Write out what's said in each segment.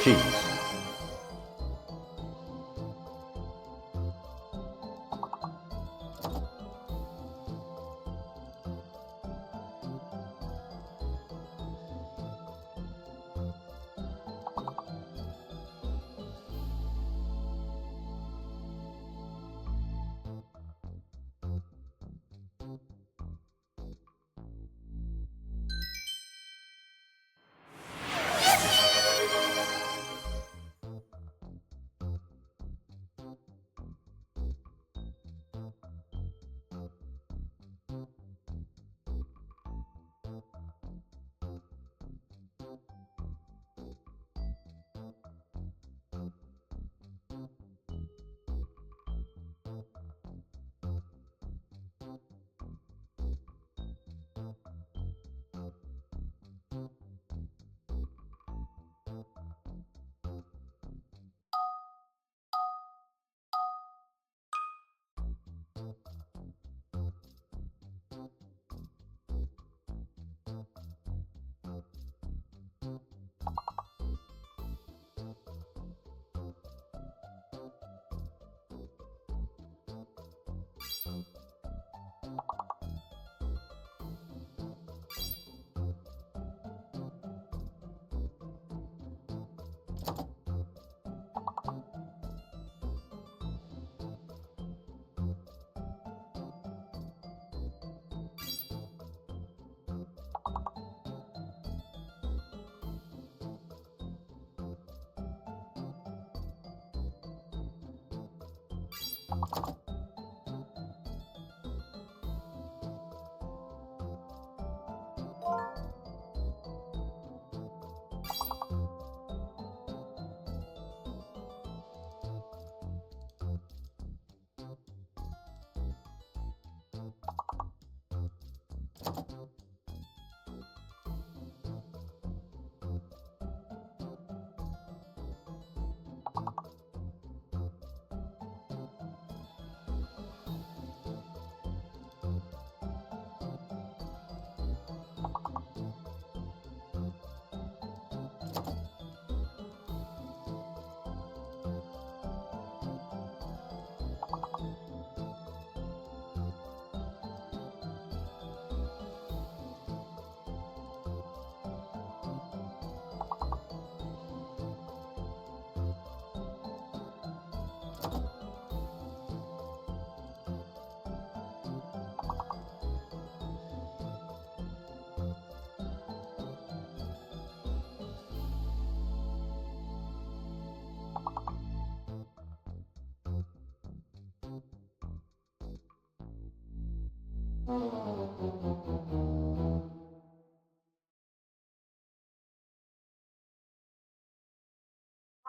cheese.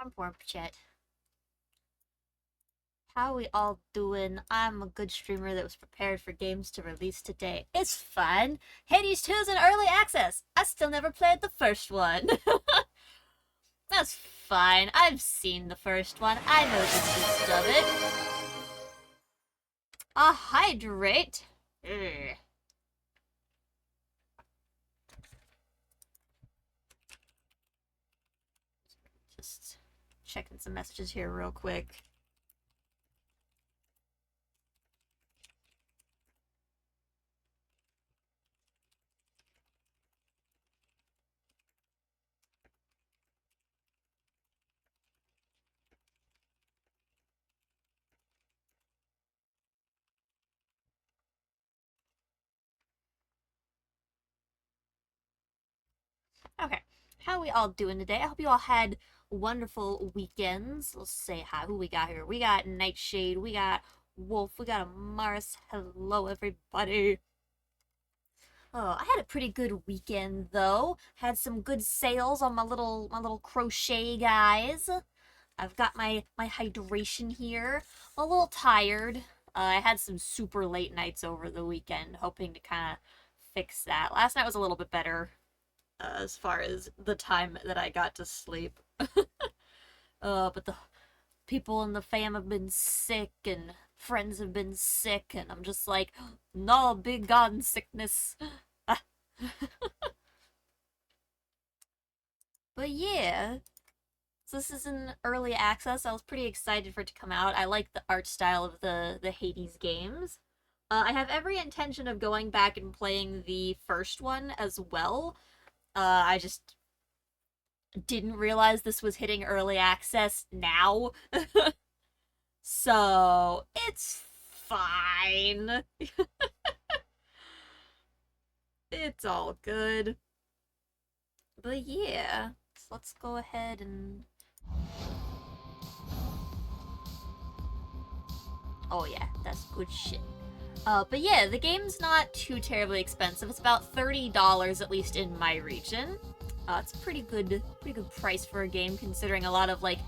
One more chat. How we all doing? I'm a good streamer that was prepared for games to release today. It's fun. Hades 2's in early access. I still never played the first one. That's fine. I've seen the first one. I know the gist of it. A hydrate. Ugh. Just checking some messages here real quick. Okay, how we all doing today? I hope you all had wonderful weekends. Let's say hi. Who we got here? We got Nightshade. We got Wolf. We got Amaris. Hello, everybody. Oh, I had a pretty good weekend though. Had some good sales on my little crochet guys. I've got my hydration here. I'm a little tired. I had some super late nights over the weekend, hoping to kind of fix that. Last night was a little bit better as far as the time that I got to sleep. But the people in the fam have been sick and friends have been sick, and I'm just like, no, big god sickness. But yeah, So this is in early access. I was pretty excited for it to come out. I like the art style of the Hades games. I have every intention of going back and playing the first one as well. I just didn't realize this was hitting early access now. So, it's fine. It's all good. But yeah, so let's go ahead and... Oh yeah, that's good shit. But yeah, the game's not too terribly expensive. It's about $30, at least in my region. It's a pretty good price for a game, considering a lot of, like,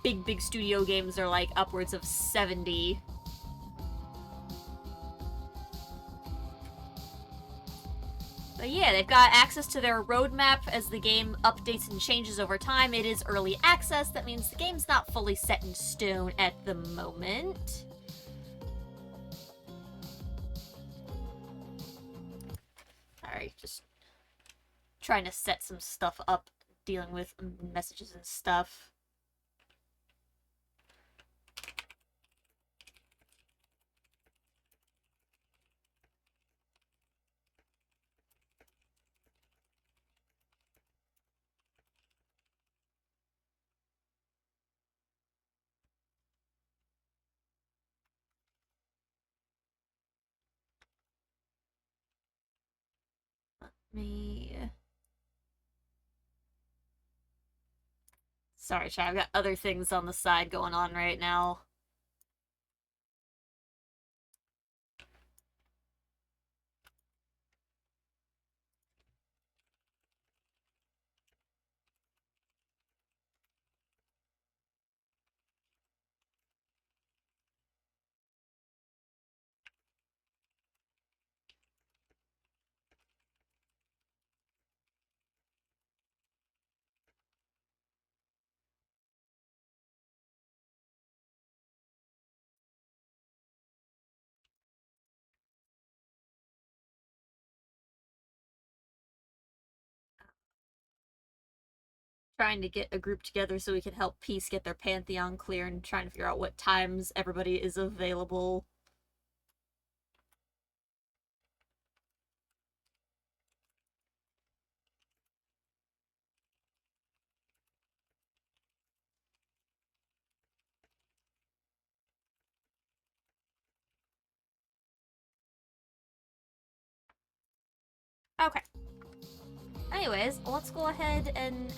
big studio games are, like, upwards of 70. But yeah, they've got access to their roadmap as the game updates and changes over time. It is early access. That means the game's not fully set in stone at the moment. Alright, just trying to set some stuff up, dealing with messages and stuff. Me. Sorry, chat. I've got other things on the side going on right now. Trying to get a group together so we can help Peace get their Pantheon clear and trying to figure out what times everybody is available. Okay. Anyways, let's go ahead and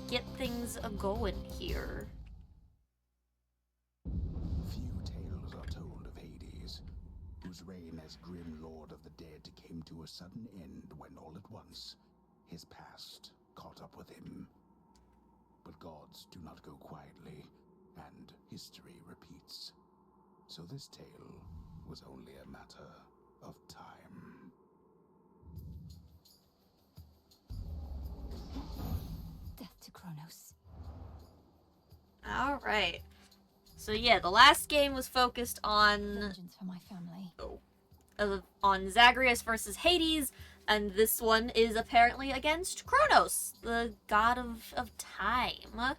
get things a-going here. Few tales are told of Hades, whose reign as grim lord of the dead came to a sudden end when all at once his past caught up with him. But gods do not go quietly, and history repeats. So this tale was only a matter of time. Death to Kronos. Alright. So yeah, the last game was focused on... Vengeance for my family. On Zagreus versus Hades, and this one is apparently against Kronos, the god of time.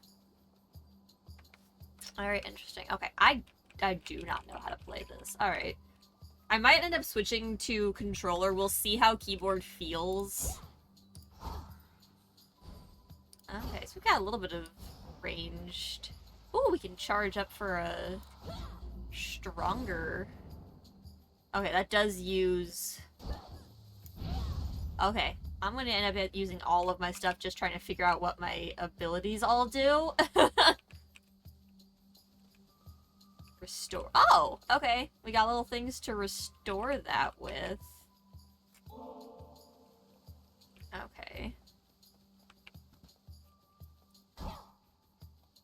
Alright, interesting. Okay, I do not know how to play this. Alright. I might end up switching to controller. We'll see how keyboard feels. Okay, so we've got a little bit of ranged. Ooh, we can charge up for a stronger... Okay, that does use... Okay, I'm gonna end up using all of my stuff just trying to figure out what my abilities all do. Restore. Oh, okay. We got little things to restore that with. Okay.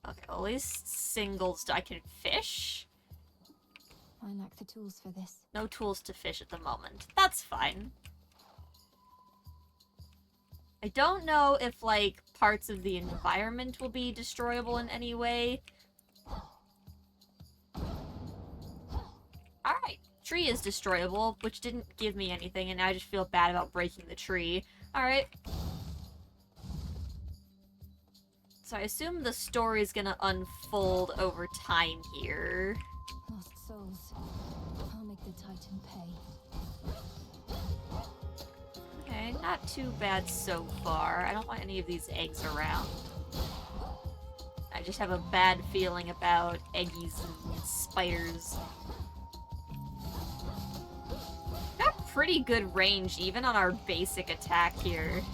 Okay, well, at least singles I can fish. I lack the tools for this. No tools to fish at the moment. That's fine. I don't know if, like, parts of the environment will be destroyable in any way. Alright, tree is destroyable, which didn't give me anything, and I just feel bad about breaking the tree. Alright. So I assume the story's gonna unfold over time here. Lost souls. I'll make the Titan pay. Okay, not too bad so far. I don't want any of these eggs around. I just have a bad feeling about eggies and spiders. Got pretty good range even on our basic attack here.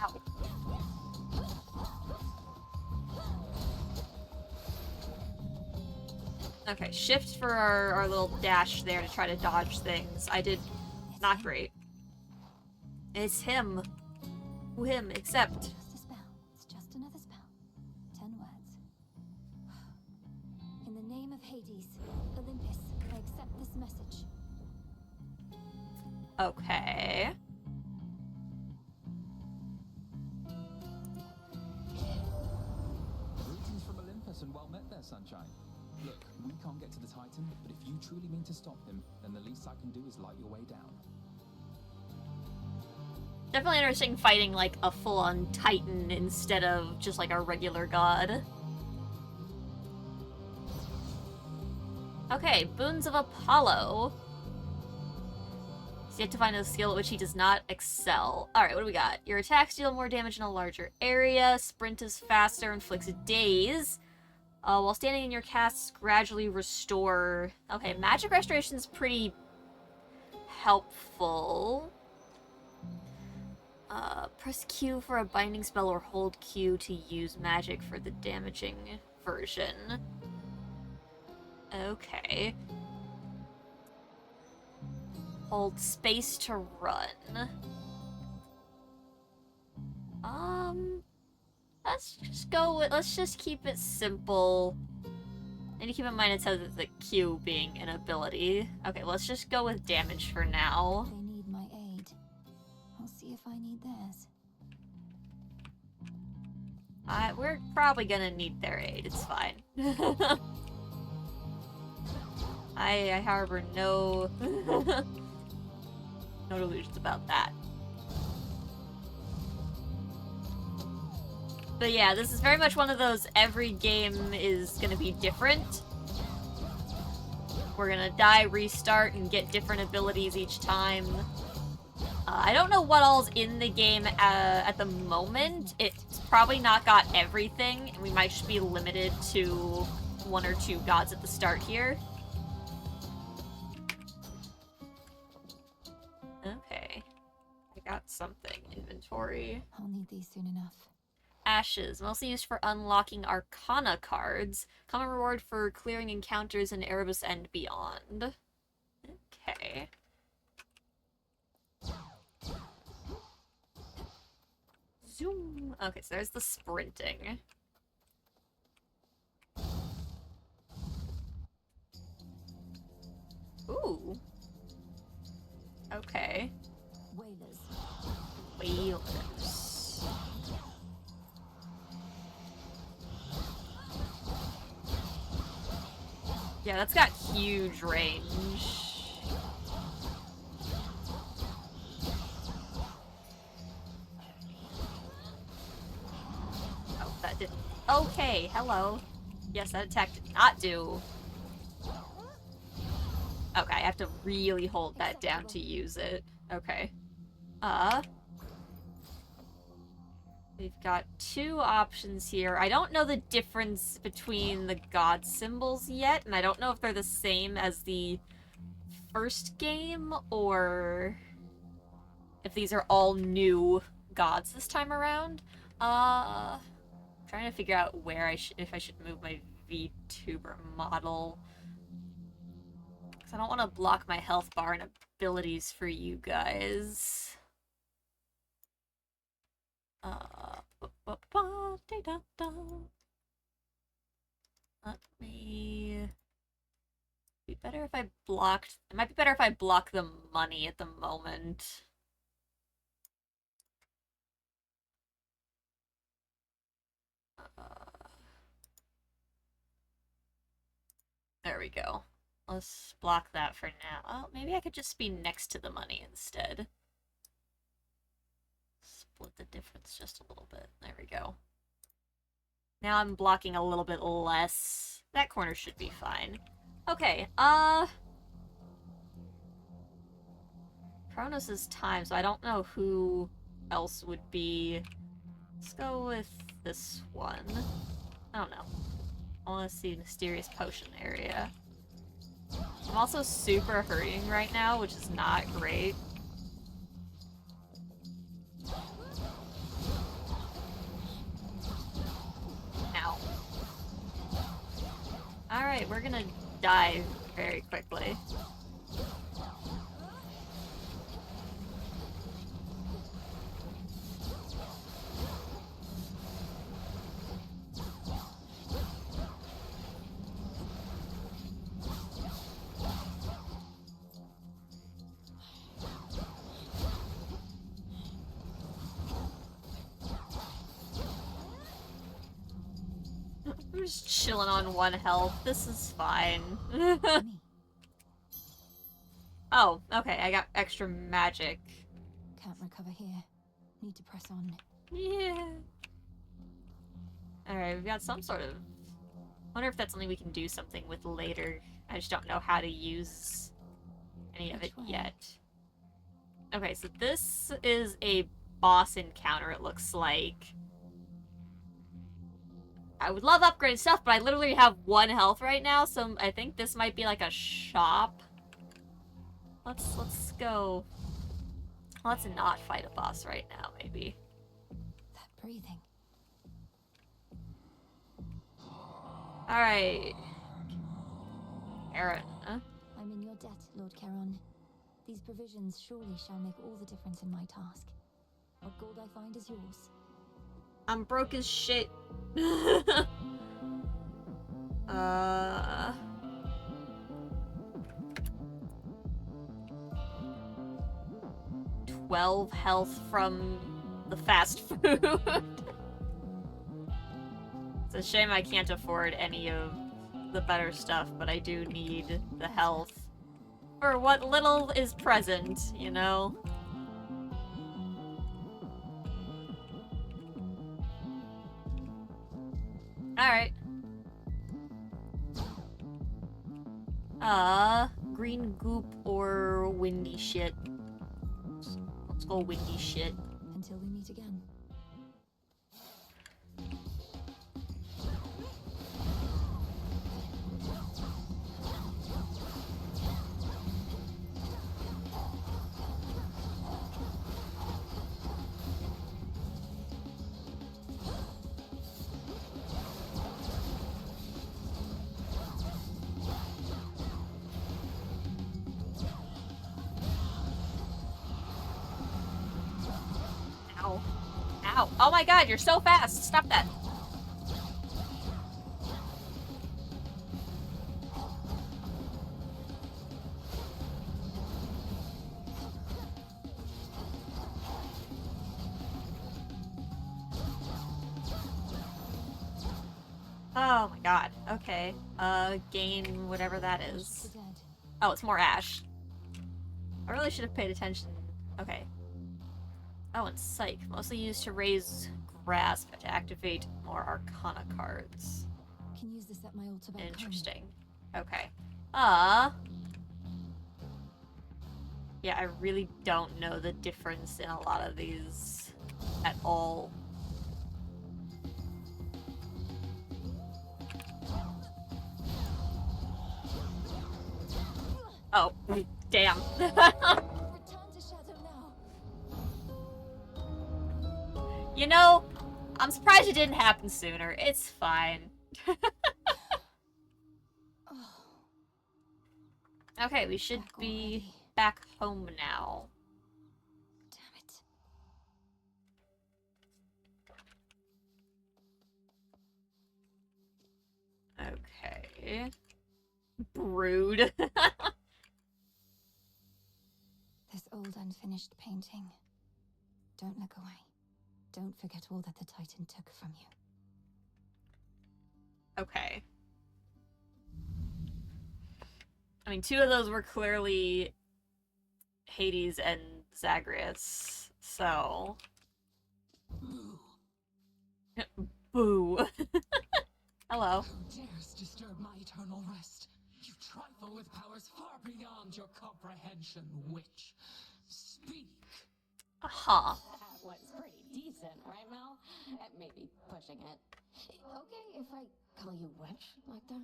Ow. Okay, shift for our little dash there to try to dodge things. I did not great. It's him. Who him, except... Just a spell. It's just another spell. 10 words. In the name of Hades, Olympus, I accept this message. Okay. Greetings from Olympus and well met there, Sunshine. Look, we can't get to the Titan, but if you truly mean to stop him, then the least I can do is light your way down. Definitely interesting fighting like a full-on titan instead of just like a regular god. Okay, Boons of Apollo. He's yet to find a skill at which he does not excel. Alright, what do we got? Your attacks deal more damage in a larger area. Sprint is faster, inflicts daze. While standing in your casts, gradually restore... Okay, magic restoration is pretty helpful. Press Q for a binding spell or hold Q to use magic for the damaging version. Okay. Hold space to run. Let's just keep it simple. And to keep in mind it says the Q being an ability. Okay, let's just go with damage for now. They need my aid. I'll see if I need theirs. We're probably gonna need their aid, it's fine. I harbor no... no delusions about that. But yeah, this is very much one of those every game is gonna be different. We're gonna die, restart, and get different abilities each time. I don't know what all's in the game at the moment. It's probably not got everything, and we might just be limited to 1 or 2 gods at the start here. Okay. I got something. Inventory. I'll need these soon enough. Ashes, mostly used for unlocking Arcana cards. Common reward for clearing encounters in Erebus and beyond. Okay. Zoom. Okay, so there's the sprinting. Ooh. Okay. Whalers. Whalers. Yeah, that's got huge range. Oh, that didn't... Okay, hello. Yes, that attack did not do... Okay, I have to really hold that down to use it. Okay. We've got 2 options here. I don't know the difference between the god symbols yet, and I don't know if they're the same as the first game, or if these are all new gods this time around. Trying to figure out where if I should move my VTuber model. Because I don't want to block my health bar and abilities for you guys. Let me... Be better if I blocked... It might be better if I block the money at the moment. There we go. Let's block that for now. Oh, maybe I could just be next to the money instead. Split the difference just a little bit. There we go. Now I'm blocking a little bit less. That corner should be fine. Okay, Kronos is time, so I don't know who else would be... Let's go with this one. I don't know. I want to see Mysterious Potion area. I'm also super hurting right now, which is not great. Ow. Alright, we're gonna die very quickly. I'm just chilling on 1 health. This is fine. Oh, okay, I got extra magic. Can't recover here. Need to press on. Yeah. Alright, we've got some sort of... wonder if that's something we can do something with later. I just don't know how to use any of it yet. Okay, so this is a boss encounter, it looks like. I would love upgrade stuff, but I literally have 1 health right now, so I think this might be like a shop. Let's go. Let's not fight a boss right now, maybe. That breathing. Alright. Aaron, huh? I'm in your debt, Lord Charon. These provisions surely shall make all the difference in my task. What gold I find is yours. I'm broke as shit. 12 health from the fast food. It's a shame I can't afford any of the better stuff, but I do need the health for what little is present, you know? Alright. Green goop or windy shit? Let's go windy shit. Until we meet again. Ow. Ow. Oh my god, you're so fast! Stop that! Oh my god. Okay. Gain whatever that is. The dead. Oh, it's more ash. I really should have paid attention. Okay. Oh, and Psych. Mostly used to raise Grasp to activate more Arcana cards. Can use this at my altar back home. Interesting. Okay. Yeah, I really don't know the difference in a lot of these at all. Oh, damn. Return to shadow now. You know, I'm surprised it didn't happen sooner. It's fine. Okay, we should Back be already. back home now. Damn it. Okay. Brood. This old unfinished painting. Don't look away. Don't forget all that the Titan took from you. Okay. I mean, 2 of those were clearly Hades and Zagreus, so... Boo. hello. Who dares disturb my eternal rest? You trifle with powers far beyond your comprehension, witch. Speak. Huh. That was pretty decent, right, Mel? Maybe pushing it. Okay if I call you witch like that?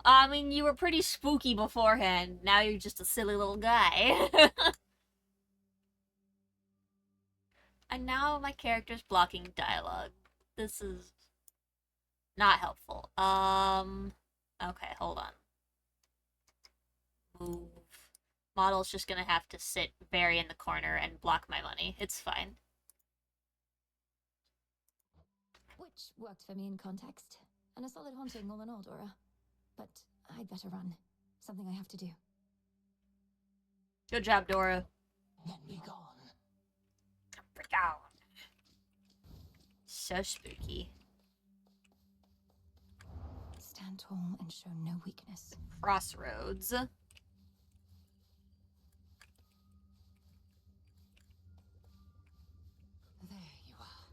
I mean, you were pretty spooky beforehand. Now you're just a silly little guy. And now my character's blocking dialogue. This is not helpful. Okay, hold on. Move. Model's just gonna have to sit very in the corner and block my money. It's fine. Which worked for me in context. And a solid haunting all in all, Dora. But I'd better run. Something I have to do. Good job, Dora. Then be gone. Break out. So spooky. Stand tall and show no weakness. Crossroads. There you are.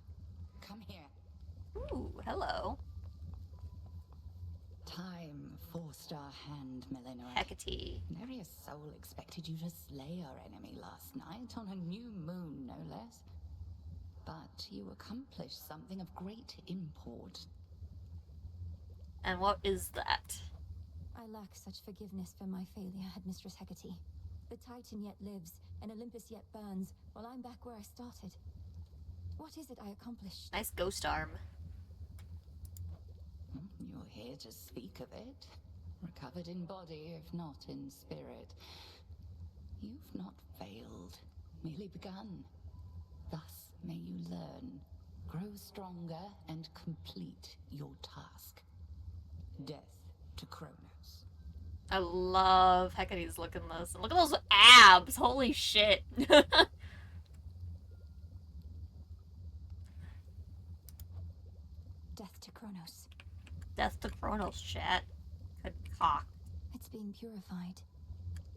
Come here. Ooh, hello. Time forced our hand, Melinoe. Hecate. Nary a soul expected you to slay our enemy last night on a new moon, no less. But you accomplished something of great import. And what is that? I lack such forgiveness for my failure, Headmistress Hecate. The Titan yet lives, and Olympus yet burns, while I'm back where I started. What is it I accomplished? Nice ghost arm. You're here to speak of it. Recovered in body, if not in spirit. You've not failed, merely begun. Thus may you learn, grow stronger, and complete your task. Death to Kronos. I love Hecate's look in this. And look at those abs! Holy shit. Death to Kronos. Death to Kronos, chat. Good cock. It's being purified.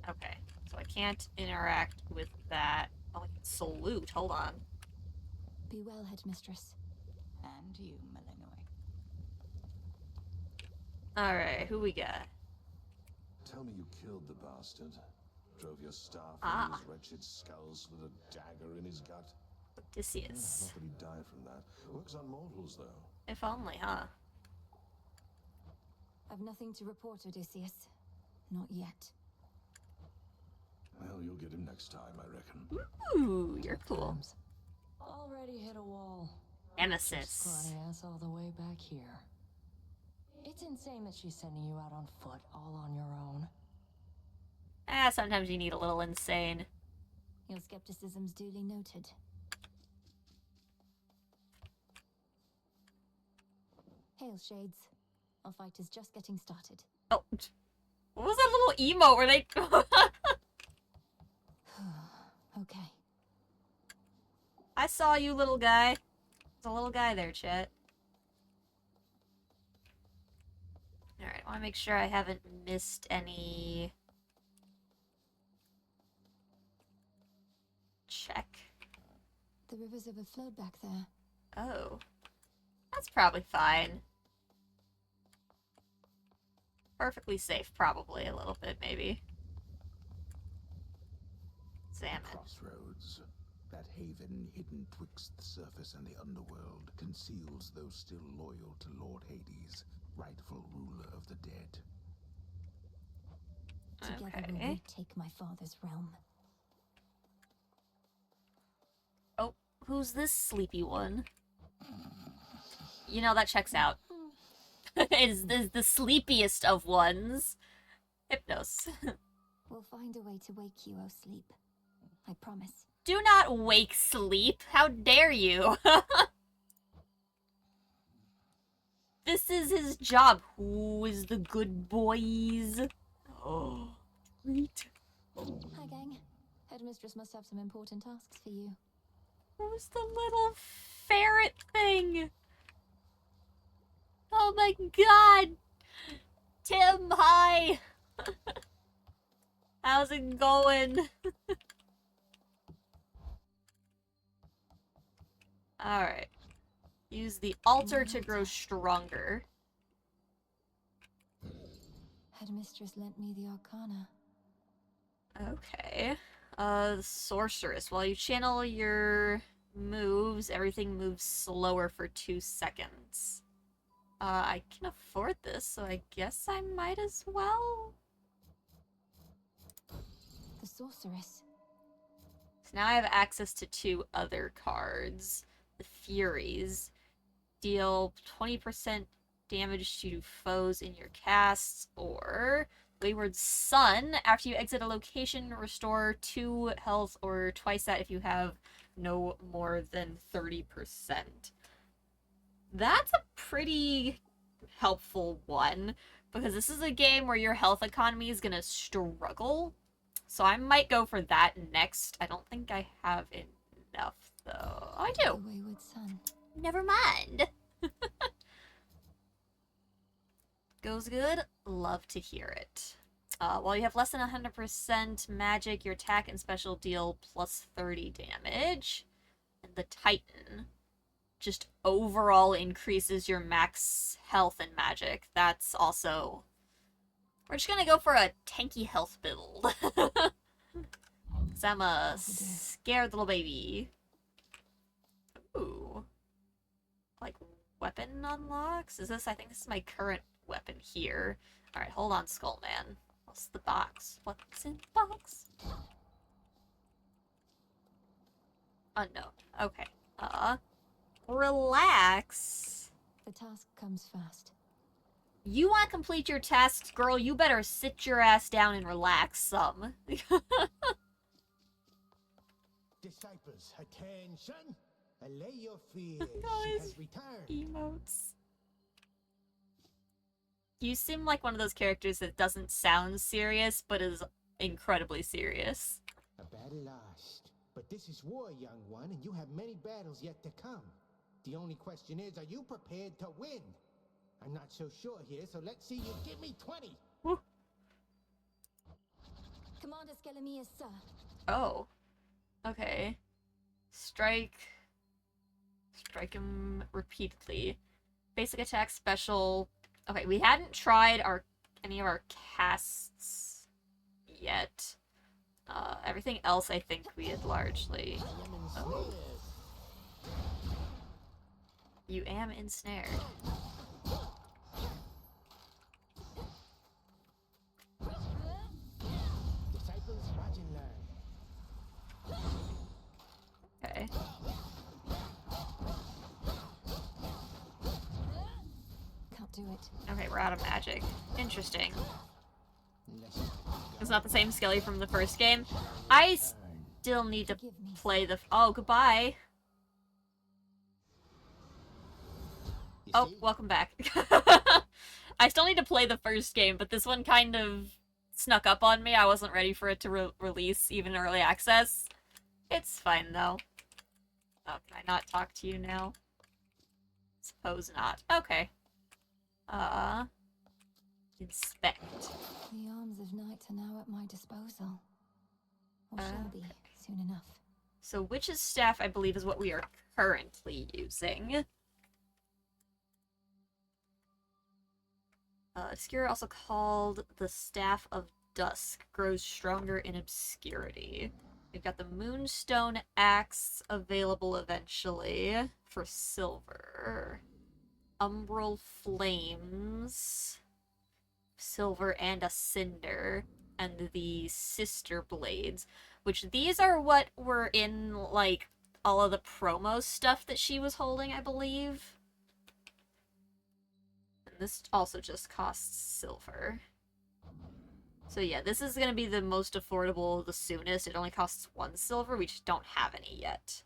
Okay, so I can't interact with that. Oh, I can salute. Hold on. Be well, Headmistress. And you, Melinoe. Alright, who we got? Tell me you killed the bastard. Drove your staff Ah. into his wretched skulls with a dagger in his gut. Odysseus. Not that he'd die from that. Works on mortals, though. If only, huh? I've nothing to report, Odysseus. Not yet. Well, you'll get him next time, I reckon. Ooh, you're cool. Already hit a wall. Nemesis. Scrawny ass all the way back here. It's insane that she's sending you out on foot all on your own. Sometimes you need a little insane. Your skepticism's duly noted. Hail, Shades. Our fight is just getting started. Oh, what was that little emote where they... Okay. I saw you, little guy. There's a little guy there, chat. Alright, I want to make sure I haven't missed any... Check. The rivers overflowed back there. Oh. That's probably fine. Perfectly safe, probably, a little bit, maybe. Salmon. Crossroads. That haven hidden twixt the surface and the underworld conceals those still loyal to Lord Hades, rightful ruler of the dead. Together Okay. we'll retake my father's realm. Oh, who's this sleepy one? You know, that checks out. Is the sleepiest of ones. Hypnos. We'll find a way to wake you, O sleep. I promise. Do not wake sleep. How dare you? This is his job. Who is the good boys? Oh, treat. Hi, gang. Headmistress must have some important tasks for you. Who's the little ferret thing? Oh my god! Tim, hi! How's it going? Alright. use the altar to grow stronger. Headmistress lent me the Arcana. Okay. The sorceress. While you channel your moves, everything moves slower for 2 seconds. I can afford this, so I guess I might as well. The sorceress. So now I have access to 2 other cards. The Furies. Deal 20% damage to foes in your casts, or Wayward Sun. After you exit a location, restore 2 health or twice that if you have no more than 30%. That's a pretty helpful one, because this is a game where your health economy is gonna struggle. So I might go for that next. I don't think I have enough, though. Oh, I The do. Wayward Sun. Never mind. Goes good. Love to hear it. While you have less than 100% magic, your attack and special deal plus 30 damage. And the Titan just overall increases your max health and magic. That's also... We're just gonna go for a tanky health build. Because I'm a scared little baby. Ooh. Like, weapon unlocks? Is this... I think this is my current weapon here. Alright, hold on, Skullman. What's the box? What's in the box? Unknown. Okay. Relax. The task comes first. You want to complete your tasks, girl? You better sit your ass down and relax some. Disciples, attention! Allay your fears. Guys. She has returned. Emotes. You seem like one of those characters that doesn't sound serious, but is incredibly serious. A battle lost. But this is war, young one, and you have many battles yet to come. The only question is, are you prepared to win? I'm not so sure here, so let's see you give me 20. Woo. Commander Skelemius, sir. Oh. Okay. Strike him repeatedly. Basic attack, special. Okay, we hadn't tried any of our casts yet. Everything else I think we had largely... Oh. You am ensnared. Disciples, watch and learn. Okay. Can't do it. Okay, we're out of magic. Interesting. It's not the same Skelly from the first game. I still need to Forgive me. play the... Oh, goodbye. You Oh, see? welcome back. I still need to play the first game, but this one kind of snuck up on me. I wasn't ready for it to release, even early access. It's fine, though. Oh, can I not talk to you now? Suppose not. Okay. Inspect. The arms of night are now at my disposal. Or shall be soon enough. So Witch's Staff, I believe, is what we are currently using. Obscure, also called the Staff of Dusk, grows stronger in obscurity. We've got the Moonstone Axe available eventually for silver. Umbral Flames, silver and a cinder, and the Sister Blades, which these are what were in, like, all of the promo stuff that she was holding, I believe. And this also just costs silver. So yeah, this is gonna be the most affordable, the soonest. It only costs 1 silver. We just don't have any yet.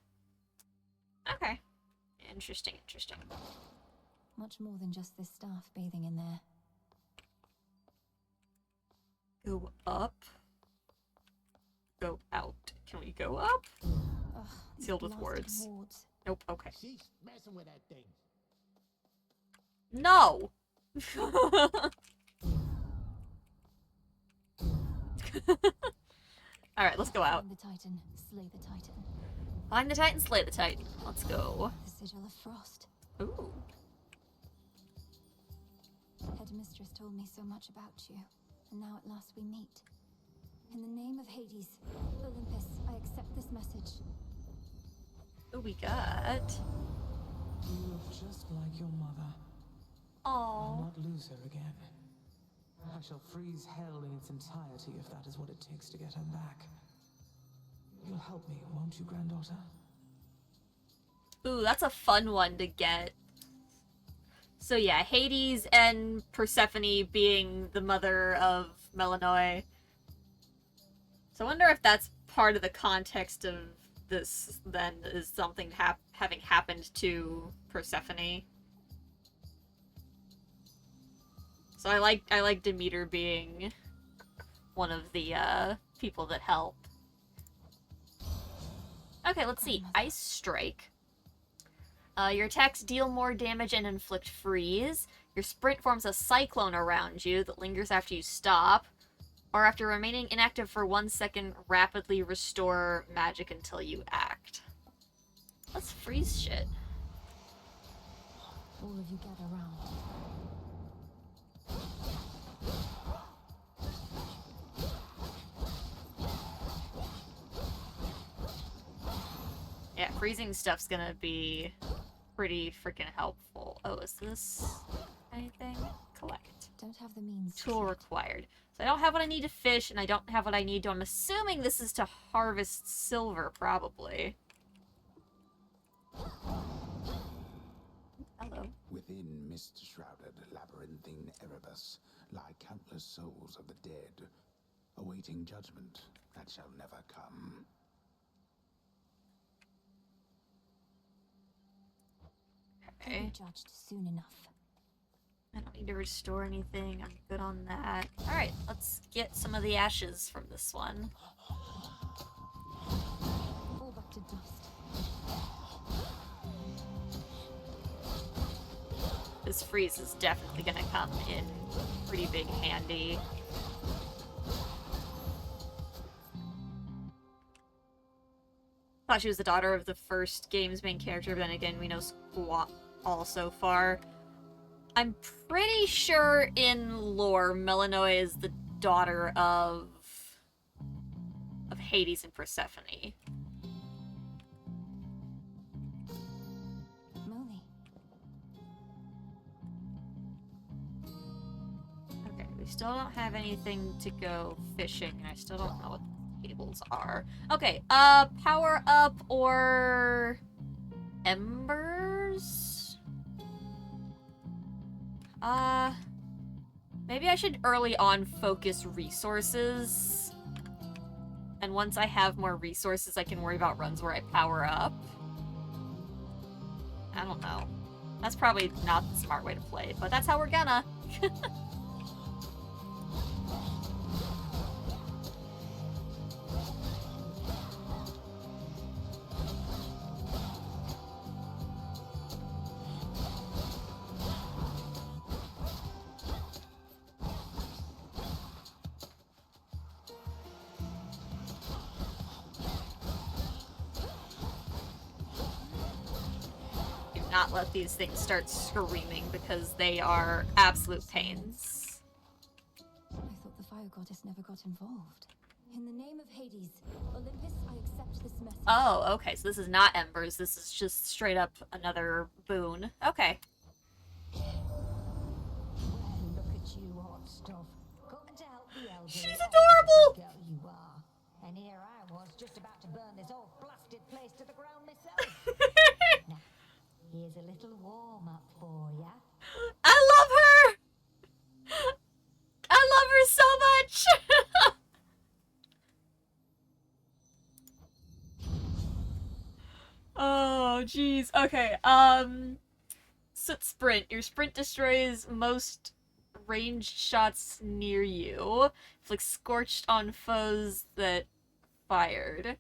Okay. Interesting, interesting. Much more than just this staff bathing in there. Go up. Go out. Can we go up? Ugh, these Sealed with blasted words. wards. Nope, okay. Cease messing with that thing. No! Alright, let's go out. Find the Titan, slay the Titan. Find the Titan, slay the Titan. Let's go. The sigil of frost. Ooh. Headmistress told me so much about you, and now at last we meet. In the name of Hades, Olympus, I accept this message. Who we got? You look just like your mother. Aww. I'll not lose her again. I shall freeze hell in its entirety if that is what it takes to get her back. You'll help me, won't you, granddaughter? Ooh, that's a fun one to get. So yeah, Hades and Persephone being the mother of Melanoi. So I wonder if that's part of the context of this, then, is something having happened to Persephone. So I like Demeter being one of the people that help. Okay, let's see. Ice Strike. Your attacks deal more damage and inflict freeze. Your sprint forms a cyclone around you that lingers after you stop. Or after remaining inactive for 1 second, rapidly restore magic until you act. Let's freeze shit. All of you gather round. Yeah, freezing stuff's gonna be pretty freaking helpful. Oh, is this anything? Collect. Don't have the means. Tool required. So I don't have what I need to fish, and I don't have what I need to... I'm assuming this is to harvest silver, probably. Hello. Within mist-shrouded labyrinthine Erebus lie countless souls of the dead, awaiting judgment that shall never come. They'll be judged soon enough. I don't need to restore anything. I'm good on that. Alright, let's get some of the ashes from this one. Fall back to dust. This freeze is definitely gonna come in pretty big handy. Thought she was the daughter of the first game's main character, but then again, we know squat all so far. I'm pretty sure in lore, Melanoi is the daughter of Hades and Persephone. Molly. Okay, we still don't have anything to go fishing, and I still don't know what the tables are. Okay, power up or embers? Maybe I should early on focus resources. And once I have more resources, I can worry about runs where I power up. I don't know. That's probably not the smart way to play it, but that's how we're gonna. Not let these things start screaming because they are absolute pains. I thought the fire goddess never got involved. In the name of Hades, Olympus, I accept this message. Oh, okay, so this is not embers, this is just straight up another boon. Okay. Well, look at you, hot stuff. Come to help the elderly. She's adorable! Girl you are. And here I was just about to burn this whole blasted place to the ground myself. Now, here's a little warm-up for ya. I love her! I love her so much! Oh, jeez. Okay, Soot Sprint. Your sprint destroys most ranged shots near you. Inflicts scorched on foes that fired.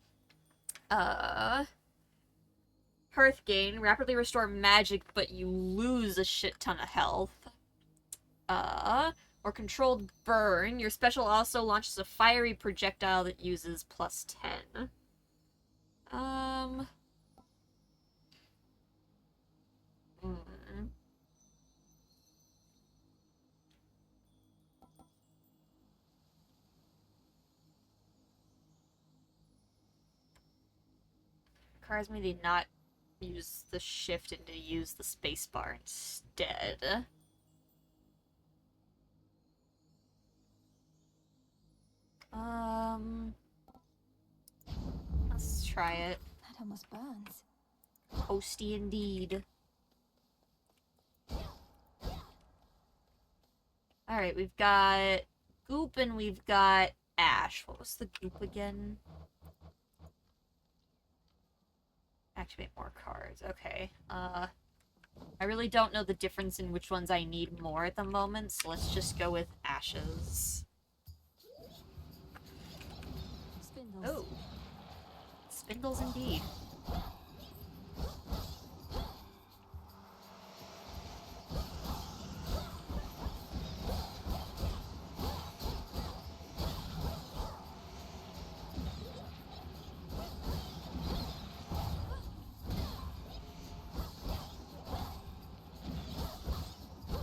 Hearthgain. Rapidly restore magic, but you lose a shit ton of health. Or Controlled Burn. Your special also launches a fiery projectile that uses +10. Requires me to not use the shift and to use the spacebar instead. Let's try it. That almost burns. Toasty indeed. Alright, we've got goop and we've got ash. What was the goop again? Activate more cards. Okay. I really don't know the difference in which ones I need more at the moment, so let's just go with ashes. Spindles. Oh. Spindles indeed.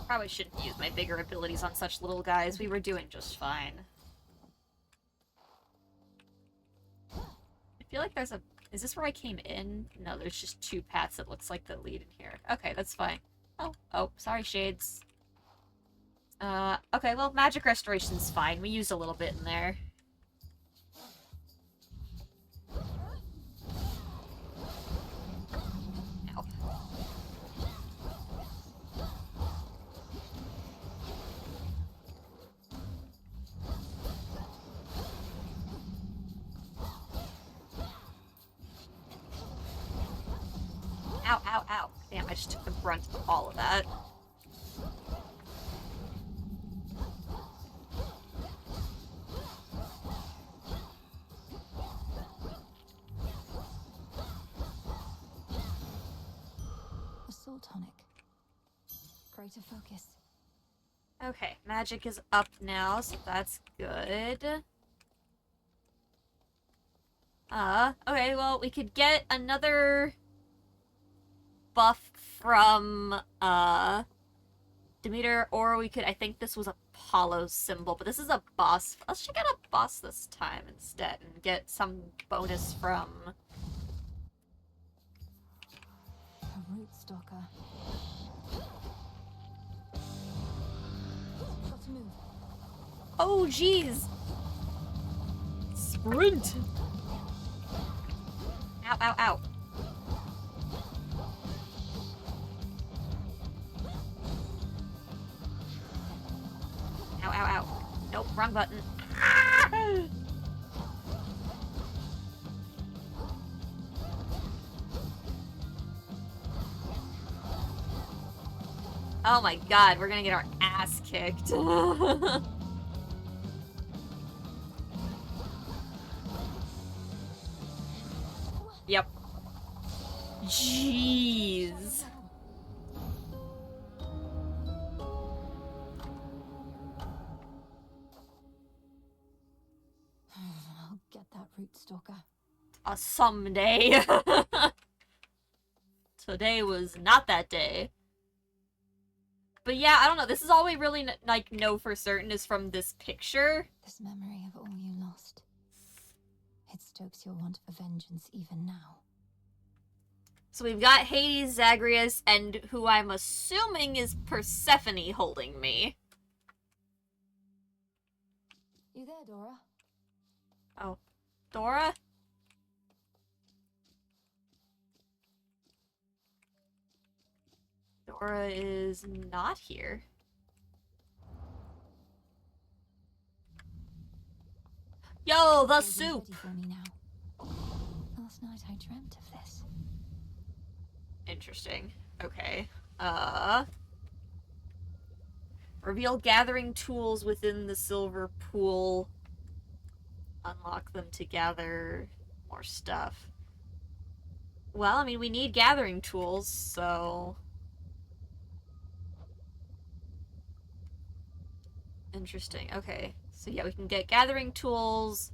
Probably shouldn't use my bigger abilities on such little guys. We were doing just fine. I feel like there's a... Is this where I came in? No, there's just two paths that looks like that lead in here. Okay, that's fine. Oh, sorry, Shades. Okay, well, magic restoration's fine. We used a little bit in there. Ow. Ow, ow, ow. Damn, I just took the brunt of all of that. A soul tonic. Greater focus. Okay, magic is up now, so that's good. Okay, well, we could get another buff from, Demeter, or we could, I think this was Apollo's symbol, but this is a boss. Let's check out a boss this time instead and get some bonus from... A root stalker. Got to move. Oh, jeez! Sprint! Ow, ow, ow. Ow, ow, ow. Nope, wrong button. Ah! Oh my god, we're gonna get our ass kicked. Yep. Jeez. I'll get that root stalker. Someday. Today was not that day. But yeah, I don't know. This is all we really like know for certain is from this picture. This memory of all you lost. It stokes your want for vengeance even now. So we've got Hades, Zagreus, and who I'm assuming is Persephone holding me. You there, Dora? Oh. Dora? Dora is not here. Yo, the soup! Ready for me now. Last night I dreamt of this. Interesting. Okay. Reveal gathering tools within the silver pool. Unlock them to gather more stuff. Well, I mean, we need gathering tools, so... Interesting. Okay. So yeah, we can get gathering tools.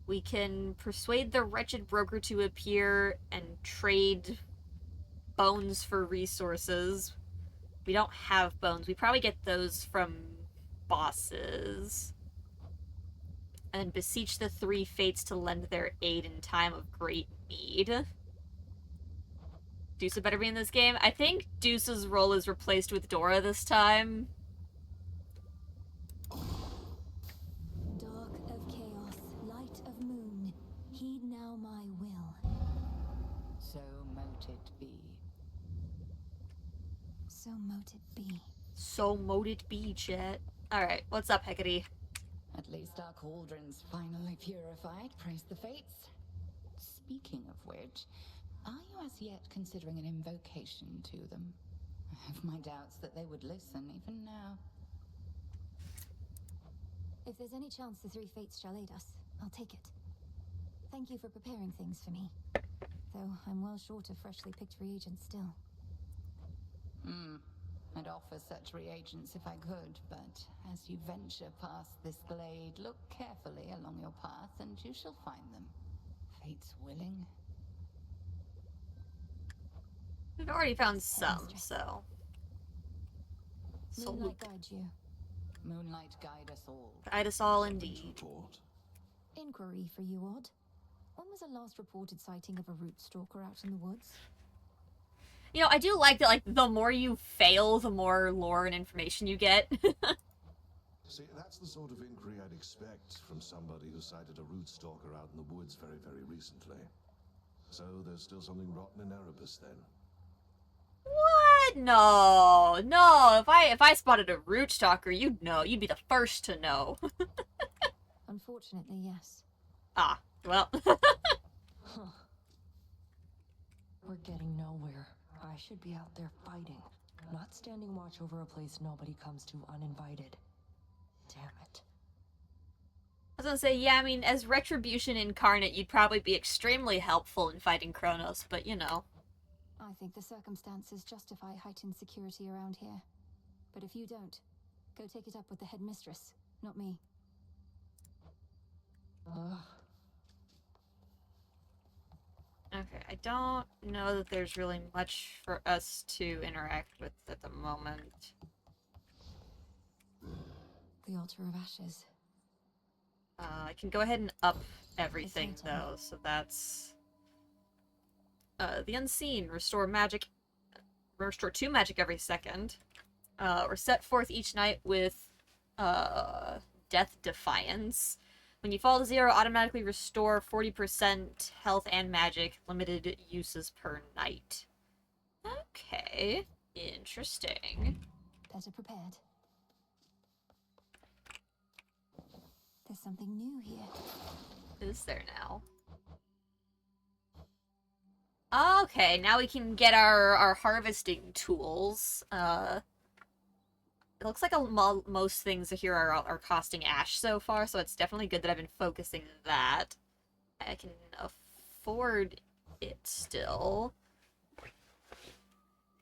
We can persuade the wretched broker to appear and trade bones for resources. We don't have bones. We probably get those from bosses. And beseech the three fates to lend their aid in time of great need. Deuce better be in this game. I think Deuce's role is replaced with Dora this time. Dark of chaos, light of moon, heed now my will. So mote it be. So mote it be. So mote it be, chat. Alright, what's up, Hecate? At least our cauldron's finally purified, praise the fates. Speaking of which, are you as yet considering an invocation to them? I have my doubts that they would listen even now. If there's any chance the three fates shall aid us, I'll take it. Thank you for preparing things for me. Though I'm well short of freshly picked reagents still. I'd offer such reagents if I could, but as you venture past this glade, look carefully along your path and you shall find them. Fate's willing. We've already found some, so... Moonlight guide you. Moonlight guide us all. Guide us all indeed. Report. Inquiry for you, Odd. When was the last reported sighting of a root stalker out in the woods? You know, I do like that, like, the more you fail, the more lore and information you get. See, that's the sort of inquiry I'd expect from somebody who sighted a root stalker out in the woods very, very recently. So there's still something rotten in Erebus then. What? No, no. If I spotted a root stalker, you'd know. You'd be the first to know. Unfortunately, yes. Ah, well. We're getting nowhere. I should be out there fighting, not standing watch over a place nobody comes to uninvited. Damn it. I was gonna say, yeah, I mean, as Retribution incarnate, you'd probably be extremely helpful in fighting Kronos, but you know. I think the circumstances justify heightened security around here. But if you don't, go take it up with the headmistress, not me. Okay, I don't know that there's really much for us to interact with at the moment. The altar of ashes. I can go ahead and up everything, though, so that's... the unseen. Restore magic... Restore 2 magic every second. Or set forth each night with, Death Defiance. When you fall to 0, automatically restore 40% health and magic. Limited uses per night. Okay. Interesting. Better prepared. There's something new here. Is there now? Okay, now we can get our harvesting tools. It looks like most things here are costing ash so far, so it's definitely good that I've been focusing that. I can afford it still.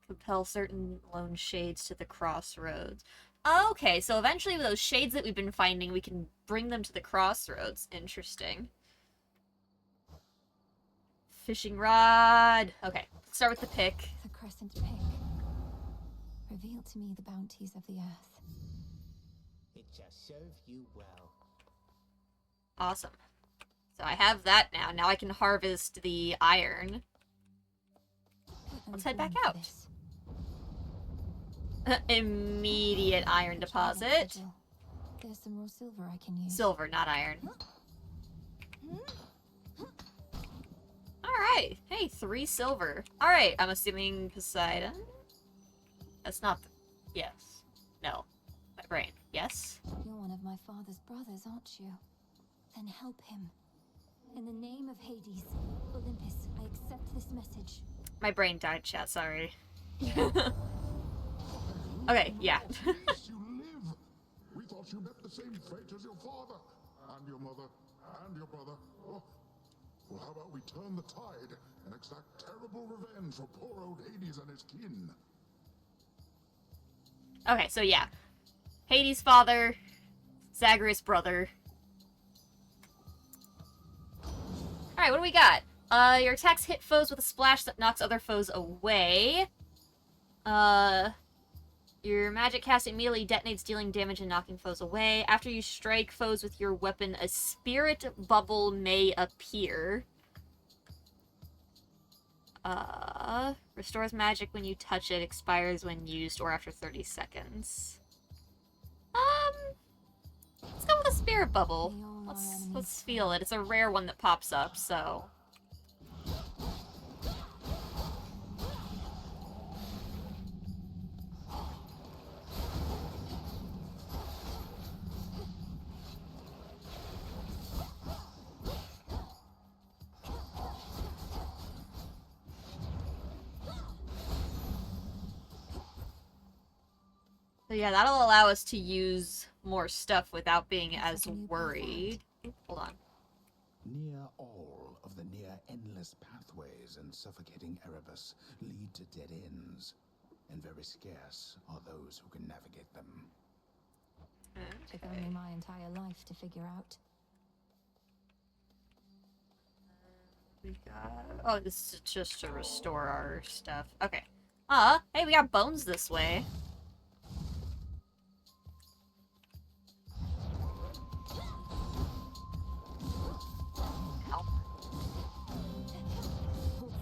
Compel certain lone shades to the crossroads. Okay, so eventually with those shades that we've been finding, we can bring them to the crossroads. Interesting. Fishing rod. Okay, let's start with the pick. The crescent pick. Reveal to me the bounties of the earth. It shall serve you well. Awesome. So I have that now. Now I can harvest the iron. Let's head back out. Immediate iron deposit. There's some raw silver I can use. Silver, not iron. Alright. Hey, 3 silver. Alright, I'm assuming Poseidon. That's not the... Yes. No. My brain. Yes? You're one of my father's brothers, aren't you? Then help him. In the name of Hades, Olympus, I accept this message. My brain died, chat, sorry. Okay, yeah. At least you live. We thought you met the same fate as your father, and your mother, and your brother. Oh. Well, how about we turn the tide and exact terrible revenge for poor old Hades and his kin? Okay, so yeah. Hades' father, Zagreus' brother. Alright, what do we got? Your attacks hit foes with a splash that knocks other foes away. Your magic cast immediately detonates, dealing damage and knocking foes away. After you strike foes with your weapon, a spirit bubble may appear. Restores magic when you touch it, expires when used or after 30 seconds. Let's go with a spirit bubble. Let's feel it. It's a rare one that pops up, so. So yeah, that'll allow us to use more stuff without being as worried. Hold on. Near all of the near-endless pathways in suffocating Erebus lead to dead ends, and very scarce are those who can navigate them. Took only my entire life to figure out. We got... Oh, this is just to restore our stuff. Okay. Hey, we got bones this way. Hold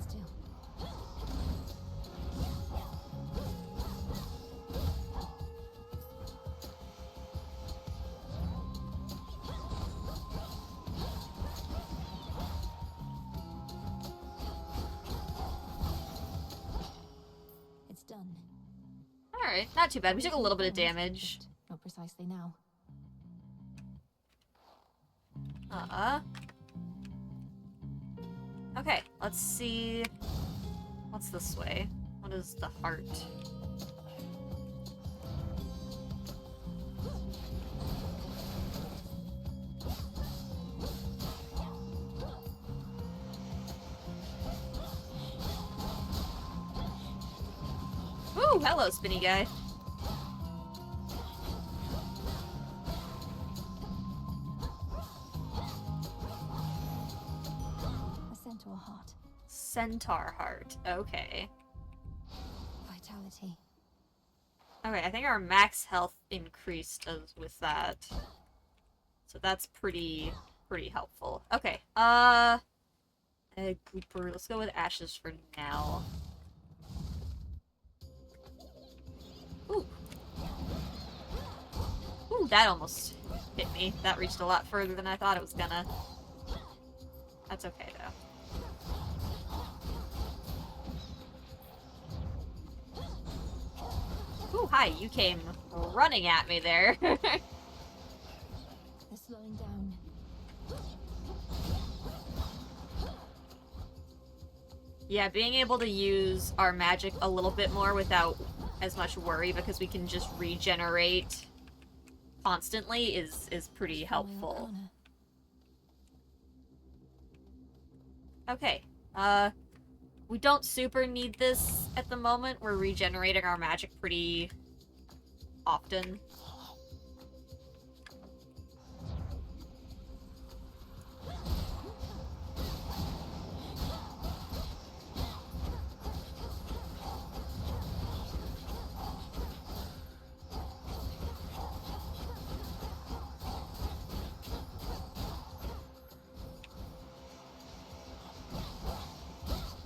still. It's done. Alright, not too bad. We took a little bit of damage. Not precisely now. Okay, let's see... What's this way? What is the heart? Ooh, hello, spinny guy. A centaur heart. Centaur heart. Okay. Vitality. Okay, I think our max health increased with that. So that's pretty helpful. Okay, Egg Cooper. Let's go with ashes for now. Ooh. Ooh, that almost hit me. That reached a lot further than I thought it was gonna. That's okay, though. Ooh, hi, you came running at me there. They're slowing down. Yeah, being able to use our magic a little bit more without as much worry because we can just regenerate constantly is pretty helpful. Okay, we don't super need this at the moment. We're regenerating our magic pretty often.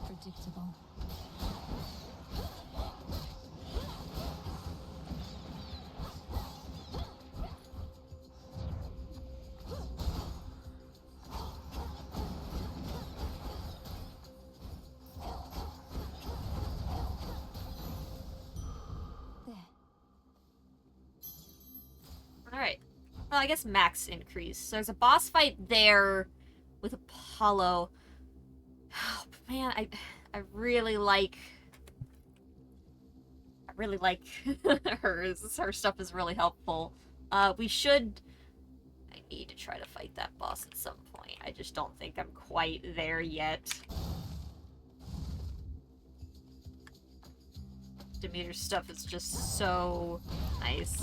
Predictable. Alright. Well, I guess max increase. So there's a boss fight there with Apollo. Oh, man, I really like hers. Her stuff is really helpful. I need to try to fight that boss at some point. I just don't think I'm quite there yet. Demeter's stuff is just so nice.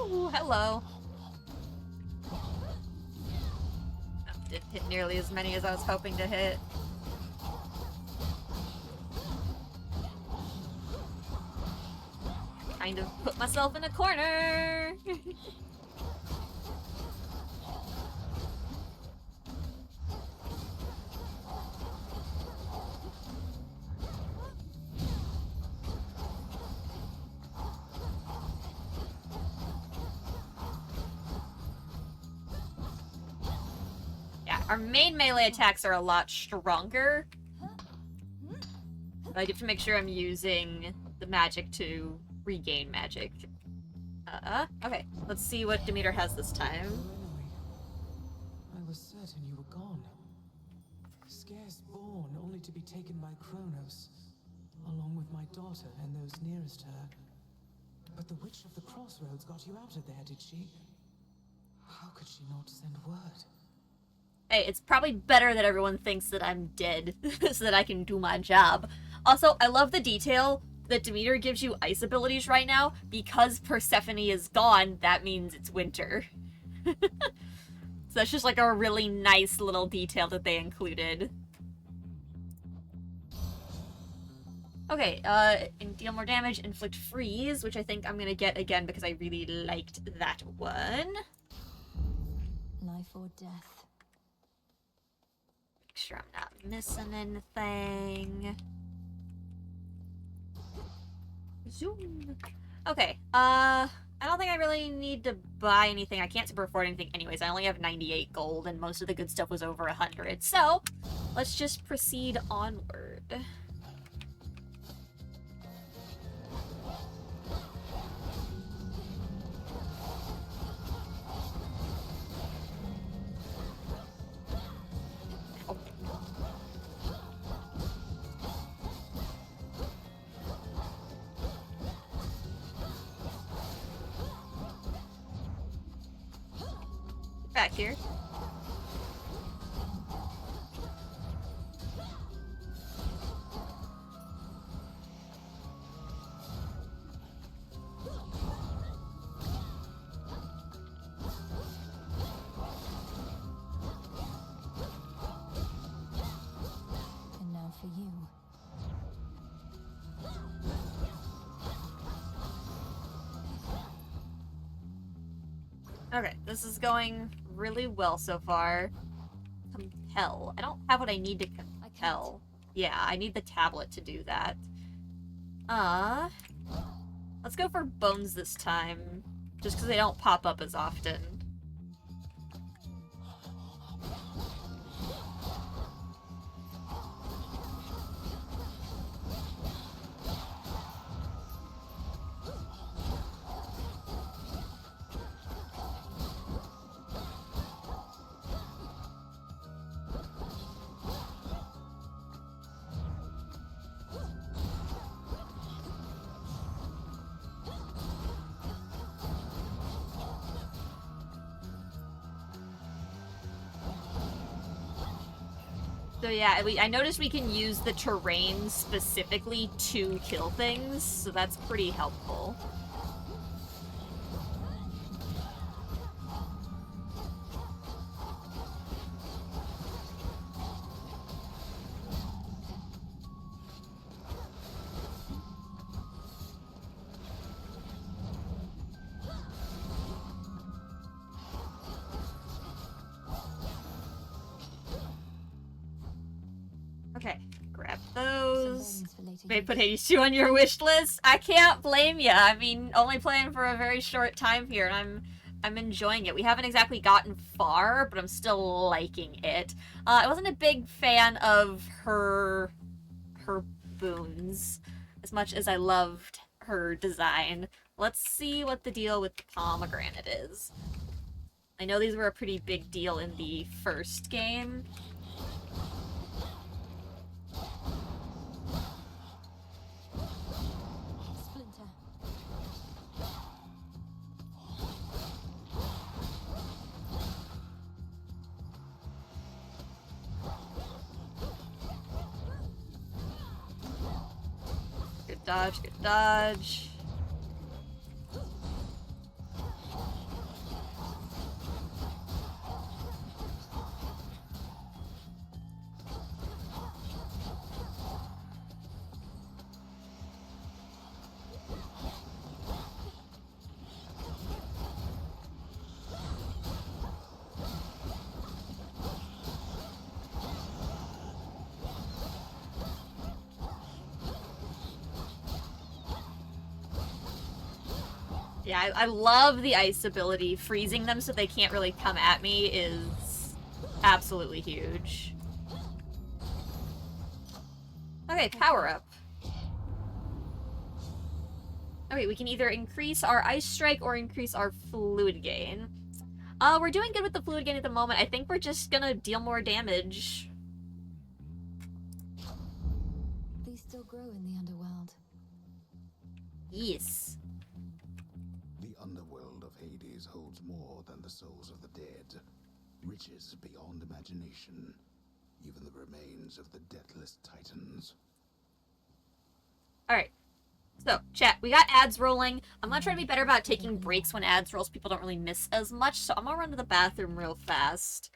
Ooh, hello. Didn't hit nearly as many as I was hoping to hit. Kind of put myself in a corner. Yeah, our main melee attacks are a lot stronger. But I have to make sure I'm using the magic to regain magic. Okay. Let's see what Demeter has this time. I was certain you were gone. Scarce born, only to be taken by Kronos, along with my daughter and those nearest her. But the Witch of the Crossroads got you out of there, did she? How could she not send word? Hey, it's probably better that everyone thinks that I'm dead, so that I can do my job. Also, I love the detail that Demeter gives you ice abilities right now. Because Persephone is gone, that means it's winter. So that's just like a really nice little detail that they included. Okay, and deal more damage, inflict freeze, which I think I'm gonna get again because I really liked that one. Life or death. Make sure I'm not missing anything. Zoom. Okay, I don't think I really need to buy anything. I can't super afford anything anyways. I only have 98 gold, and most of the good stuff was over 100. So, let's just proceed onward. Back here. And now for you. Okay, this is going really well so far. Compel. I don't have what I need to compel. Yeah, I need the tablet to do that. Let's go for bones this time. Just because they don't pop up as often. So yeah, I noticed we can use the terrain specifically to kill things, so that's pretty helpful. Okay, grab those. Maybe put Hades 2 on your wish list. I can't blame ya. I mean, only playing for a very short time here, and I'm enjoying it. We haven't exactly gotten far, but I'm still liking it. I wasn't a big fan of her boons as much as I loved her design. Let's see what the deal with the pomegranate is. I know these were a pretty big deal in the first game. Splinter. Good dodge, good dodge. Yeah, I love the ice ability. Freezing them so they can't really come at me is absolutely huge. Okay, power up. Okay, we can either increase our ice strike or increase our fluid gain. We're doing good with the fluid gain at the moment. I think we're just gonna deal more damage. These still grow in the underworld. Yes. The underworld of Hades holds more than the souls of the dead. Riches beyond imagination. Even the remains of the deathless titans. Alright. So, chat, we got ads rolling. I'm gonna try to be better about taking breaks when ads roll so people don't really miss as much. So I'm gonna run to the bathroom real fast.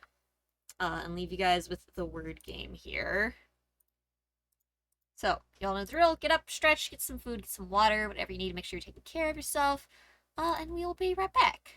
And leave you guys with the word game here. So, y'all know the drill. Get up, stretch, get some food, get some water, whatever you need to make sure you're taking care of yourself. And we will be right back.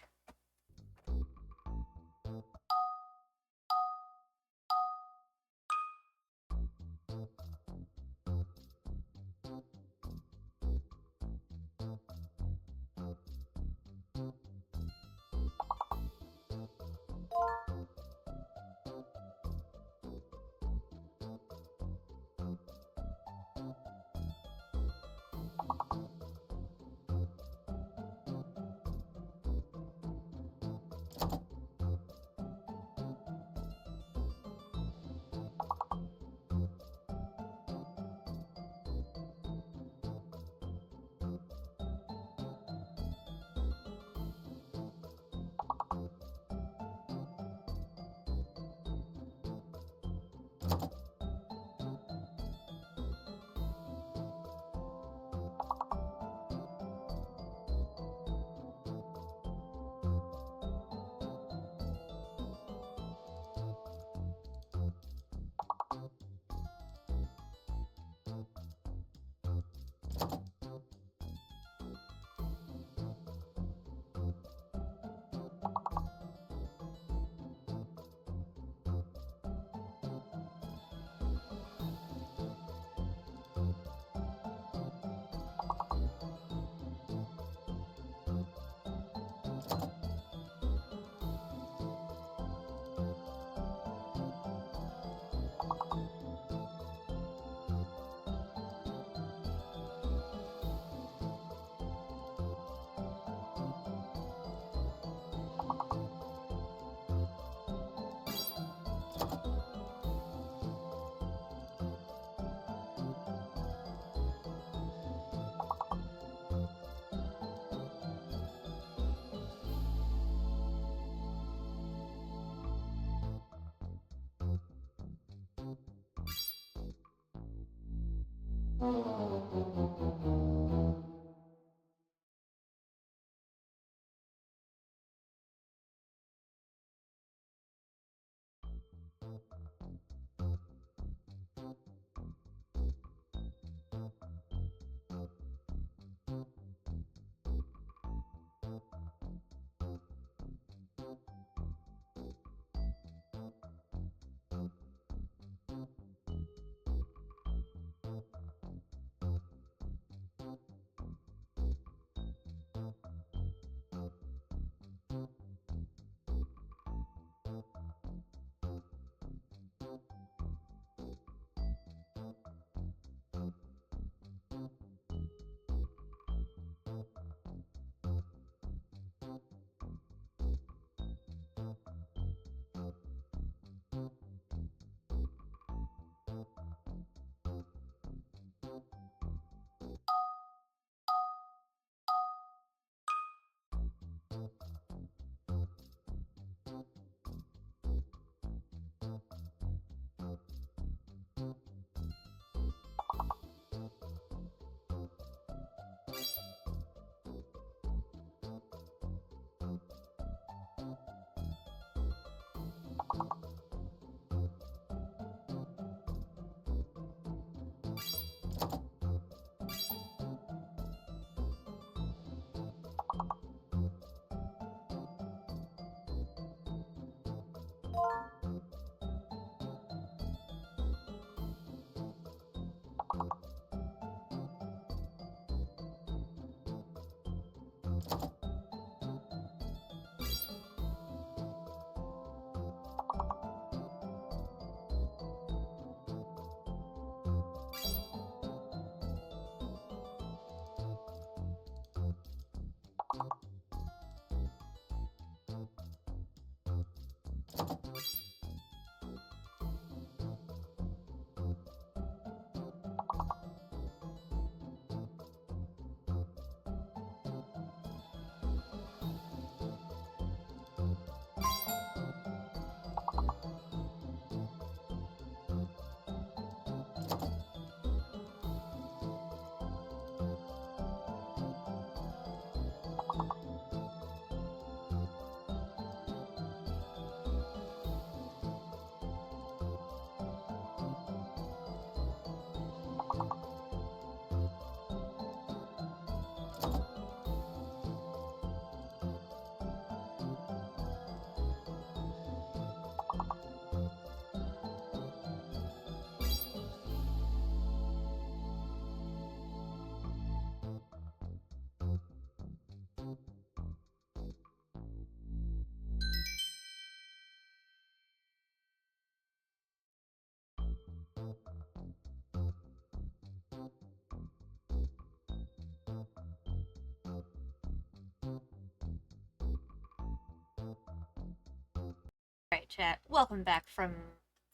chat. Welcome back from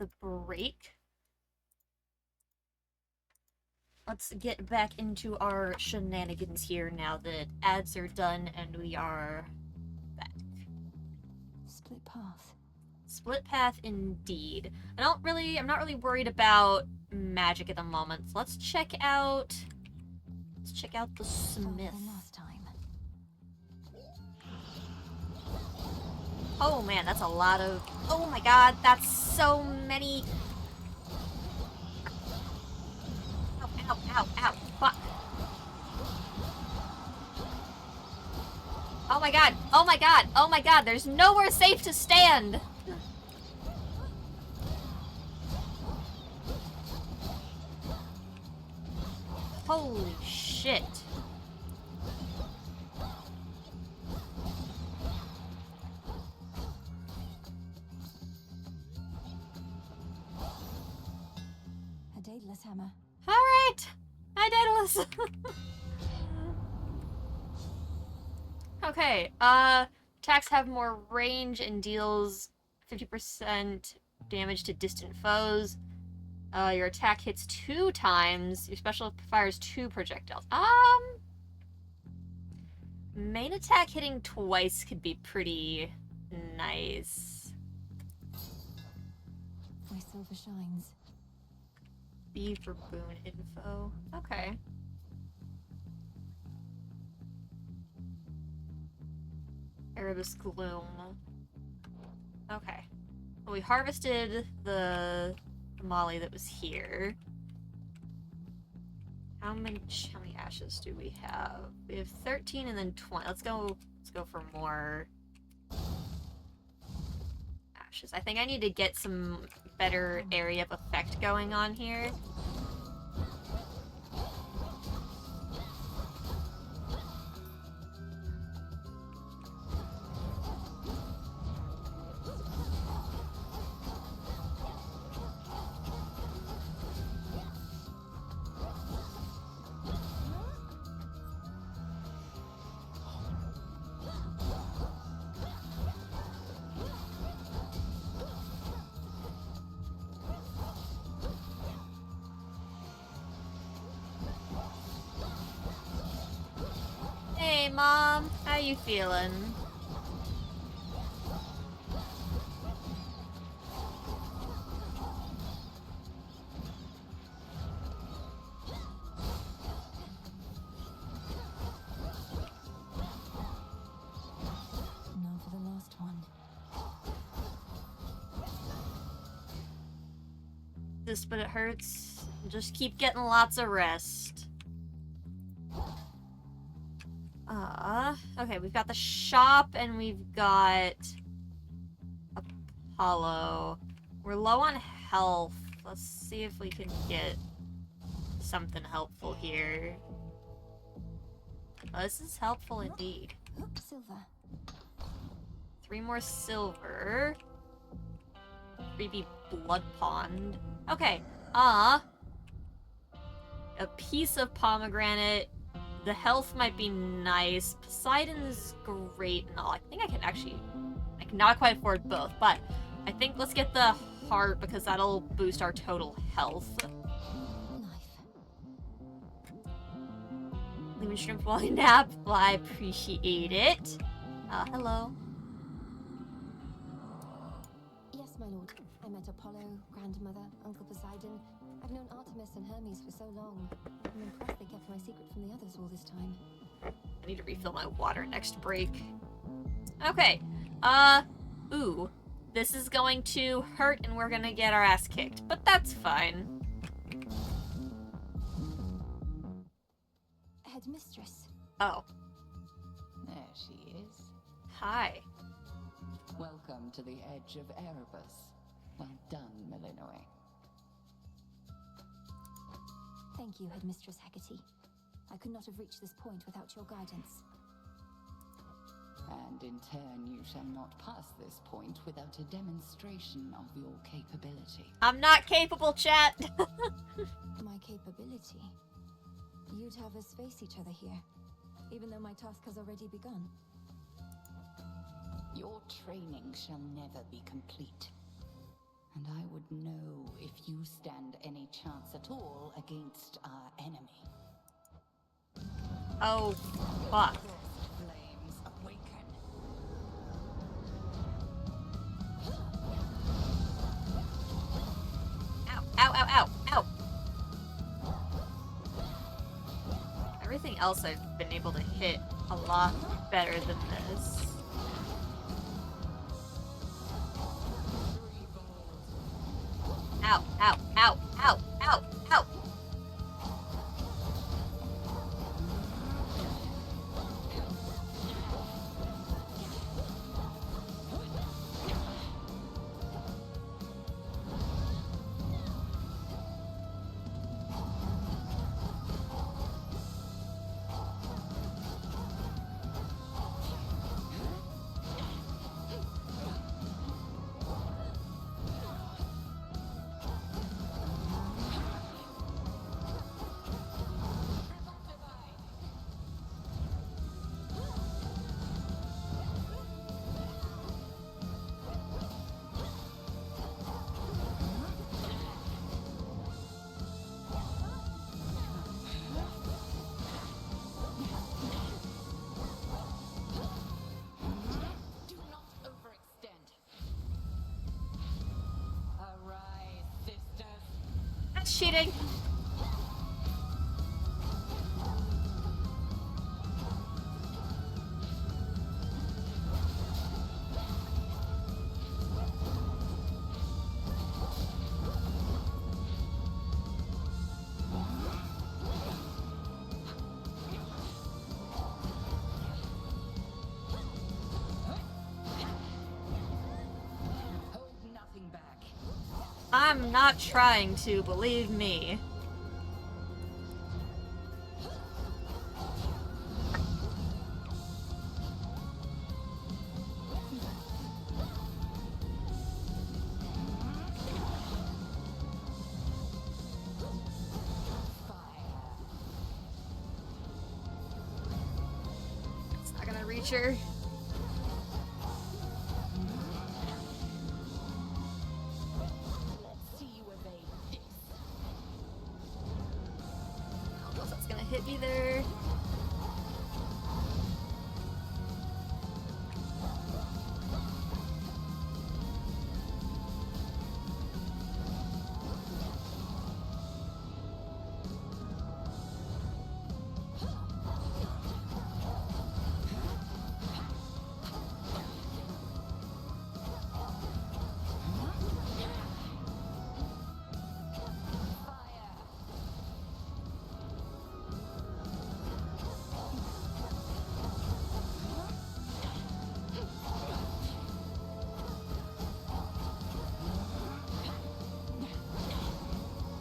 the break. Let's get back into our shenanigans here now that ads are done and we are back. Split path. Split path indeed. I'm not really worried about magic at the moment. So let's check out the smith. Last time. Oh man, that's a lot of... Oh my god, that's so many... Ow, ow, ow, ow, fuck. Oh my god, oh my god, oh my god, there's nowhere safe to stand! Holy shit. A Daedalus hammer. Alright! Hi, Daedalus! Okay, attacks have more range and deals 50% damage to distant foes. Your attack hits 2 times. Your special fires 2 projectiles. Main attack hitting twice could be pretty nice. My silver shines. B for boon info. Okay. Erebus Gloom. Okay. Well, we harvested the molly that was here. How many ashes do we have? We have 13 and then 20. Let's go for more ashes. I think I need to get some better area of effect going on here. Hey, Mom. How you feeling? Now for the last one. But it hurts. Just keep getting lots of rest. Okay, we've got the shop and we've got Apollo. We're low on health. Let's see if we can get something helpful here. Oh, this is helpful indeed. Silver. 3 more silver. 3B blood pond. Okay, a piece of pomegranate. The health might be nice. Poseidon's great and all. I think I can not quite afford both, but I think let's get the heart because that'll boost our total health. Leave me shrimp while I nap. Well, I appreciate it. Hello. Yes, my lord. I met Apollo, grandmother, Uncle Poseidon. I've known Artemis and Hermes for so long. I'm impressed they kept my secret from the others all this time. I need to refill my water next break. Okay. Ooh. This is going to hurt and we're gonna get our ass kicked, but that's fine. Headmistress. Oh. There she is. Hi. Welcome to the edge of Erebus. Well done, Melinoe. Thank you, Headmistress Hecate. I could not have reached this point without your guidance. And in turn, you shall not pass this point without a demonstration of your capability. I'm not capable, chat. My capability? You'd have us face each other here, even though my task has already begun. Your training shall never be complete. And I would know if you stand any chance at all against our enemy. Oh, fuck. Flames awaken. Ow, ow, ow, ow, ow. Everything else I've been able to hit a lot better than this. Ow, ow, ow, ow, ow, ow. Do not overextend. Arise, sisters. That's cheating. Hold nothing back. I'm not trying to, believe me. It's not gonna reach her. Let's see you evade this. I don't know if that's gonna hit either.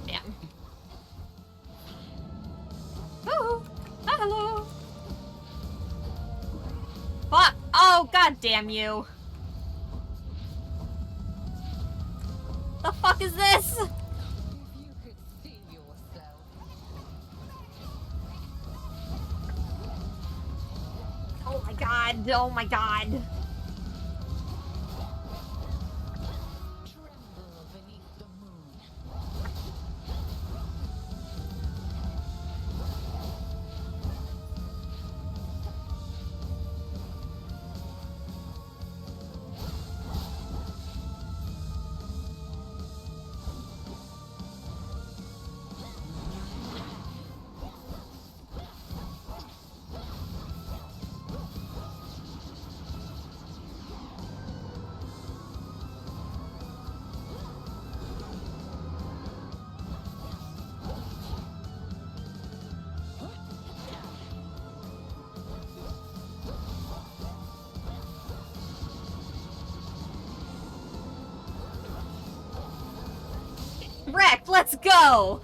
Damn. Oh, hello. Fuck! Oh, god damn you! The fuck is this? If you could see yourself. Oh my god! Oh my god! Tremble beneath the moon. Wrecked, let's go!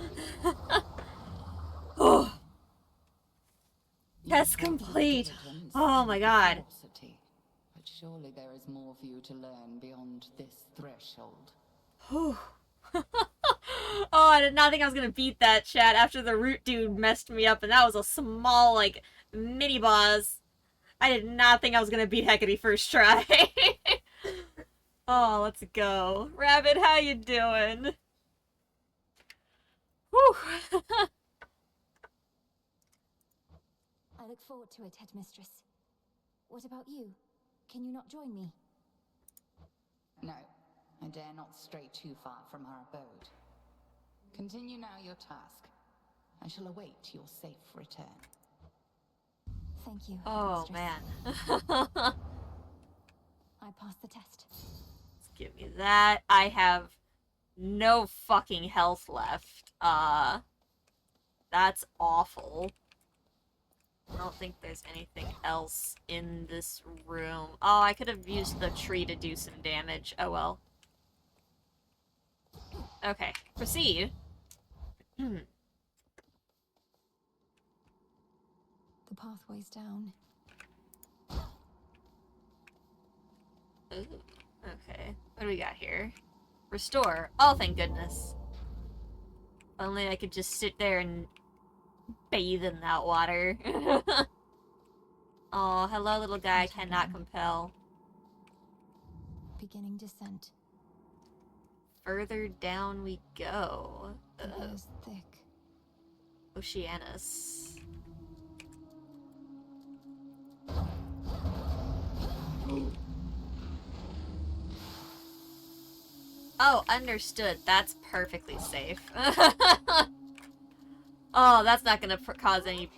Oh. Test complete. Oh my god. Curiosity. But surely there is more for you to learn beyond this threshold. Oh, I did not think I was gonna beat that, chat, after the root dude messed me up, and that was a small, like, mini boss. I did not think I was gonna beat Hecate first try. Oh, let's go. Rabbit, how you doing? Whew. I look forward to it, Headmistress. What about you? Can you not join me? No, I dare not stray too far from our abode. Continue now your task. I shall await your safe return. Thank you, Oh, Headmistress. man. I passed the test. Let's give me that. I have no fucking health left. That's awful. I don't think there's anything else in this room. Oh, I could have used the tree to do some damage. Oh well. Okay, proceed. The pathway's down. Ooh, okay, what do we got here? Restore. Oh, thank goodness. Only I could just sit there and bathe in that water. Oh, hello, little guy. Cannot compel. Beginning descent. Further down we go. The air's thick. Oceanus. Oh, understood. That's perfectly safe. Oh, that's not gonna cause any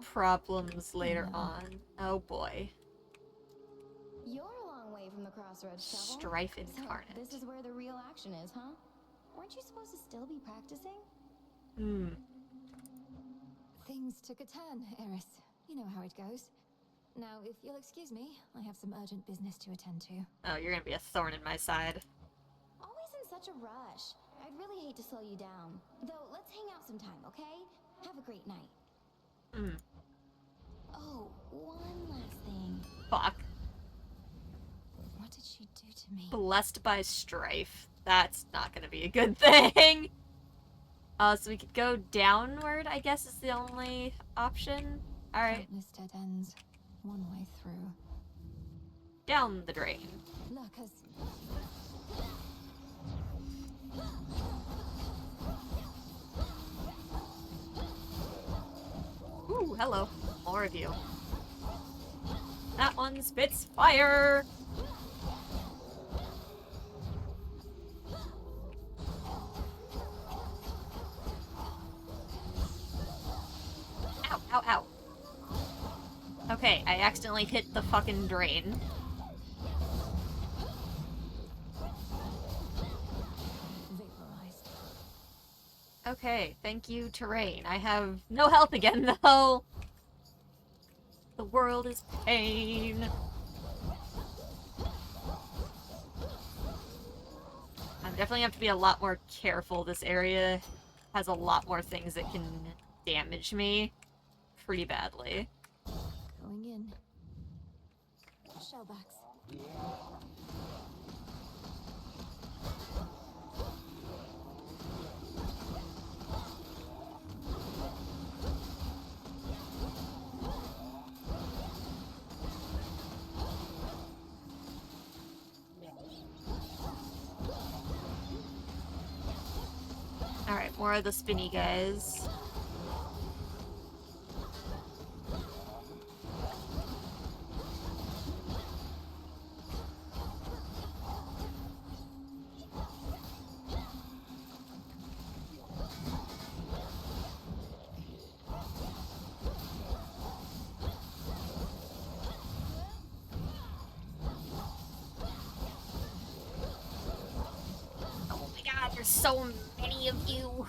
problems later on. Oh boy. You're a long way from the crossroads, Shovel. Strife incarnate. So this is where the real action is, huh? Weren't you supposed to still be practicing? Things took a turn, Eris. You know how it goes. Now, if you'll excuse me, I have some urgent business to attend to. Oh, you're gonna be a thorn in my side. Always in such a rush. I'd really hate to slow you down. Though, let's hang out sometime, okay? Have a great night. Oh, one last thing. Fuck. What did she do to me? Blessed by strife. That's not gonna be a good thing. So we could go downward, I guess is the only option. Alright. Countless dead ends. One way through. Down the drain. Lurkers. Ooh, hello. More of you. That one spits fire! Ow, ow, ow. Okay, I accidentally hit the fucking drain. Vaporized. Okay, thank you, terrain. I have no health again, though. The world is pain. I'm definitely have to be a lot more careful. This area has a lot more things that can damage me pretty badly. Going in. Shellbacks. Alright, more of the spinny guys. Oh my god, there's so many of you.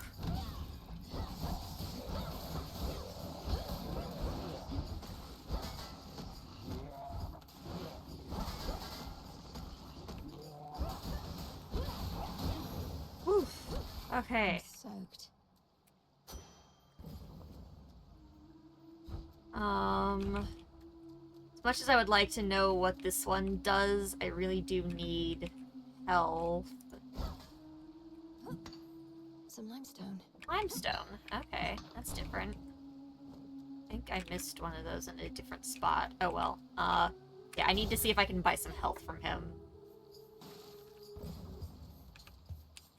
Whew. Okay. Soaked. As much as I would like to know what this one does, I really do need health. Some limestone. Limestone. Okay, that's different. I think I missed one of those in a different spot. Oh well. Yeah, I need to see if I can buy some health from him.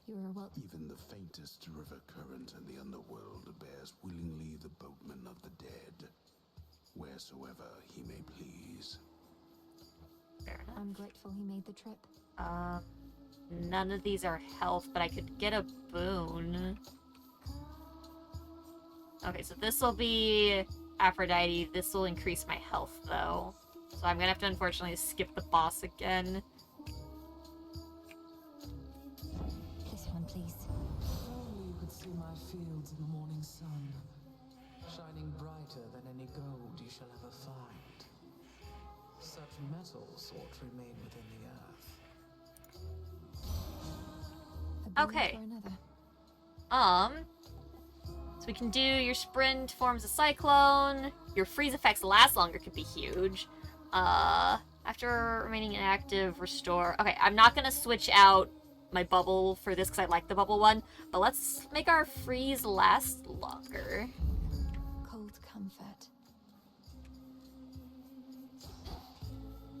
You're well. Even the faintest river current in the underworld bears willingly the boatman of the dead, wheresoever he may please. Fair enough. I'm grateful he made the trip. None of these are health, but I could get a boon. Okay, so this will be Aphrodite. This will increase my health, though. So I'm gonna have to, unfortunately, skip the boss again. This one, please. If only you could see my fields in the morning sun, shining brighter than any gold you shall ever find. Such metals ought to remain within the earth. A boon Okay. for another. So we can do your sprint forms a cyclone. Your freeze effects last longer could be huge. After remaining inactive, restore. Okay, I'm not gonna switch out my bubble for this because I like the bubble one, but let's make our freeze last longer. Cold comfort.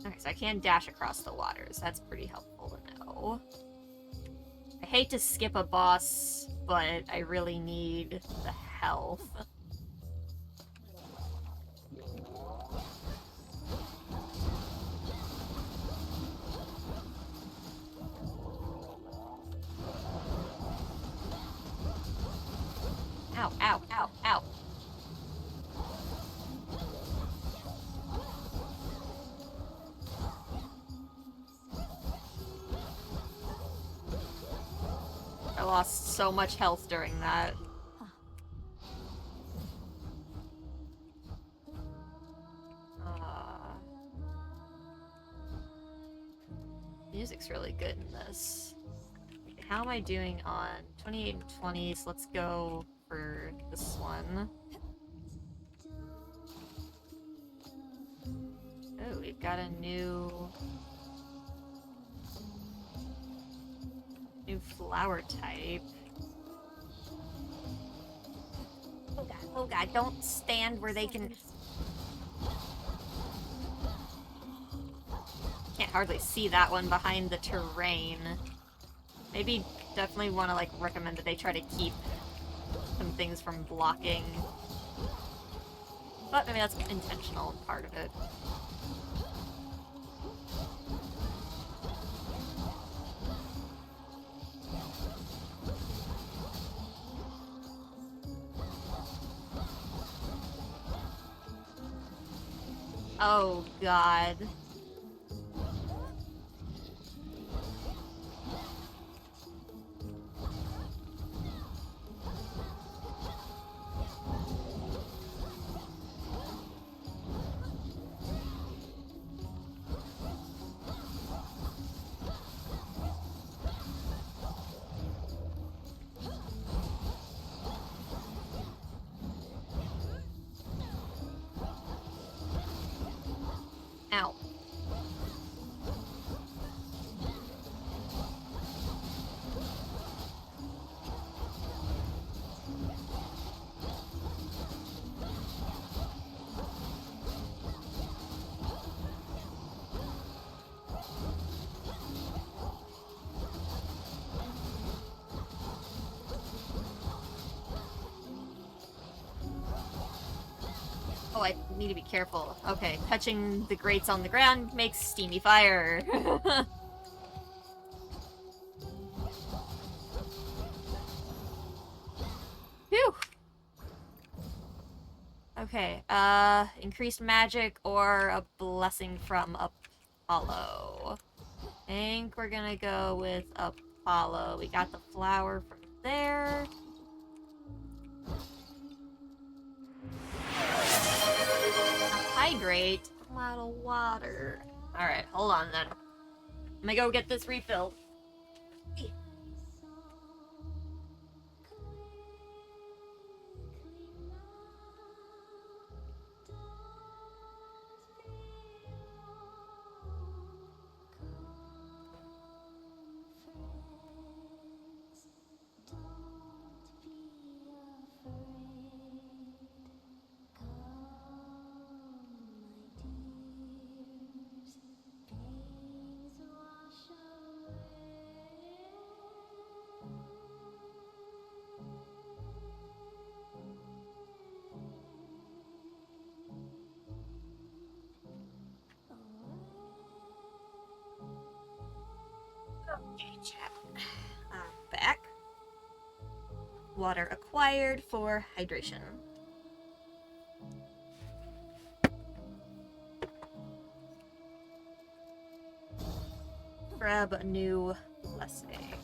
Okay, so I can dash across the waters. That's pretty helpful to know. I hate to skip a boss, but I really need the health. Ow, ow, ow, ow. I lost so much health during that. Music's really good in this. How am I doing on 28 and 20s? Let's go for this one. Oh, we've got a new flower type. Oh god, don't stand where they can... Can't hardly see that one behind the terrain. Maybe definitely want to like recommend that they try to keep some things from blocking. But maybe that's an intentional part of it. Oh god. Ow. Oh, I need to be careful. Okay, touching the grates on the ground makes steamy fire. Phew! Okay, increased magic or a blessing from Apollo. I think we're gonna go with Apollo. We got the flower from there. Hydrate. A lot of water. Alright, hold on then. I'm gonna go get this refilled. Back. Water acquired for hydration. Grab a new blessing.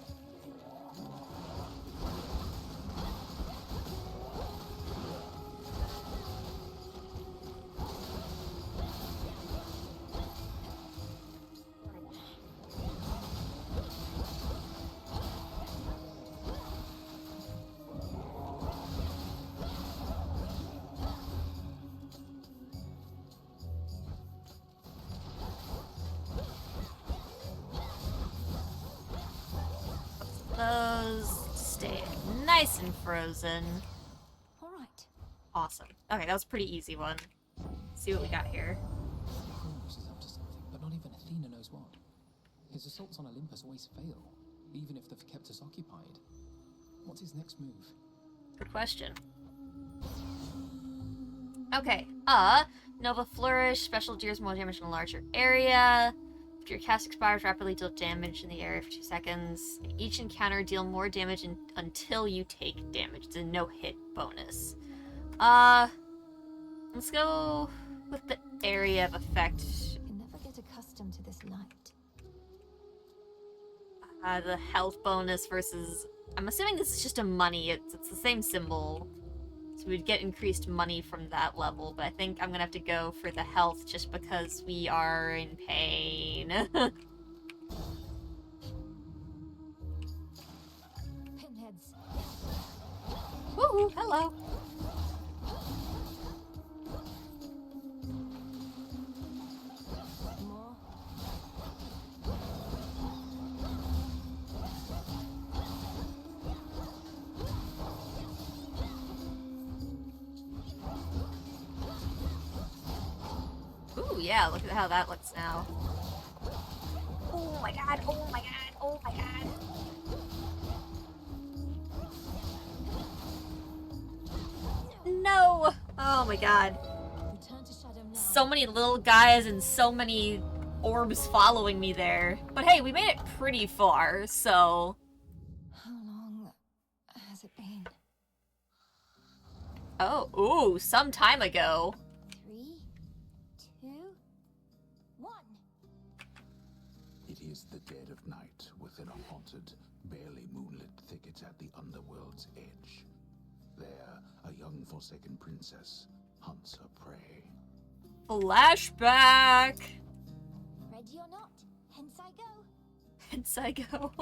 Those stay nice and frozen. Alright. Awesome. Okay, that was a pretty easy one. Let's see what we got here. Kronos is up to something, but not even Athena knows what. His assaults on Olympus always fail, even if they've kept us occupied. What's his next move? Good question. Okay, Nova Flourish, special deals more damage in a larger area. After your cast expires, rapidly deal damage in the area for 2 seconds. Each encounter deal more damage until you take damage. It's a no-hit bonus. Let's go with the area of effect. I can never get accustomed to this light. The health bonus versus... I'm assuming this is just a money. It's the same symbol. So we'd get increased money from that level, but I think I'm gonna have to go for the health just because we are in pain. Pinheads. Woohoo, hello. More. Ooh, yeah, look at how that looks now. Oh my god, oh my god, oh my god. No! Oh my god. Return to Shadow now. So many little guys and so many orbs following me there. But hey, we made it pretty far, so... How long has it been? Oh, ooh, some time ago. 3, 2, 1. It is the dead of night within a haunted, barely moonlit thicket at the underworld's edge. There, a young forsaken princess hunts her prey. Flashback! Ready or not, hence I go. Hence I go.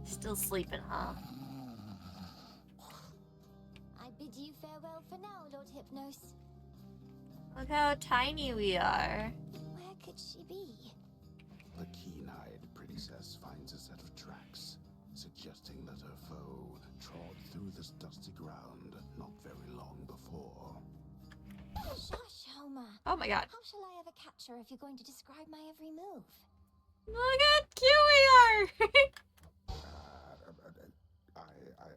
Still sleeping, huh? I bid you farewell for now, Lord Hypnos. Look how tiny we are. Where could she be? The keen-eyed princess finds a set of tracks, suggesting that her foe trod through this dusty ground not very long before. Shush, Homer. Oh my god. How shall I ever catch her if you're going to describe my every move? Look how cute we are!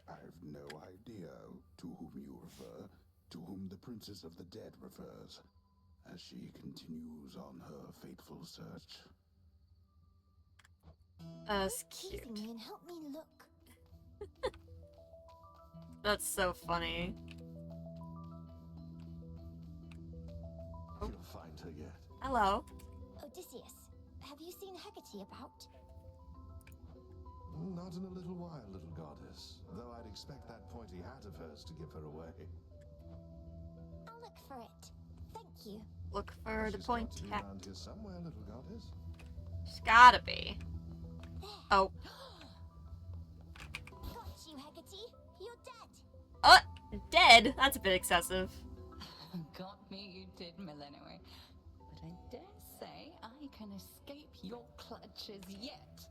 I've no idea to whom you refer, to whom the Princess of the Dead refers, as she continues on her fateful search. That's Teasing cute. me and help me look. That's so funny. You'll find her yet. Hello. Odysseus, have you seen Hecate about? Not in a little while, little goddess. Though I'd expect that pointy hat of hers to give her away. I'll look for it. Thank you. Look for the She's got pointy to be hat. around here somewhere, little goddess. She's gotta be. Oh. Got you, Hecate. You're dead. Dead? That's a bit excessive. Got me, you did, Millenary. But I dare say I can escape your clutches yet.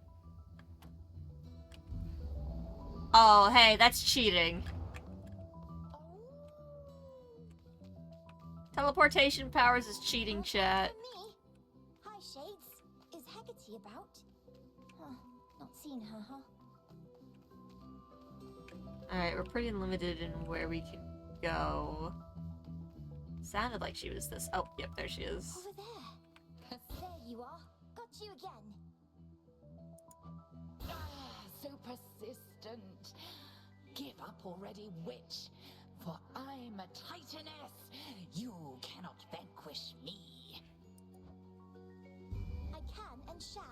Oh, hey, that's cheating. Teleportation powers is cheating, chat. Me. Hi, Shades. Is Hecate about? Huh. Not seen her, huh? Alright, we're pretty limited in where we can go. Sounded like she was this. Oh, yep, there she is. Over there. There you are. Got you again. instant. Give up already, witch, for I'm a titaness. You cannot vanquish me. I can and shall.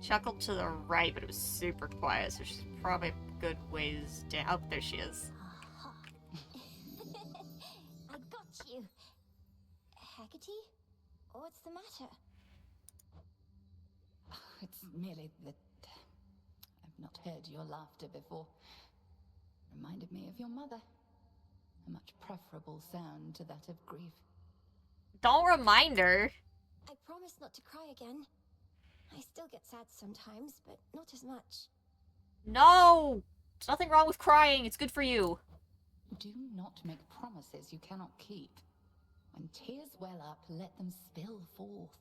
Chuckled to the right, but it was super quiet, so she's probably a good ways down. Oh, there she is. Aha. I got you. Hecate? What's the matter? It's merely that I've not heard your laughter before. Reminded me of your mother. A much preferable sound to that of grief. Don't remind her. I promise not to cry again. I still get sad sometimes, but not as much. No! There's nothing wrong with crying. It's good for you. Do not make promises you cannot keep. When tears well up, let them spill forth.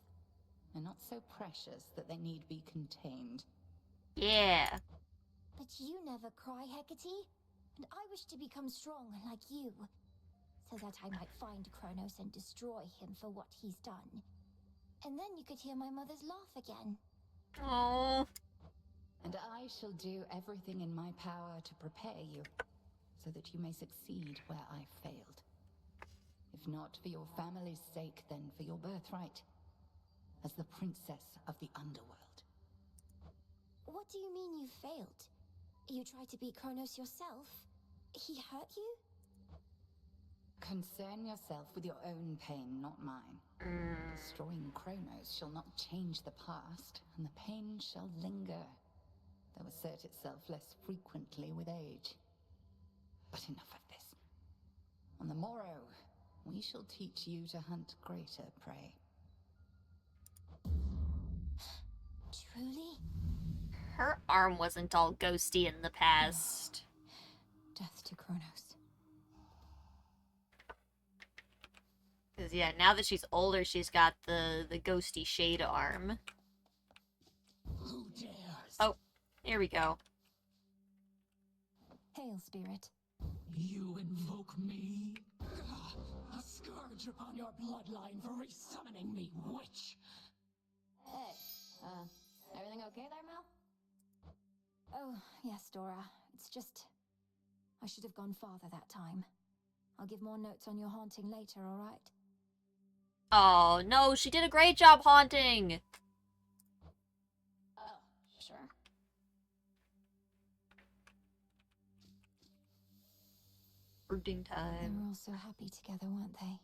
They're not so precious that they need be contained. Yeah. But you never cry, Hecate. And I wish to become strong like you, so that I might find Kronos and destroy him for what he's done. And then you could hear my mother's laugh again. Oh. And I shall do everything in my power to prepare you, so that you may succeed where I failed. If not for your family's sake, then for your birthright, as the princess of the underworld. What do you mean you failed? You tried to beat Kronos yourself? He hurt you? Concern yourself with your own pain, not mine. Destroying Kronos shall not change the past, and the pain shall linger, though assert itself less frequently with age. But enough of this. On the morrow, we shall teach you to hunt greater prey. Truly? Her arm wasn't all ghosty in the past. Death to Kronos. Because, yeah, now that she's older, she's got the ghosty shade arm. Who dares? Oh, here we go. Hail, spirit. You invoke me? A scourge upon your bloodline for resummoning me, witch! Hey, everything okay there, Mel? Oh, yes, Dora. It's just... I should have gone farther that time. I'll give more notes on your haunting later, alright? Oh, no, she did a great job haunting! Oh, sure. Brooding They time. were all so happy together, weren't they?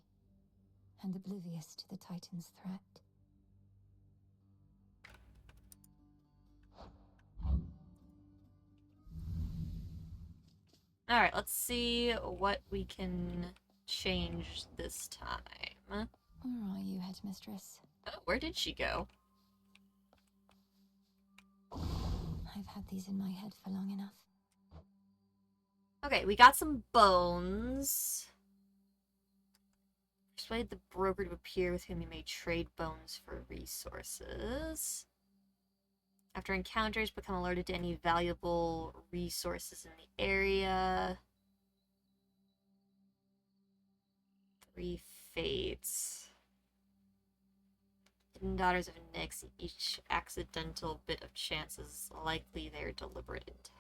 And oblivious to the Titan's threat. Alright, let's see what we can change this time. Where are you, headmistress? Oh, where did she go? I've had these in my head for long enough. Okay, we got some bones. Persuade the broker to appear with whom you may trade bones for resources. After encounters, become alerted to any valuable resources in the area. 3 fates. Hidden daughters of Nyx, each accidental bit of chance is likely their deliberate intent.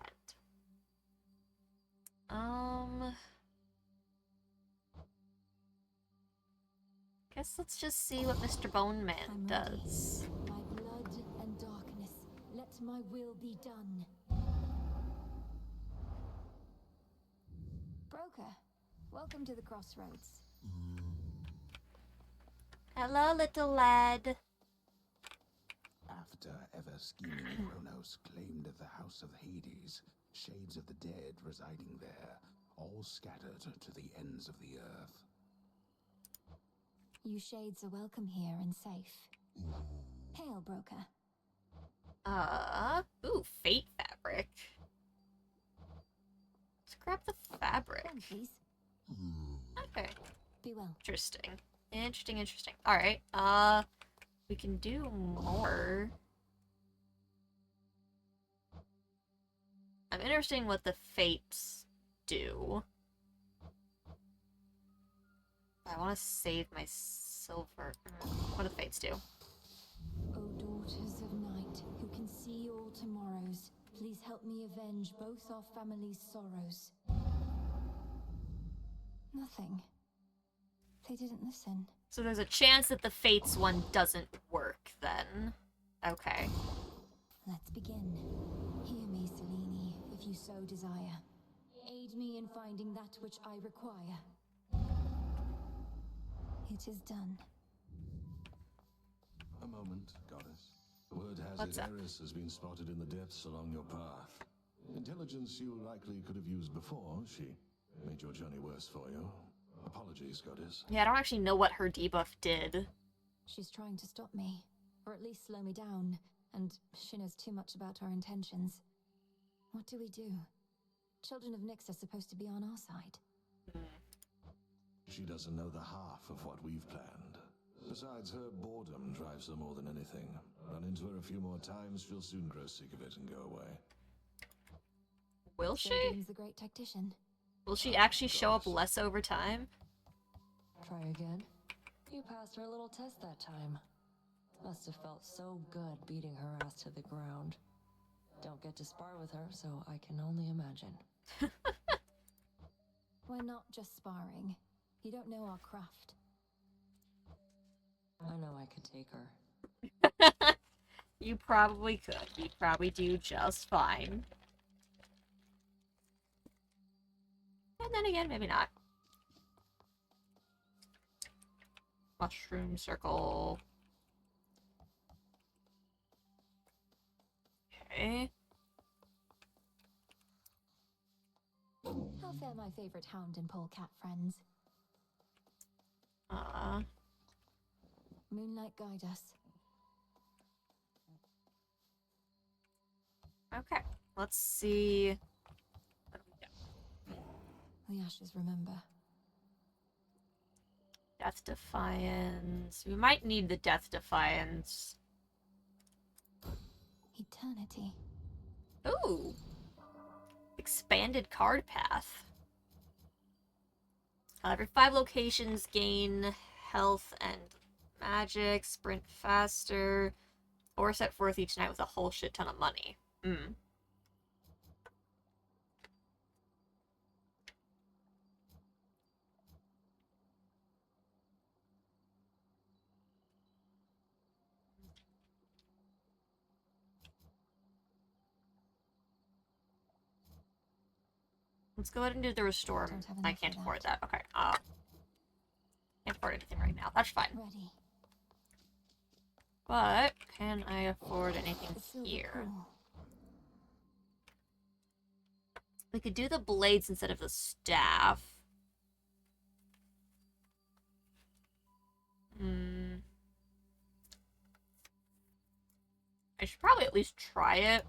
Guess let's just see what Mr. Bone Man I'm does. ready. By blood and darkness, let my will be done. Broker, welcome to the crossroads. Hello, little lad. After ever scheming, Kronos claimed the House of Hades, shades of the dead residing there, all scattered to the ends of the earth. You shades are welcome here and safe. Hail, broker. Ooh, fate fabric. Let's grab the fabric. One, please. Okay. Be well. Interesting. Interesting. Alright, we can do more. I'm interested in what the fates do. I want to save my silver. What do the fates do? O daughters of night, who can Please help me avenge both our families' sorrows. Nothing. They didn't listen. So there's a chance that the Fates one doesn't work, then. Okay. Let's begin. Hear me, Selene, if you so desire. Aid me in finding that which I require. It is done. A moment, goddess. Word has What's it up? Eris has been spotted in the depths along your path. Intelligence you likely could have used before. She made your journey worse for you. Apologies, goddess. Yeah, I don't actually know what her debuff did. She's trying to stop me, or at least slow me down, and she knows too much about our intentions. What do we do? Children of Nyx are supposed to be on our side. She doesn't know the half of what we've planned. Besides, her boredom drives her more than anything. Run into her a few more times, she'll soon grow sick of it and go away. Will So she? Dean's the great tactician. Will she actually show up less over time? Try again. You passed her little test that time. Must have felt so good beating her ass to the ground. Don't get to spar with her, so I can only imagine. We're not just sparring. You don't know our craft. I know I could take her. You probably could. You'd probably do just fine. And then again, maybe not. Mushroom circle. Okay. How fare my favorite hound and polecat friends? Moonlight guide us. Okay. Let's see. What do we got? The ashes remember. Death Defiance. We might need the Death Defiance. Eternity. Ooh. Expanded card path. Every 5 locations gain health and magic, sprint faster, or set forth each night with a whole shit ton of money. Let's go ahead and do the restore. I can't afford that. Okay. Can't afford anything right now. That's fine. Ready. But can I afford anything here? We could do the blades instead of the staff. I should probably at least try it.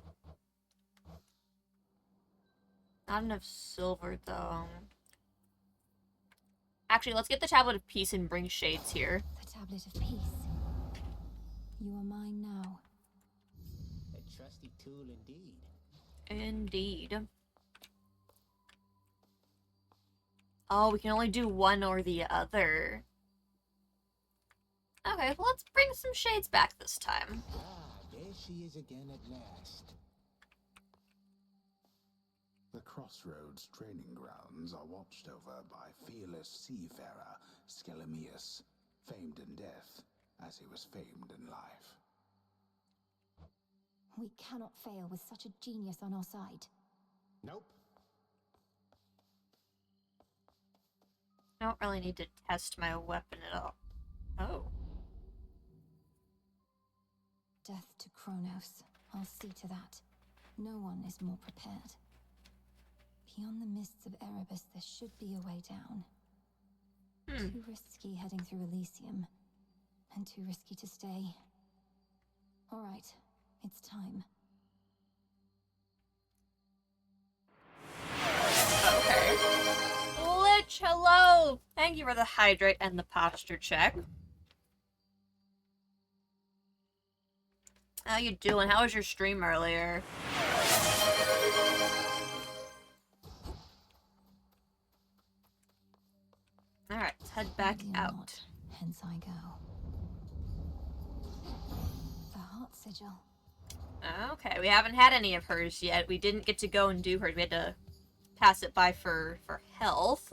Not enough silver, though. Actually, let's get the Tablet of Peace and bring Shades here. The Tablet of Peace. You are mine now. A trusty tool indeed. Indeed. Oh, we can only do one or the other. Okay, well, let's bring some Shades back this time. Ah, there she is again at last. The Crossroads training grounds are watched over by fearless seafarer Skelemius, famed in death as he was famed in life. We cannot fail with such a genius on our side. Nope. I don't really need to test my weapon at all. Oh. Death to Kronos. I'll see to that. No one is more prepared. Beyond the mists of Erebus, there should be a way down. Too risky heading through Elysium. And too risky to stay. Alright, it's time. Okay. Lich, hello! Thank you for the hydrate and the posture check. How you doing? How was your stream earlier? Alright, let's head back out. Hence I go. The heart sigil. Okay, we haven't had any of hers yet. We didn't get to go and do hers. We had to pass it by for health.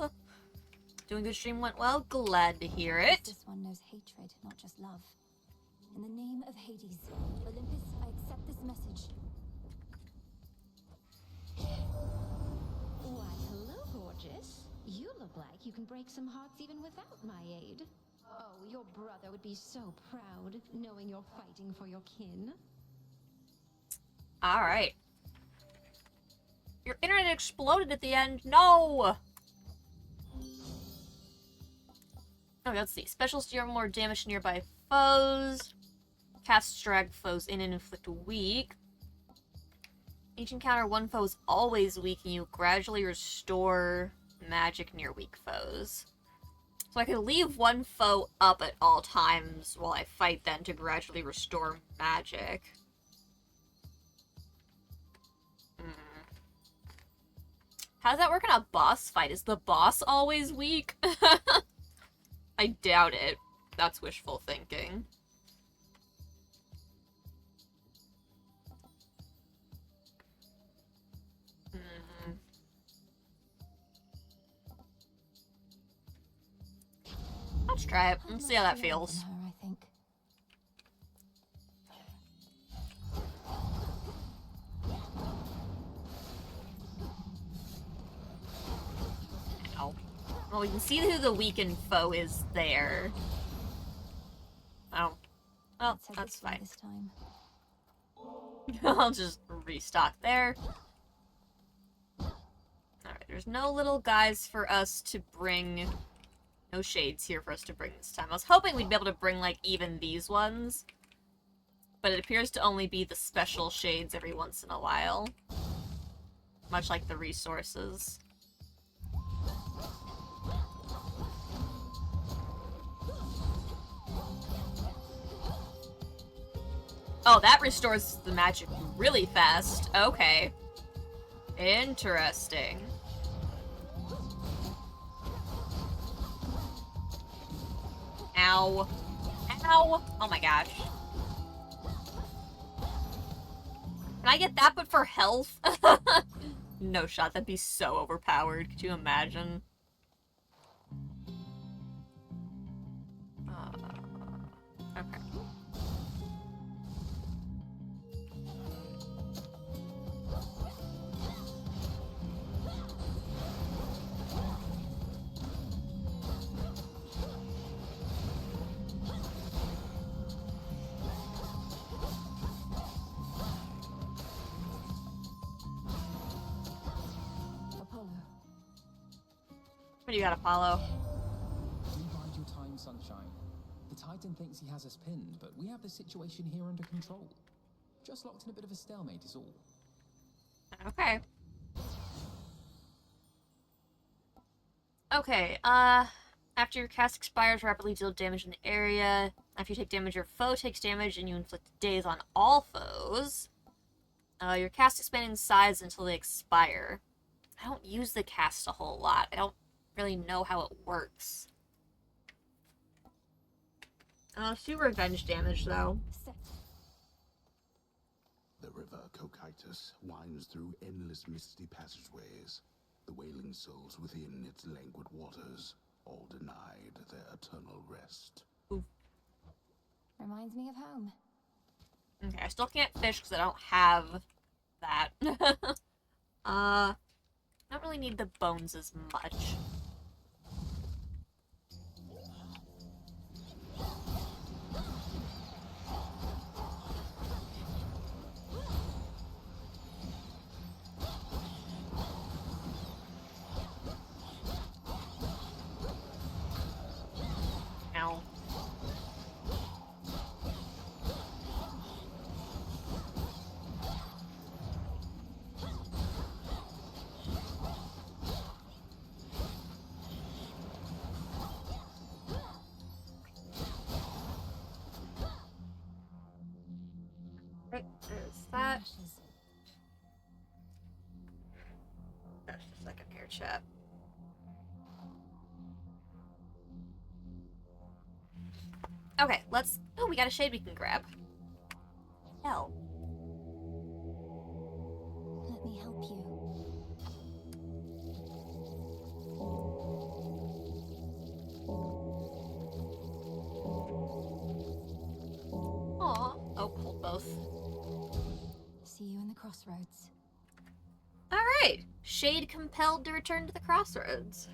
Doing good stream went well. Glad to hear it. This one knows hatred, not just love. In the name of Hades, Olympus, I accept this message. Why, hello, gorgeous. You look like you can break some hearts even without my aid. Oh, your brother would be so proud, knowing you're fighting for your kin. Alright. Your internet exploded at the end. No! Okay, let's see. Specials deal more damage to nearby foes. Cast drag foes in and inflict weak. Each encounter, one foe is always weak, and you gradually restore magic near weak foes. So I could leave one foe up at all times while I fight them to gradually restore magic. How does that work in a boss fight? Is the boss always weak? I doubt it. That's wishful thinking. Let's try it. Let's see how that feels. Her, I think. Ow. Well, we can see who the weakened foe is there. Oh. Well, that's fine. This time. I'll just restock there. Alright, there's no little guys for us to bring. No shades here for us to bring this time. I was hoping we'd be able to bring, like, even these ones. But it appears to only be the special shades every once in a while. Much like the resources. Oh, that restores the magic really fast. Okay. Interesting. Ow. Ow! Oh my gosh. Can I get that but for health? No shot, that'd be so overpowered. Could you imagine? Okay. What do you got, Apollo? You bide your time, Sunshine. The Titan thinks he has us pinned, but we have the situation here under control. Just locked in a bit of a stalemate is all. Okay. Okay, after your cast expires, rapidly deal damage in the area. After you take damage, your foe takes damage, and you inflict daze on all foes. Your cast expand in size until they expire. I don't use the cast a whole lot. I don't really know how it works. Let's do revenge damage, though. The river Cocytus winds through endless misty passageways. The wailing souls within its languid waters, all denied their eternal rest. Ooh. Reminds me of home. Okay, I still can't fish because I don't have that. I don't really need the bones as much. Ow. Right, there's that. That's the second air chat. Okay, let's... Oh, we got a shade we can grab. Hell. Shade compelled to return to the crossroads.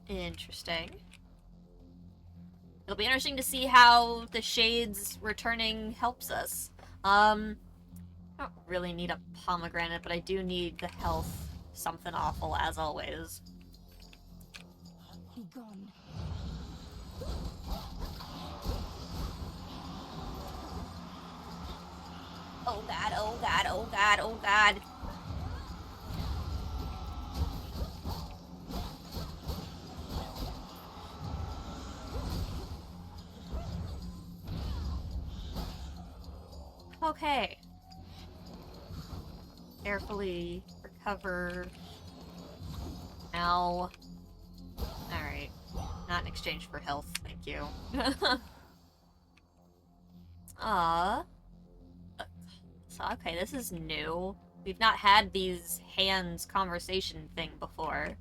Interesting. It'll be interesting to see how the Shade's returning helps us. I don't really need a pomegranate, but I do need the health something awful, as always. Be gone. Oh god, oh god, oh god, oh god. Okay. Carefully recover. Ow. Alright. Not in exchange for health, thank you. So, okay, this is new. We've not had these hands conversation thing before.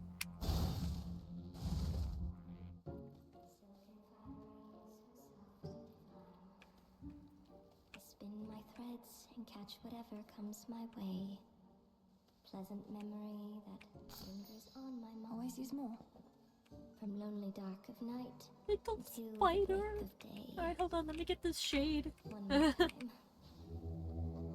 Spin my threads and catch whatever comes my way. Pleasant memory that lingers on my mind. Always use more. From lonely dark of night Little to spider. break of day. Alright, hold on, let me get this shade. One more time.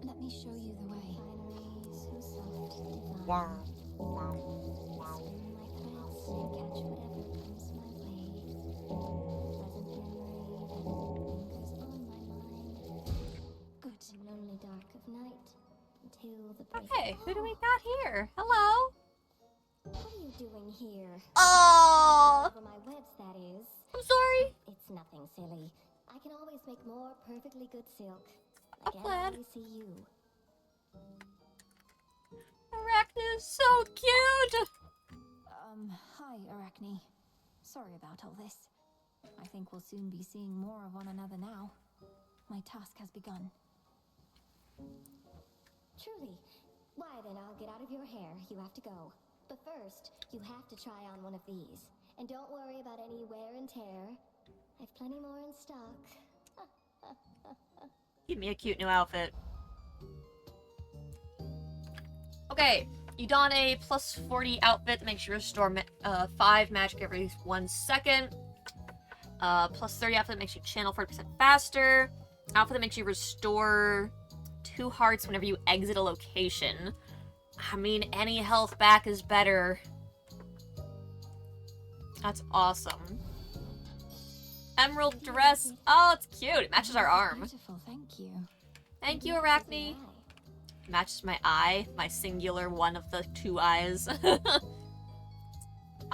Let me show you the way. Fineries so soft, divine. Wow. Spin my threads and catch whatever comes my way. Pleasant memory that lingers on my mind. Good. From lonely dark of night until the break. Okay, who do we got here? Hello? What are you doing here? Oh, Over my webs, that is. I'm sorry. It's nothing silly. I can always make more perfectly good silk. I'm Like glad. I see you. Arachne is so cute. Hi, Arachne. Sorry about all this. I think we'll soon be seeing more of one another now. My task has begun. Truly. Why then, I'll get out of your hair. You have to go. But first, you have to try on one of these. And don't worry about any wear and tear. I've plenty more in stock. Give me a cute new outfit. Okay, you don a plus 40 outfit that makes you restore 5 magic every 1 second. Plus 30 outfit that makes you channel 40% faster. Outfit that makes you restore 2 hearts whenever you exit a location. I mean, any health back is better. That's awesome. Emerald dress. Oh, it's cute. It matches our arm. Beautiful, thank you. Thank you, Arachne. Matches my eye. My singular one of the 2 eyes. I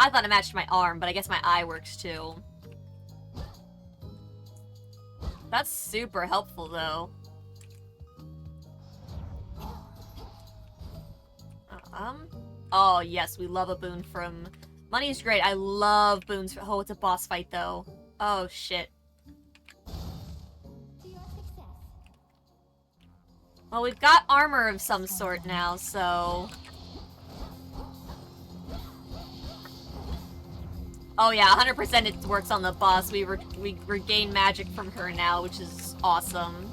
thought it matched my arm, but I guess my eye works too. That's super helpful, though. Oh, yes, we love a boon from... Money's great. I love boons. Oh, it's a boss fight, though. Oh, shit. Well, we've got armor of some sort now, so... Oh yeah, 100% it works on the boss. We regain magic from her now, which is awesome.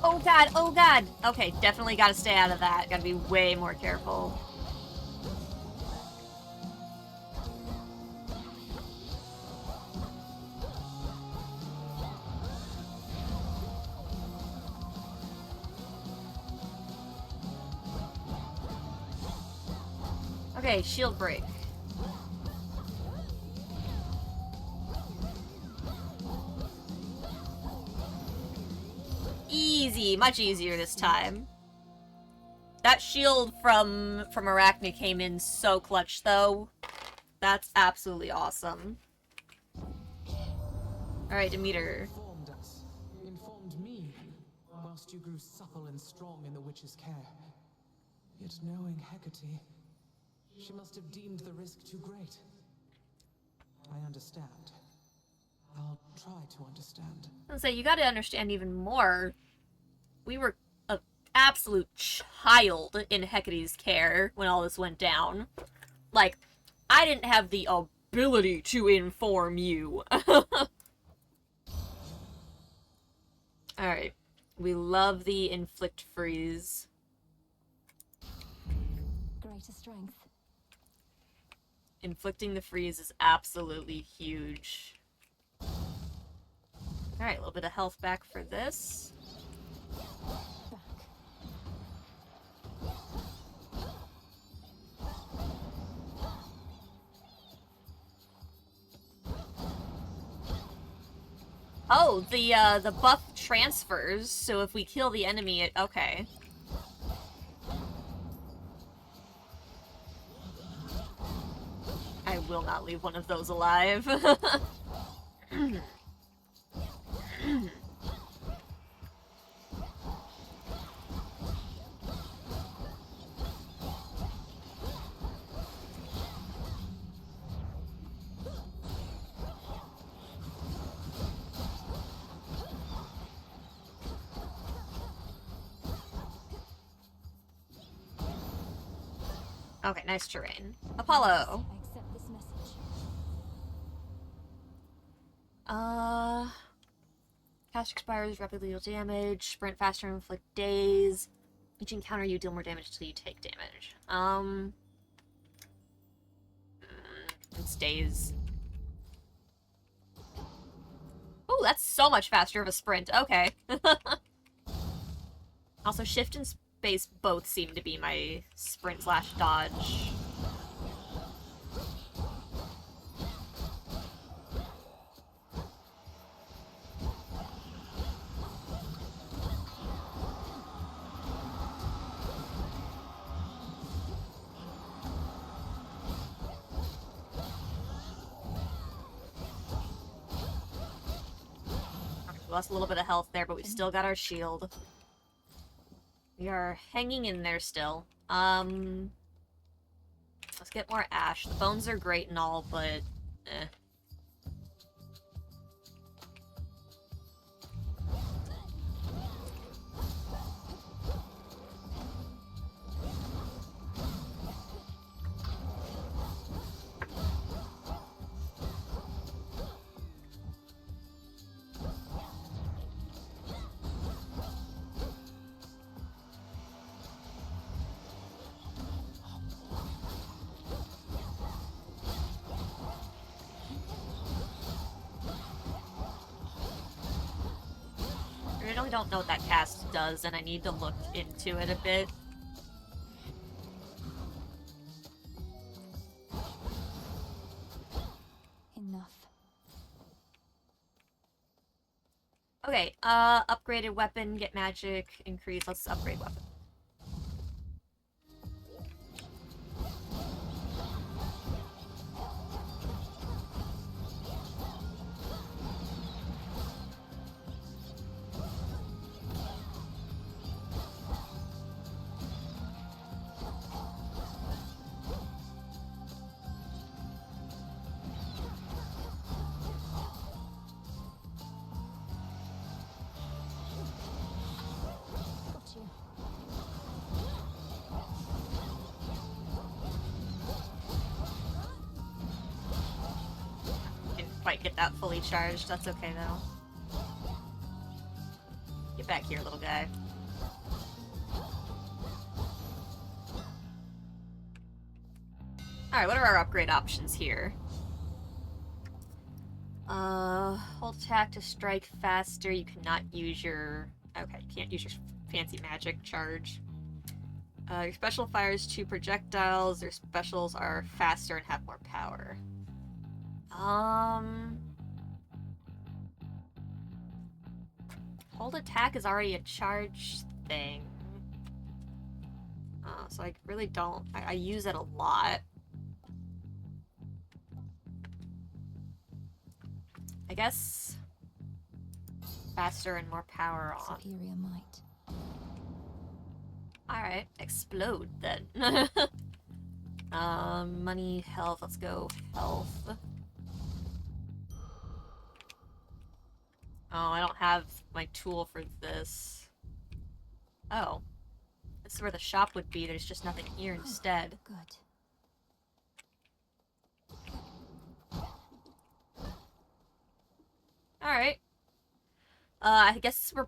Oh god, oh god! Okay, definitely gotta stay out of that. Gotta be way more careful. Okay, shield break. Easy, much easier this time. That shield from Arachne came in so clutch, though. That's absolutely awesome. Alright, Demeter. Informed us, informed me, whilst you grew supple and strong in the witch's care. Yet knowing Hecate, she must have deemed the risk too great. I understand. I'll try to understand. I was gonna say, you gotta understand even more. We were an absolute child in Hecate's care when all this went down. Like, I didn't have the ability to inform you. Alright. We love the inflict freeze. Greater strength. Inflicting the freeze is absolutely huge. Alright, a little bit of health back for this. Oh, the buff transfers, so if we kill the enemy, it... okay. I will not leave one of those alive. Okay, nice terrain. Apollo. I accept this message. Cast expires, rapidly deal damage, sprint faster and inflict daze. Each encounter you deal more damage until you take damage. It's daze. Oh, that's so much faster of a sprint. Okay. Also, shift and space both seem to be my sprint / dodge. We lost a little bit of health there, but we've still got our shield. We are hanging in there still. Let's get more ash. The bones are great and all, but eh. I really don't know what that cast does, and I need to look into it a bit. Enough. Okay, upgraded weapon, get magic, increase. Let's upgrade weapon. Got you. Didn't quite get that fully charged. That's okay, though. Get back here, little guy. Alright, what are our upgrade options here? Hold attack to strike faster. You cannot use your... okay, you can't use your fancy magic charge. Your special fires 2 projectiles. Their specials are faster and have more power. Hold attack is already a charge thing. So I really don't... I use it a lot. I guess faster and more power on. Superior might. Alright, explode then. Money, health, let's go health. Oh, I don't have my tool for this. Oh. This is where the shop would be. There's just nothing here instead. Good. Alright. I guess we're...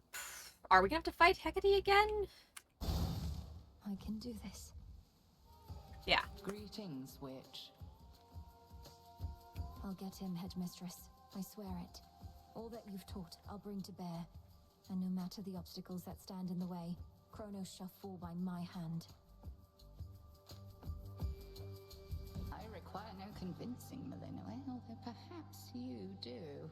Are we gonna have to fight Hecate again? I can do this. Yeah. Greetings, witch. I'll get him, Headmistress. I swear it. All that you've taught, I'll bring to bear. And no matter the obstacles that stand in the way, Kronos shall fall by my hand. I require no convincing, Malinois, although perhaps you do.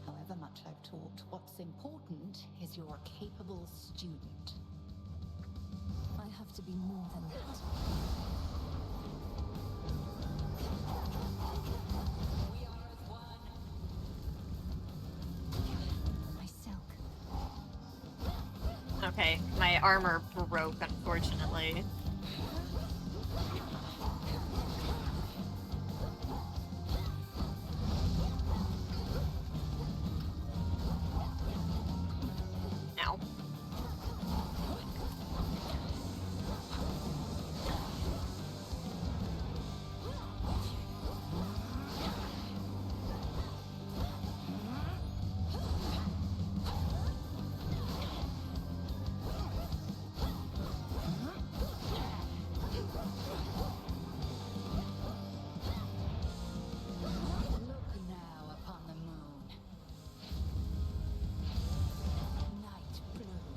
However much I've taught, what's important is you're a capable student. I have to be more than that. We are as one. My silk. Okay, my armor broke, unfortunately. Ow. Look now upon the moon. Night bloom.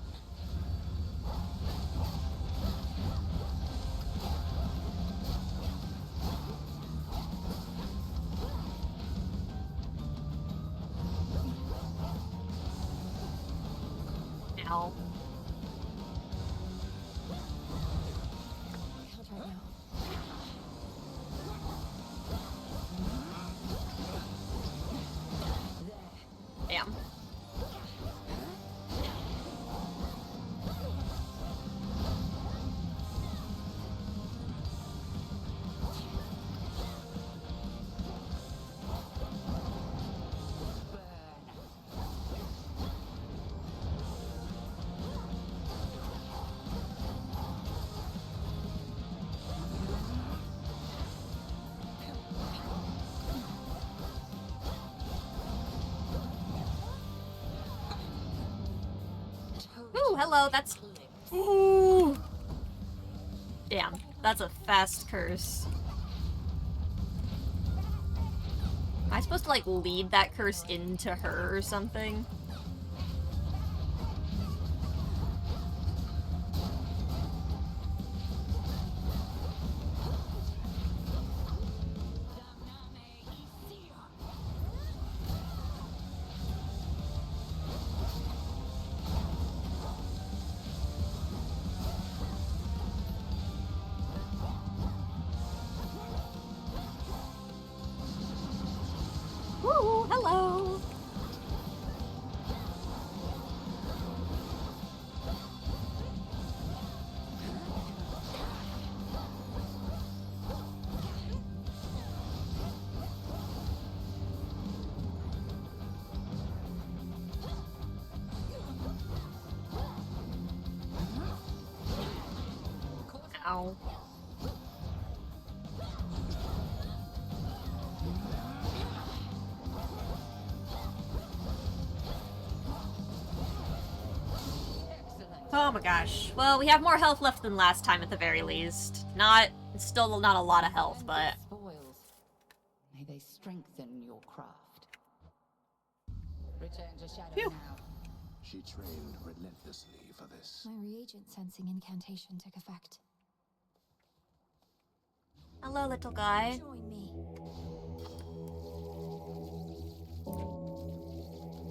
Ow. Held right now. Damn. Ooh, hello, that's... Ooh! Damn, that's a fast curse. Am I supposed to, like, lead that curse into her or something? Woo, hello! Ow. Oh my gosh. Well, we have more health left than last time at the very least. Still not a lot of health, but... Spoils. May they strengthen your craft. Return to Shadow Phew. now. She trained relentlessly for this. My reagent sensing incantation took effect. Hello, little guy. Join me.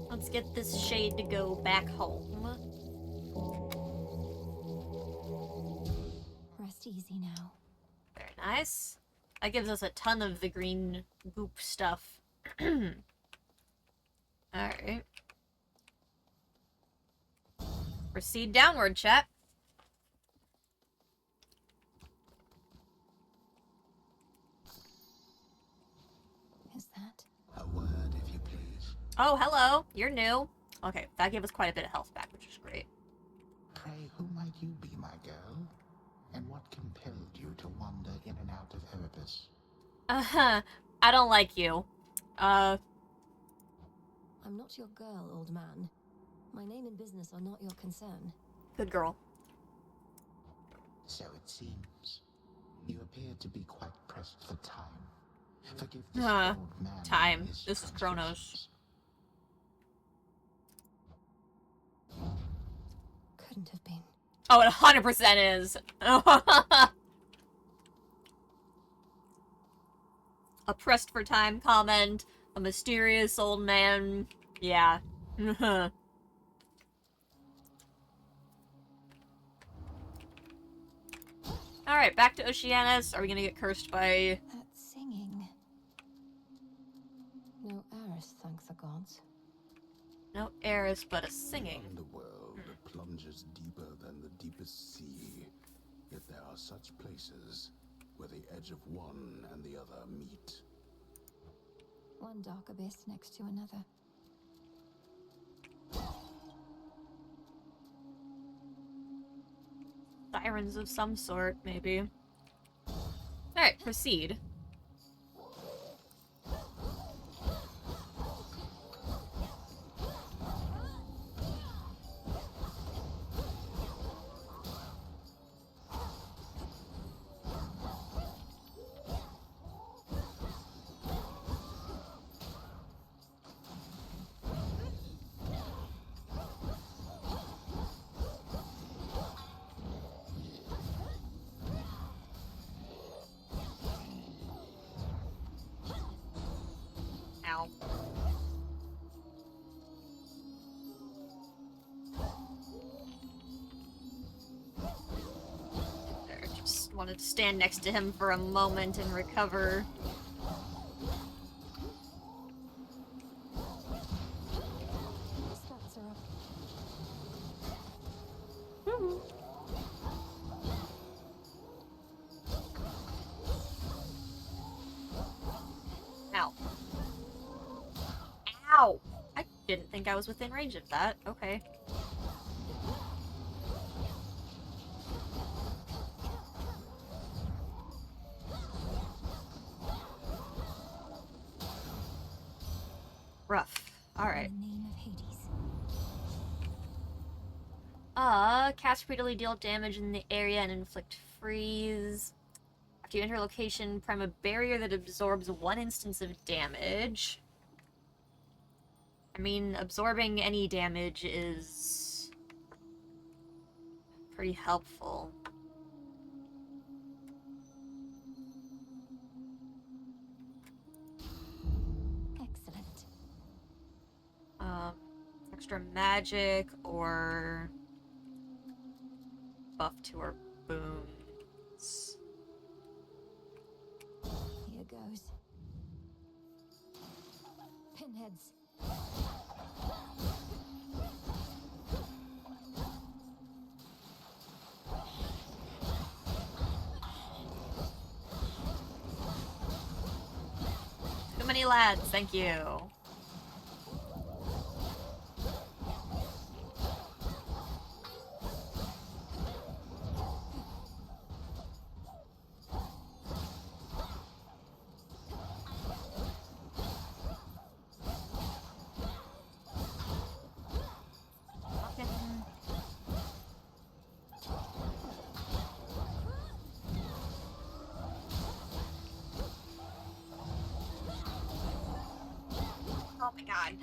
Let's get this shade to go back home. Rest easy now. Very nice. That gives us a ton of the green goop stuff. Alright. Proceed downward, chat. Is that? A word, if you please. Oh, hello. You're new. Okay, that gave us quite a bit of health back, which is great. Pray, who might you be, my girl? And what compelled you to wander in and out of Erebus? I don't like you. I'm not your girl, old man. My name and business are not your concern. Good girl. So it seems. You appear to be quite pressed for time. Forgive this old man Time. his This is Kronos. Couldn't have been. Oh, it 100% is. A pressed for time comment. A mysterious old man. Yeah. Alright, back to Oceanus. Are we gonna get cursed by... That singing. No heiress, thank the gods. No heiress, but a singing. The world plunges deeper than the deepest sea. Yet there are such places where the edge of one and the other meet. One dark abyss next to another. Sirens of some sort, maybe. Alright, proceed. Ow. There, just wanted to stand next to him for a moment and recover. Stats are up. Ow. Ow! I didn't think I was within range of that. Okay. Rough. Alright. In the name of Hades. Cast repeatedly deal damage in the area and inflict freeze. After you enter a location, prime a barrier that absorbs 1 instance of damage. I mean, absorbing any damage is pretty helpful. Excellent. Extra magic or buff to our boons. Here goes. Pinheads. Too many lads, thank you. Oh my god.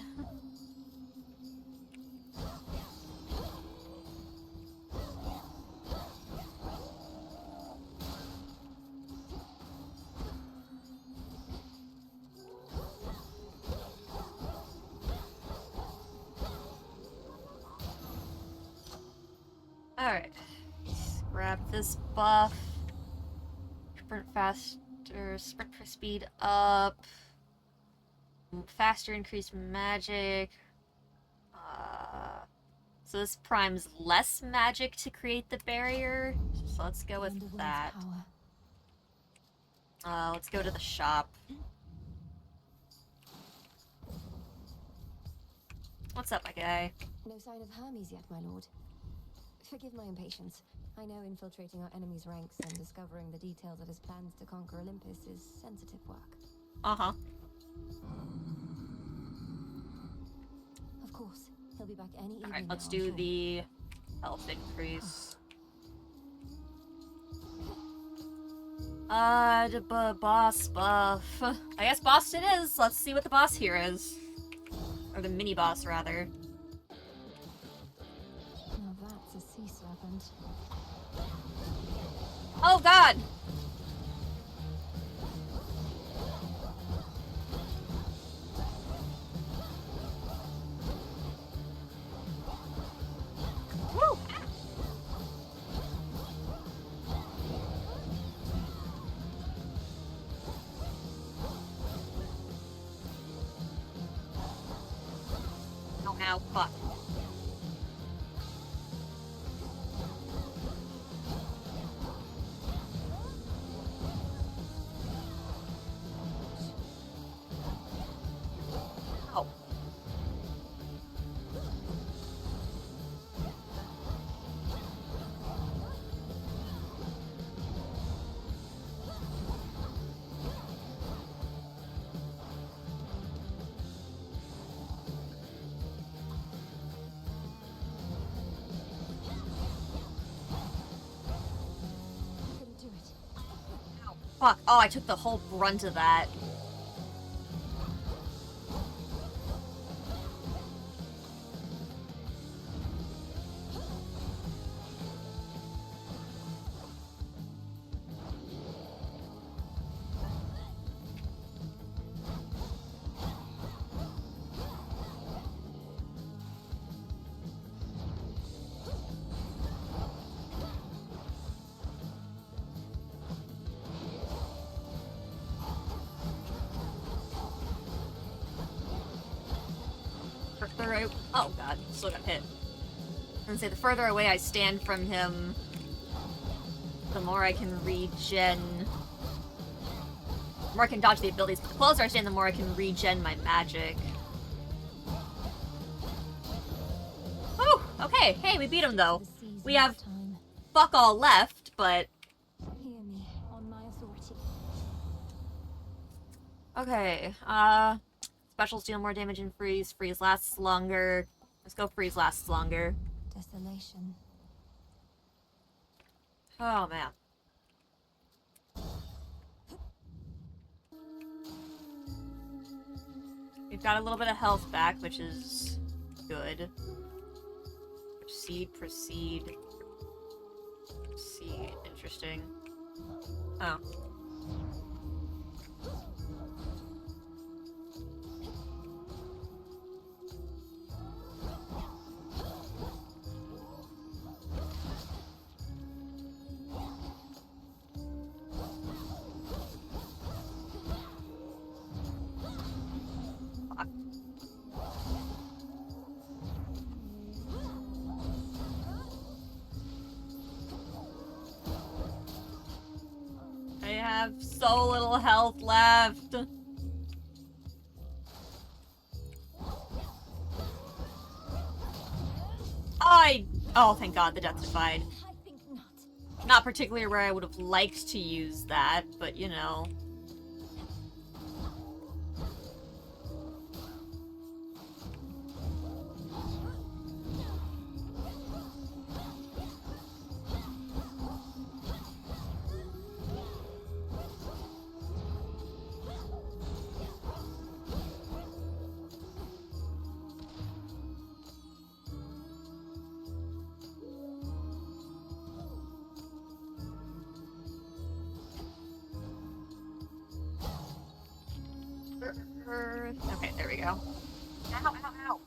Alright. Grab this buff. Sprint faster. Sprint for speed up. Faster increased magic. So this primes less magic to create the barrier. So let's go with that. Let's go to the shop. What's up, my guy? No sign of Hermes yet, my lord. Forgive my impatience. I know infiltrating our enemy's ranks and discovering the details of his plans to conquer Olympus is sensitive work. Uh-huh. Of course, he'll be back any evening. Alright, let's now, do I'm sure. the health increase. Boss buff. I guess boss it is. Let's see what the boss here is. Or the mini-boss, rather. Now that's a sea serpent. Oh, God! Woo! Oh, ow, fuck. Oh. Couldn't do it. Fuck. Oh, I took the whole brunt of that. Oh god, still got hit. And say the further away I stand from him, the more I can regen. The more I can dodge the abilities, but the closer I stand, the more I can regen my magic. Whew! Okay, hey, we beat him though. We have fuck all left, but... Hear me, on my authority. Okay, specials deal more damage in freeze. Freeze lasts longer. Let's go freeze lasts longer. Desolation. Oh, man. We've got a little bit of health back, which is good. Proceed, proceed. Proceed. Interesting. Oh. I have so little health left. Oh, thank God, the Death Defied. I think not. Not particularly where I would have liked to use that, but you know. Okay, there we go. Ow, ow, ow.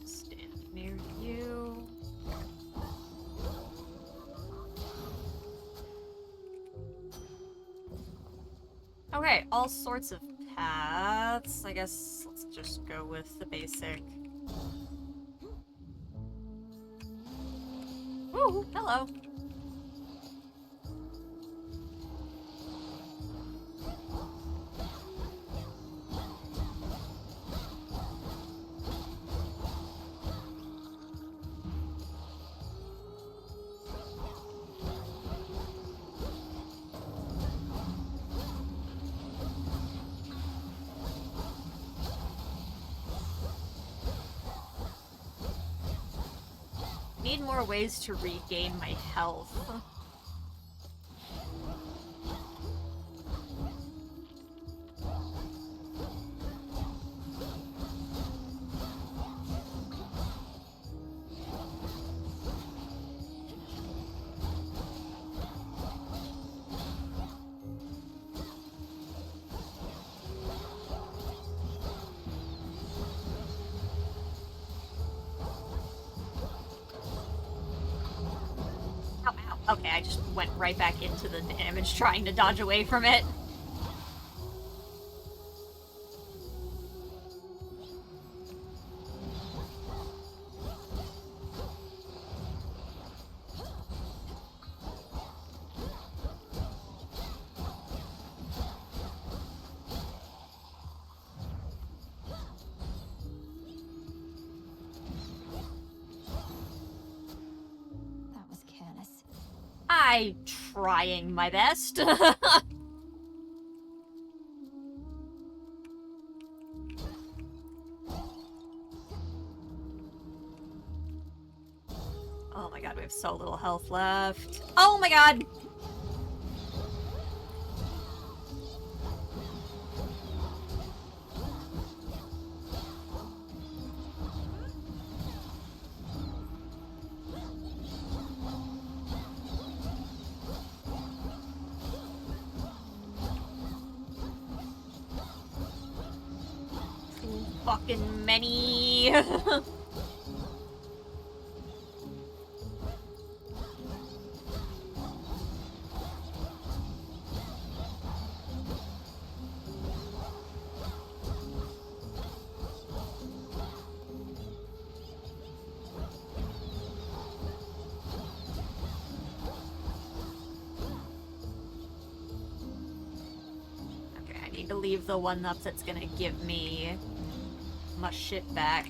Stand near you. Okay, all sorts of paths. I guess let's just go with the basic. Ooh, hello. Need more ways to regain my health. Ow, ow. Okay, I just went right back into the damage trying to dodge away from it. That was careless. I'm trying my best. Oh my god, we have so little health left. Oh my god! Too fucking many. Okay, I need to leave the one up that's gonna give me my shit back.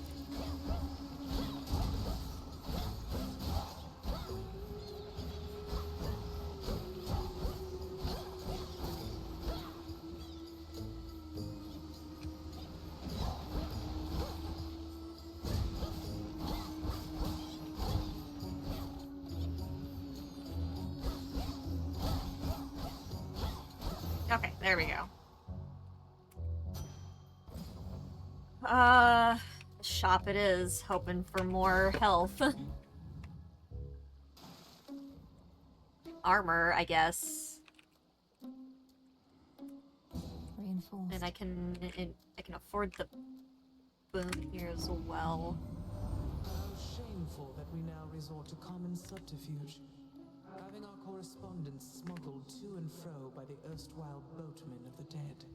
Okay, there we go. Shop it is, hoping for more health. Armor, I guess. Reinforced. And I can afford the boon here as well. How shameful that we now resort to common subterfuge. Having our correspondence smuggled to and fro by the erstwhile boatmen of the dead.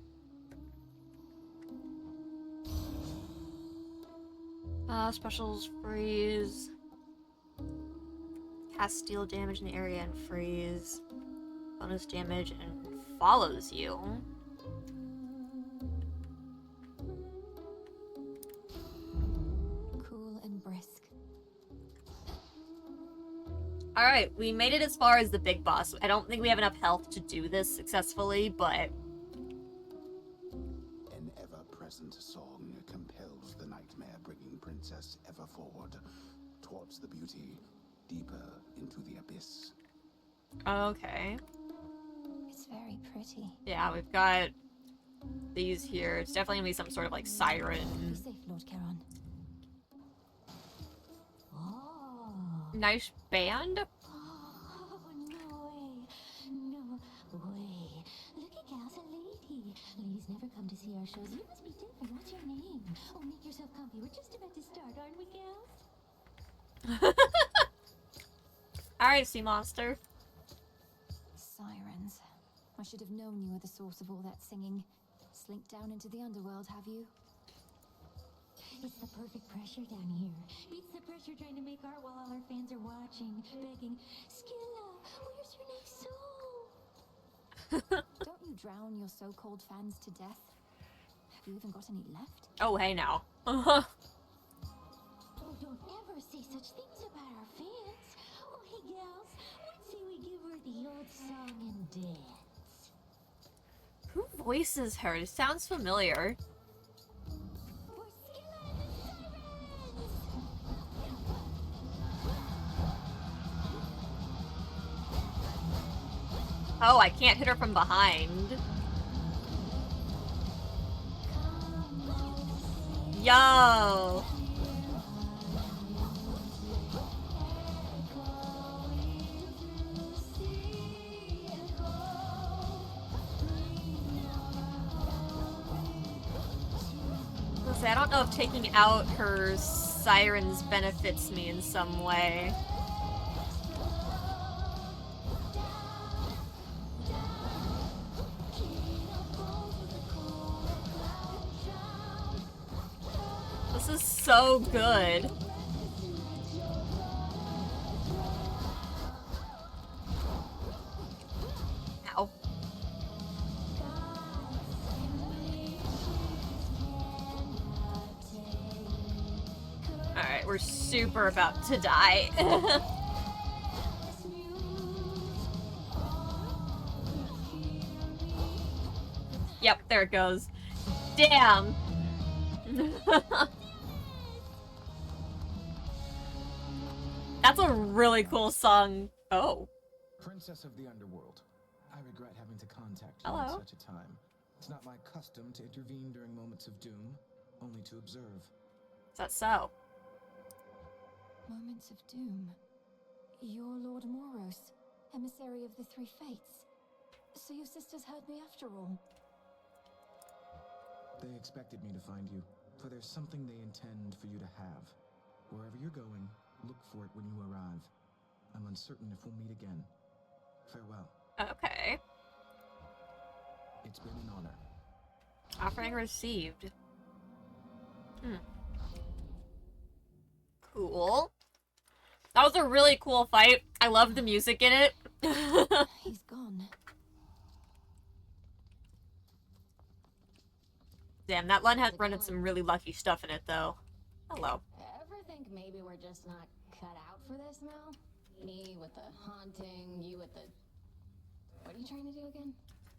Specials freeze. Cast steel damage in the area and freeze. Bonus damage and follows you. Cool and brisk. Alright, we made it as far as the big boss. I don't think we have enough health to do this successfully, but... An ever-present song compels the nightmare-bringing princess ever forward, towards the beauty, deeper into the abyss. Okay. It's very pretty. Yeah, we've got these here. It's definitely gonna be some sort of, like, Be siren. safe, Lord Charon. Oh. Nice band? Oh, no way. No way. Look at Gal's a lady. Ladies never come to see our shows. You must be different. What's your name? Oh, make yourself comfy. We're just about to start, aren't we, gals? Alright, sea monster. Sirens. I should have known you were the source of all that singing. Slinked down into the underworld, have you? It's the perfect pressure down here. Beats the pressure trying to make art while all our fans are watching, begging, Skilla, where's your next soul? Don't you drown your so-called fans to death? Have you even got any left? Oh, hey now. Oh, don't ever say such things about our fans. Oh, hey, gals, what say we give her the old song and dance? Who voices her? It sounds familiar. For Skilla and the Sirens! Oh, I can't hit her from behind. Yo! I don't know if taking out her sirens benefits me in some way. This is so good. Ow. Alright, we're super about to die. Yep, there it goes. Damn! That's a really cool song. Oh. Princess of the Underworld, I regret having to contact you Hello. at such a time. It's not my custom to intervene during moments of doom, only to observe. Is that so? Moments of doom. You're Lord Moros, emissary of the Three Fates. So your sisters heard me after all. They expected me to find you, for there's something they intend for you to have. Wherever you're going, look for it when you arrive. I'm uncertain if we'll meet again. Farewell. Okay. It's been an honor. Offering received. Cool. That was a really cool fight. I love the music in it. He's gone. Damn, that one has running some really lucky stuff in it, though. Hello. Ever think maybe we're just not cut out for this, Mel? Me with the haunting, you with the... What are you trying to do again?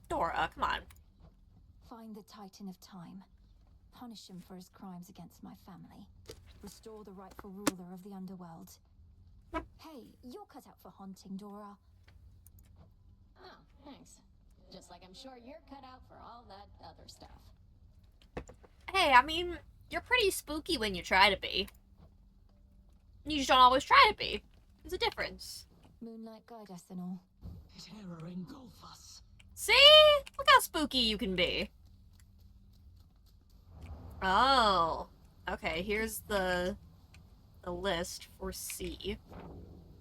Dora, come on. Find the Titan of Time. Punish him for his crimes against my family. Restore the rightful ruler of the underworld. Hey, you're cut out for haunting, Dora. Oh, thanks. Just like I'm sure you're cut out for all that other stuff. Hey, I mean, you're pretty spooky when you try to be. You just don't always try to be. There's a difference. Moonlight guide us and all. Terror engulf us. See? Look how spooky you can be. Oh. Okay, here's the list for C.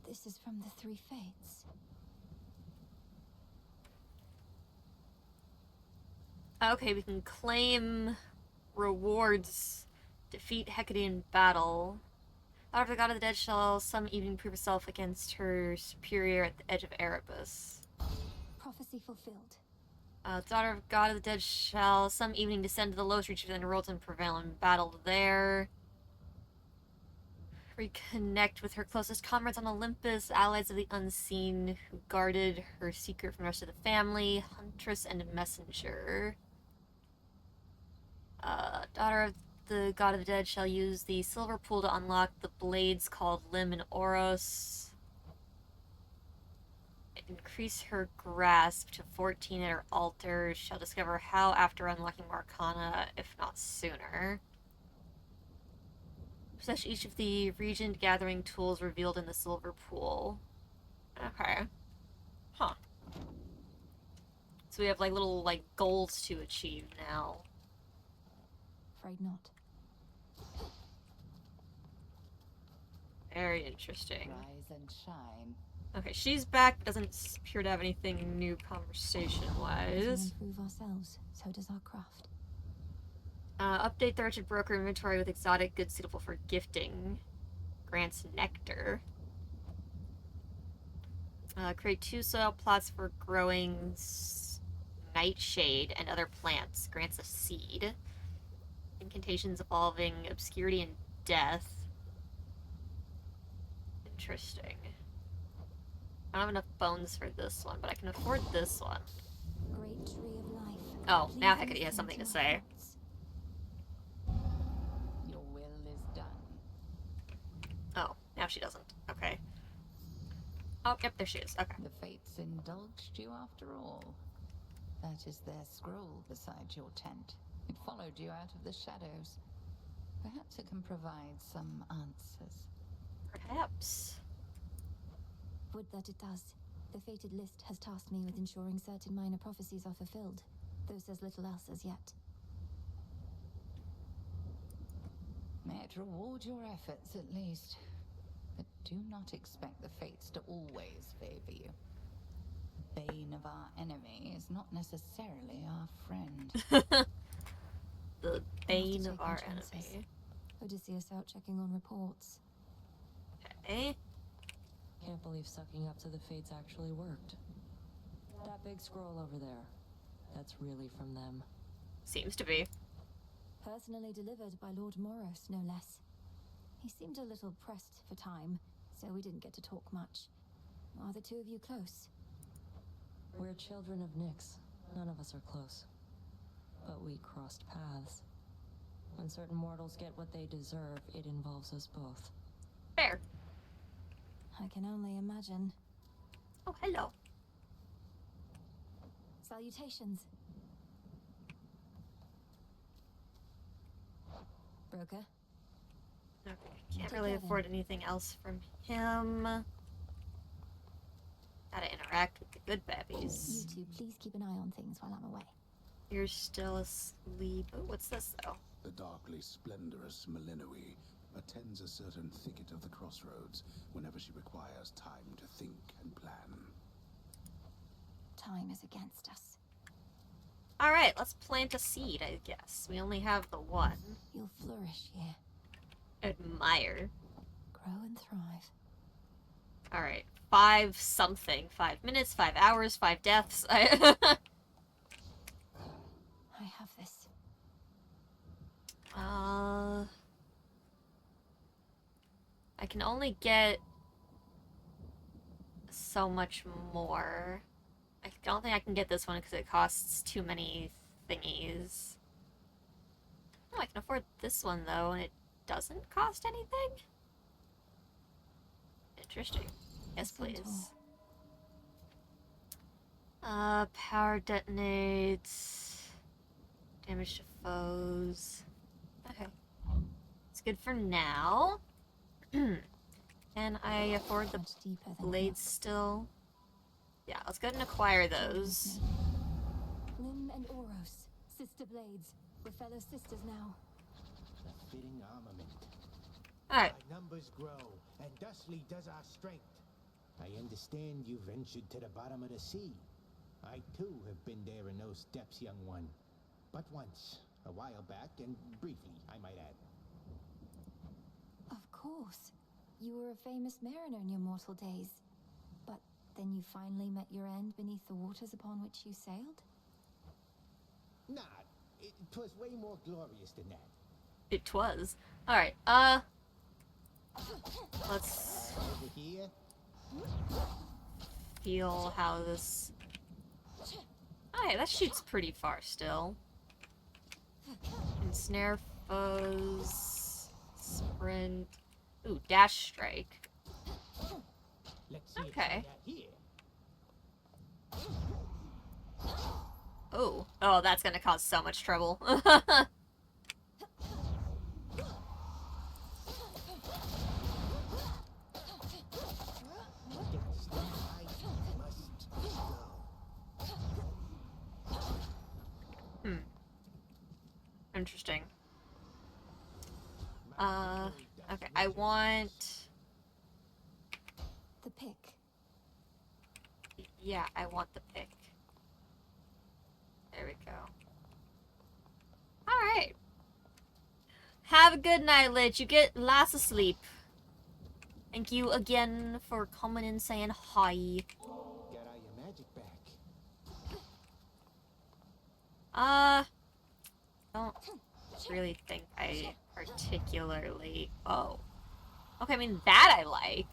This is from the Three Fates. Okay, we can claim rewards. Defeat Hecate in battle. Daughter of the God of the Dead shall some evening prove herself against her superior at the edge of Erebus. Prophecy fulfilled. Daughter of God of the Dead shall some evening descend to the lowest reaches of the underworld and prevail in battle there. Reconnect with her closest comrades on Olympus, allies of the unseen who guarded her secret from the rest of the family, huntress and messenger. Daughter of the God of the Dead shall use the silver pool to unlock the blades called Lim and Oros. Increase her grasp to 14 at her altar. Shall discover how after unlocking Arcana, if not sooner. Possess each of the Regent gathering tools revealed in the silver pool. Okay. Huh. So we have like little like goals to achieve now. Afraid not. Very interesting. Rise and shine. Okay, she's back, doesn't appear to have anything new As we conversation-wise. improve ourselves, so does our craft. Update the wretched broker inventory with exotic goods suitable for gifting. Grants nectar. Create 2 soil plots for growing nightshade and other plants. Grants a seed. Incantations evolving obscurity and death. Interesting. I don't have enough bones for this one, but I can afford this one. Great tree of life. Oh, now Please Hecate has listen something to our say. thoughts. Your will is done. Oh, now she doesn't. Okay. Oh, yep, there she is. Okay. The fates indulged you after all. That is their scroll beside your tent. It followed you out of the shadows. Perhaps it can provide some answers. Perhaps. Would that it does. The fated list has tasked me with ensuring certain minor prophecies are fulfilled, though says little else as yet. May it reward your efforts at least. But do not expect the fates to always favor you. The bane of our enemy is not necessarily our friend. The bane of our chances. enemy. Odysseus out checking on reports. Okay. Can't believe sucking up to the fates actually worked. That big scroll over there, that's really from them. Seems to be. Personally delivered by Lord Moros, no less. He seemed a little pressed for time, so we didn't get to talk much. Are the two of you close? We're children of Nyx. None of us are close. But we crossed paths. When certain mortals get what they deserve, it involves us both. Fair. I can only imagine. Oh, hello. Salutations. Broker? Okay, can't really afford anything else from him. Gotta interact with the good You babbies. two, please keep an eye on things while I'm away. You're still asleep. Oh, what's this, though? The darkly splendorous Malinoe attends a certain thicket of the crossroads whenever she requires time to think and plan. Time is against us. Alright, let's plant a seed, I guess. We only have the one. You'll flourish here. Admire. Grow and thrive. Alright, 5 something. 5 minutes, 5 hours, 5 deaths. I have this. I can only get so much more. I don't think I can get this one because it costs too many thingies. Oh, I can afford this one though, and it doesn't cost anything? Interesting. Yes, please. Power detonates. Damage to foes. Okay. It's good for now. Can I afford the blades still? Yeah, let's go ahead and acquire those. Lim and Oros, sister blades. We're fellow sisters now. A fitting armament. Alright. Our numbers grow, and thusly does our strength. I understand you ventured to the bottom of the sea. I too have been there in those depths, young one. But once, a while back, and briefly, I might add. Of course. You were a famous mariner in your mortal days. But then you finally met your end beneath the waters upon which you sailed? Nah, it was way more glorious than that. It was. Alright, let's Over here? feel how this... Okay, that shoots pretty far still. Ensnare foes. Sprint. Ooh, dash strike. Let's see Okay. that here. Oh. Oh, that's gonna cause so much trouble. Interesting. Okay, I want... The pick. Yeah, I want the pick. There we go. Alright. Have a good night, Lich. You get lots of sleep. Thank you again for coming and saying hi. Get all your magic back. Don't really think I particularly... Oh. Okay, I mean, that I like.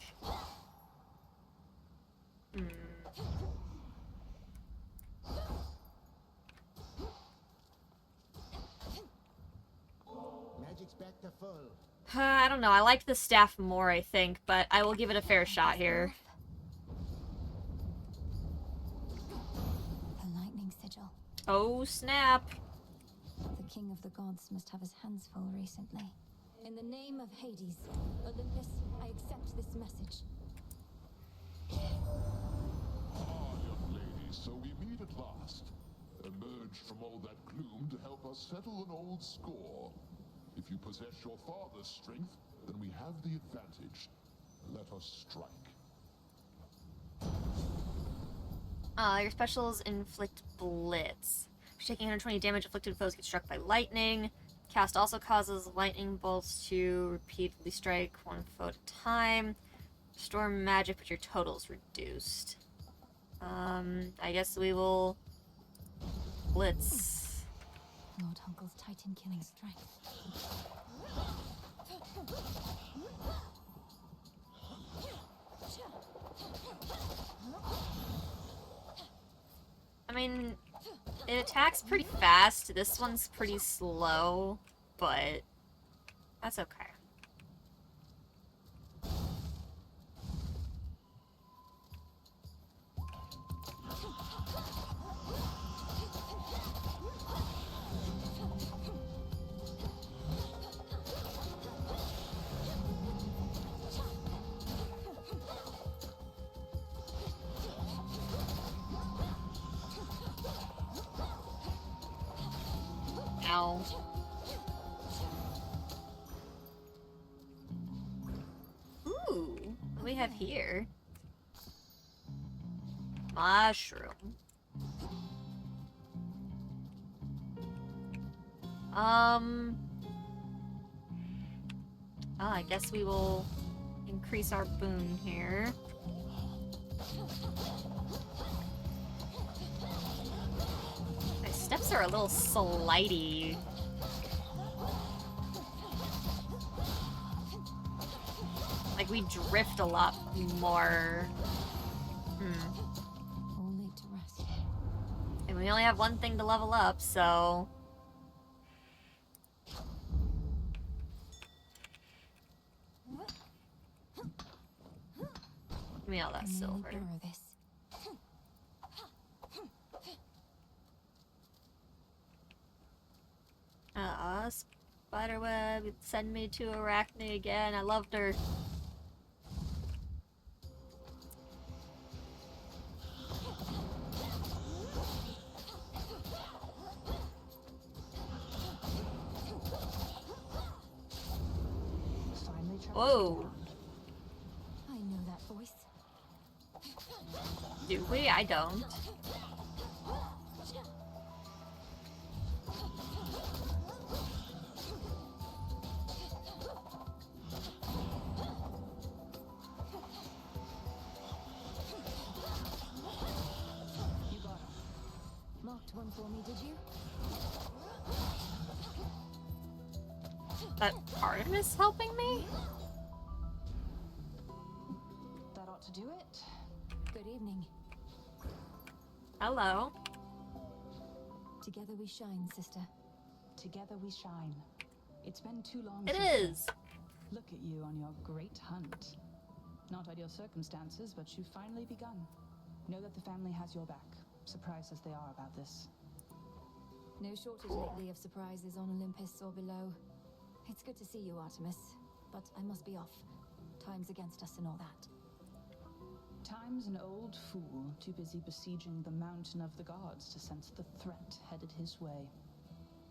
Magic's back to full. I don't know. I like the staff more, I think, but I will give it a fair shot here. The lightning sigil. Oh, snap. The king of the gods must have his hands full recently. In the name of Hades, Olympus, I accept this message. Ah, young lady, so we meet at last. Emerged from all that gloom to help us settle an old score. If you possess your father's strength, then we have the advantage. Let us strike. Your specials inflict blitz. For taking 120 damage, afflicted foes get struck by lightning. Cast also causes lightning bolts to repeatedly strike one foe at a time. Restore magic, but your total's reduced. I guess we will blitz. Lord Hunkle's Titan killing strength. I mean, it attacks pretty fast. This one's pretty slow, but that's okay. Ow. Ooh, what do we have here? Mushroom. I guess we will increase our boon here. My steps are a little slidey. Like, we drift a lot more. All laid to rest. And we only have one thing to level up, so... Give me all that silver. Borrow this. Spiderweb, send me to Arachne again. I loved her. Whoa. I know that voice. Do we? I don't. Marked one for me, did you? That Artemis helping me? That ought to do it. Good evening. Hello. Together we shine, sister. Together we shine. It's been too long. It sister. is. Look at you on your great hunt. Not ideal circumstances, but you've finally begun. Know that the family has your back, surprised as they are about this. No shortage lately of surprises on Olympus or below. It's good to see you, Artemis, but I must be off. Time's against us and all that. Time's an old fool, too busy besieging the mountain of the gods to sense the threat headed his way.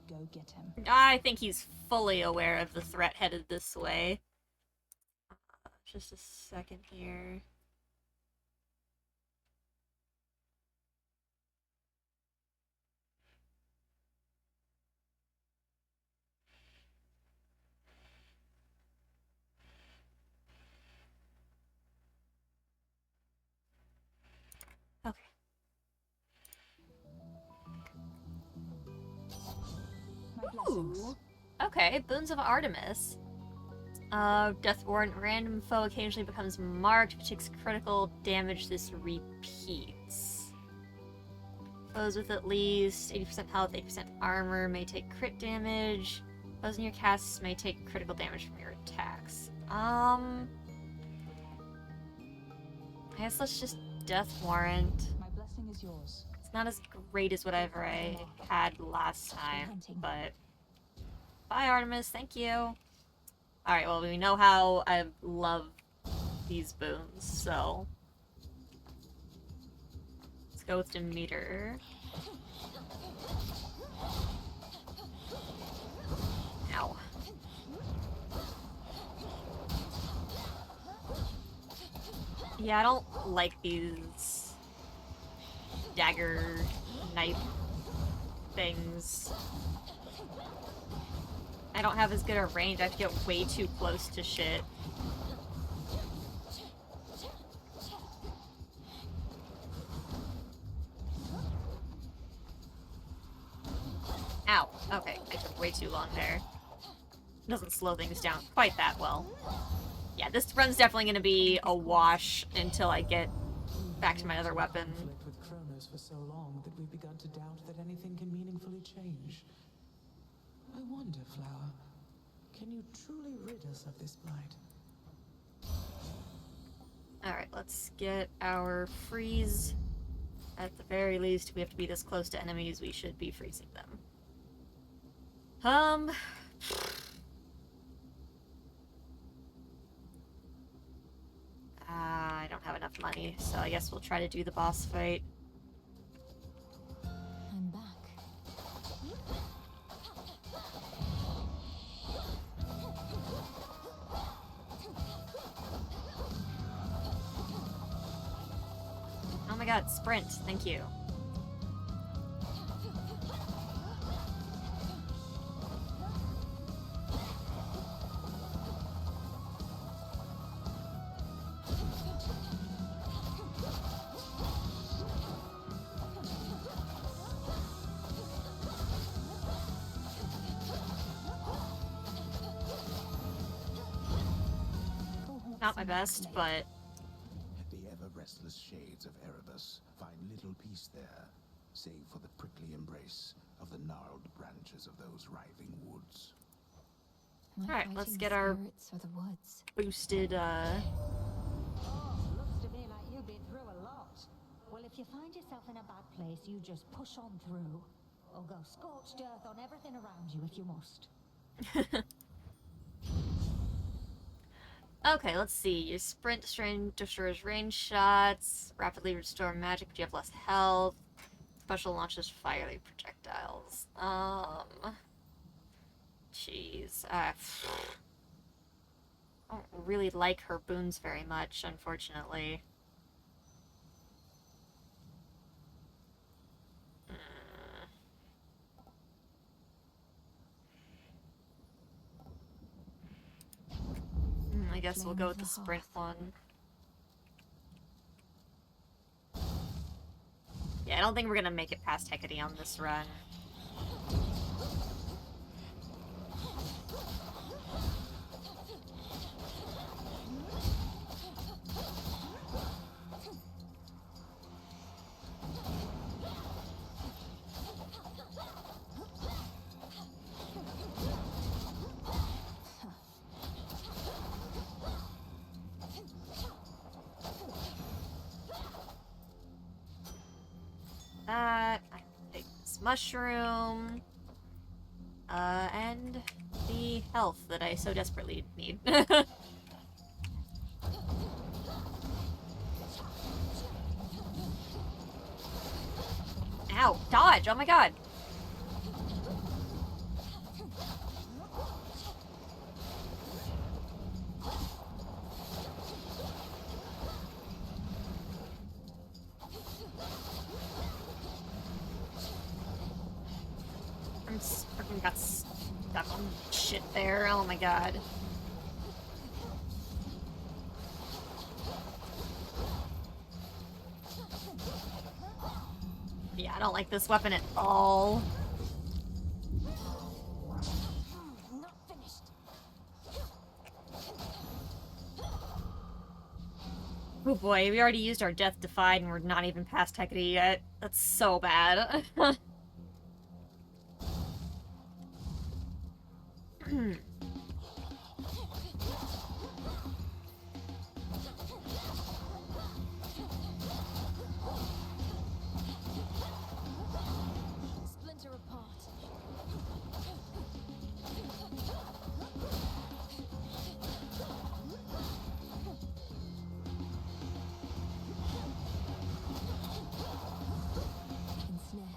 Go get him. I think he's fully aware of the threat headed this way. Just a second here. Ooh. Okay, Boons of Artemis. Death Warrant. Random foe occasionally becomes marked. If it takes critical damage, this repeats. Foes with at least 80% health, 80% armor may take crit damage. Foes in your casts may take critical damage from your attacks. I guess let's just Death Warrant. My blessing is yours. It's not as great as whatever I had last time, but... Bye, Artemis. Thank you. Alright, well, we know how I love these boons, so... Let's go with Demeter. Ow. Yeah, I don't like these dagger knife things. I don't have as good a range. I have to get way too close to shit. Ow. Okay, I took way too long there. Doesn't slow things down quite that well. Yeah, this run's definitely going to be a wash until I get back to my other weapon. Conflict with Kronos for so long that we've begun to doubt that anything can meaningfully change. I wonder, Flower, can you truly rid us of this blight? Alright, let's get our freeze. At the very least, we have to be this close to enemies, we should be freezing them. I don't have enough money, so I guess we'll try to do the boss fight. I'm back. Oh my god, sprint, thank you. Not my best, but The ever-restless shades of Erebus find little peace there, save for the prickly embrace of the gnarled branches of those writhing woods. Am I Alright, let's fighting get the our spirits or the woods? boosted, Oh, looks to me like you've been through a lot. Well, if you find yourself in a bad place, you just push on through. Or go scorched earth on everything around you if you must. Okay, let's see. Your sprint destroys range shots, rapidly restore magic, but you have less health. Special launches fiery projectiles. Jeez. I don't really like her boons very much, unfortunately. I guess we'll go with the sprint one. Yeah, I don't think we're gonna make it past Hecate on this run. That, I take this mushroom, and the health that I so desperately need. Ow, dodge, oh my god. I'm freaking got stuck on shit there. Oh my god. Yeah, I don't like this weapon at all. Oh boy, we already used our Death Defied and we're not even past Hecate yet. That's so bad. Splinter apart. Ensnared.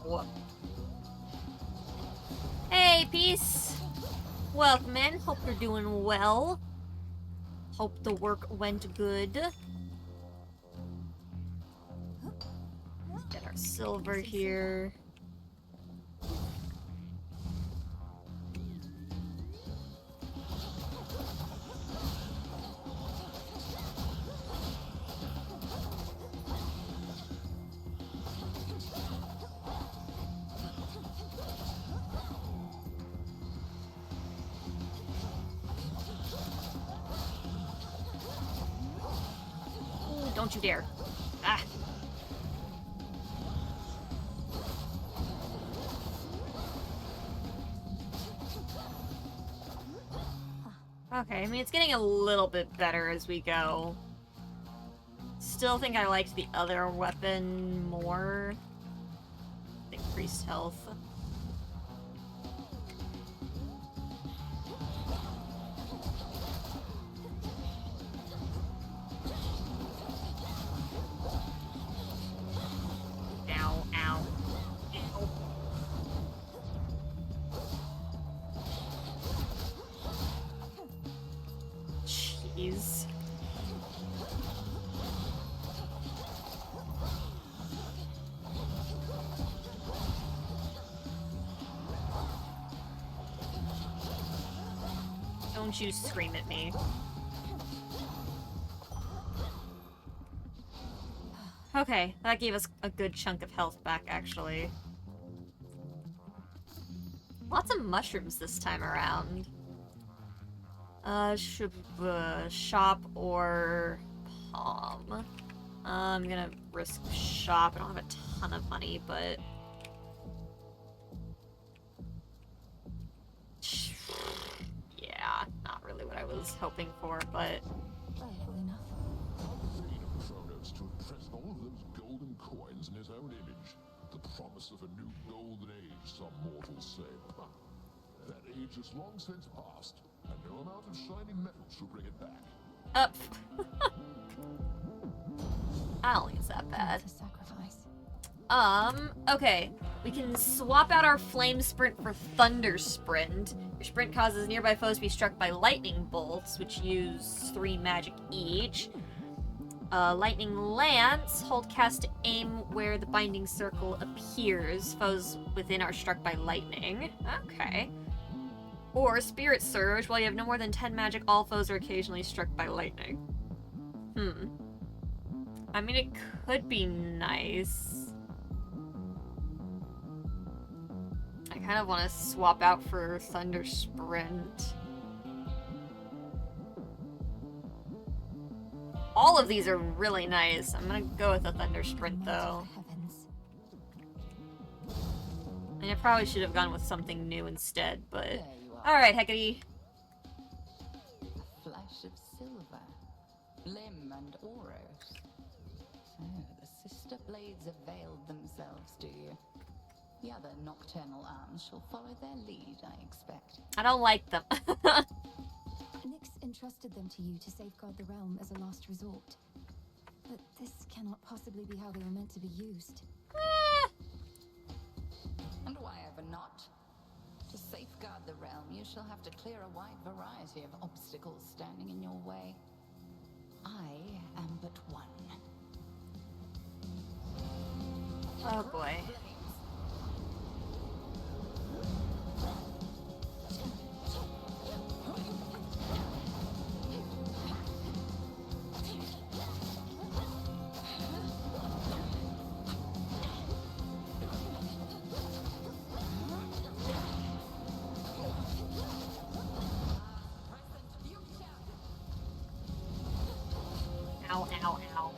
Whoa. Hey, Peace! Welcome in. Hope you're doing well. Hope the work went good. Get our silver here. Ooh, don't you dare. Ah. Okay, I mean, it's getting a little bit better as we go. Still think I liked the other weapon more. Increased health. Ow, ow, ow. Jeez. Don't you scream at me. Okay, that gave us a good chunk of health back, actually. Lots of mushrooms this time around. Shop or palm. I'm gonna risk shop. I don't have a ton of money, but... yeah, not really what I was hoping for, but... Valuable enough. Vain of Kronos to impress all of those golden coins in his own image. The promise of a new golden age, some mortals say. Huh. That age has long since passed, and no amount of shining metal shall bring it back. Up. I don't think it's that bad. It's a sacrifice. Okay. We can swap out our Flame Sprint for Thunder Sprint. Your sprint causes nearby foes to be struck by lightning bolts, which use 3 magic each. Lightning Lance. Hold cast to aim where the binding circle appears. Foes within are struck by lightning. Okay. Or Spirit Surge. While you have no more than 10 magic, all foes are occasionally struck by lightning. I mean, it could be nice. I kind of want to swap out for Thunder Sprint. All of these are really nice. I'm gonna go with the Thunder Sprint, though. And I probably should have gone with something new instead, but... There you are. Alright, Hecate. A flash of silver, limb and auros. So the sister blades have veiled themselves, do you? The other nocturnal arms shall follow their lead, I expect. I don't like them. Nyx entrusted them to you to safeguard the realm as a last resort. But this cannot possibly be how they were meant to be used. And why ever not? To safeguard the realm, you shall have to clear a wide variety of obstacles standing in your way. I am but one. Oh boy. Ow, ow, ow.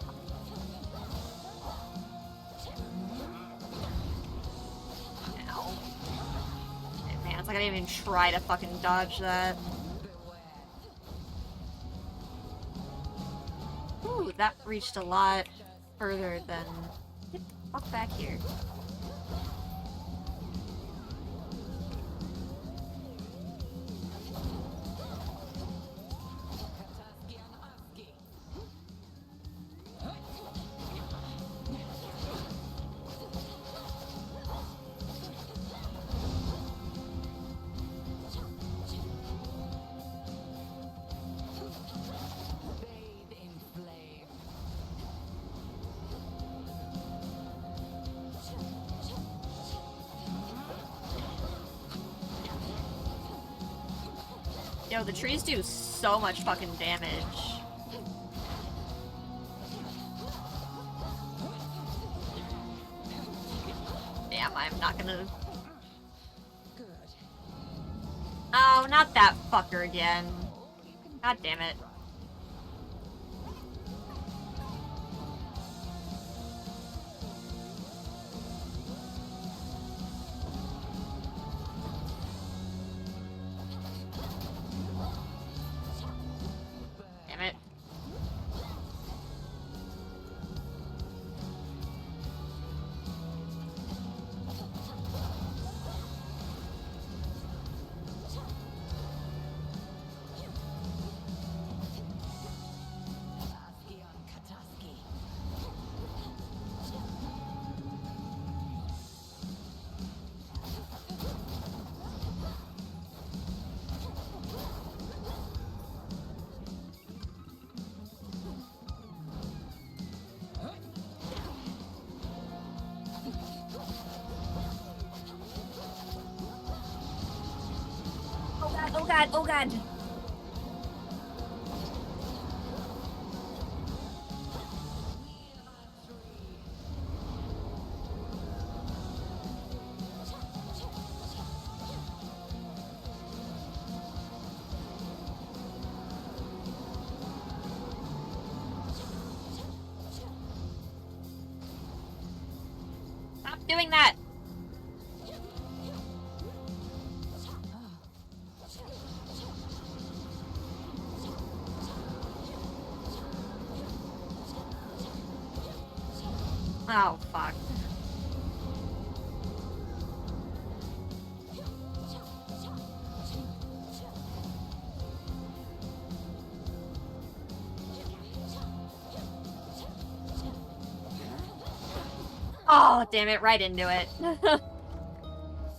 Ow. Man, it's like I didn't even try to fucking dodge that. Ooh, that reached a lot further than... Get the fuck back here. Yo, the trees do so much fucking damage. Damn, I'm not gonna... Oh, not that fucker again. God damn it. Damn it. Oh god, oh god, oh god. Stop doing that. Oh, fuck. Oh, damn it, right into it.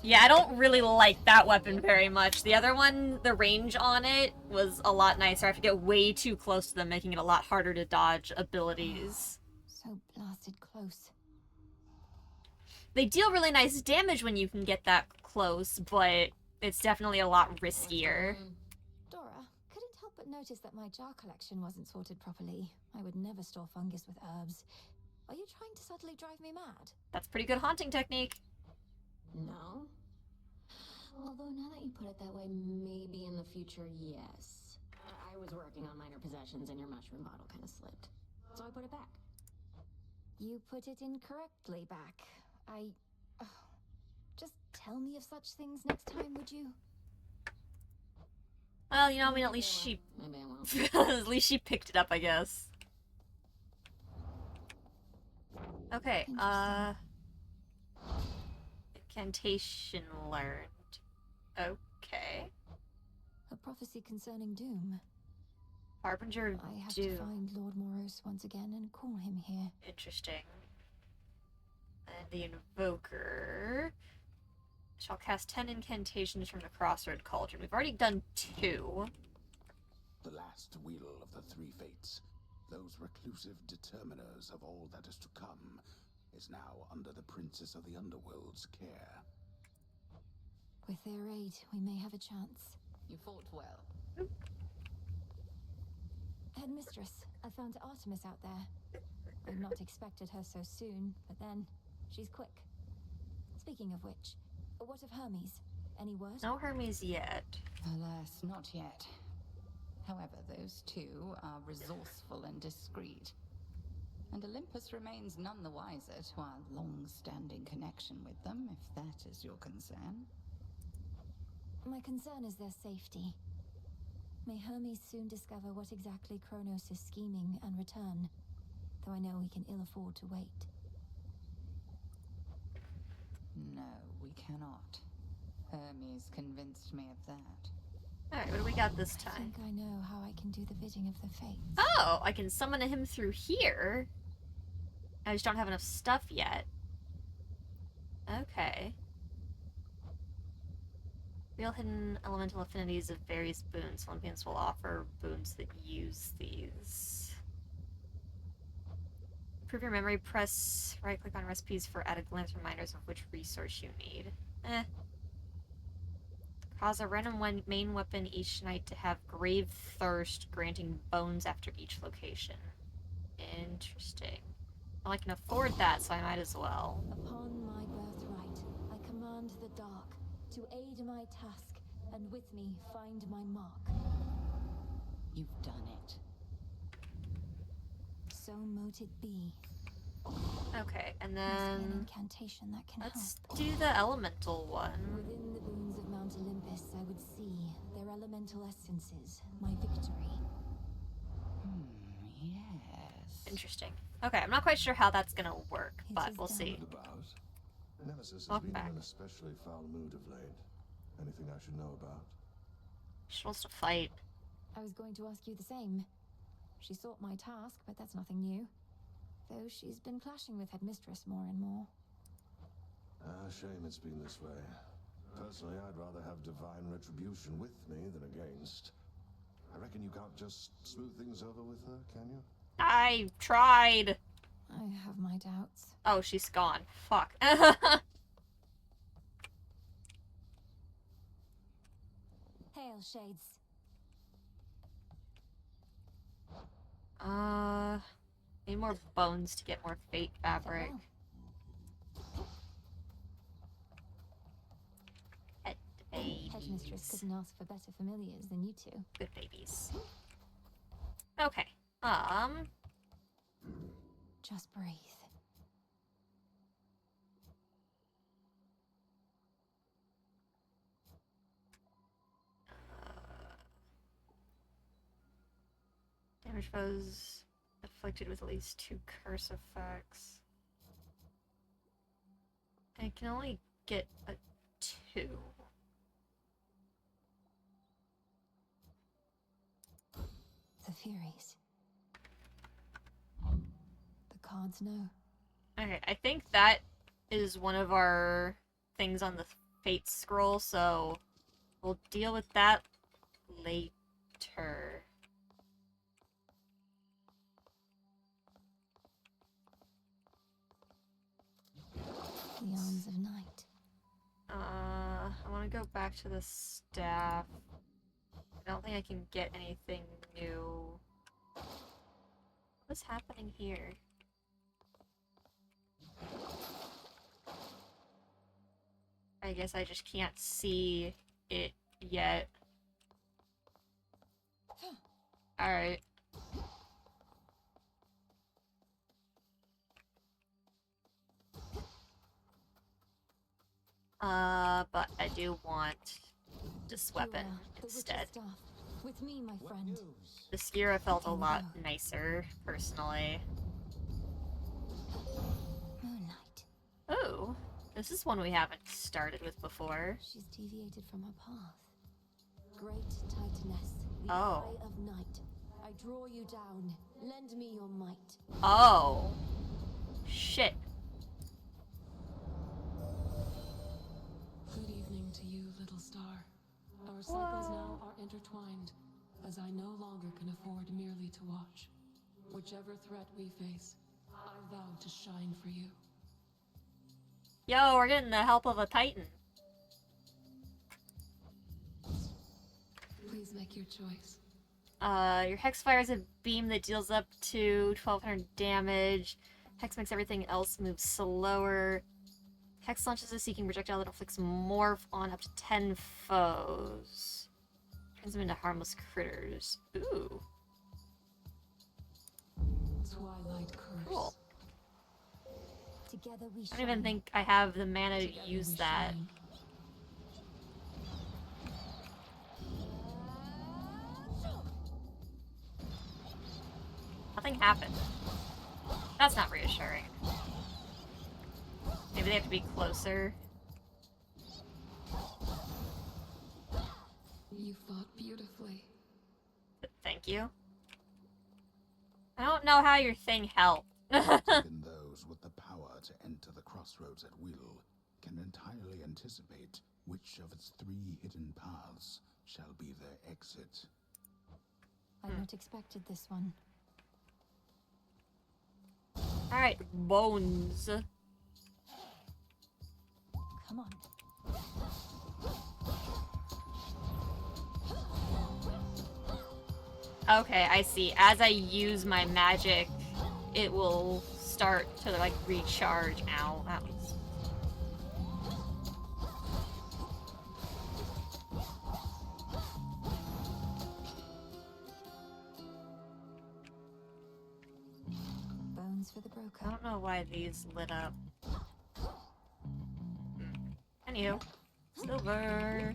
Yeah, I don't really like that weapon very much. The other one, the range on it was a lot nicer. I have to get way too close to them, making it a lot harder to dodge abilities. So blasted close. They deal really nice damage when you can get that close, but it's definitely a lot riskier. Dora, couldn't help but notice that my jar collection wasn't sorted properly. I would never store fungus with herbs. Are you trying to subtly drive me mad? That's pretty good haunting technique. No. Although now that you put it that way, maybe in the future, yes. I was working on minor possessions and your mushroom bottle kind of slipped. So I put it back. You put it incorrectly back. Just tell me of such things next time, would you? Well, you know, I mean, at least she... Maybe I won't. At least she picked it up, I guess. Okay, Incantation learned. Okay. A prophecy concerning doom. Harbinger of I have Doom. to find Lord Moros once again and call him here. Interesting. And the Invoker shall cast 10 incantations from the Crossroad Cauldron. We've already done 2. The last wheel of the three fates, those reclusive determiners of all that is to come, is now under the Princess of the Underworld's care. With their aid, we may have a chance. You fought well. Headmistress, I found Artemis out there. I'd not expected her so soon, but then, she's quick. Speaking of which, what of Hermes? Any word? No Hermes yet. Alas, not yet. However, those two are resourceful and discreet. And Olympus remains none the wiser to our long-standing connection with them, if that is your concern. My concern is their safety. May Hermes soon discover what exactly Kronos is scheming and return, though I know we can ill afford to wait. No, we cannot. Hermes convinced me of that. Alright, what do we got this I time? think I know how I can do the bidding of the fates. Oh, I can summon him through here. I just don't have enough stuff yet. Okay. Real hidden elemental affinities of various boons. Olympians will offer boons that use these. Improve your memory, press right-click on recipes for at-a-glance reminders of which resource you need. Cause a random main weapon each night to have grave thirst, granting bones after each location. Interesting. Well, I can afford that, so I might as well. Upon my birthright, I command the dark to aid my task, and with me find my mark. You've done it. So mote it be. Okay, and Must be an then incantation that can let's help. do the elemental one. Within the boons of Mount Olympus, I would see their elemental essences, my victory. Yes. Interesting. Okay, I'm not quite sure how that's gonna work, It but is we'll done. see. About. Nemesis has Welcome been back. in an especially foul mood of late. Anything I should know about? She wants to fight. I was going to ask you the same. She sought my task, but that's nothing new. Though she's been clashing with Headmistress more and more. Shame it's been this way. Personally, I'd rather have divine retribution with me than against. I reckon you can't just smooth things over with her, can you? I tried. I have my doubts. Oh, she's gone. Fuck. Hail, Shades. Need more bones to get more fate fabric. Farewell. Pet Headmistress babies. couldn't ask for better familiars than you two. Good babies. Okay. Just breathe. Damage foes afflicted with at least 2 curse effects. I can only get a 2. The Furies. The cards know. Okay, I think that is one of our things on the fate scroll, so we'll deal with that later. The arms of night. I want to go back to the staff. I don't think I can get anything new. What's happening here? I guess I just can't see it yet. Alright. But I do want this weapon You are the witch's instead. staff. With me, my What friend. news? The Skira felt a Can lot go. nicer, personally. Moonlight. Oh, this is one we haven't started with before. She's deviated from her path. Great Titaness, the Oh. Eye of Night. I draw you down. Lend me your might. Oh. Shit. Good evening to you, little star. Our cycles now are intertwined, as I no longer can afford merely to watch. Whichever threat we face, I vow to shine for you. Yo, we're getting the help of a Titan. Please make your choice. Your Hex fires a beam that deals up to 1200 damage. Hex makes everything else move slower. Hex launches a seeking projectile that inflicts morph on up to 10 foes. Turns them into harmless critters. Ooh. Twilight curse. Cool. Together we I don't even shine. think I have the mana to Together use we that. shine. Nothing happened. That's not reassuring. Maybe they have to be closer. You fought beautifully. Thank you. I don't know how your thing helped. Even those with the power to enter the crossroads at will can entirely anticipate which of its 3 hidden paths shall be their exit. I'd not expected this one. Alright, bones. Come on. Okay, I see. As I use my magic, it will start to, like, recharge. Ow, that was... Bones for the broker. I don't know why these lit up. Anywho. Silver.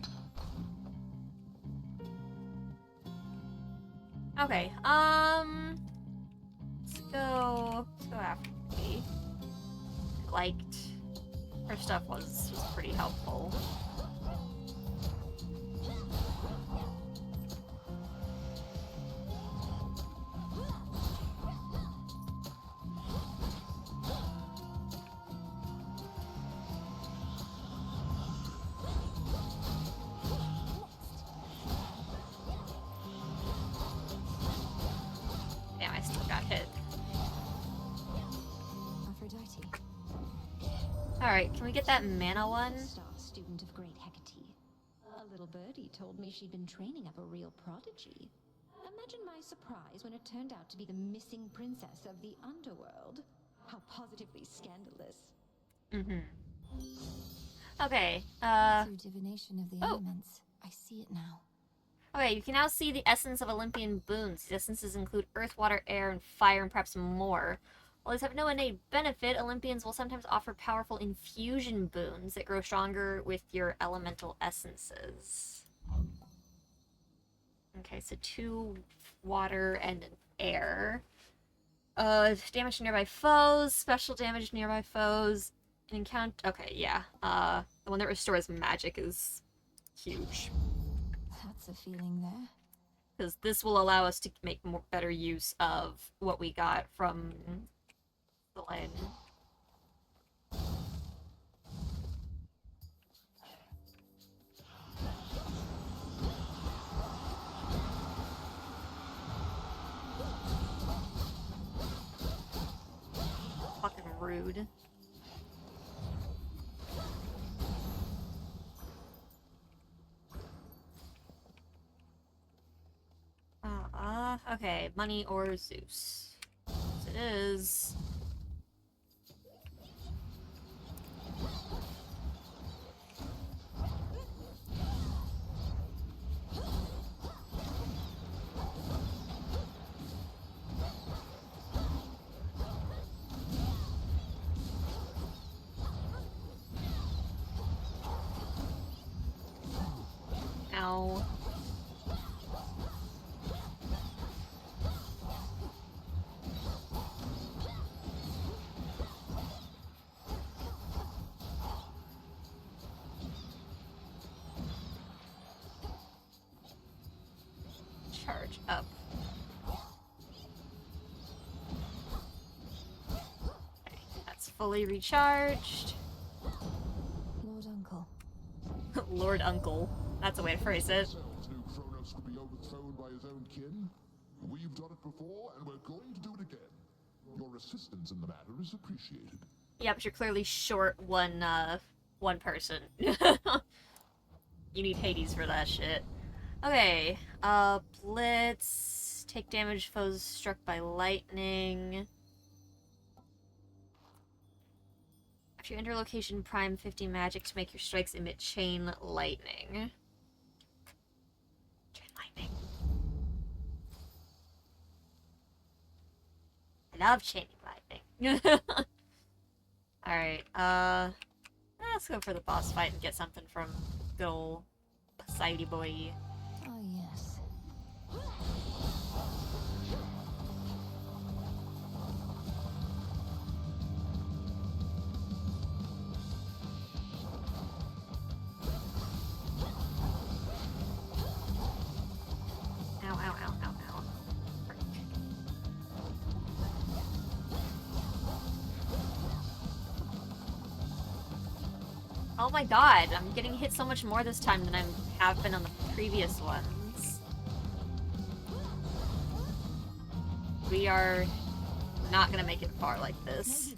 Okay, let's go after me. Liked her stuff was pretty helpful. Damn, I still got hit. Aphrodite. Alright, can we get that mana one? Star student of great Hecate. A little birdie told me she'd been training up a real prodigy. Imagine my surprise when it turned out to be the missing princess of the underworld. How positively scandalous. Mm-hmm. Okay, Through divination of the oh. elements, I see it now. Okay, you can now see the essence of Olympian boons. These essences include earth, water, air, and fire, and perhaps more. While these have no innate benefit, Olympians will sometimes offer powerful infusion boons that grow stronger with your elemental essences. Okay, so 2 water and an air. Damage to nearby foes, special damage to nearby foes, encounter... Okay, yeah. The one that restores magic is huge. That's a feeling there. Because this will allow us to make better use of what we got from the land. Fucking rude. Okay, money or Zeus. Yes, it is. Ow. Charge up. Okay, that's fully recharged. Lord Uncle. Lord Uncle. That's a way to phrase it. Ourselves knew Kronos could be overthrown by his own kin. We've done it before, and we're going to do it again. Your assistance in the matter is appreciated. Yeah, but you're clearly short one person. You need Hades for that shit. Okay, Blitz. Take damage foes struck by lightning. After you enter location, prime 50 magic to make your strikes emit chain lightning. Chain I love chain gliding. Alright, let's go for the boss fight and get something from good ol' Poseidon boy. Oh, yes. Ow, ow, ow, ow, ow. Frick. Oh my god, I'm getting hit so much more this time than I have been on the previous ones. We are not gonna make it far like this.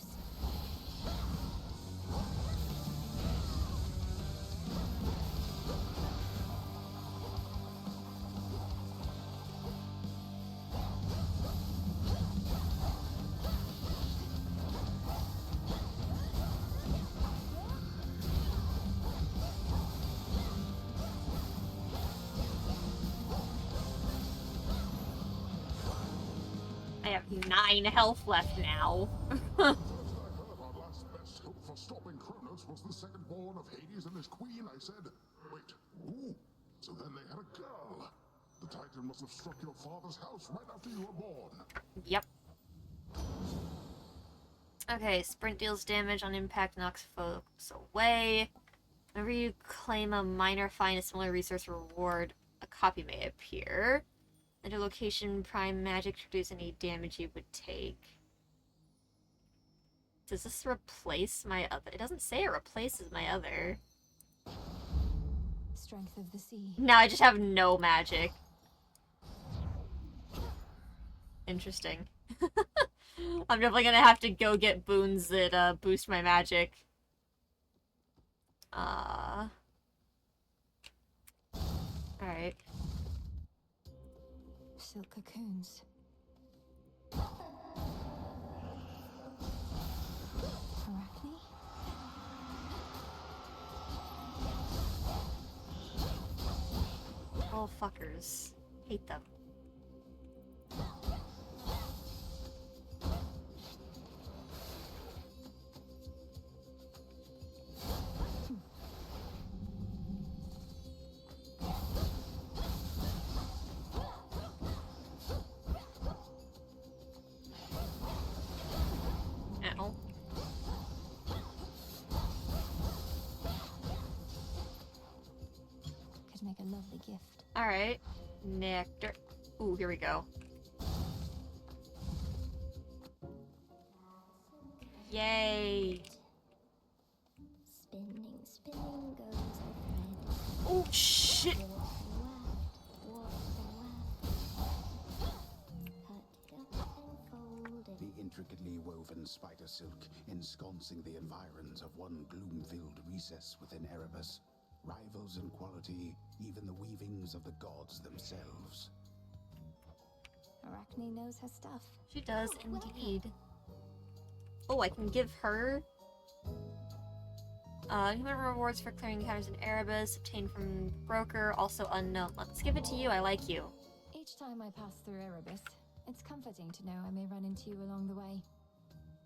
I have 9 health left now. First I heard our last best hope for stopping Kronos was the second born of Hades and his queen. I said, wait, who? So then they had a girl. The Titan must have struck your father's house right after you were born. Yep. Okay, sprint deals damage on impact, knocks foes away. Whenever you claim a minor find a similar resource reward, a copy may appear. Enter location prime magic to reduce any damage you would take. Does this replace my other? It doesn't say it replaces my other. Strength of the sea. Now I just have no magic. Interesting. I'm definitely gonna have to go get boons that boost my magic. Alright. Silk cocoons. Arachne? Oh, fuckers. Hate them. Ow. Could make a lovely gift. Alright. Nectar. Ooh, here we go. Yay! Spinning, spinning goes the thread. Oh, shit! The intricately woven spider silk ensconcing the environs of one gloom-filled recess within Erebus rivals in quality even the weavings of the gods themselves. Arachne knows her stuff. She does indeed. Oh, I can give her human rewards for clearing encounters in Erebus, obtained from broker, also unknown. Let's give it to you, I like you. Each time I pass through Erebus, it's comforting to know I may run into you along the way.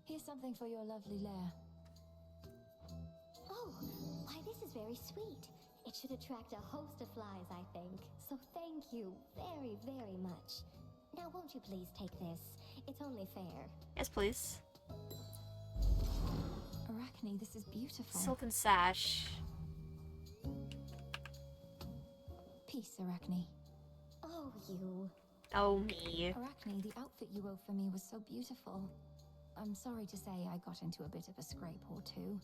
Here's something for your lovely lair. Oh, why this is very sweet. It should attract a host of flies, I think. So thank you very, very much. Now won't you please take this? It's only fair. Yes, please. Arachne, this is beautiful. Silken sash. Peace, Arachne. Oh, you. Oh, me. Arachne, the outfit you wove for me was so beautiful. I'm sorry to say I got into a bit of a scrape or two,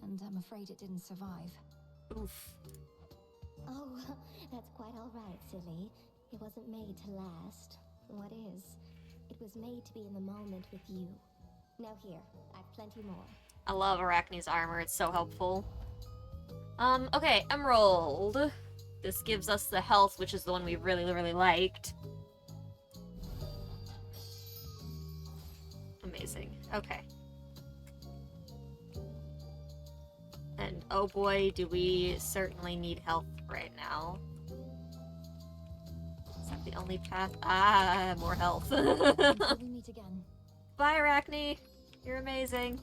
and I'm afraid it didn't survive. Oof. Oh, that's quite all right, silly. It wasn't made to last. What is? It was made to be in the moment with you. Now here, I've plenty more. I love Arachne's armor, it's so helpful. Okay, Emerald. This gives us the health, which is the one we really, really liked. Amazing. Okay. And oh boy, do we certainly need health right now. Is that the only path? Ah, more health. Until we meet again. Bye, Arachne. You're amazing.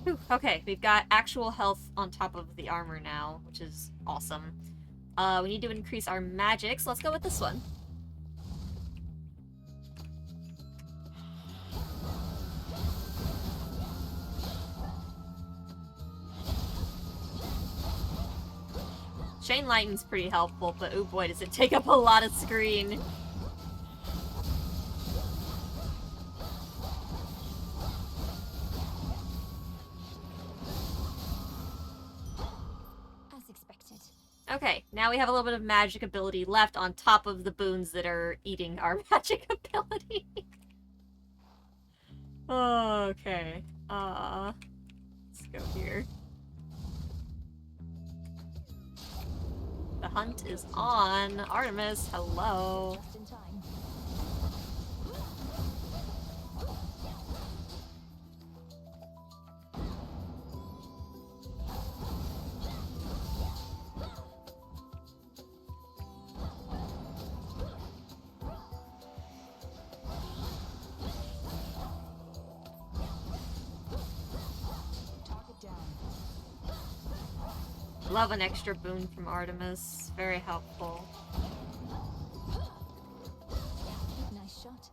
Whew, okay, we've got actual health on top of the armor now, which is awesome. We need to increase our magic, so let's go with this one. Chain Lightning's pretty helpful, but oh boy, does it take up a lot of screen. As expected. Okay, now we have a little bit of magic ability left on top of the boons that are eating our magic ability. Okay. Let's go here. The hunt is on. Artemis, hello. Just in time. Target down. Love an extra boon from Artemis. Very helpful. Nice shot.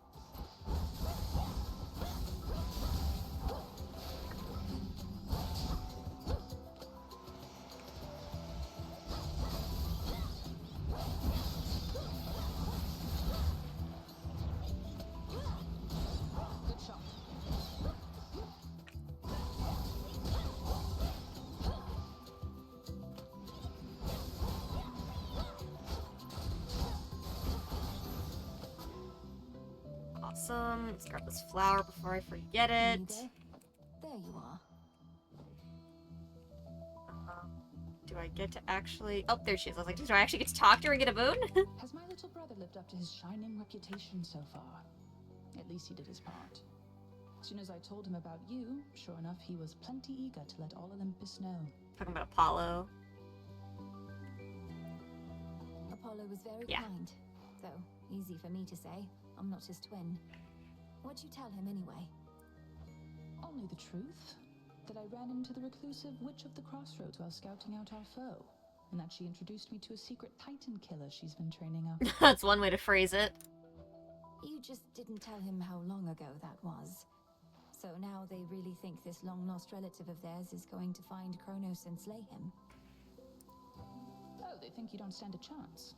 Good shot. Awesome. Let's grab this flower before I forget it. There you are. Do I get to actually... Oh, there she is. I was like, do I actually get to talk to her and get a boon? Has my little brother lived up to his shining reputation so far? At least he did his part. As soon as I told him about you, sure enough, he was plenty eager to let all Olympus know. Talking about Apollo. Apollo was very Yeah. kind, though easy for me to say. I'm not his twin. What'd you tell him anyway? Only the truth. That I ran into the reclusive Witch of the Crossroads while scouting out our foe. And that she introduced me to a secret Titan killer she's been training up. That's one way to phrase it. You just didn't tell him how long ago that was. So now they really think this long-lost relative of theirs is going to find Kronos and slay him. Oh, they think you don't stand a chance.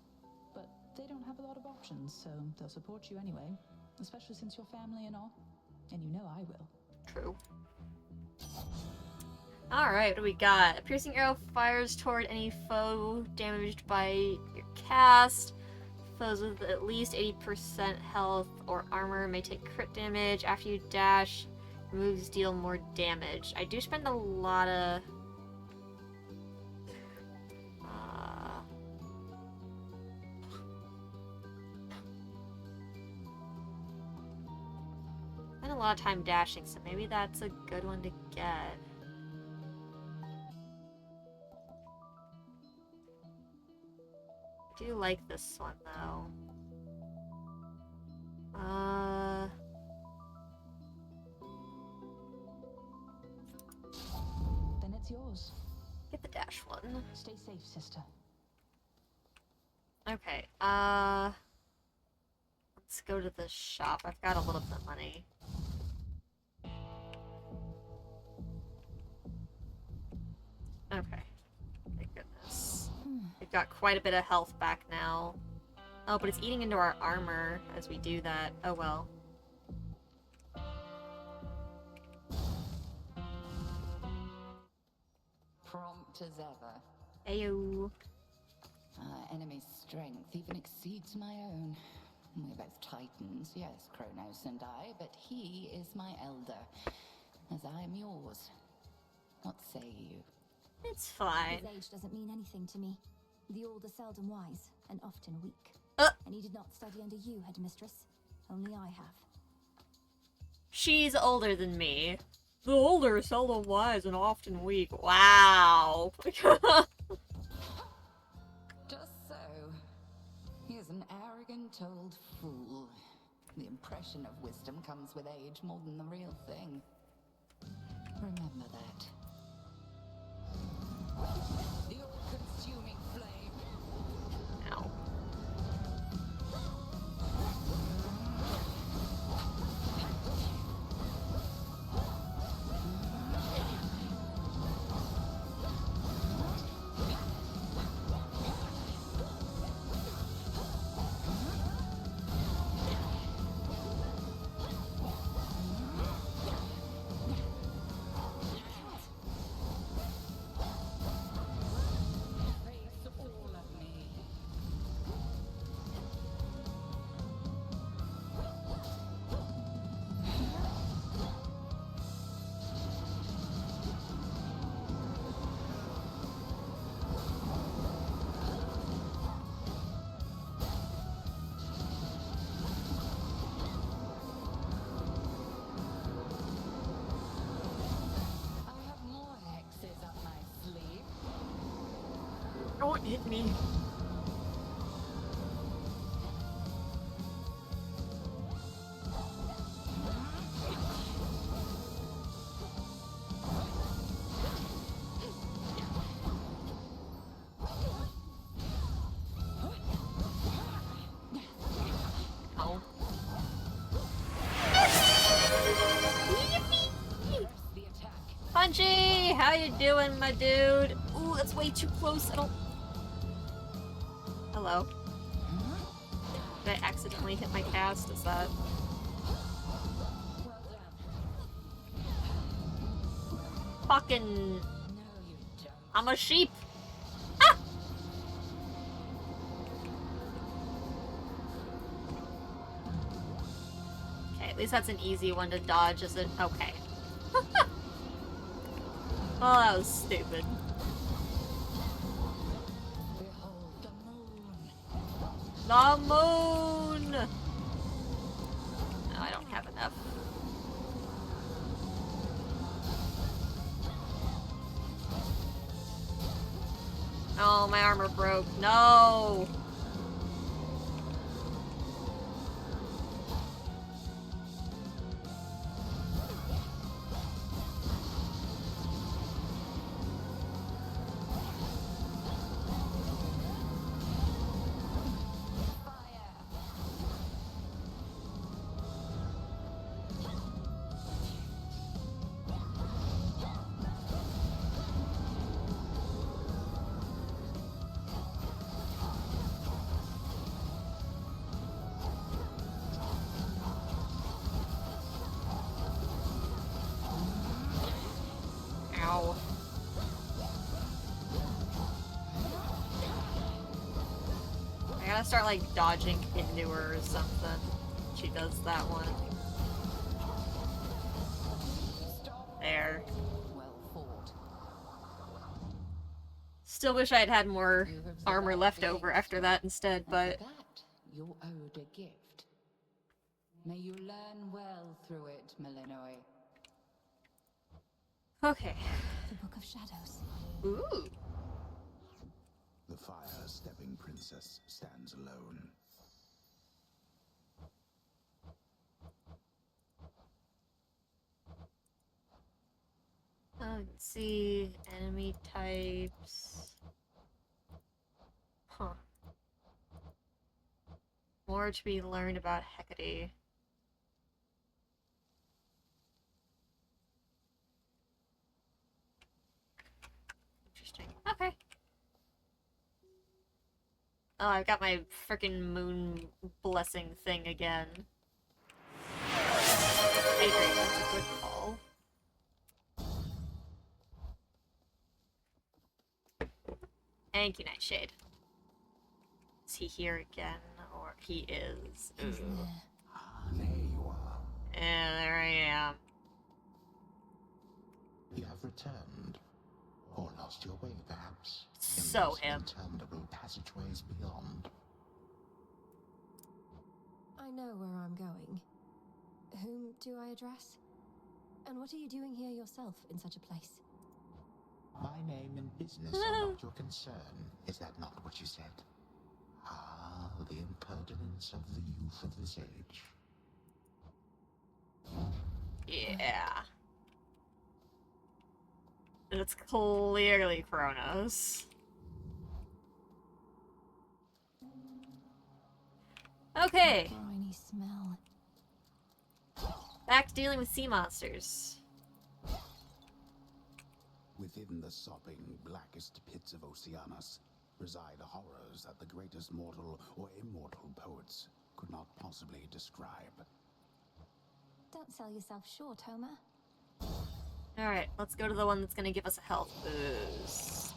But they don't have a lot of options, so they'll support you anyway. Especially since you're family and all. And you know I will. True. Alright, what do we got? A piercing arrow fires toward any foe damaged by your cast. Foes with at least 80% health or armor may take crit damage. After you dash, moves deal more damage. I do spend a lot of... spend a lot of time dashing, so maybe that's a good one to get. I do like this one, though. Then it's yours. Get the dash one. Stay safe, sister. Okay, let's go to the shop. I've got a little bit of money. Okay. Thank goodness. We've got quite a bit of health back now. Oh, but it's eating into our armor as we do that. Oh well. Prompt as ever. Ayo. Our enemy's strength even exceeds my own. We're both titans, yes, Kronos and I, but he is my elder, as I am yours. What say you? It's fine. His age doesn't mean anything to me. The old are seldom wise, and often weak. Uh. And he did not study under you, headmistress. Only I have. She's older than me. The older are seldom wise and often weak. Wow. Just so. He is an arrogant old fool. The impression of wisdom comes with age more than the real thing. Remember that. The all-consuming flame. Ow. Face all of me. I have more hexes up my sleeve. Don't hit me. Ow. Press the attack. Punchy! How you doing, my dude? Ooh, that's way too close. I don't... Hello. Did I accidentally hit my cast? Is that... Well done. Fucking... No, you don't. I'm a sheep! Ah! Okay, at least that's an easy one to dodge, is it? Okay. Well, that was stupid. Behold the moon. The moon! No, I don't have enough. Oh, my armor broke. No! Ow. I gotta start, like, dodging into her or something. She does that one. There. Well fought. Still wish I'd had more You have armor survived left the over extra, after that instead, and but... for that, you're owed a gift. May you learn well through it, Malinois. Okay. The Book of Shadows. Ooh. The fire-stepping princess stands alone. Let's see. Enemy types. Huh. More to be learned about Hecate. Interesting. Okay. Oh, I've got my frickin' moon blessing thing again. Hydrate, that's a good call. Thank you, Nightshade. Is he here again? Or he is. He's Ooh. there. Ah, there you are. And there I am. You have returned, or lost your way, perhaps. So in this him. interminable passage. passageways beyond. I know where I'm going. Whom do I address? And what are you doing here yourself in such a place? My name and business are not your concern. Is that not what you said? Ah, the impertinence of the youth of this age. Yeah. It's clearly Kronos. Okay. Briny smell. Back to dealing with sea monsters. Within the sopping, blackest pits of Oceanus reside horrors that the greatest mortal or immortal poets could not possibly describe. Don't sell yourself short, Homer. Alright, let's go to the one that's gonna give us a health boost.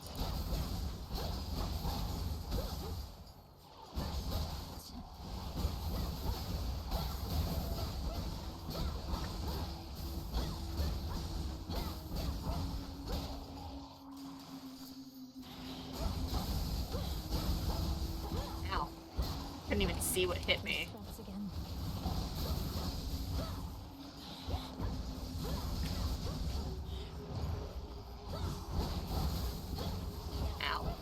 Ow. Couldn't even see what hit me. Spots again. Ow.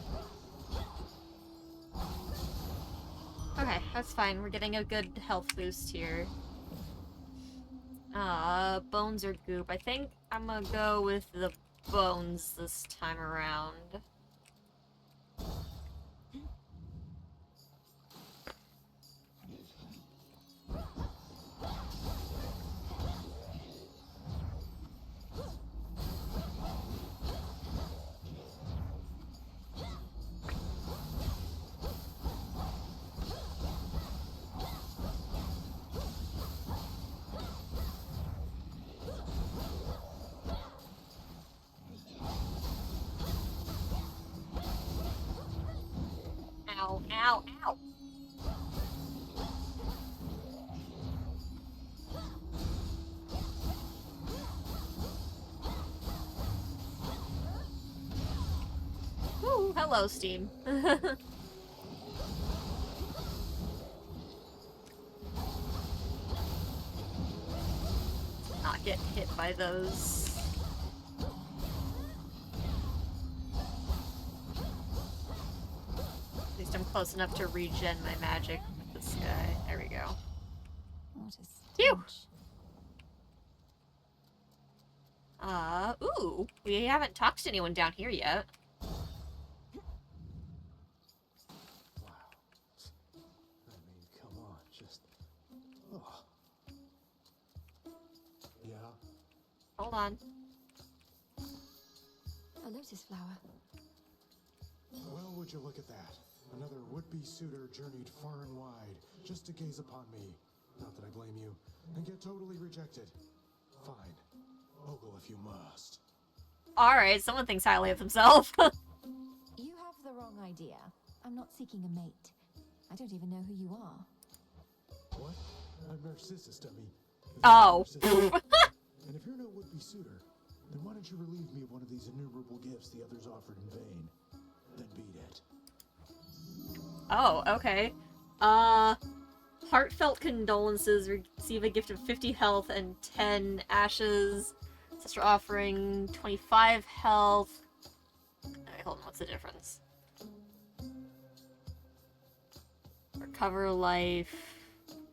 Okay, that's fine. We're getting a good health boost here. Bones or goop. I think I'm gonna go with the bones this time around. Ow, ow, ow! Woo, hello, Steam. Not get hit by those. At least I'm close enough to regen my magic with this guy. There we go. What a Phew! stench. Ooh, we haven't talked to anyone down here yet. Wow. I mean, come on, just... Oh. Yeah? Hold on. A lotus flower. Well, would you look at that? Another would-be suitor journeyed far and wide just to gaze upon me. Not that I blame you. And get totally rejected. Fine. Ogle if you must. Alright, someone thinks highly of himself. You have the wrong idea. I'm not seeking a mate. I don't even know who you are. What? I'm Narcissus, dummy. Oh. And if you're no would-be suitor, then why don't you relieve me of one of these innumerable gifts the others offered in vain? Then beat it. Oh, okay. Heartfelt condolences. Receive a gift of 50 health and 10 ashes. Sister offering 25 health. Alright, hold on, what's the difference? Recover life.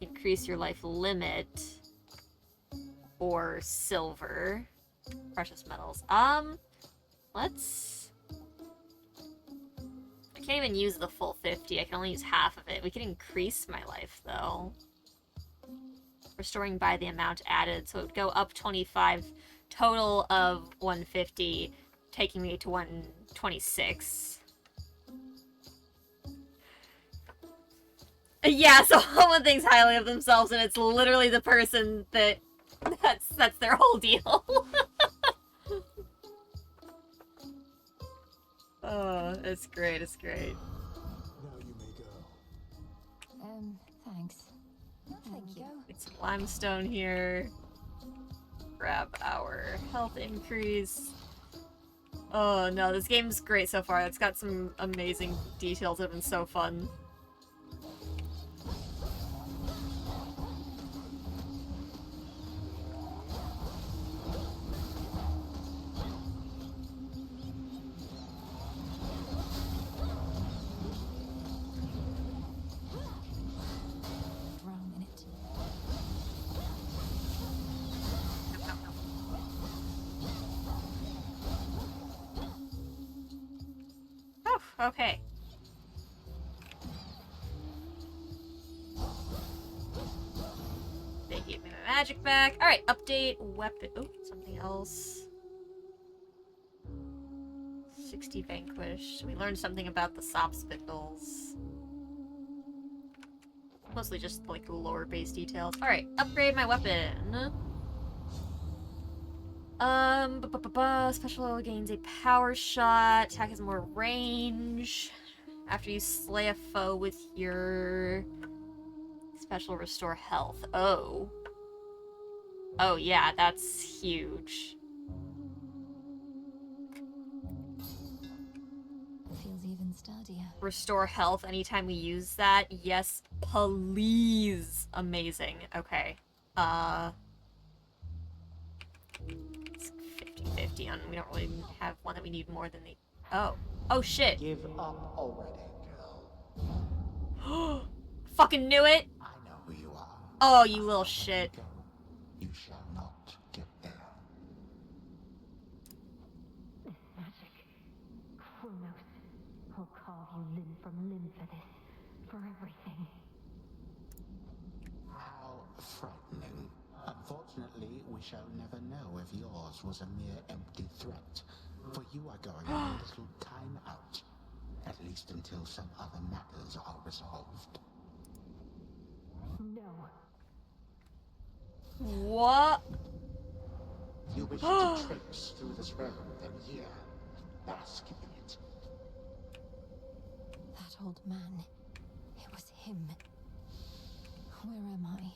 Increase your life limit. Or silver. Precious metals. Let's... I can't even use the full 50. I can only use half of it. We can increase my life, though. Restoring by the amount added, so it would go up 25. Total of 150, taking me to 126. Yeah, so someone thinks highly of themselves, and it's literally the person that's their whole deal. Oh, it's great, it's great. Now you may go. Thanks. No, thank you. Get some limestone here. Grab our health increase. Oh no, this game's great so far. It's got some amazing details that have been so fun. Drown in it. Oh, okay. They gave me my magic back. Alright, update weapon. Oh, something else. 60 vanquished. We learned something about the sop spindles. Mostly just like lore-based details. Alright, upgrade my weapon. Special gains a power shot. Attack has more range. After you slay a foe with your special restore health. Oh. Oh yeah, that's huge. Feels even sturdier. Restore health anytime we use that. Yes, please. Amazing. Okay. It's 50-50 on we don't really have one that we need more than the Oh. Oh shit. Give up already, girl. Fucking knew it. I know who you are. Oh, you little shit. Go. You shall not get there. Magic. Kronos. I'll carve you limb from limb for this. For everything. How frightening. Unfortunately, we shall never know if yours was a mere empty threat. For you are going on a little time out. At least until some other matters are resolved. No. What? You wish to traipse through this realm, then here, bask in it. That old man. It was him. Where am I?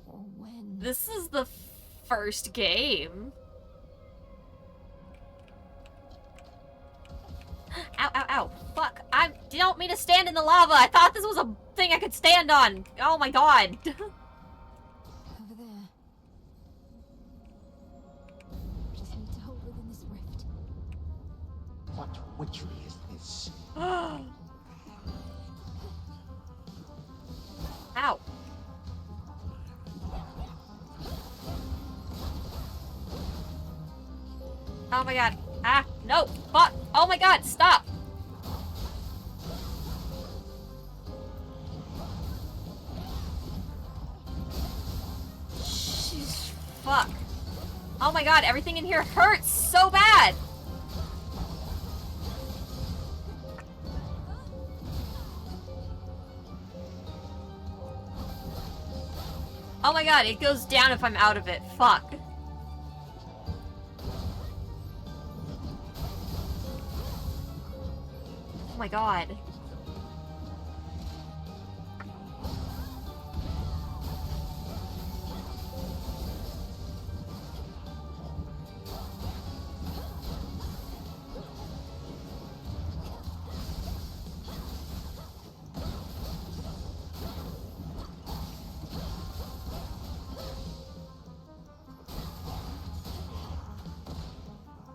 Or when? This is the first game. Ow, ow, ow. Fuck. I don't mean to stand in the lava. I thought this was a thing I could stand on. Oh my god. Over there. Just need to hold within this rift. What witchery is this? Ow. Oh my god. Ah, no. Fuck. Oh my god, stop. Jeez, fuck. Oh my god, everything in here hurts so bad. Oh my god, it goes down if I'm out of it. Fuck. Oh my god.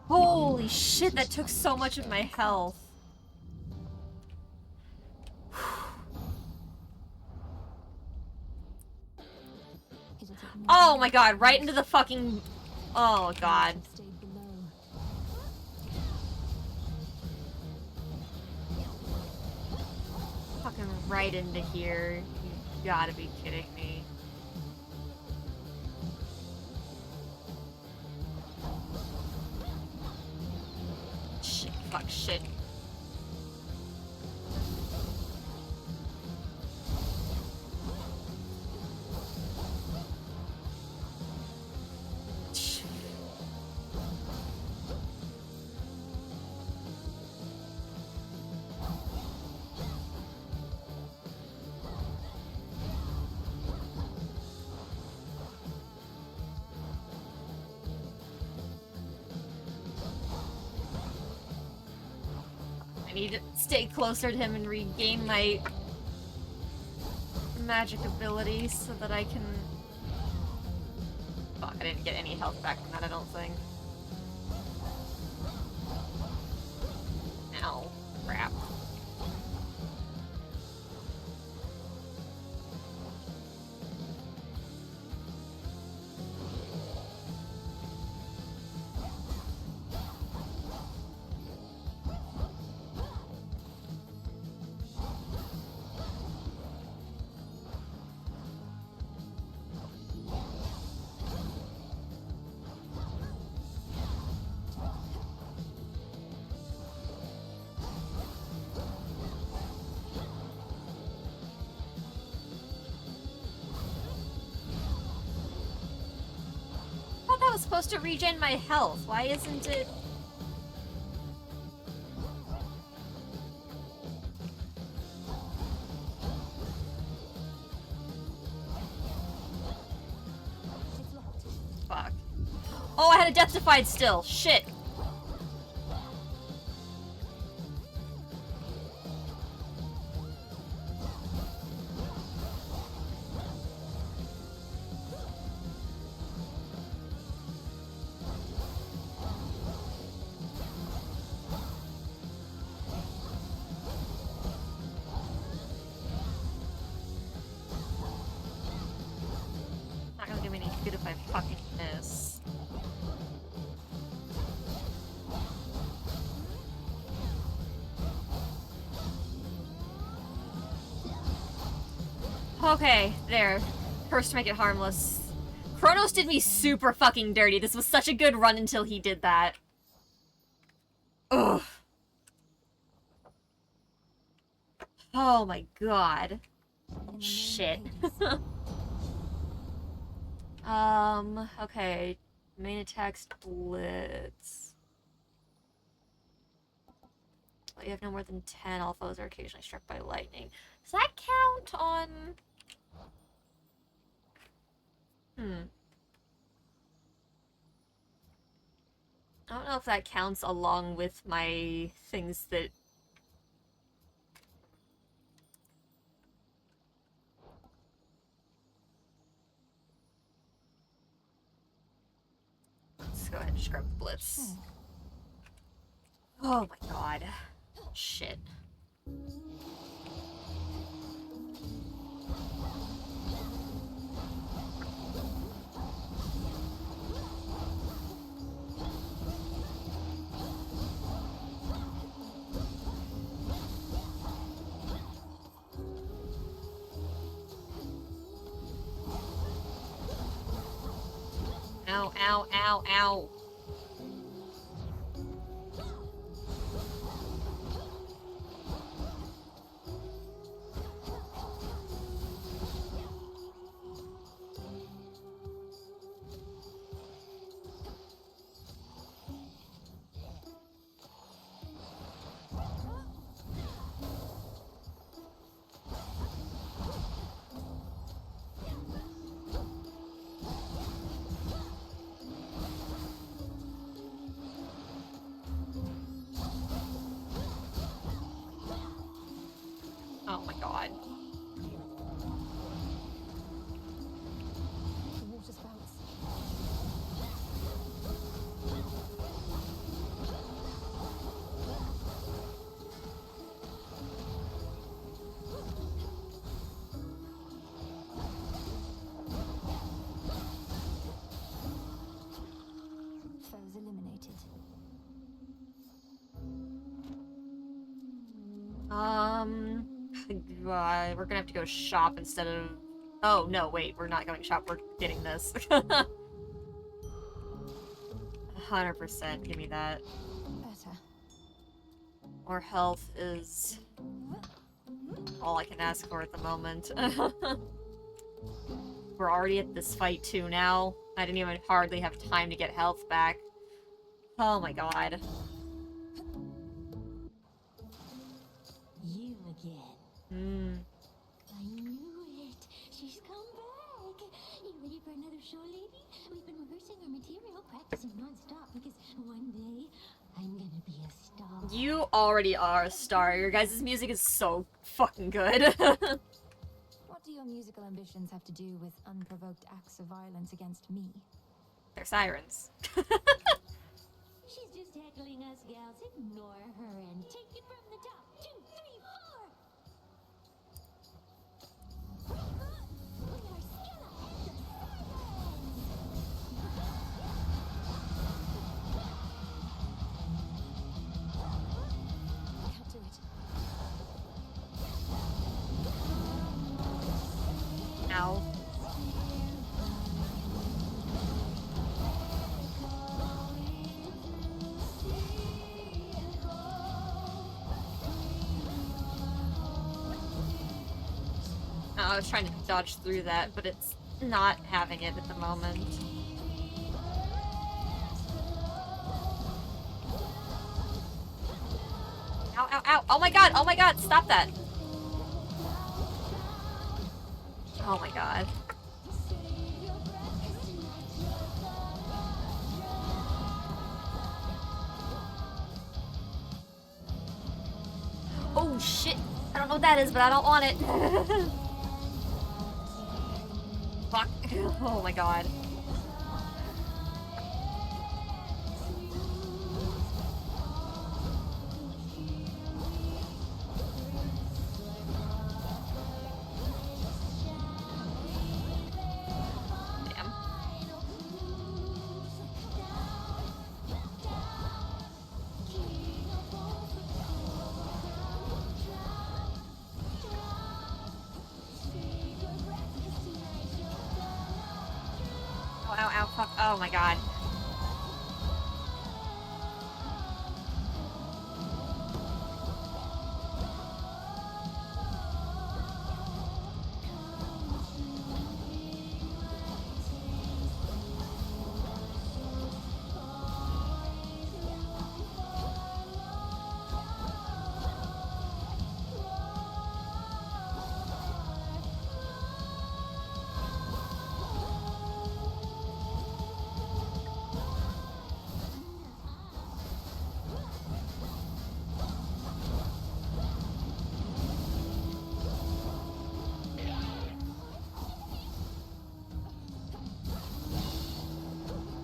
Holy shit, that took so much of my health. Oh my god, right into the fucking... Oh god. Stayed below. Fucking right into here. You gotta be kidding me. Shit, fuck, shit. need to stay closer to him and regain my magic abilities so that I can... Fuck, I didn't get any health back from that, I don't think. Ow. Crap. I was supposed to regen my health. Why isn't it? Fuck. Oh, I had a death defied still. Shit. Not gonna do me any good if I fucking miss. Okay, there. First to make it harmless. Kronos did me super fucking dirty. This was such a good run until he did that. Ugh. Oh my god. Shit. Okay. Main attack's Blitz. Well, you have no more than 10. All foes are occasionally struck by lightning. Does that count on... I don't know if that counts along with my things that... Let's go ahead and just grab the Blitz. Oh my god. Shit. Ow, ow, ow, ow. Oh my god. The water spouts. Foes eliminated. We're gonna have to go shop instead of... Oh, no, wait, we're not going shop, we're getting this. 100%, give me that. Better. More health is all I can ask for at the moment. We're already at this fight too now. I didn't even hardly have time to get health back. Oh my god. You again. I knew it. She's come back. You ready for another show, lady? We've been rehearsing our material, practicing non-stop because one day I'm gonna be a star. You already are a star. Your guys' music is so fucking good. What do your musical ambitions have to do with unprovoked acts of violence against me? They're sirens. She's just heckling us gals. Ignore her and take it from the top. 2, 3, 4. We are Skilla and the I can't do it. Ow. Oh, I was trying to dodge through that, but it's not having it at the moment. Ow, ow, ow! Oh my god! Oh my god! Stop that! Oh my god. Oh shit! I don't know what that is, but I don't want it. Fuck. Oh my god. Damn. Ow, ow, ow, fuck. Oh my god.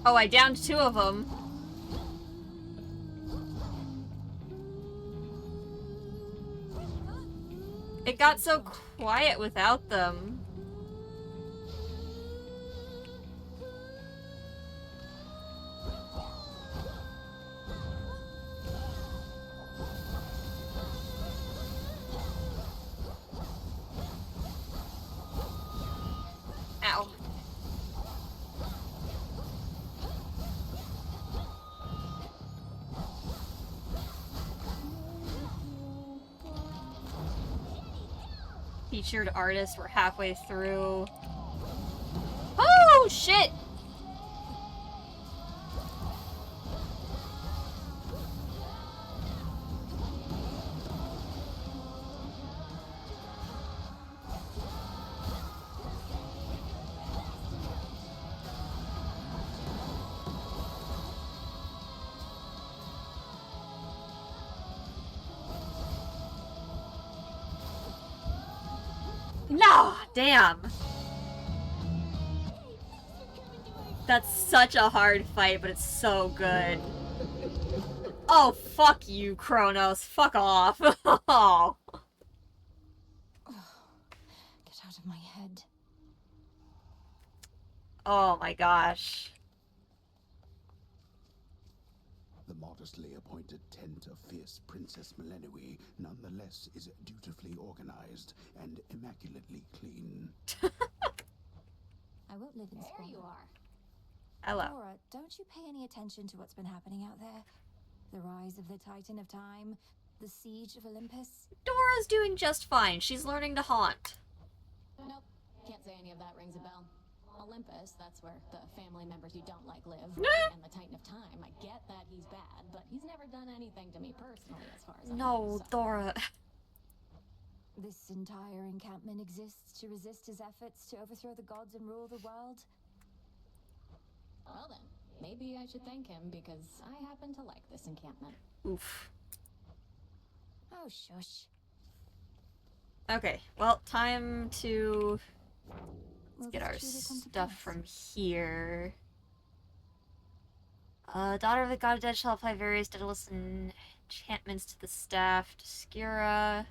Oh, I downed 2 of them. It got so quiet without them. Ow. Featured artists, we're halfway through. Oh, shit! No! Damn! That's such a hard fight, but it's so good. Oh, fuck you, Kronos. Fuck off. Oh. Get out of my head. Oh my gosh. The modestly appointed tent of fierce Princess Melenui nonetheless is dutifully organized and immaculately clean. I won't live in squalor. There you are. Hello. Laura, don't you pay any attention to what's been happening out there? The rise of the Titan of Time, the siege of Olympus. Dora's doing just fine. She's learning to haunt. Nope, can't say any of that rings a bell. Olympus, that's where the family members you don't like live. And the Titan of Time, I get that he's bad, but he's never done anything to me personally as far as I know. No, So. Dora. This entire encampment exists to resist his efforts to overthrow the gods and rule the world. Well then, Maybe I should thank him because I happen to like this encampment. Oof. Oh, shush. Okay, well, time to Will get this our truly come to stuff pass? from here. Daughter of the God of Dead shall apply various Daedalus enchantments to the staff. To Skira.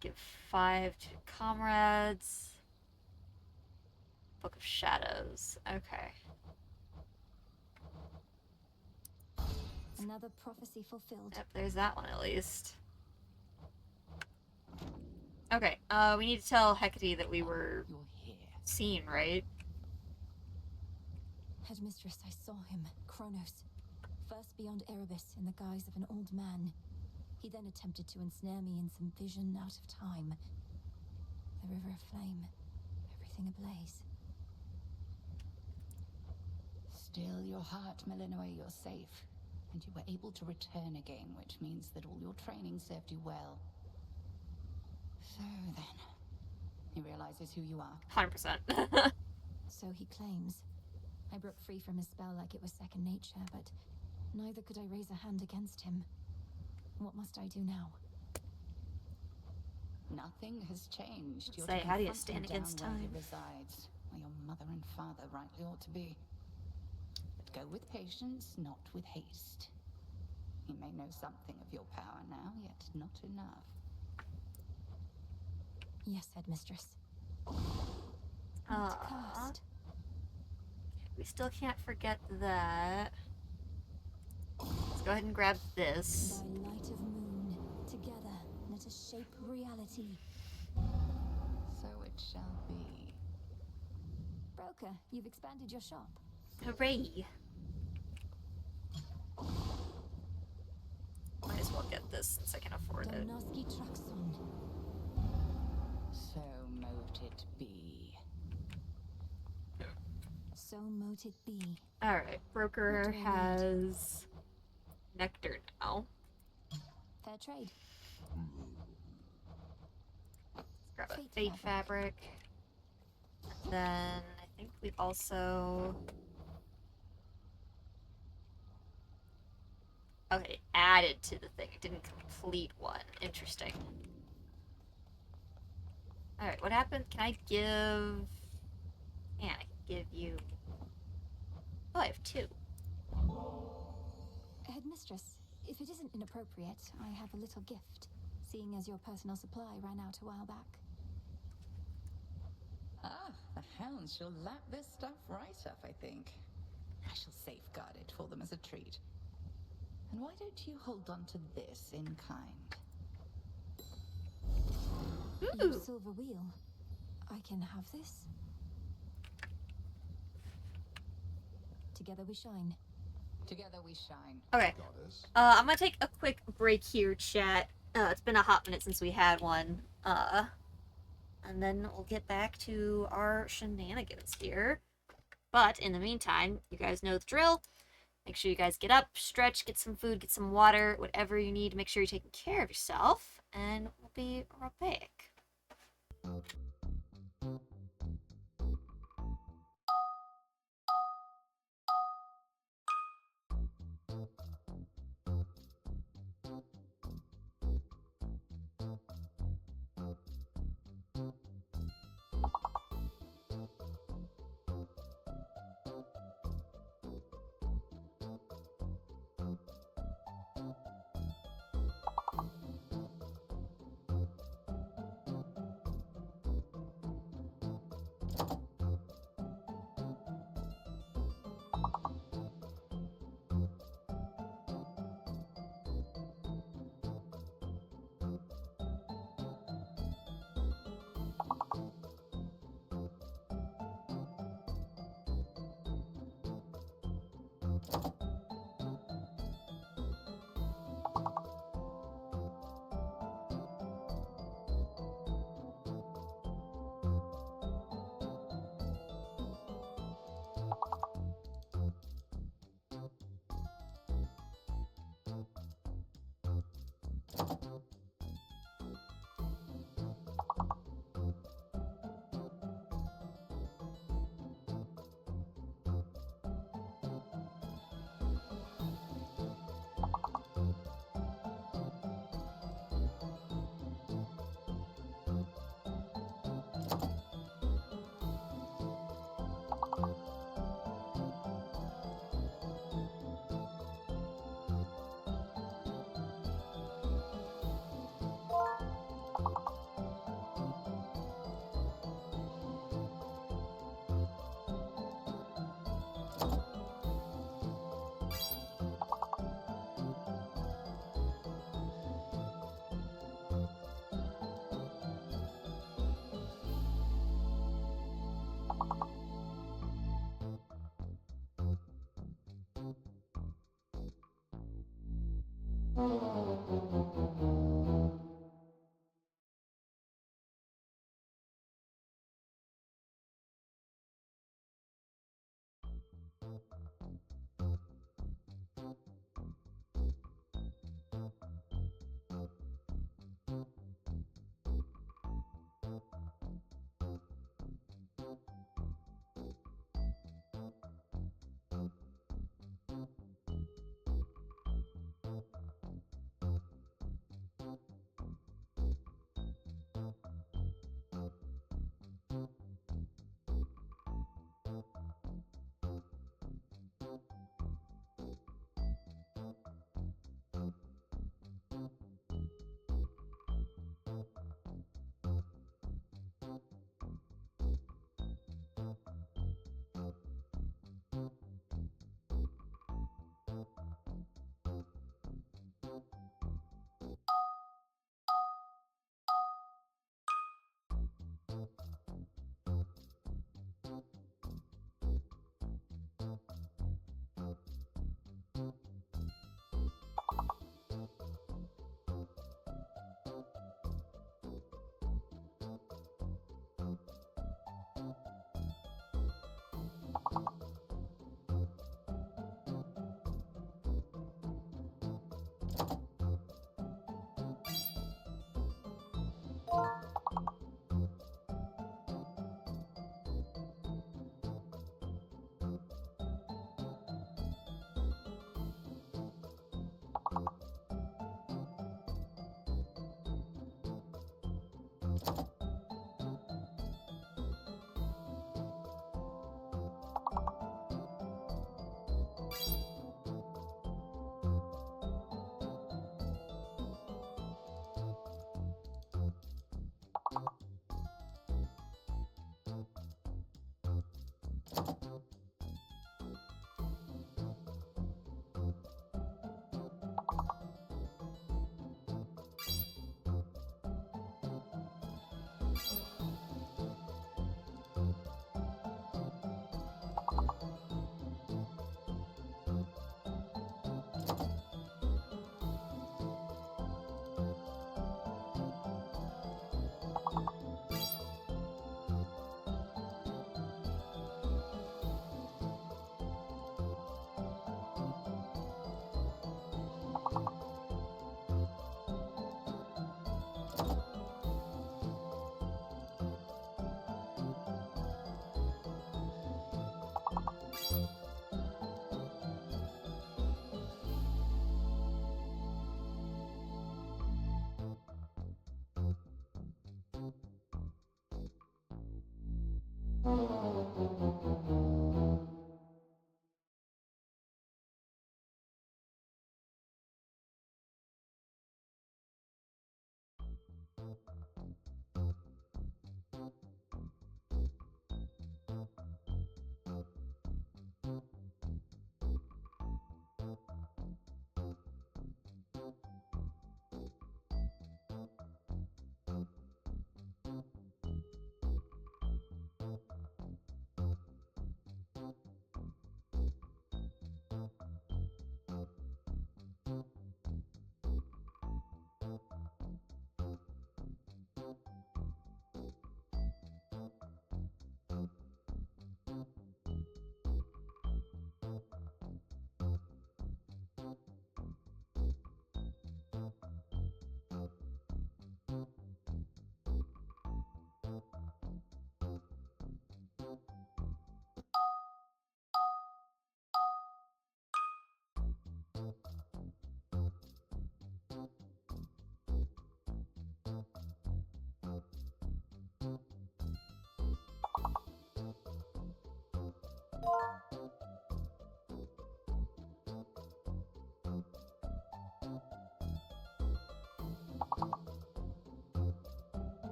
Give 5 to comrades. Book of Shadows. Okay. Another prophecy fulfilled. Yep, there's that one at least. Okay, we need to tell Hecate that we were You're here. seen, right? Headmistress, I saw him, Kronos. First beyond Erebus in the guise of an old man. He then attempted to ensnare me in some vision out of time. The river aflame, everything ablaze. Still your heart, Melinoe, you're safe. And you were able to return again, which means that all your training served you well. So then, he realizes who you are. 100%. So he claims. I broke free from his spell like it was second nature, but neither could I raise a hand against him. What must I do now? Nothing has changed. You're Say, to how do you confront stand him down against where he time? resides, where your mother and father rightly ought to be. But go with patience, not with haste. He may know something of your power now, yet not enough. Yes, Headmistress. What cursed? We still can't forget that. Let's go ahead and grab this. By light of moon, together, let us shape reality. So it shall be. Broker, you've expanded your shop. Hooray! Might as well get this since I can afford it. Domnoski Traxon. So mote it be. So mote it be. Alright, Broker What do I need? has nectar now. Fair trade. Let's grab a Fate fate fabric. fabric. And then I think we also... Okay, added to the thing. It didn't complete one. Interesting. Alright, what happened? Can I give... Yeah, I can give you... Oh, I have 2. Headmistress, if it isn't inappropriate, I have a little gift, seeing as your personal supply ran out a while back. Ah, the hounds shall lap this stuff right up, I think. I shall safeguard it for them as a treat. And why don't you hold on to this in kind? Your Ooh! silver wheel. I can have this? Together we shine. Together we shine. Okay. Goddess. I'm gonna take a quick break here, chat. It's been a hot minute since we had one. And then we'll get back to our shenanigans here. But in the meantime, you guys know the drill. Make sure you guys get up, stretch, get some food, get some water, whatever you need. Make sure you're taking care of yourself. And we'll be right back.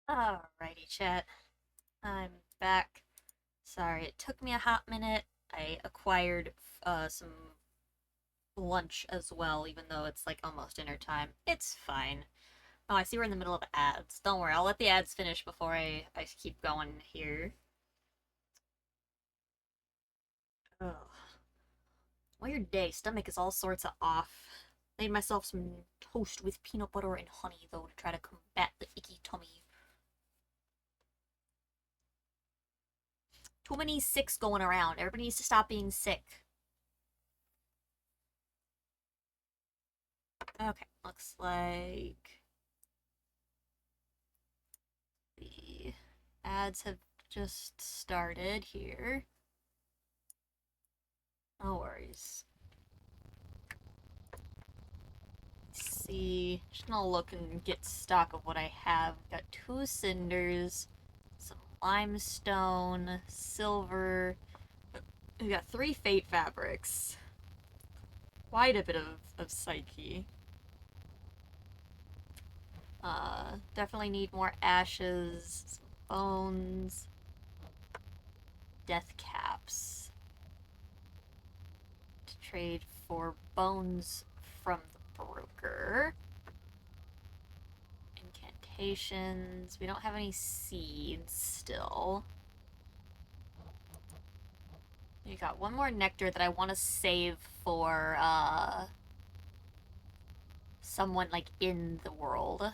Alrighty, chat. I'm back. Sorry, it took me a hot minute. I acquired some lunch as well, even though it's like almost dinner time. It's fine. Oh, I see we're in the middle of ads. Don't worry, I'll let the ads finish before I keep going here. Ugh. Weird day. Stomach is all sorts of off. Made myself some toast with peanut butter and honey, though, to try to combat the icky tummy. Too many sicks going around. Everybody needs to stop being sick. Okay, looks like the ads have just started here. No worries. Let's see. Just gonna look and get stock of what I have. Got 2 cinders, some limestone, silver. We got 3 fate fabrics. Quite a bit of psyche. Definitely need more ashes, some bones, death caps. To trade for bones from the broker. Incantations. We don't have any seeds still. We got 1 more nectar that I want to save for, someone, like, in the world.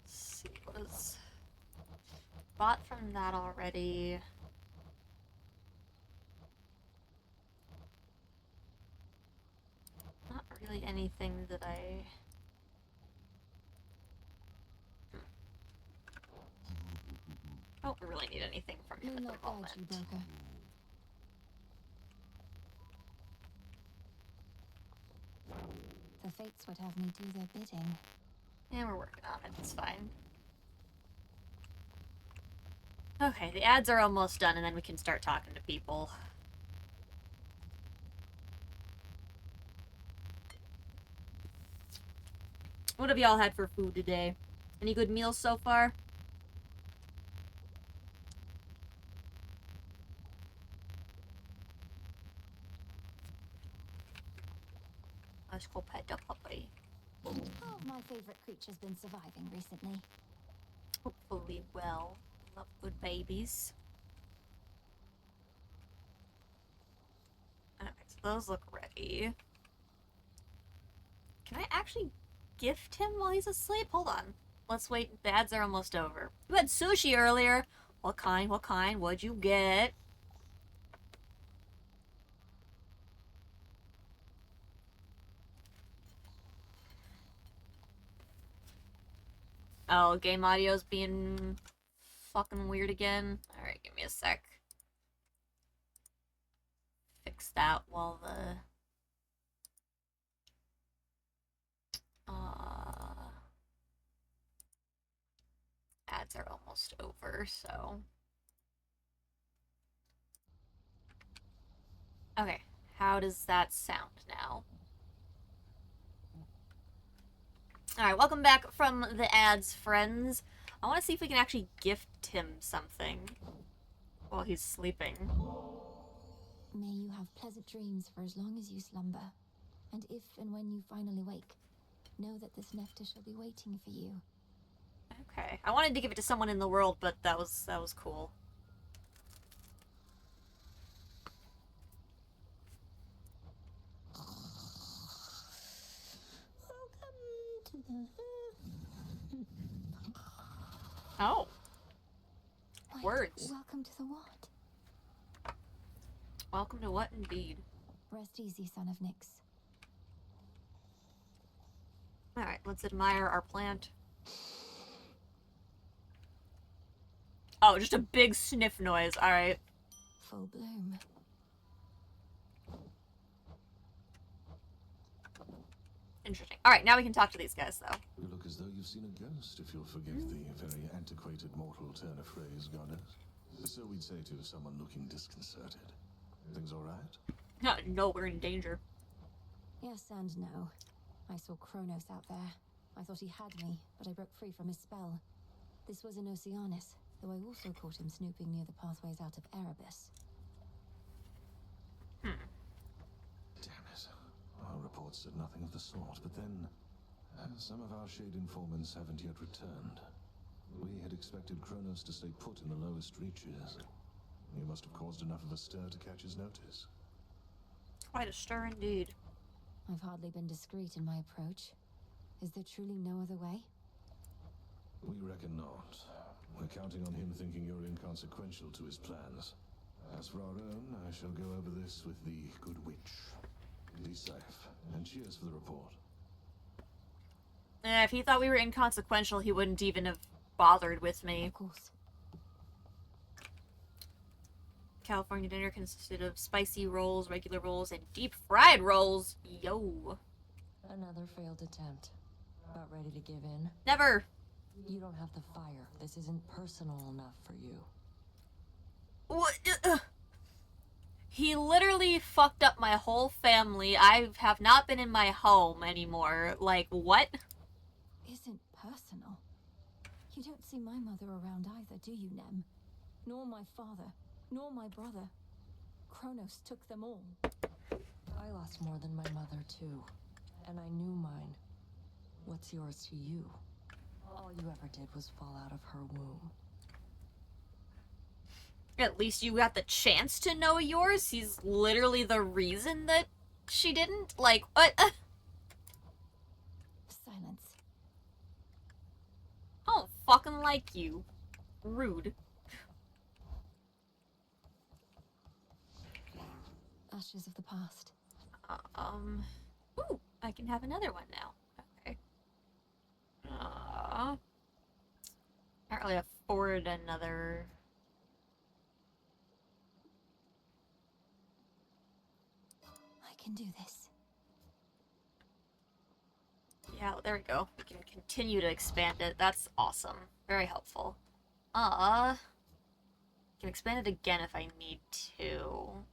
Let's see, what is... Bought from that already. Not really anything that I... Don't really need anything from him at Moonlight the moment. guides you, Broker. The fates would have me do their bidding. Yeah, we're working on it. It's fine. Okay, the ads are almost done, and then we can start talking to people. What have y'all had for food today? Any good meals so far? Let's go pet the puppy. How have my favorite creatures been surviving recently? Hopefully well. Love good babies. Okay, so those look ready. Can I actually gift him while he's asleep? Hold on. Let's wait. The ads are almost over. You had sushi earlier. What kind? What kind? What'd you get? Oh, game audio's being fucking weird again. Alright, give me a sec. Fix that while the... ads are almost over, so... Okay, how does that sound now? Alright, welcome back from the ads, friends. I want to see if we can actually gift him something while he's sleeping. May you have pleasant dreams for as long as you slumber. And if and when you finally wake, know that this nectar shall be waiting for you. Okay, I wanted to give it to someone in the world, but that was cool. Oh. Wait, Words. welcome to the what? Welcome to what, indeed? Rest easy, son of Nyx. Alright, let's admire our plant. Oh, just a big sniff noise. Alright. Full bloom. Interesting. Alright, now we can talk to these guys, though. You look as though you've seen a ghost, if you'll forgive the very antiquated mortal turn of phrase, goddess. So we'd say to someone looking disconcerted. Things all right? No, we're in danger. Yes and no. I saw Kronos out there. I thought he had me, but I broke free from his spell. This was in Oceanus, though I also caught him snooping near the pathways out of Erebus. Damn it. Our reports said nothing of the sort, but then... some of our shade informants haven't yet returned. We had expected Kronos to stay put in the lowest reaches. You must have caused enough of a stir to catch his notice. Quite a stir indeed. I've hardly been discreet in my approach. Is there truly no other way? We reckon not. We're counting on him thinking you're inconsequential to his plans. As for our own, I shall go over this with the good witch. Be safe, and cheers for the report. If he thought we were inconsequential, he wouldn't even have bothered with me. Of course. California dinner consisted of spicy rolls, regular rolls, and deep fried rolls. Yo. Another failed attempt. About ready to give in? Never. You don't have the fire. This isn't personal enough for you. What? He literally fucked up my whole family. I have not been in my home anymore. Like, what? Isn't personal. You don't see my mother around either, do you, Nem? Nor my father, nor my brother. Kronos took them all. I lost more than my mother, too. And I knew mine. What's yours to you? All you ever did was fall out of her womb. At least you got the chance to know yours. He's literally the reason that she didn't. Like, what? Silence. I don't fucking like you. Rude. Ashes of the past. Ooh, I can have another one now. Okay. Can't really afford another. I can do this. Yeah, there we go. We can continue to expand it. That's awesome. Very helpful. Can expand it again if I need to.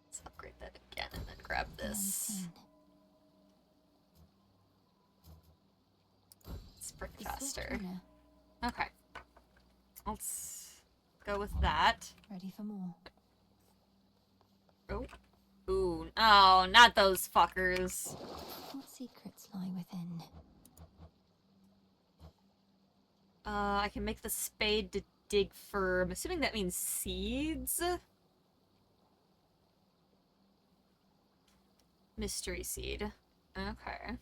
Let's upgrade that again and then grab this. Unseen. Sprint The swift faster. runner, Okay. Let's go with that. ready for more. Oh. Ooh. Oh, not those fuckers. What secrets lie within? I can make the spade to dig for... I'm assuming that means seeds? Mystery seed. Okay.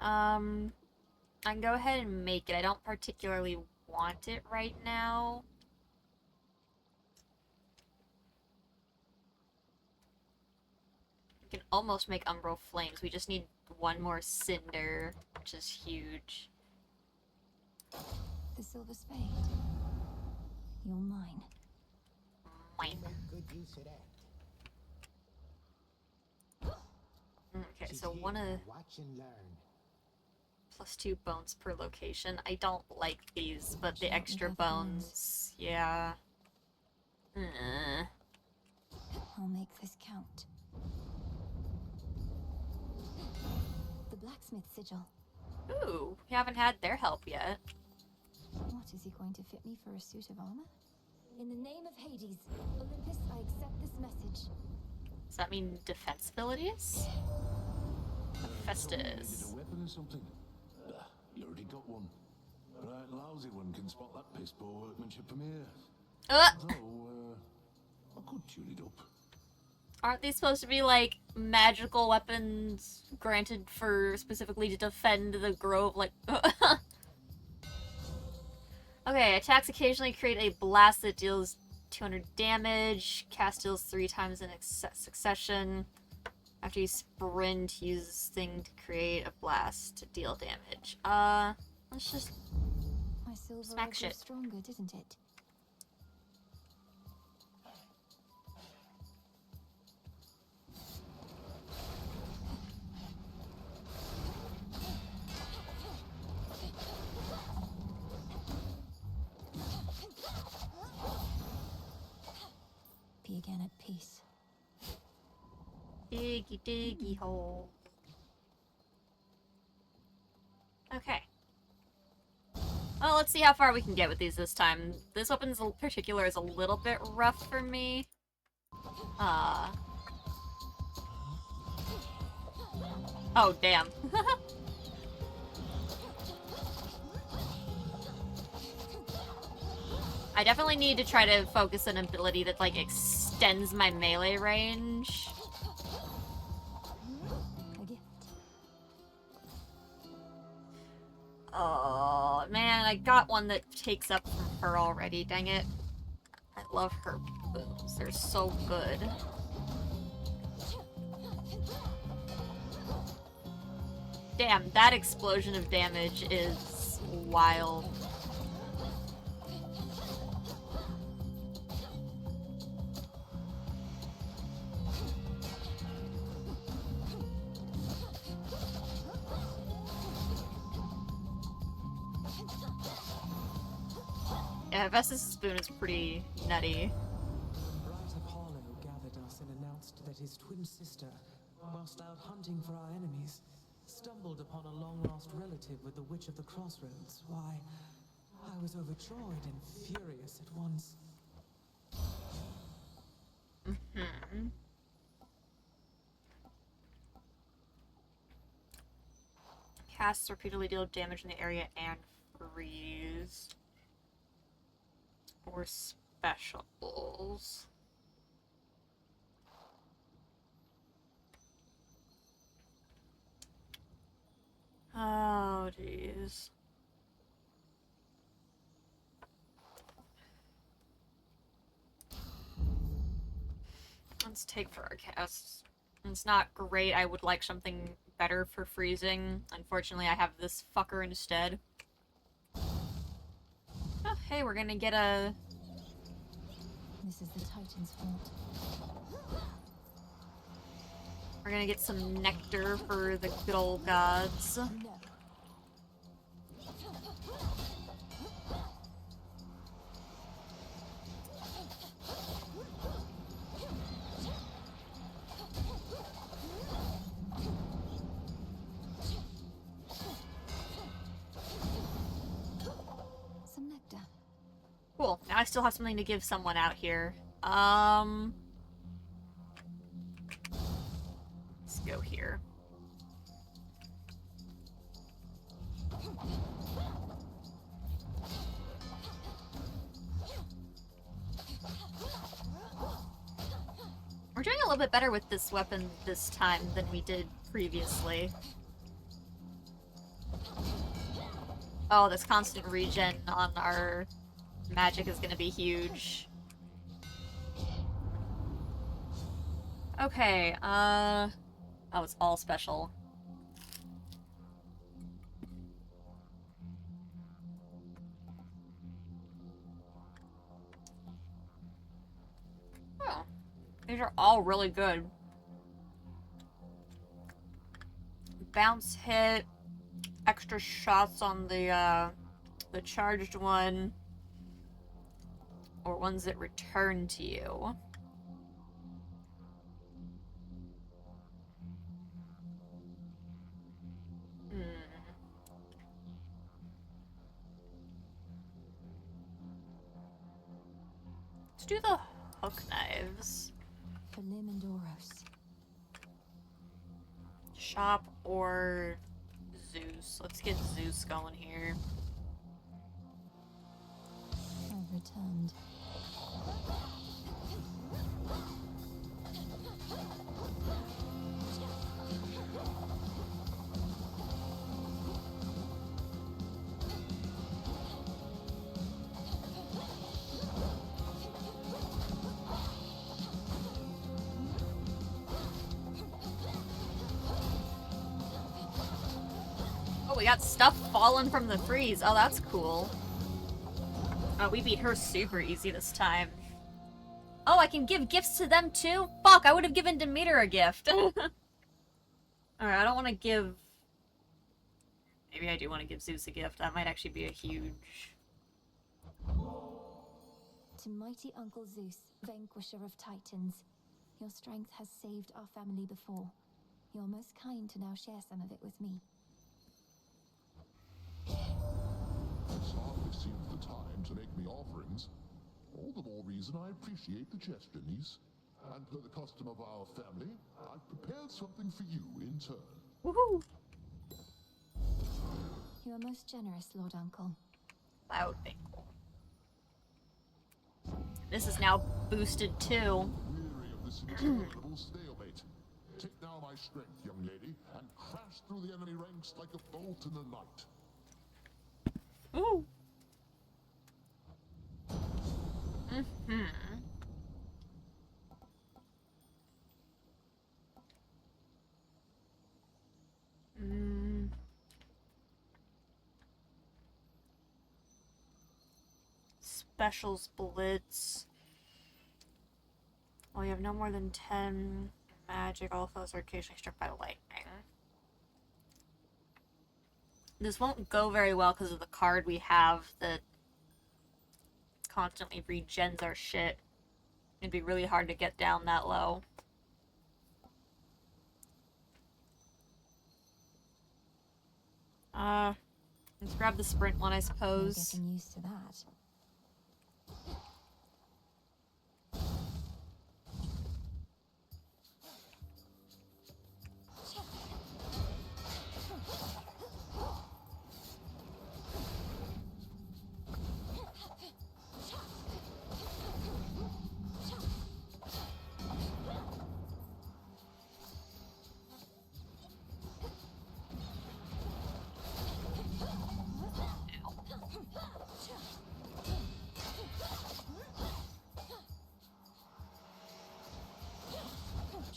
I can go ahead and make it. I don't particularly want it right now. We can almost make Umbral Flames. We just need one more cinder, which is huge. The silver spade. You're mine. Mine. Good use of that. Okay, She's so here one of... to watch and learn. +2 bones per location. I don't like these, but the Shall we extra have bones? bones, yeah. I'll make this count. The blacksmith sigil. Ooh, we haven't had their help yet. What, is he going to fit me for a suit of armor? In the name of Hades, Olympus, I accept this message. Does that mean defense abilities? Needed Festus. a weapon or something? You already got one. Right, lousy one can spot that piss poor workmanship from here. Although, I could tune it up. Aren't these supposed to be, like, magical weapons granted for specifically to defend the grove? Like, okay, attacks occasionally create a blast that deals 200 damage. Cast deals 3 times in succession. After you sprint, use this thing to create a blast to deal damage. Let's just My silver smack all grew shit. stronger, didn't it? Be again at peace. Diggy diggy hole. Okay. Well, let's see how far we can get with these this time. This weapon in particular is a little bit rough for me. Oh, damn. I definitely need to try to focus an ability that, like, extends my melee range. A gift. Oh, man, I got one that takes up from her already, dang it. I love her booms. They're so good. Damn, that explosion of damage is wild. Yeah, Vestus' spoon is pretty nutty. Bright Apollo gathered us and announced that his twin sister, whilst out hunting for our enemies, stumbled upon a long-lost relative with the Witch of the Crossroads. Why, I was overjoyed and furious at once. Casts repeatedly deal damage in the area and freeze. Or specials. anyways. Let's take for our casts. It's not great. I would like something better for freezing. Unfortunately, I have this fucker instead. Oh, hey, we're gonna get a... This is the Titan's fault. We're gonna get some nectar for the good old gods. No. Some nectar. Cool. Now I still have something to give someone out here. Let's go here. We're doing a little bit better with this weapon this time than we did previously. Oh, this constant regen on our magic is gonna be huge. Okay, oh, it's all special. Oh, these are all really good. Bounce hit, extra shots on the charged one, or ones that return to you. Let's do the hook knives. For Lim and Oros. Shop or Zeus. Let's get Zeus going here. I've returned. Oh, we got stuff falling from the freeze. Oh, that's cool. Oh, we beat her super easy this time. Oh, I can give gifts to them too? Fuck, I would have given Demeter a gift. Alright, I don't want to give... Maybe I do want to give Zeus a gift. That might actually be a huge... To mighty Uncle Zeus, vanquisher of Titans. Your strength has saved our family before. You're most kind to now share some of it with me. This hardly seems the time to make me offerings. All the more reason I appreciate the gesture, niece. And per the custom of our family, I've prepared something for you in turn. Woohoo! You are most generous, Lord Uncle. Loud ankle. This is now boosted too. Weary of this interminable stalemate. Take now my strength, young lady, and crash through the enemy ranks like a bolt in the night. Ooh. Mm-hmm. Specials blitz. Well, you have no more than 10 magic. All foes are occasionally struck by lightning. This won't go very well because of the card we have that constantly regens our shit. It'd be really hard to get down that low. Let's grab the sprint one, I suppose. Getting used to that.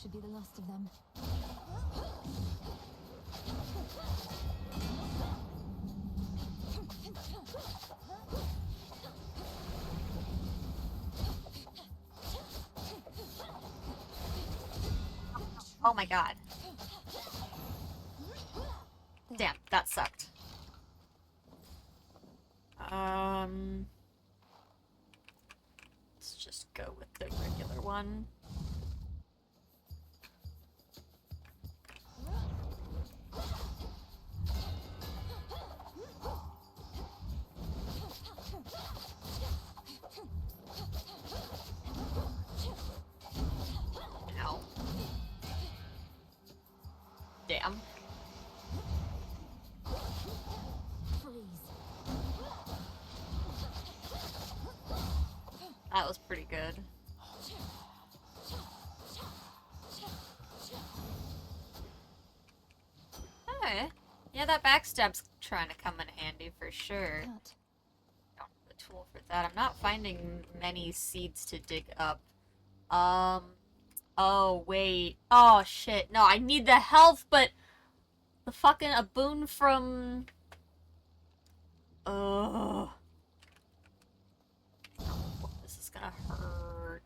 should be the last of them. Oh my god. Damn, that sucked. Let's just go with the regular one. Ow. Damn. That was pretty good. Okay. Yeah, that backstab's trying to come in handy for sure. Don't have the tool for that. I'm not finding many seeds to dig up. Oh, wait. Oh, shit. No, I need the health, but the fucking a boon from... Ugh. This is gonna hurt.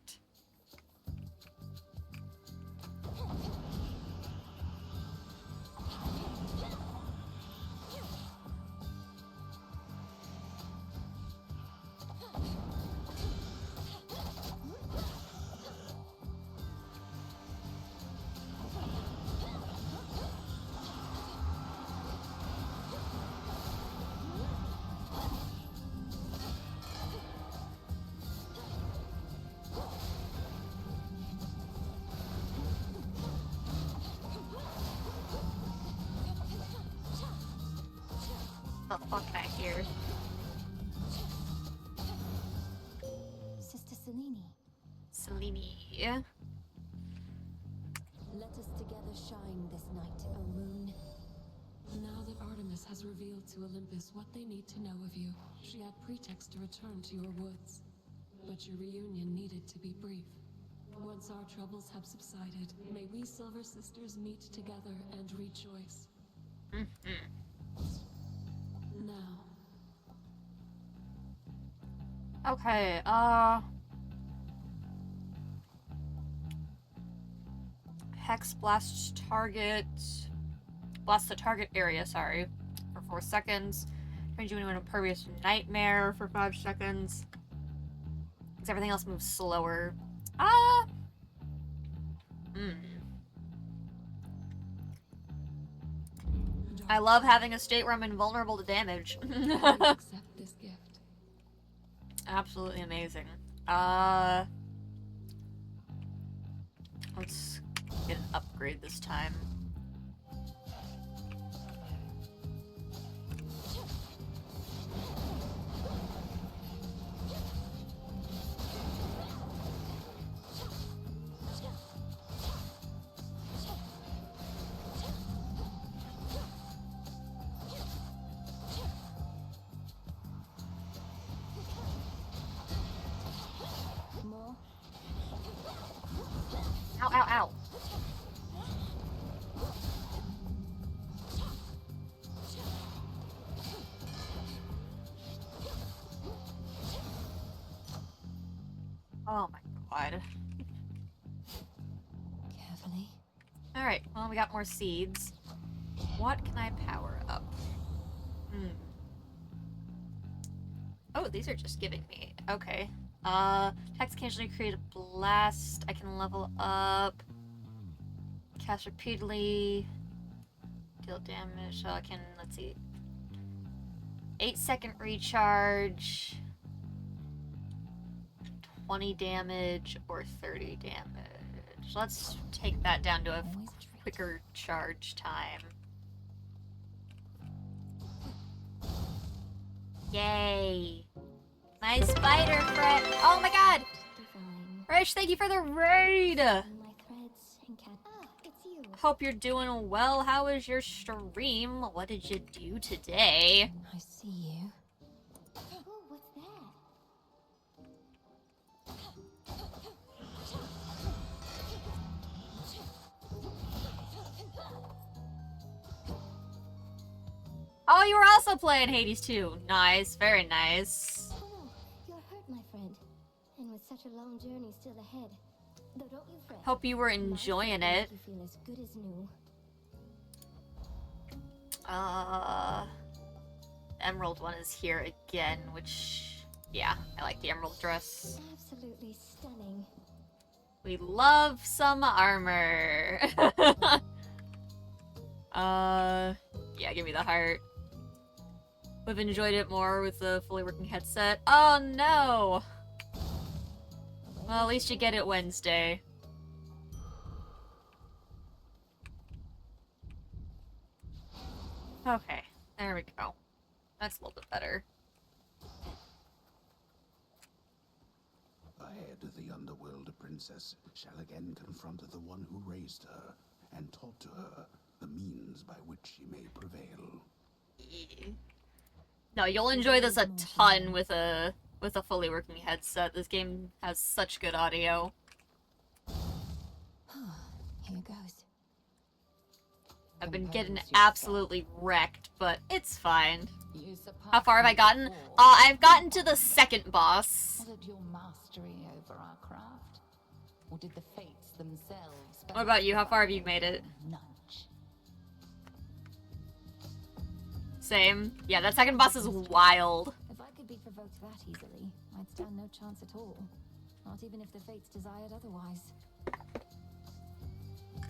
The fuck back here? Sister Selene. Selene. Let us together shine this night, O moon. Now that Artemis has revealed to Olympus what they need to know of you, she had pretext to return to your woods. But your reunion needed to be brief. Once our troubles have subsided, may we Silver Sisters meet together and rejoice. Now. Okay, Hex blast target. Blast the target area, sorry. For 4 seconds. Turns you into an impervious nightmare for 5 seconds. Because everything else moves slower. I love having a state where I'm invulnerable to damage. Accept this gift. Absolutely amazing. Let's get an upgrade this time. More. Ow, ow, ow. Oh my god. Carefully. Alright, well, we got more seeds. What can I power up? Oh, these are just giving me. Okay. Attacks occasionally create a blast. I can level up. Cast repeatedly. Deal damage. So I can, let's see. 8-second recharge. 20 damage or 30 damage. Let's take that down to a quicker charge time. Yay! My spider friend! Oh my god! Divine. Rish, thank you for the raid! My threads and cat. Ah, it's you. Hope you're doing well. How was your stream? What did you do today? I see you. Oh, what's that? Oh, you were also playing Hades 2. Nice, very nice. Oh no, you're hurt, my friend. And with such a long journey still ahead. Though don't you fret. Hope you were My enjoying food will it. make you feel as good as new. Emerald one is here again, which, yeah, I like the emerald dress. Absolutely stunning. We love some armor. Yeah, give me the heart. We've enjoyed it more with the fully working headset. Oh no! Well, at least you get it Wednesday. Okay, there we go. That's a little bit better. Ahead, the underworld princess shall again confront the one who raised her, and taught to her the means by which she may prevail. No, you'll enjoy this a ton with a fully working headset. This game has such good audio. Here goes. I've been getting Compose absolutely wrecked, but it's fine. You surpassed How far have I me gotten? before. I've gotten to the second boss. Was it your mastery over our craft? Or did the fates themselves... What about you? How far have you made it? Nudge. Same. Yeah, that second boss is wild. If I could be provoked that easily, I'd stand no chance at all. Not even if the fates desired otherwise.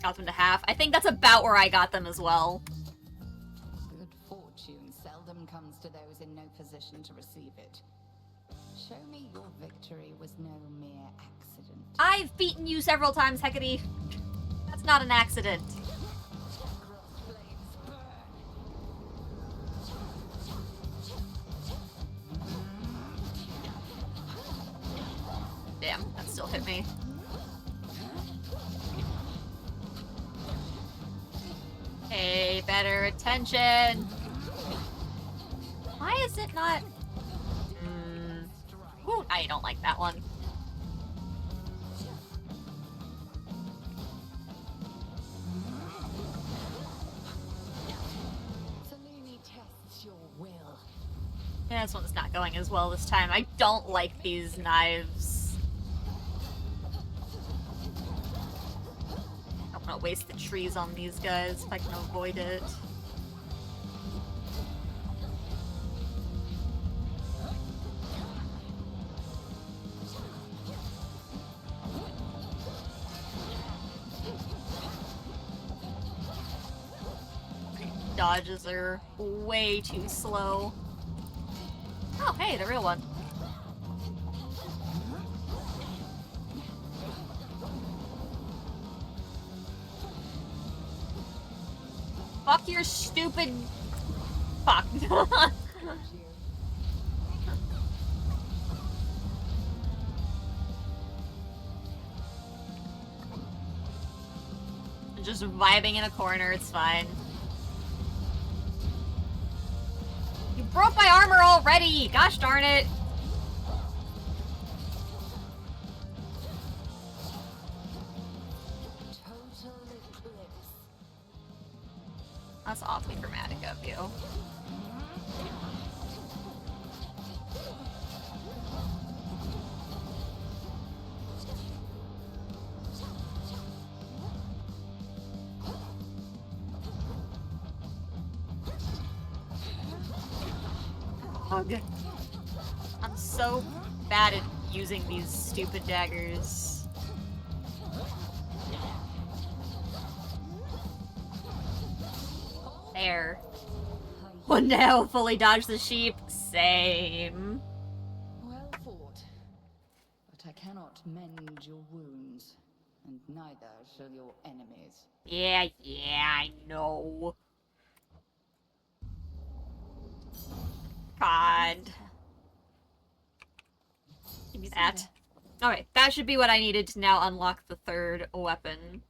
Got them to half. I think that's about where I got them as well. Good fortune seldom comes to those in no position to receive it. Show me your victory was no mere accident. I've beaten you several times, Hecate. That's not an accident. Flames burn. Damn, that still hit me. Pay better attention. Why is it not? Ooh, I don't like that one. Saluni tests your will. Yeah, this one's not going as well this time. I don't like these knives. I don't want to waste the trees on these guys if I can avoid it. Dodges are way too slow. Oh, hey, the real one. Fuck your stupid... Fuck. Just vibing in a corner, it's fine. You broke my armor already! Gosh darn it! Total eclipse. That's awfully dramatic of you. Ugh. I'm so bad at using these stupid daggers. There. One now fully dodge the sheep. Same. Well fought. But I cannot mend your wounds, and neither shall your enemies. Yeah, I know. God. Give me that. Alright, that should be what I needed to now unlock the third weapon.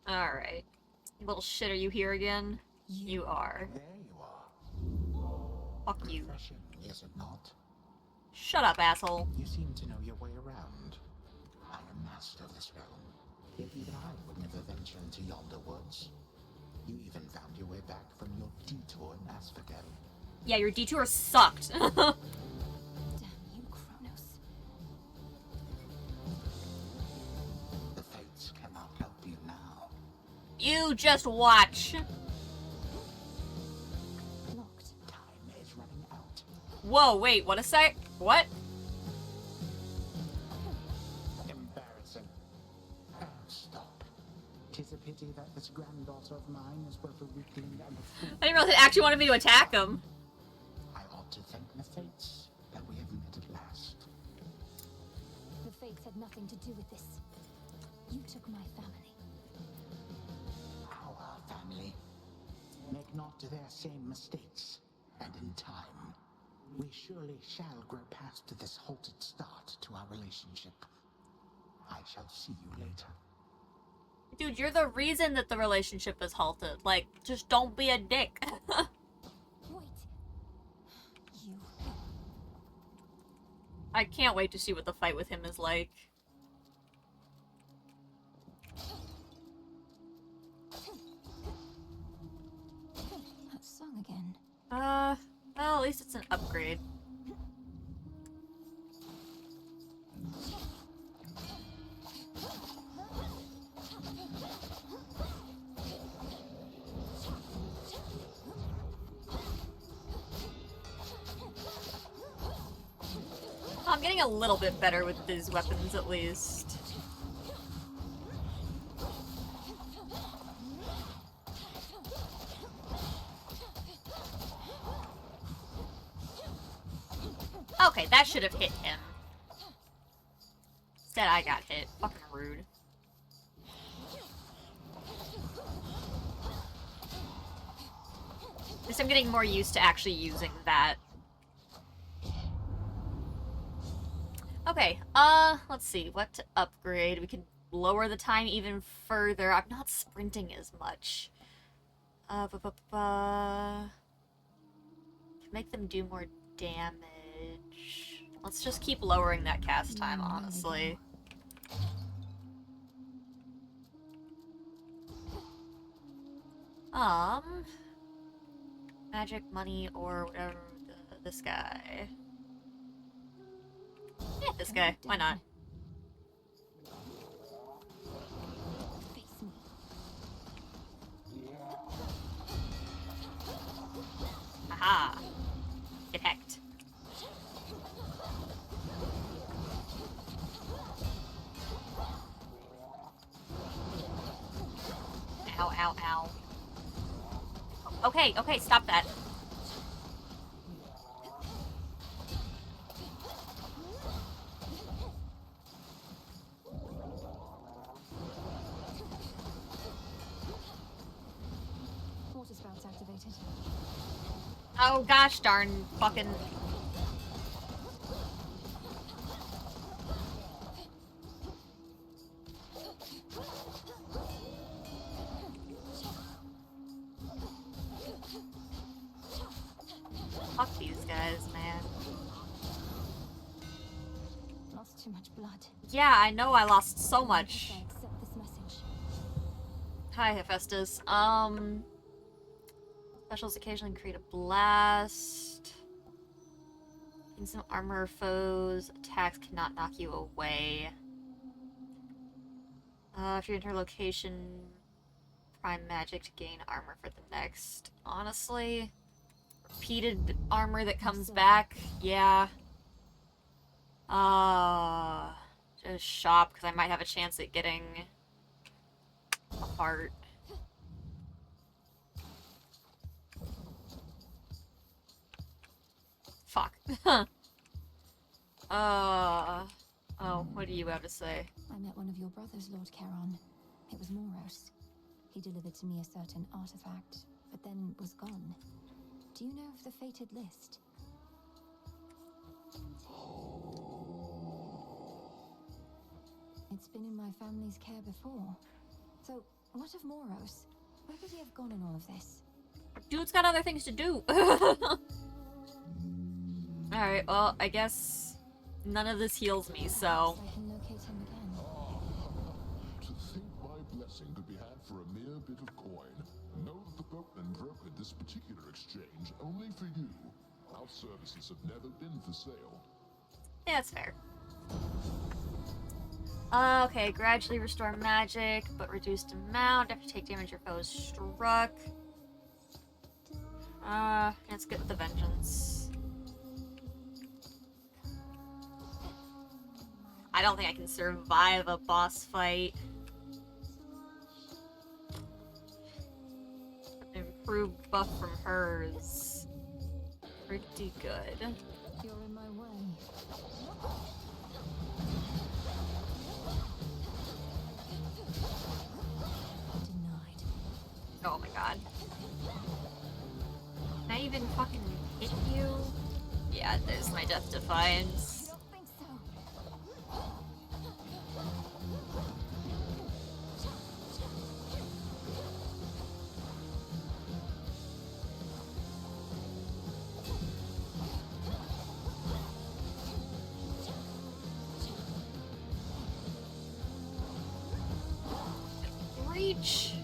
Alright. Little shit, are you here again? You are. There you are. Fuck you. Refreshing, is it not? Shut up, asshole. You seem to know your way around. I am master of this realm. Yet even I would never venture into yonder woods. You even found your way back from your detour in Asphodel. Yeah, your detour sucked. Damn you, Kronos. The fates cannot help you now. You just watch. Locked. Time is running out. Whoa, wait, what a sec? What? Embarrassing. Oh, stop. 'Tis a pity that this granddaughter of mine is both a weakling and a fool. I didn't realize it actually wanted me to attack him. I ought to thank the fates that we have met at last. The fates had nothing to do with this. You took my family. Our family. Make not their same mistakes, and in time, we surely shall grow past this halted start to our relationship. I shall see you later. Dude, you're the reason that the relationship is halted. Like, just don't be a dick. Wait. You. I can't wait to see what the fight with him is like. That song again. Well, at least it's an upgrade. I'm getting a little bit better with these weapons, at least. Okay, that should have hit him. Instead, I got hit. Fucking rude. At least I'm getting more used to actually using that. Okay, let's see. What to upgrade? We can lower the time even further. I'm not sprinting as much. Make them do more damage. Let's just keep lowering that cast time, honestly. Magic, money, or whatever, this guy. Yeah, this guy. Why not? Face me. Aha! Get hacked. Ow, ow, ow. Okay, okay, stop that. Water spouts activated. Oh gosh darn fucking... Fuck these guys, man. Lost too much blood. Yeah, I know I lost so much. I accept this message. Hi, Hephaestus. Specials occasionally create a blast. In some armor foes, attacks cannot knock you away. If you enter location, prime magic to gain armor for the next. Honestly, repeated armor that comes back, yeah. Just shop, because I might have a chance at getting a heart. Fuck. Oh, what do you have to say? I met one of your brothers, Lord Charon. It was Moros. He delivered to me a certain artifact, but then was gone. Do you know of the fated list? It's been in my family's care before. So, what of Moros? Where could he have gone in all of this? Dude's got other things to do. Alright, well, I guess none of this heals me, so... I can locate him again. for a mere bit of coin. Know that the boatman brokered this particular exchange only for you. Our services have never been for sale. Yeah, that's fair. Okay, gradually restore magic, but reduced amount after you take damage your foe is struck. Let's get with the vengeance. I don't think I can survive a boss fight. Improved buff from hers. Pretty good. You're in my way. Denied. Oh my god. Can I even fucking hit you? Yeah, there's my Death Defiance. Don't think so. Reach!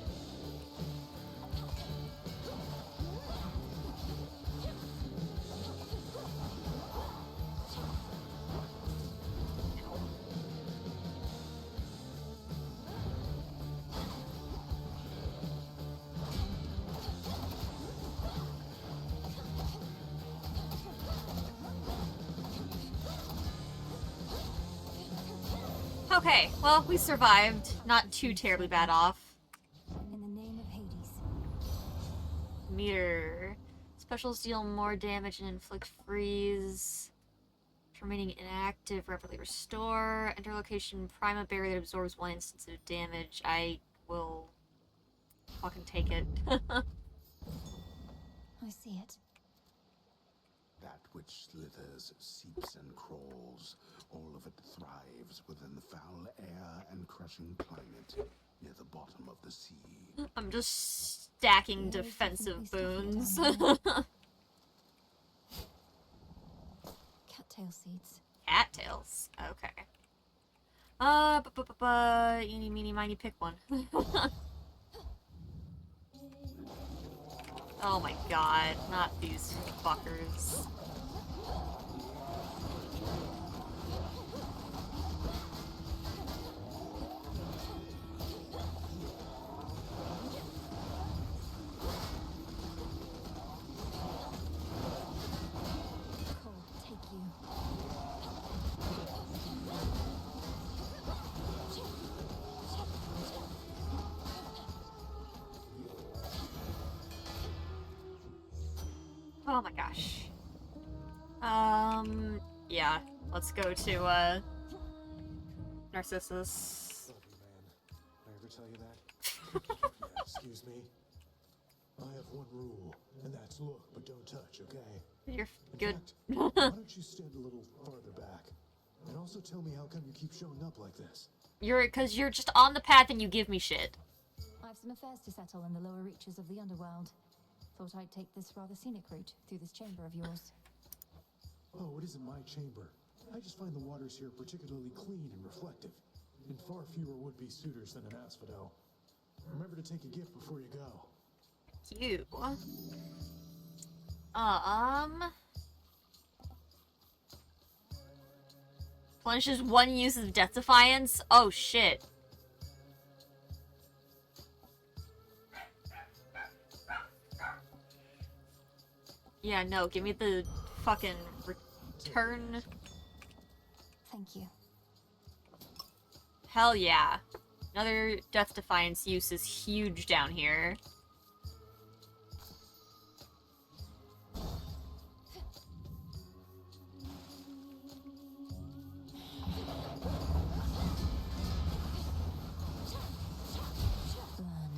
Okay, well, we survived. Not too terribly bad off. In the name of Hades. Meter. Specials deal more damage and inflict freeze. Remaining inactive, rapidly restore. Enter location, prima berry that absorbs 1 instance of damage. I will fucking take it. I see it. That which slithers, seeps, and crawls, all of it thrives within the foul air and crushing climate near the bottom of the sea. I'm just stacking There's defensive definitely boons. stuff down Cattail seeds. Cattails. Okay. Eeny, meeny, miny, pick one. Oh my god, not these fuckers. Cole, take you. Oh my gosh. Yeah. Let's go to, Narcissus. Love you, man. Did I ever tell you that? Yeah, excuse me. I have one rule, and that's look, but don't touch, okay? You're In good. fact, why don't you stand a little farther back? And also tell me how come you keep showing up like this? Cause you're just on the path and you give me shit. I've some affairs to settle in the lower reaches of the underworld. Thought I'd take this rather scenic route through this chamber of yours. Oh, it isn't my chamber. I just find the waters here particularly clean and reflective, and far fewer would-be suitors than an asphodel. Remember to take a gift before you go. You. Punishes 1 use of Death Defiance? Oh shit. Yeah, no, give me the fucking return. Thank you. Hell yeah. Another Death Defiance use is huge down here. Burn.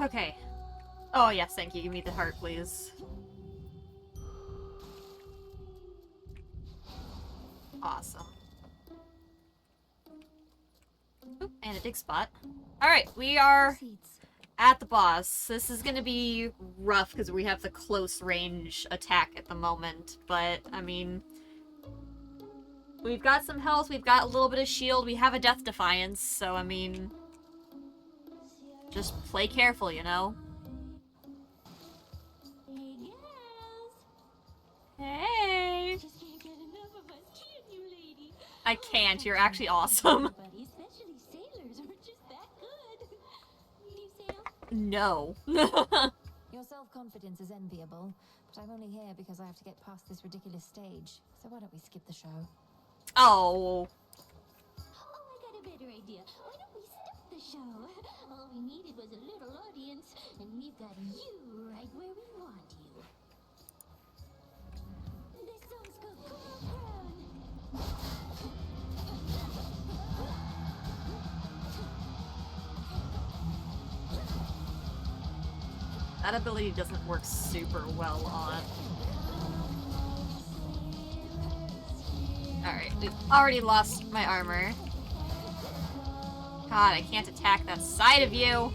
Okay. Oh, yes, thank you. Give me the heart, please. Awesome. Oop, and a dig spot. Alright, we are at the boss. This is gonna be rough because we have the close range attack at the moment, but, I mean... We've got some health, we've got a little bit of shield, we have a Death Defiance, so, I mean... Just play careful, you know? Hey, girls! Hey! Just can't get enough of us, can you, lady? I can't, you're actually awesome. Everybody, especially sailors, are just that good. Do you sail? No. Your self-confidence is enviable, but I'm only here because I have to get past this ridiculous stage. So why don't we skip the show? Oh. Oh, I got a better idea. Why don't we start the show? All we needed was a little audience, and we've got you right where we want you. This song's called Coral Crown. That ability doesn't work super well on. Alright, we've already lost my armor. God, I can't attack that side of you!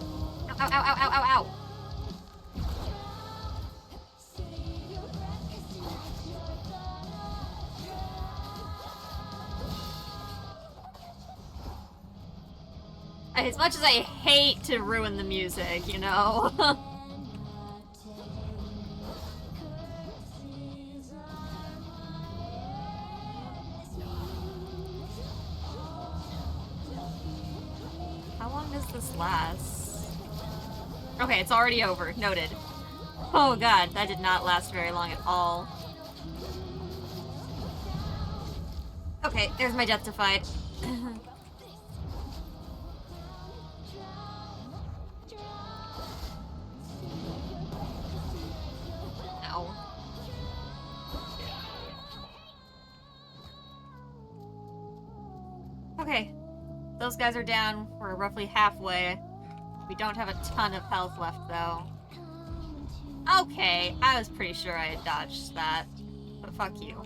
Ow, ow, ow, ow, ow, ow! As much as I hate to ruin the music, you know? How long does this last? Okay, it's already over. Noted. Oh god, that did not last very long at all. Okay, there's my Death Defied. Ow. Okay, those guys are down. We're roughly halfway. We don't have a ton of health left, though. Okay, I was pretty sure I had dodged that. But fuck you.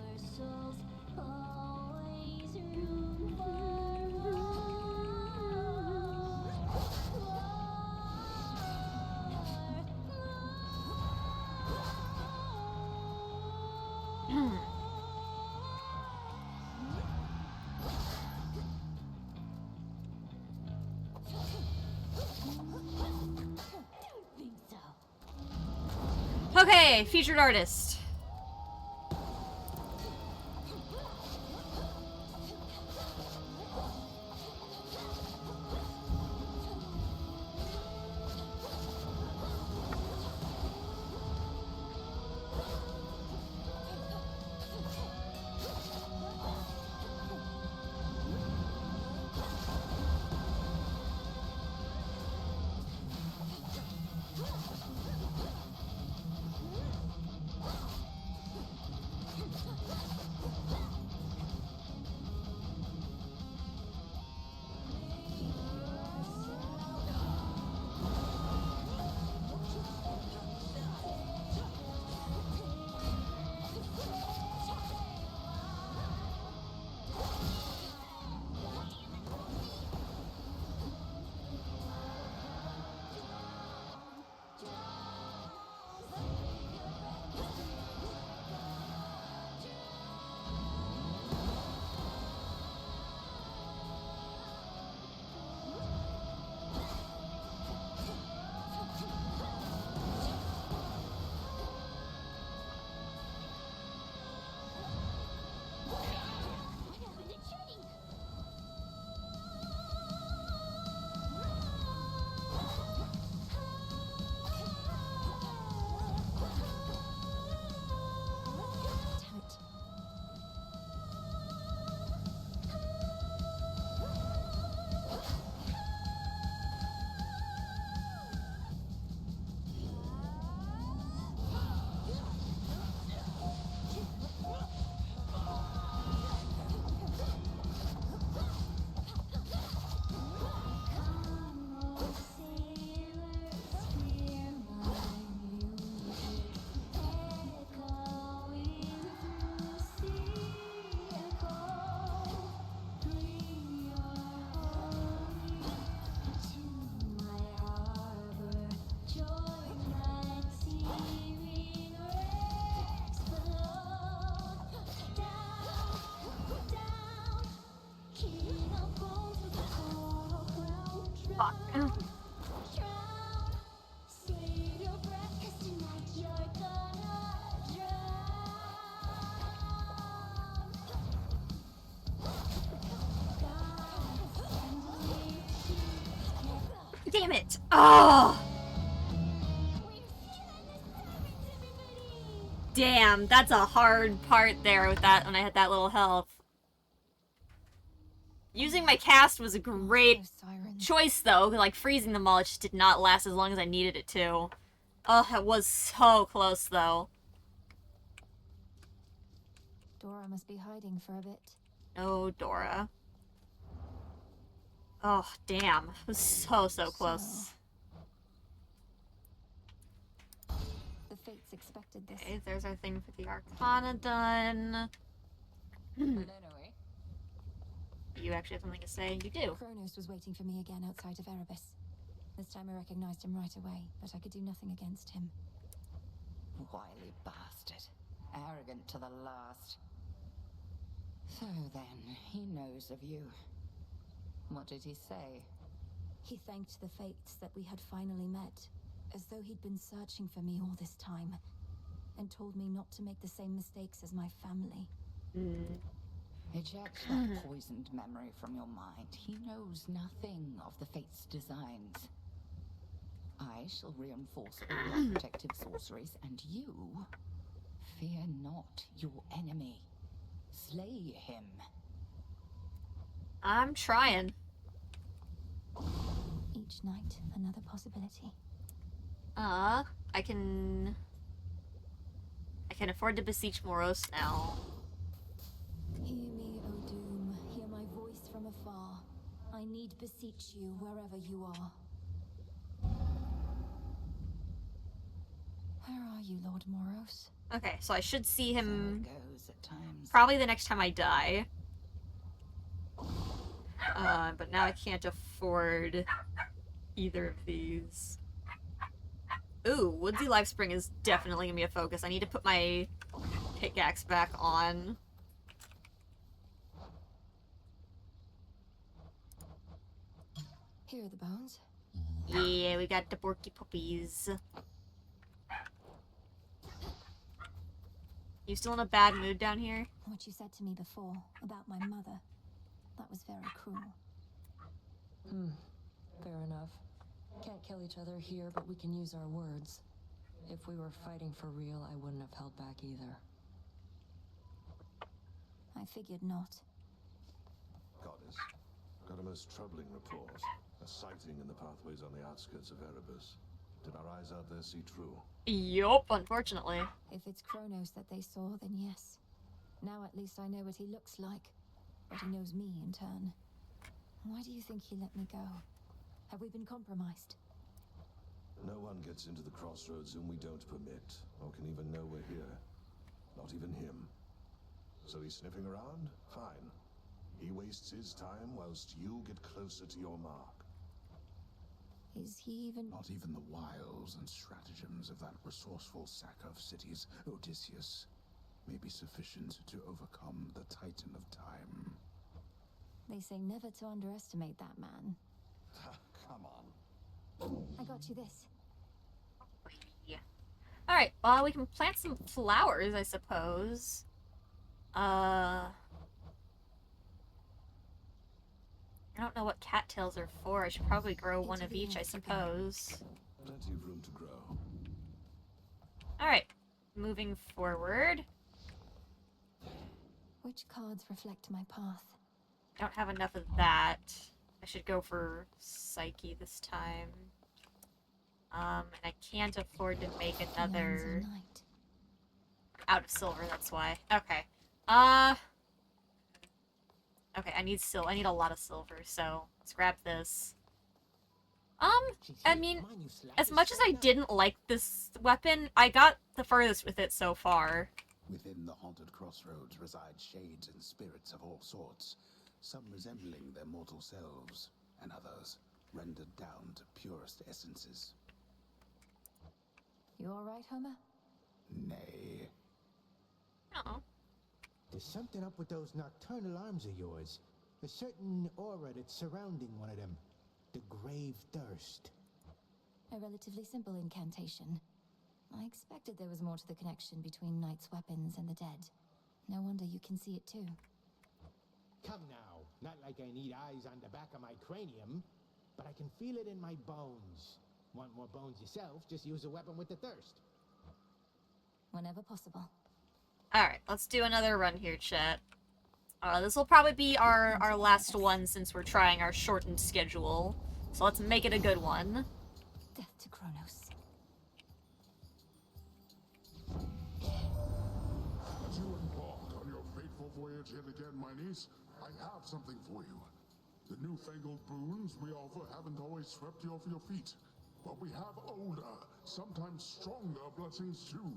Okay, featured artist. Fuck. Drown. Save your breath, 'cause tonight you're gonna drown. Damn it! Oh! Damn, that's a hard part there with that when I had that little health. Using my cast was a great choice, though. Like, freezing them all, it just did not last as long as I needed it to. Oh, it was so close, though. Dora must be hiding for a bit. No, Dora. Oh, damn. It was so close. The fates expected this. Okay, there's our thing for the Arcana done. But anyway, You actually have something to say? You do. Kronos was waiting for me again outside of Erebus. This time I recognized him right away, but I could do nothing against him. wily bastard. Arrogant to the last. So then, he knows of you. What did he say? He thanked the fates that we had finally met, as though he'd been searching for me all this time, and told me not to make the same mistakes as my family. Eject that poisoned memory from your mind. He knows nothing of the fate's designs. I shall reinforce all our protective sorceries, and you fear not your enemy. Slay him. I'm trying. Each night, another possibility. I can afford to beseech Moros now. Hear me, O Doom. Hear my voice from afar. I need beseech you wherever you are. Where are you, Lord Moros? Okay, so I should see So him it goes at times. probably the next time I die. But now I can't afford either of these. Ooh, Woodsy Lifespring is definitely gonna be a focus. I need to put my pickaxe back on. Here are the bones. Yeah, we got the porky puppies. You still in a bad mood down here? What you said to me before about my mother, that was very cruel. Fair enough. Can't kill each other here, but we can use our words. If we were fighting for real, I wouldn't have held back either. I figured not. Goddess, got a most troubling report. A sighting in the pathways on the outskirts of Erebus. Did our eyes out there see true? Yup, unfortunately. If it's Kronos that they saw, then yes. Now at least I know what he looks like. But he knows me in turn. Why do you think he let me go? Have we been compromised? No one gets into the crossroads whom we don't permit, or can even know we're here. Not even him. So he's sniffing around? Fine. He wastes his time whilst you get closer to your mark. Is he even... Not even the wiles and stratagems of that resourceful sacker of cities, Odysseus, may be sufficient to overcome the Titan of Time. They say never to underestimate that man. Come on. I got you this. Yeah. Alright, well, we can plant some flowers, I suppose. I don't know what cattails are for. I should probably grow one of each, I suppose. Plenty of room to grow. Alright, moving forward. Which cards reflect my path? I don't have enough of that. I should go for Psyche this time. And I can't afford to make another out of silver, that's why. Okay. Okay, I need a lot of silver, so let's grab this. I mean, as much as I didn't like this weapon, I got the furthest with it so far. Within the haunted crossroads reside shades and spirits of all sorts, some resembling their mortal selves, and others rendered down to purest essences. You alright, Homer? Nay. Oh. There's something up with those nocturnal arms of yours. A certain aura that's surrounding one of them. the grave thirst. A relatively simple incantation. I expected there was more to the connection between knight's weapons and the dead. No wonder you can see it too. Come now, not like I need eyes on the back of my cranium, but I can feel it in my bones. Want more bones yourself, just use a weapon with the thirst. Whenever possible. Alright, let's do another run here, chat. This will probably be our last one since we're trying our shortened schedule. So let's make it a good one. Death to Kronos. As you embark on your fateful voyage yet again, my niece, I have something for you. The newfangled boons we offer haven't always swept you off your feet, but we have older, sometimes stronger blessings too.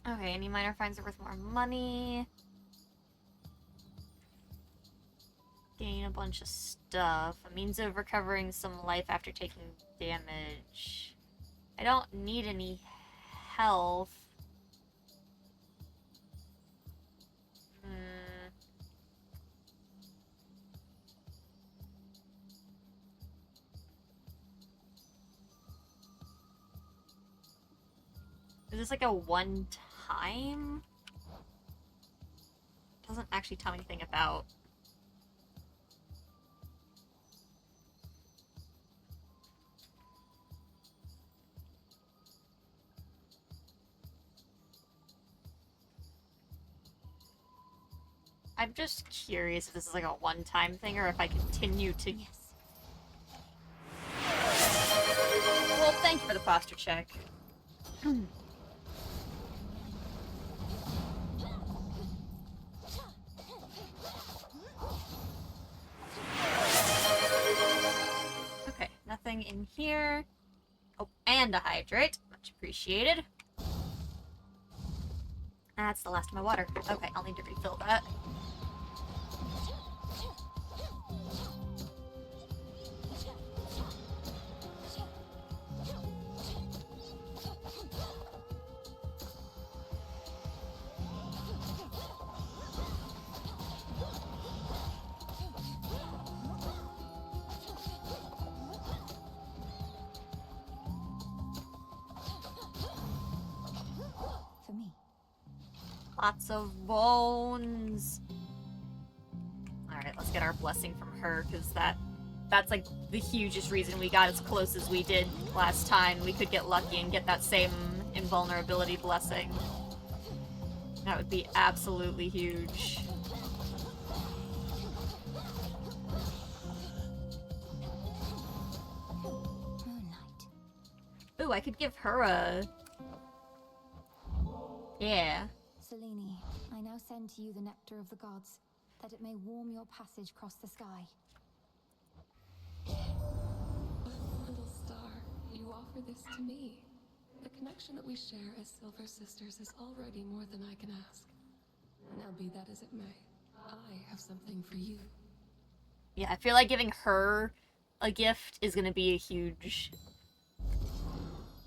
Okay, any minor finds are worth more money. Gain a bunch of stuff. A means of recovering some life after taking damage. I don't need any health. Is this like a one-time? Doesn't actually tell me anything about. I'm just curious if this is like a one-time thing or if I continue to... Yes. Well, thank you for the posture check. Okay, nothing in here. Oh, and a hydrate. Much appreciated. That's the last of my water. Okay, I'll need to refill that. For me. Lots of bones. Alright, let's get our blessing from her, because that's like the hugest reason we got as close as we did last time. We could get lucky and get that same invulnerability blessing. That would be absolutely huge. Moonlight. Ooh, I could give her a... Yeah. Selene, I now send to you the nectar of the gods, that it may warm your passage across the sky. Little star, you offer this to me. The connection that we share as Silver Sisters is already more than I can ask. Now be that as it may, I have something for you. Yeah, I feel like giving her a gift is gonna be a huge...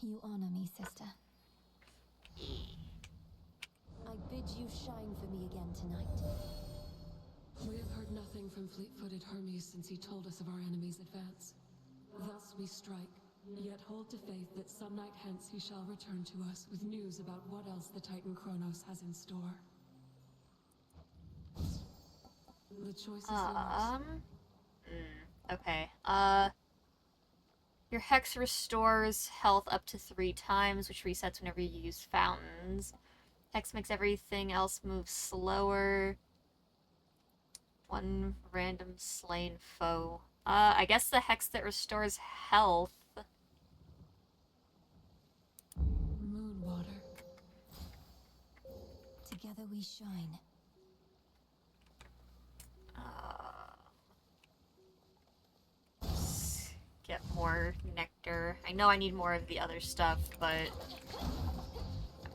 You honor me, sister. I bid you shine for me again tonight. We have heard nothing from fleet-footed Hermes since he told us of our enemy's advance. Thus we strike, yet hold to faith that some night hence he shall return to us with news about what else the Titan Kronos has in store. The choice is yours. Okay. Your hex restores health up to 3 times, which resets whenever you use fountains. Hex makes everything else move slower. 1 random slain foe. I guess the hex that restores health. Moonwater. Together we shine. Get more nectar. I know I need more of the other stuff, but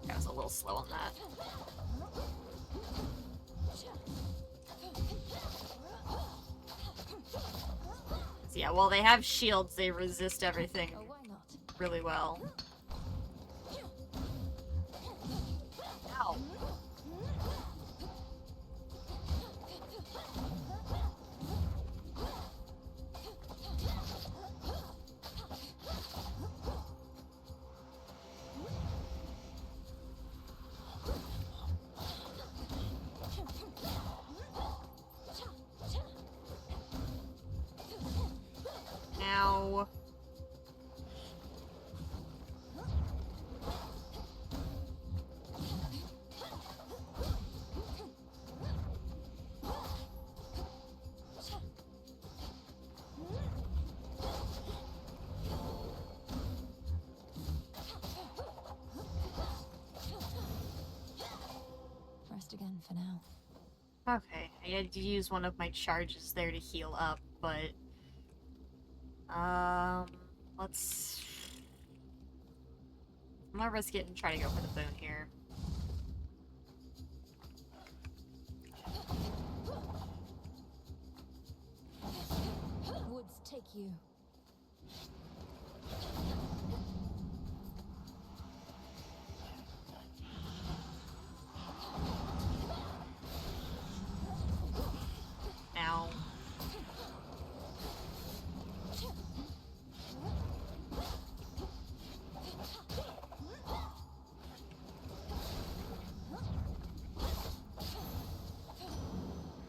I was a little slow on that. So yeah, while they have shields, they resist everything Oh, why not? really well. Ow. rest again for now. Okay, I had to use one of my charges there to heal up, but... let's... I'm gonna risk it and try to go for the boon here. Woods take you. Ow.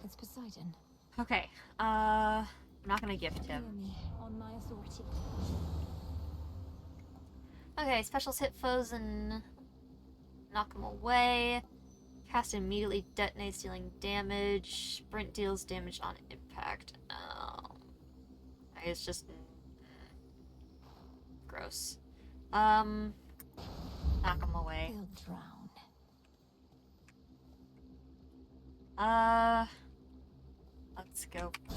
It's Poseidon. Okay, I'm not gonna gift Hear him. me on my authority. Okay, specials hit foes and knock them away. Cast immediately detonates, dealing damage. Sprint deals damage on impact. It's just gross. Knock them away. They'll drown. Let's go for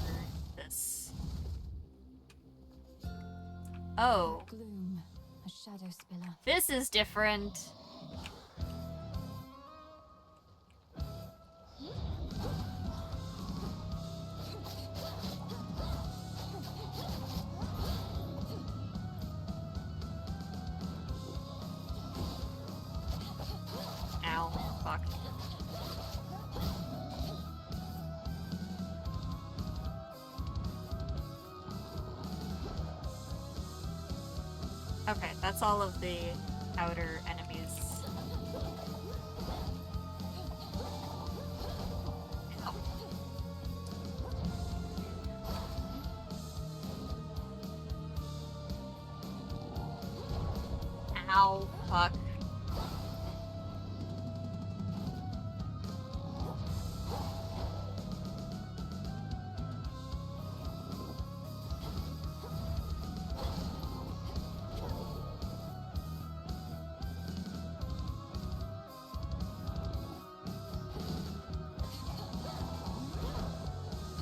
this. Oh, Gloom, a shadow spiller. this is different. Ow, fuck. Okay, that's all of the outer enemies. Ow. Ow, fuck.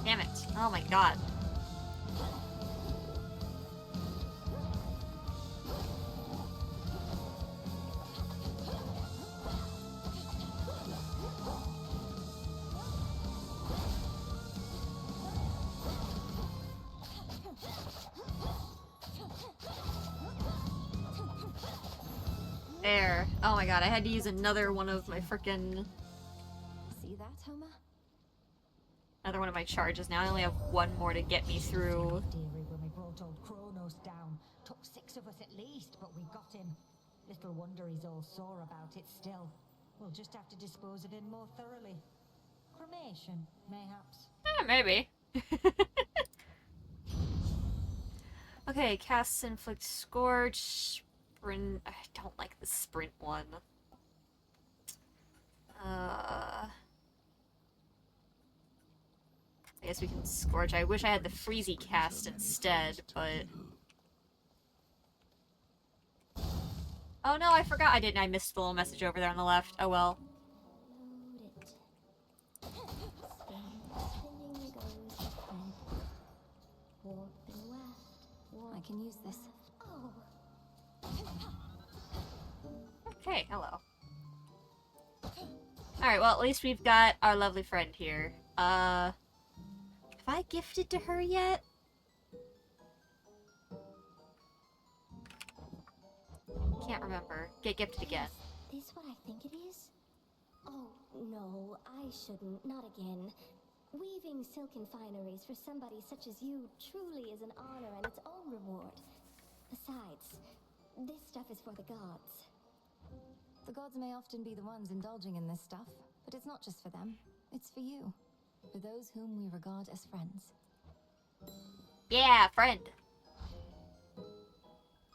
Damn it. Oh my god. There. Oh my god, I had to use another one of my frickin'... See that, Homer? Another one of my charges now. I only have one more to get me through. Dearie, when we brought old Kronos down, took 6 of us at least, but we got him. Little wonder he's all sore about it still. We'll just have to dispose of him more thoroughly. Cremation, mayhaps. Maybe. Okay, casts inflict scorch. Sprint. I don't like the sprint one. I guess we can scorch. I wish I had the freezy cast instead, but... Oh no, I forgot I didn't. I missed the little message over there on the left. Oh well. I can use this. Okay, hello. Alright, well, at least we've got our lovely friend here. Have I gifted to her yet? Can't remember. Get gifted again. Is this what I think it is? Oh, no, I shouldn't. Not again. Weaving silken fineries for somebody such as you truly is an honor and its own reward. Besides, this stuff is for the gods. The gods may often be the ones indulging in this stuff, but it's not just for them. It's for you. For those whom we regard as friends. Yeah, friend.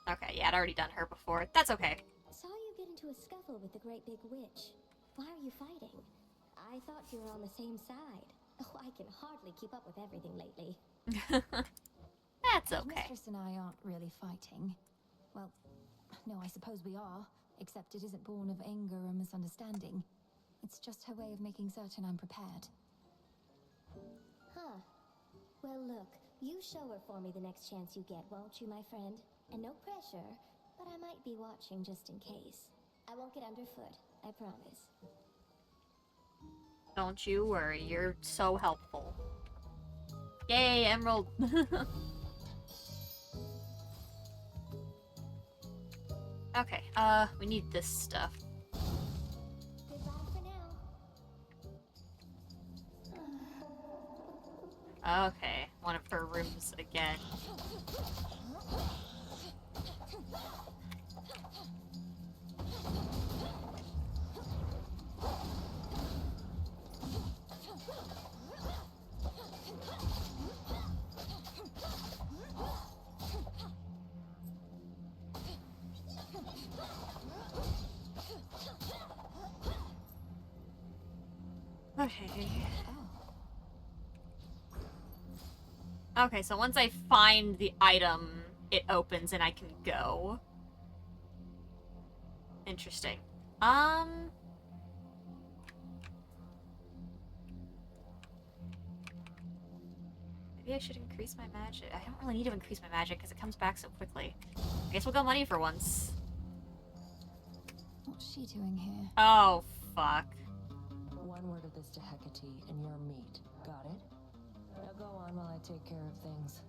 Okay, yeah, I'd already done her before. That's okay. Saw you get into a scuffle with the great big witch. Why are you fighting? I thought you were on the same side. Oh, I can hardly keep up with everything lately. That's okay. Mistress and I aren't really fighting. Well, no, I suppose we are, except it isn't born of anger or misunderstanding. It's just her way of making certain I'm prepared. Huh. Well, look, you show her for me the next chance you get, won't you, my friend? And no pressure, but I might be watching just in case. I won't get underfoot, I promise. Don't you worry, you're so helpful. Yay, Emerald! Okay, we need this stuff. Goodbye for now. Okay, one of her rooms again. Okay. Okay, so once I find the item, it opens and I can go. Interesting. Maybe I should increase my magic. I don't really need to increase my magic because it comes back so quickly. I guess we'll go money for once. What's she doing here? Oh, fuck. One word of this to Hecate, and you're meat. Got it? Now go on while I take care of things.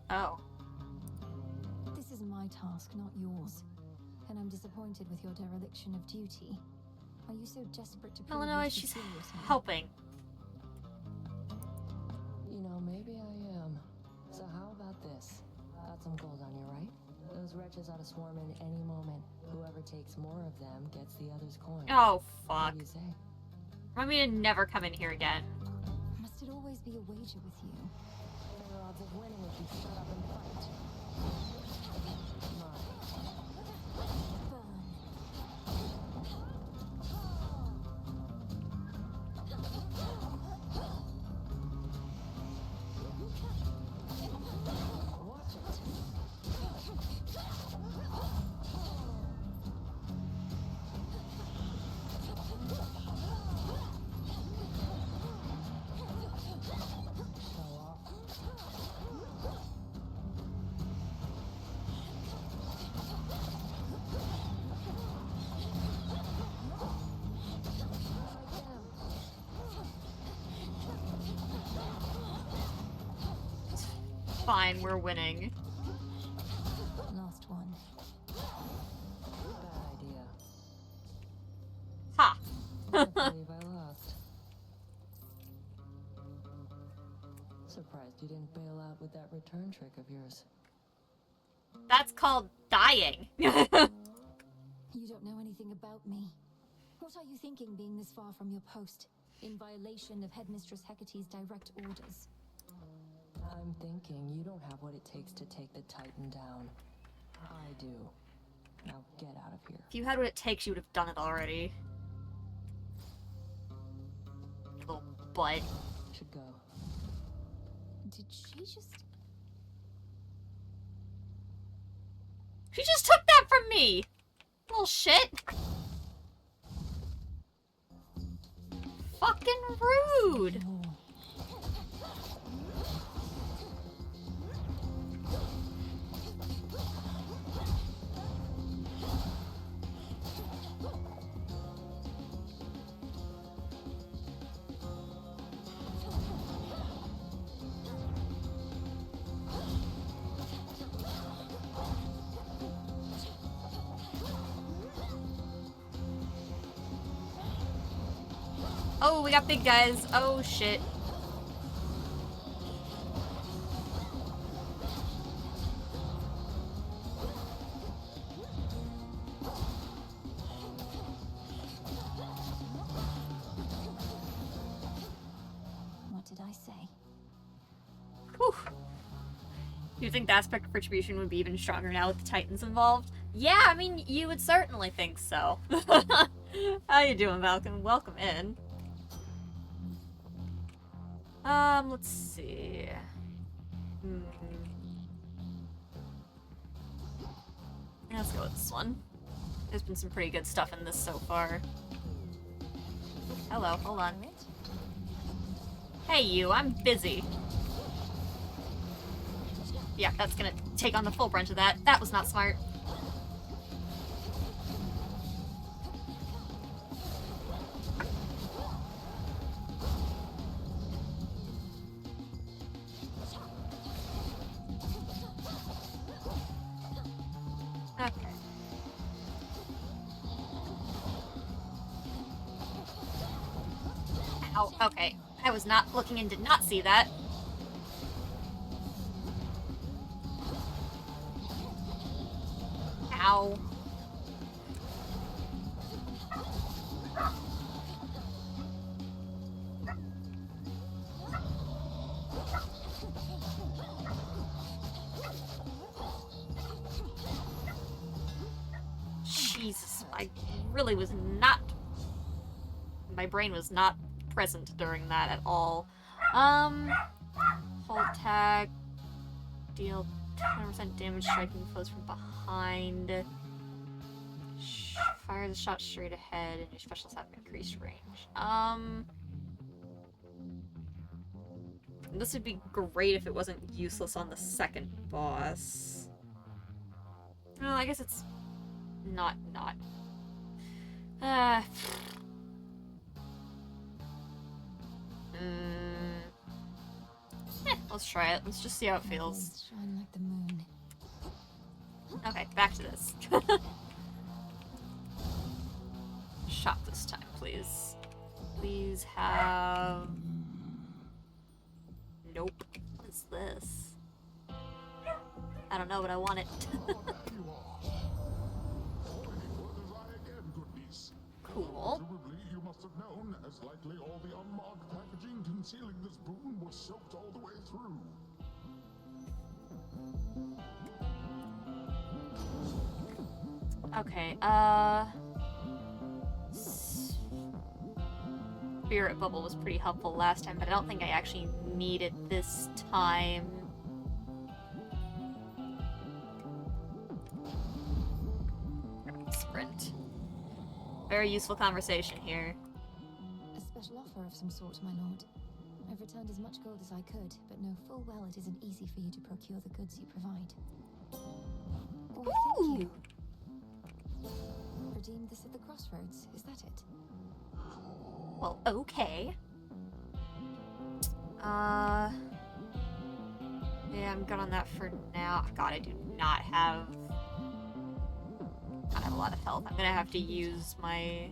Oh. This is my task, not yours. And I'm disappointed with your dereliction of duty. Are you so desperate to prove Illinois, you're she's serious now? helping. You know, maybe I am. So how about this? Got some gold on you, right? Those wretches ought to swarm in any moment. Whoever takes more of them gets the other's coin. Oh, What fuck. do you say? Remind me to never come in here again. Must it always be a wager with you? Better odds of winning if you shut up and fight. Mine. Watch it. Show off. Fine, we're winning. Last one. Bad idea. Ha! Can't believe I lost. Surprised you didn't bail out with that return trick of yours. That's called dying. You don't know anything about me. What are you thinking being this far from your post? In violation of Headmistress Hecate's direct orders. I'm thinking you don't have what it takes to take the Titan down. I do. Now get out of here. If you had what it takes, you would have done it already. Little butt. Should go. Did she just... She just took that from me! Little shit. Fucking rude! Oh, we got big guys. Oh, shit. What did I say? Whew. You think the aspect of retribution would be even stronger now with the Titans involved? Yeah, I mean, you would certainly think so. How you doing, Falcon? Welcome in. Let's see. Let's go with this one. There's been some pretty good stuff in this so far. Hello, hold on. Hey you, I'm busy. Yeah, that's gonna take on the full brunt of that. That was not smart. Okay. Ow, okay. I was not looking and did not see that. Ow. Jesus, I really was not... My brain was not present during that at all. Hold tag. Deal 20% damage striking foes from behind. Fire the shot straight ahead, and your specials have increased range. This would be great if it wasn't useless on the second boss. Well, I guess it's not. Let's try it. Let's just see how it feels. Shine like the moon. Okay, back to this. Shot this time, please. Please have... Nope. What is this? I don't know, but I want it. Cool. Presumably, you must have known, as likely all the unmarked packaging concealing this boon was soaked all the way through. Okay, Spirit Bubble was pretty helpful last time, but I don't think I actually need it this time. Sprint. Very useful conversation here. A special offer of some sort, my lord. I've returned as much gold as I could, but know full well it isn't easy for you to procure the goods you provide. Oh, thank you. Redeemed this at the crossroads, is that it? Well, okay. Yeah, I'm good on that for now. God, I do not have a lot of health. I'm gonna have to use my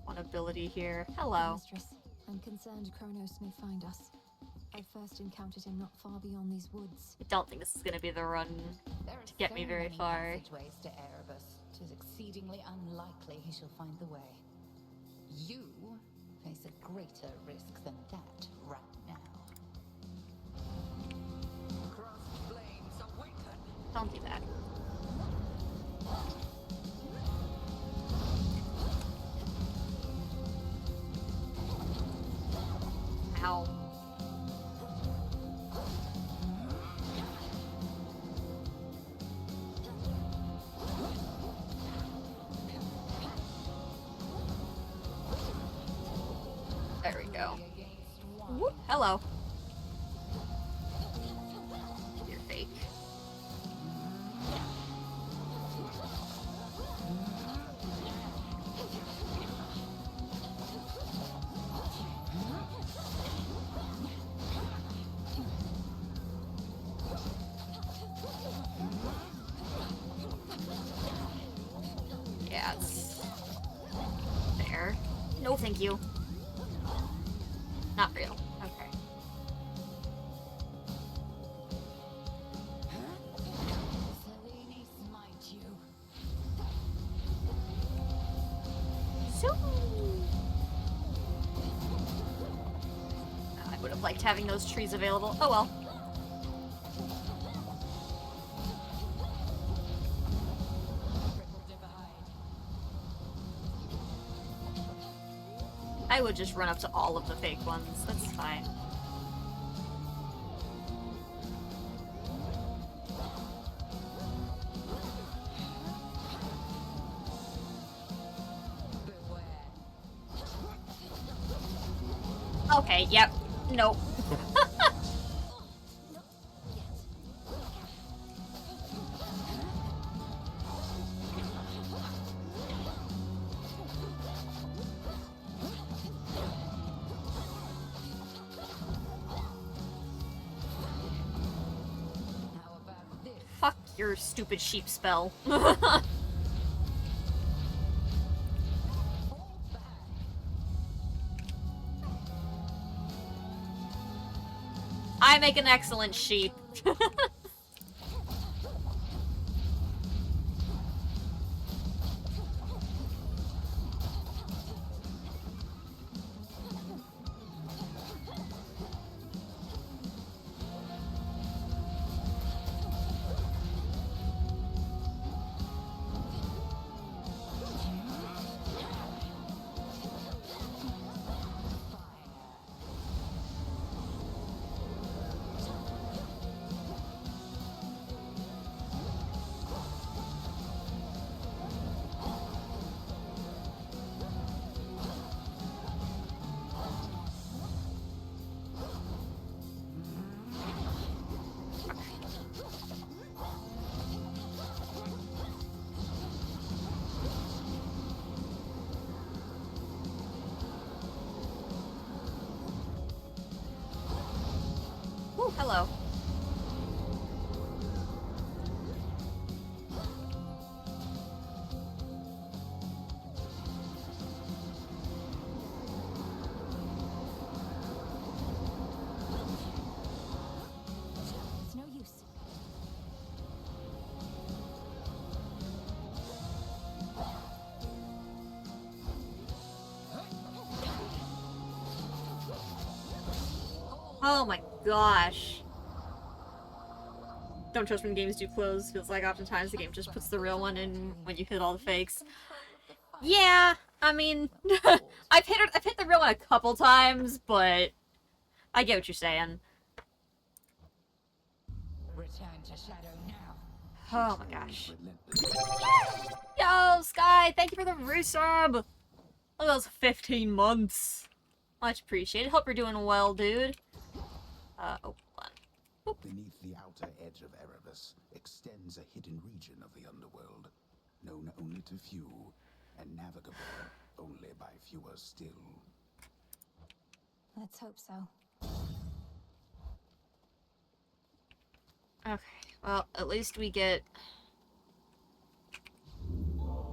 one ability here. Hello. Mistress, I'm concerned Kronos may find us. I first encountered him not far beyond these woods. I don't think this is gonna be the run to get me very far. Passageways to Erebus. 'Tis exceedingly unlikely he shall find the way. You face a greater risk than that right now. Cross flames awaken. Don't do that. Ow. There we go. Whoop, hello. You're fake. Yeah, it's there. No, thank you. Not real. Okay. Selene smite you. So I would have liked having those trees available. Oh well. I would just run up to all of the fake ones. That's fine. Okay, yep. Nope. How about this? Fuck your stupid sheep spell. Fall back. I make an excellent sheep. Ooh, hello. It's no use. Oh my gosh. Don't trust when games do close. Feels like oftentimes the game just puts the real one in when you hit all the fakes. Yeah, I mean, I've hit the real one a couple times, but I get what you're saying. Return to shadow now. Oh my gosh. Relentless. Yo, Sky, thank you for the resub! Look at those 15 months. Much appreciated. Hope you're doing well, dude. Oh, hold on. Beneath the outer edge of Erebus extends a hidden region of the underworld, known only to few, and navigable only by fewer still. Let's hope so. Okay, well, at least we get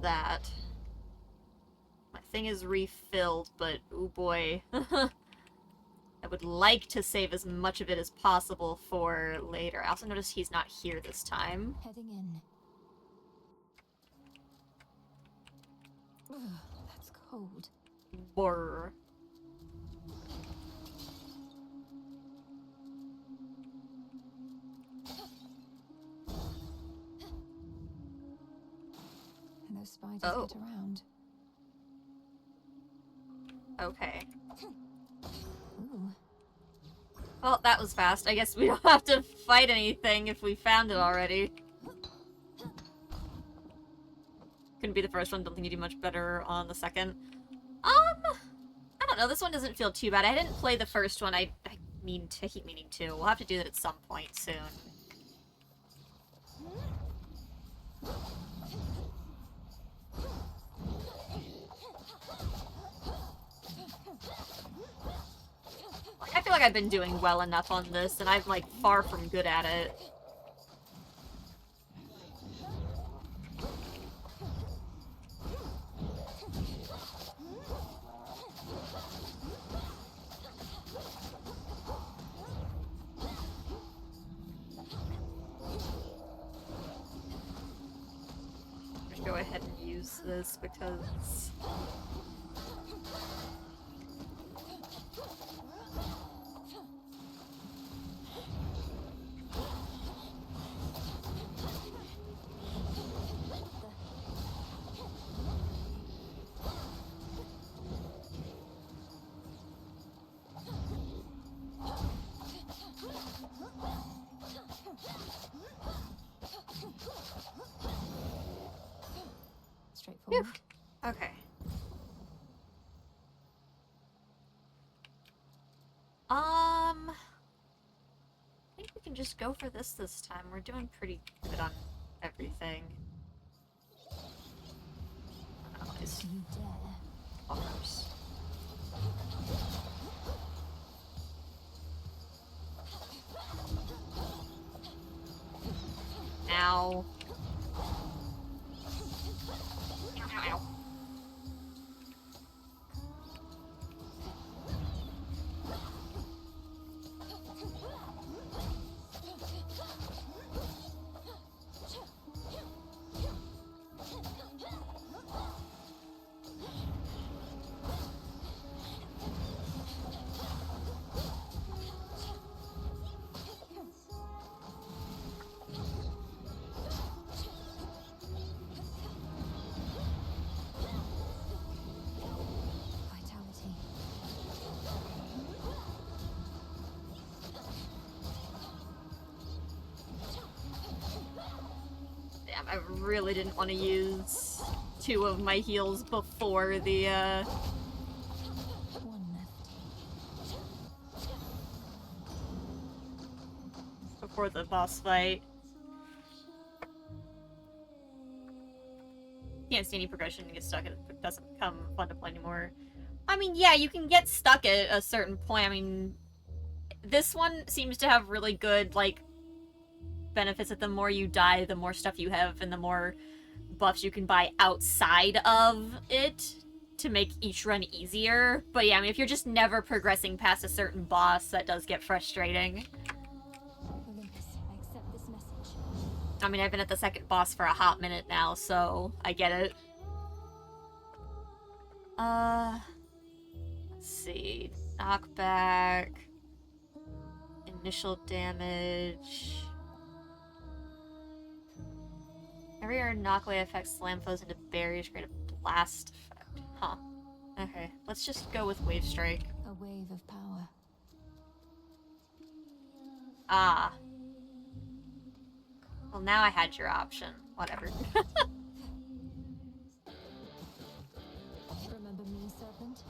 that. My thing is refilled, but oh boy. I would like to save as much of it as possible for later. I also noticed he's not here this time. Heading in. Ugh, that's cold. Brr. And those spiders Oh. get around. Okay. Ooh. Well, that was fast. I guess we don't have to fight anything if we found it already. Couldn't be the first one. Don't think you do much better on the second. I don't know. This one doesn't feel too bad. I didn't play the first one. I keep meaning to. We'll have to do that at some point soon. I feel like I've been doing well enough on this, and I'm, like, far from good at it. Just go ahead and use this because... Straightforward. Okay. can just go for this time. We're doing pretty good on everything. Allies. You dare. Arms. Ow. Ow, ow, ow. Vitality. Damn, I really didn't want to use 2 of my heals before the, One left. before the boss fight. Can't see any progression and get stuck. It doesn't become fun to play anymore. I mean, yeah, you can get stuck at a certain point. I mean, this one seems to have really good, like, benefits that the more you die, the more stuff you have, and the more buffs you can buy outside of it to make each run easier. But yeah, I mean, if you're just never progressing past a certain boss, that does get frustrating. Olympus, I accept this message. I mean, I've been at the second boss for a hot minute now, so I get it. Let's see. Knockback. Initial damage. Every earned knockaway effect slam foes into barriers, create a blast effect. Huh. Okay, let's just go with Wave Strike. A wave of power. Ah. Well, now I had your option. Whatever. Remember me, Serpent?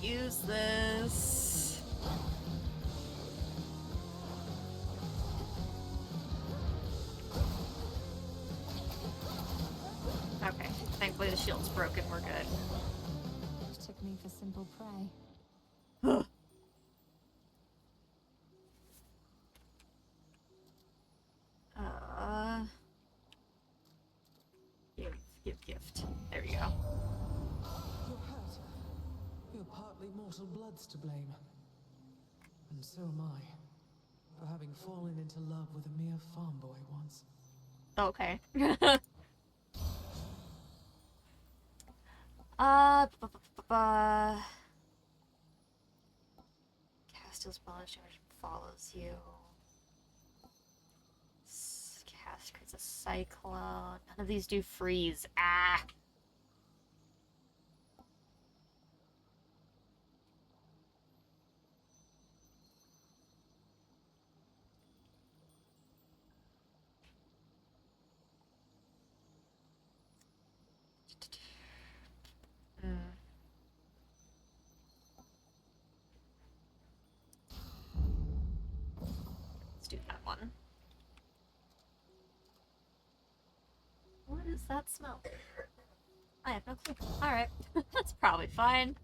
Use this. Okay, thankfully the shield's broken, we're good. Took me for simple prey. Gift. There we go. You're hurt. You're partly mortal blood's to blame. And so am I. For having fallen into love with a mere farm boy once. Okay. Cast bonus damage follows you. Cast creates a cyclone. None of these do freeze. Ah! Let's do that one. What is that smell? I have no clue. Alright. That's probably fine.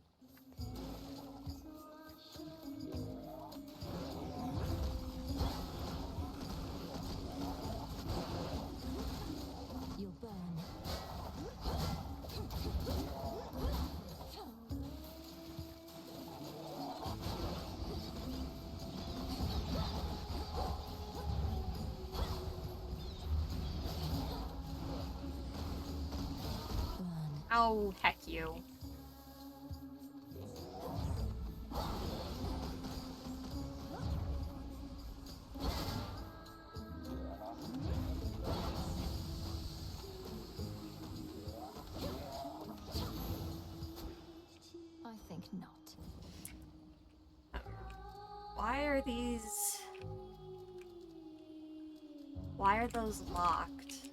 Oh, heck you. I think not. Why are these... Why are those locked?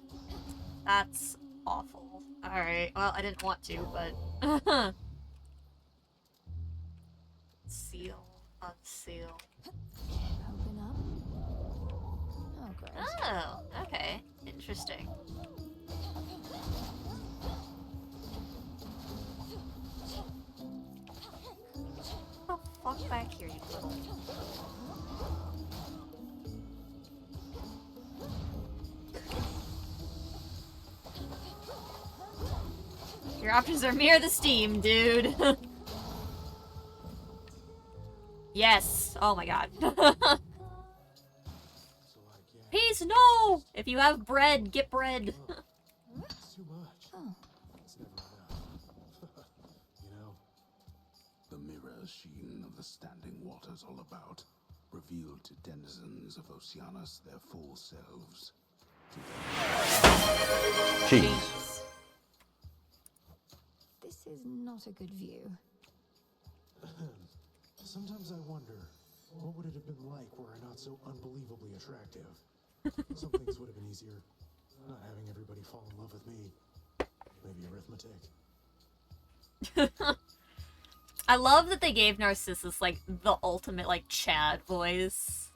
That's awful. Alright, well, I didn't want to, but... Seal. Unseal. Open up. Oh, great. Oh, okay. Interesting. Get the fuck back here, you little... Your options are mirror the steam, dude. Yes. Oh my god. Peace, no! If you have bread, get bread. It's too much. Oh. It's never enough. You know, The mirror sheen of the standing waters all about revealed to denizens of Oceanus their full selves. Jeez. This is not a good view. sometimes I wonder, what would it have been like were I not so unbelievably attractive? Some things would have been easier. Not having everybody fall in love with me. Maybe arithmetic. I love that they gave Narcissus, like, the ultimate, like, Chad voice.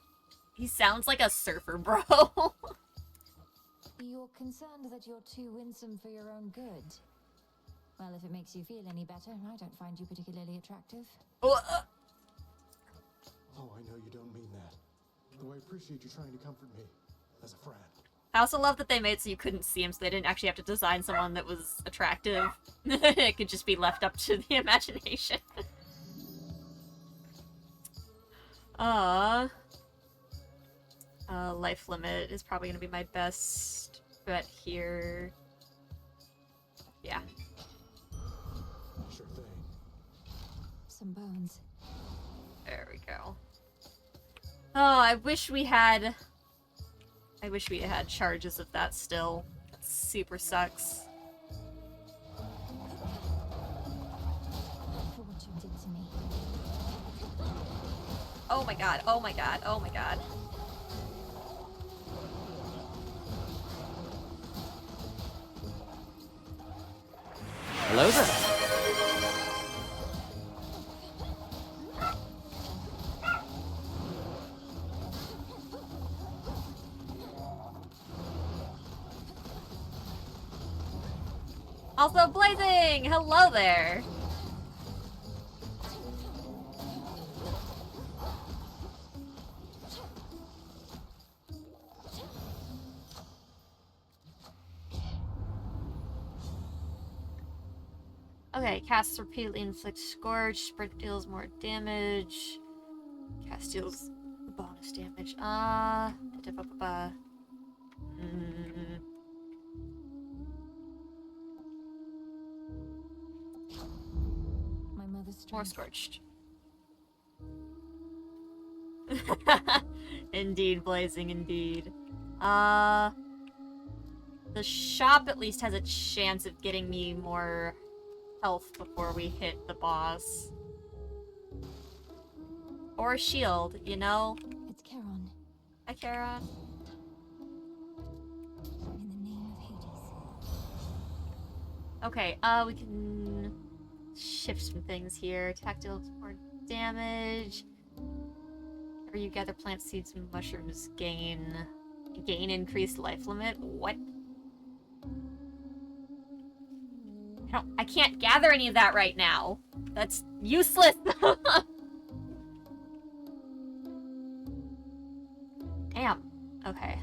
He sounds like a surfer bro. You're concerned that you're too winsome for your own good. Well, if it makes you feel any better, I don't find you particularly attractive. Oh, I know you don't mean that. Though I appreciate you trying to comfort me. As a friend. I also love that they made it so you couldn't see him, so they didn't actually have to design someone that was attractive. It could just be left up to the imagination. Life limit is probably gonna be my best bet here. Yeah. Sure thing. Some bones. There we go. Oh, I wish we had charges of that still. That super sucks. For what you did to me. Oh my god, oh my god, oh my god. Hello there. Also Blazing! Hello there! Okay, casts repeatedly inflict scorch, sprint deals more damage. Cast deals bonus damage. My mother's strength. More scorched. Indeed, Blazing, indeed. The shop at least has a chance of getting me more health before we hit the boss. Or a shield, you know? It's Charon. Hi, Charon. In the name of Hades. Okay, we can shift some things here. Attack deals more damage. Whenever you gather plant seeds and mushrooms, gain increased life limit. What? I can't gather any of that right now. That's useless. Damn. Okay.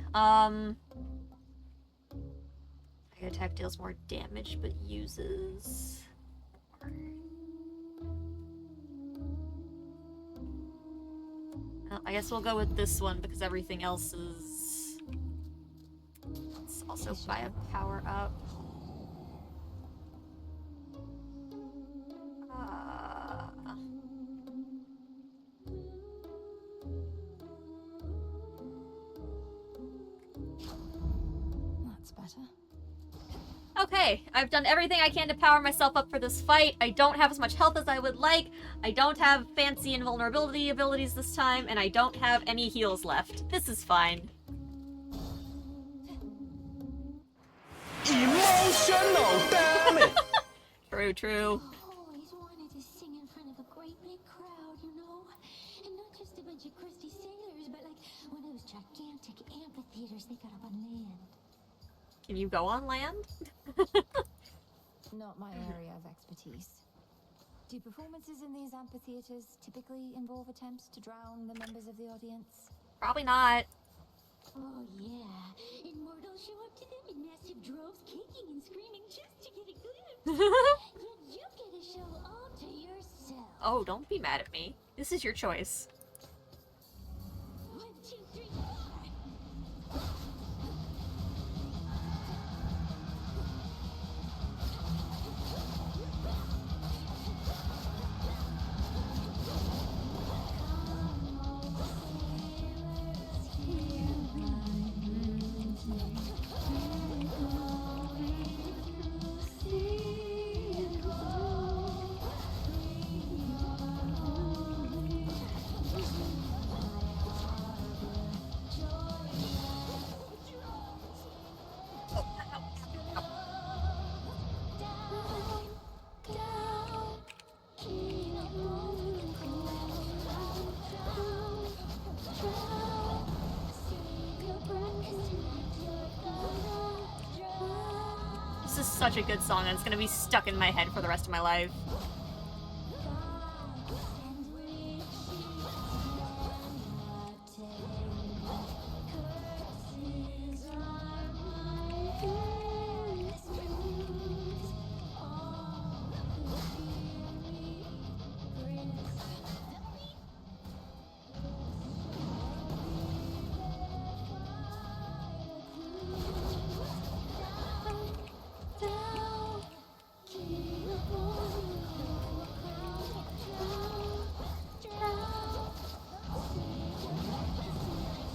Attack deals more damage, but uses more. I guess we'll go with this one because everything else is. It's also by a power up. better? Okay, I've done everything I can to power myself up for this fight. I don't have as much health as I would like. I don't have fancy invulnerability abilities this time, and I don't have any heals left. This is fine. Emotional, damn it! True, true. Always wanted to sing in front of a great big crowd, you know? And not just a bunch of crusty sailors, but like one of those gigantic amphitheaters they got up on land. Can you go on land? Not my area of expertise. Do performances in these amphitheaters typically involve attempts to drown the members of the audience? Probably not. Oh yeah, immortals show up to them in massive droves, kicking and screaming just to get a glimpse. Yet you get a show all to yourself. Oh, don't be mad at me. This is your choice. 1, 2, 3, 4. This is such a good song, and it's gonna be stuck in my head for the rest of my life.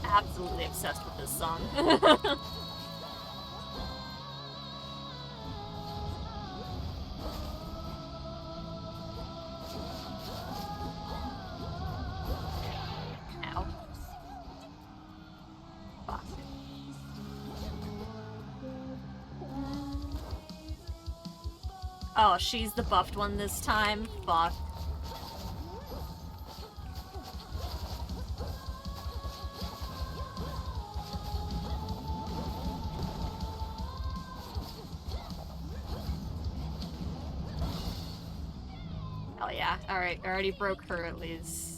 Absolutely obsessed with this song. Ow. Fuck. Oh, she's the buffed one this time? Fuck. Hell yeah. Alright, I already broke her at least.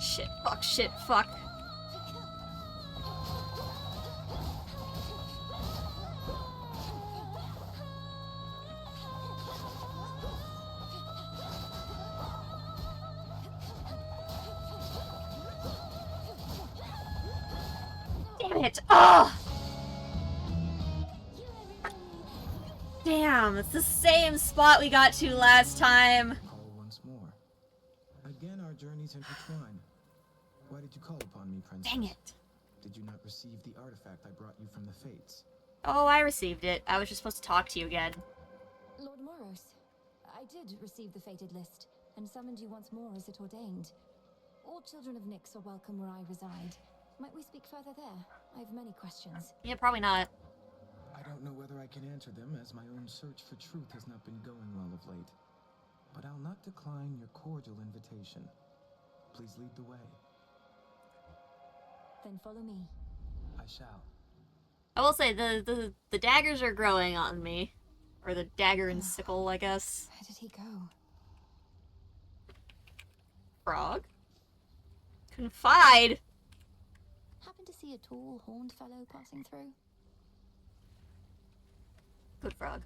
Shit, fuck, shit, fuck. Damn it! Oh! Damn, it's the same spot we got to last time. intertwine. Why did you call upon me, Princess? Dang it. Did you not receive the artifact I brought you from the Fates? Oh, I received it. I was just supposed to talk to you again. Lord Moros, I did receive the fated list, and summoned you once more as it ordained. All children of Nyx are welcome where I reside. Might we speak further there? I have many questions. Yeah, probably not. I don't know whether I can answer them, as my own search for truth has not been going well of late. But I'll not decline your cordial invitation. Please lead the way. Then follow me. I shall. I will say, the daggers are growing on me. Or the dagger and sickle, I guess. Where did he go? Frog? Confide! Happen to see a tall, horned fellow passing through? Good frog.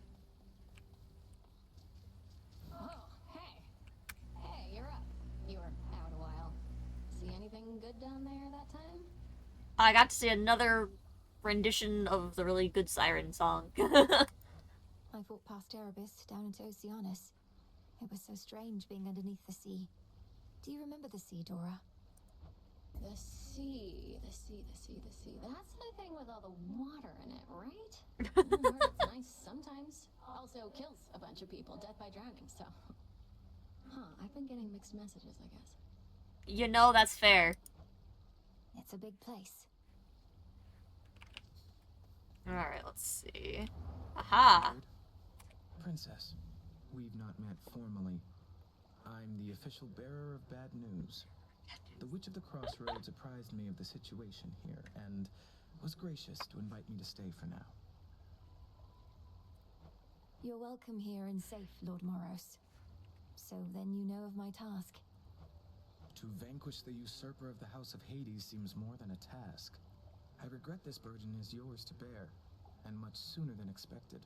Oh, hey. Hey, you're up. You were out a while. See anything good down there that time? I got to see another rendition of the really good siren song. I fought past Erebus down into Oceanus. It was so strange being underneath the sea. Do you remember the sea, Dora? The sea. That's the thing with all the water in it, right? It's nice sometimes. Also kills a bunch of people, death by drowning, so... Huh, I've been getting mixed messages, I guess. You know that's fair. It's a big place. Alright, let's see. Aha! Princess, we've not met formally. I'm the official bearer of bad news. The Witch of the Crossroads apprised me of the situation here, and was gracious to invite me to stay for now. You're welcome here and safe, Lord Moros. So then you know of my task. To vanquish the usurper of the House of Hades seems more than a task. I regret this burden is yours to bear, and much sooner than expected.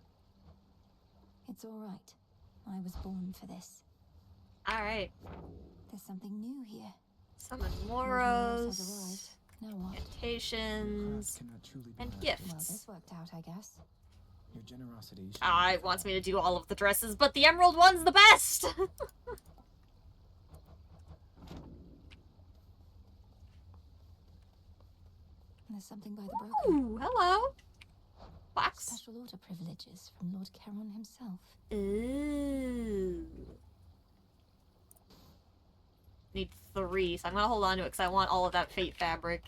It's all right. I was born for this. Alright. There's something new here. Summon Lord Moros has Moros, arrived. Now what? Incantations, and Well, gifts. this worked out, I guess. Your generosity. It wants me to do all of the dresses, but the emerald one's the best! There's something by the broker. Ooh, hello. Box. Special order privileges from Lord Charon himself. Ooh. Need 3, so I'm gonna hold on to it because I want all of that fate fabric.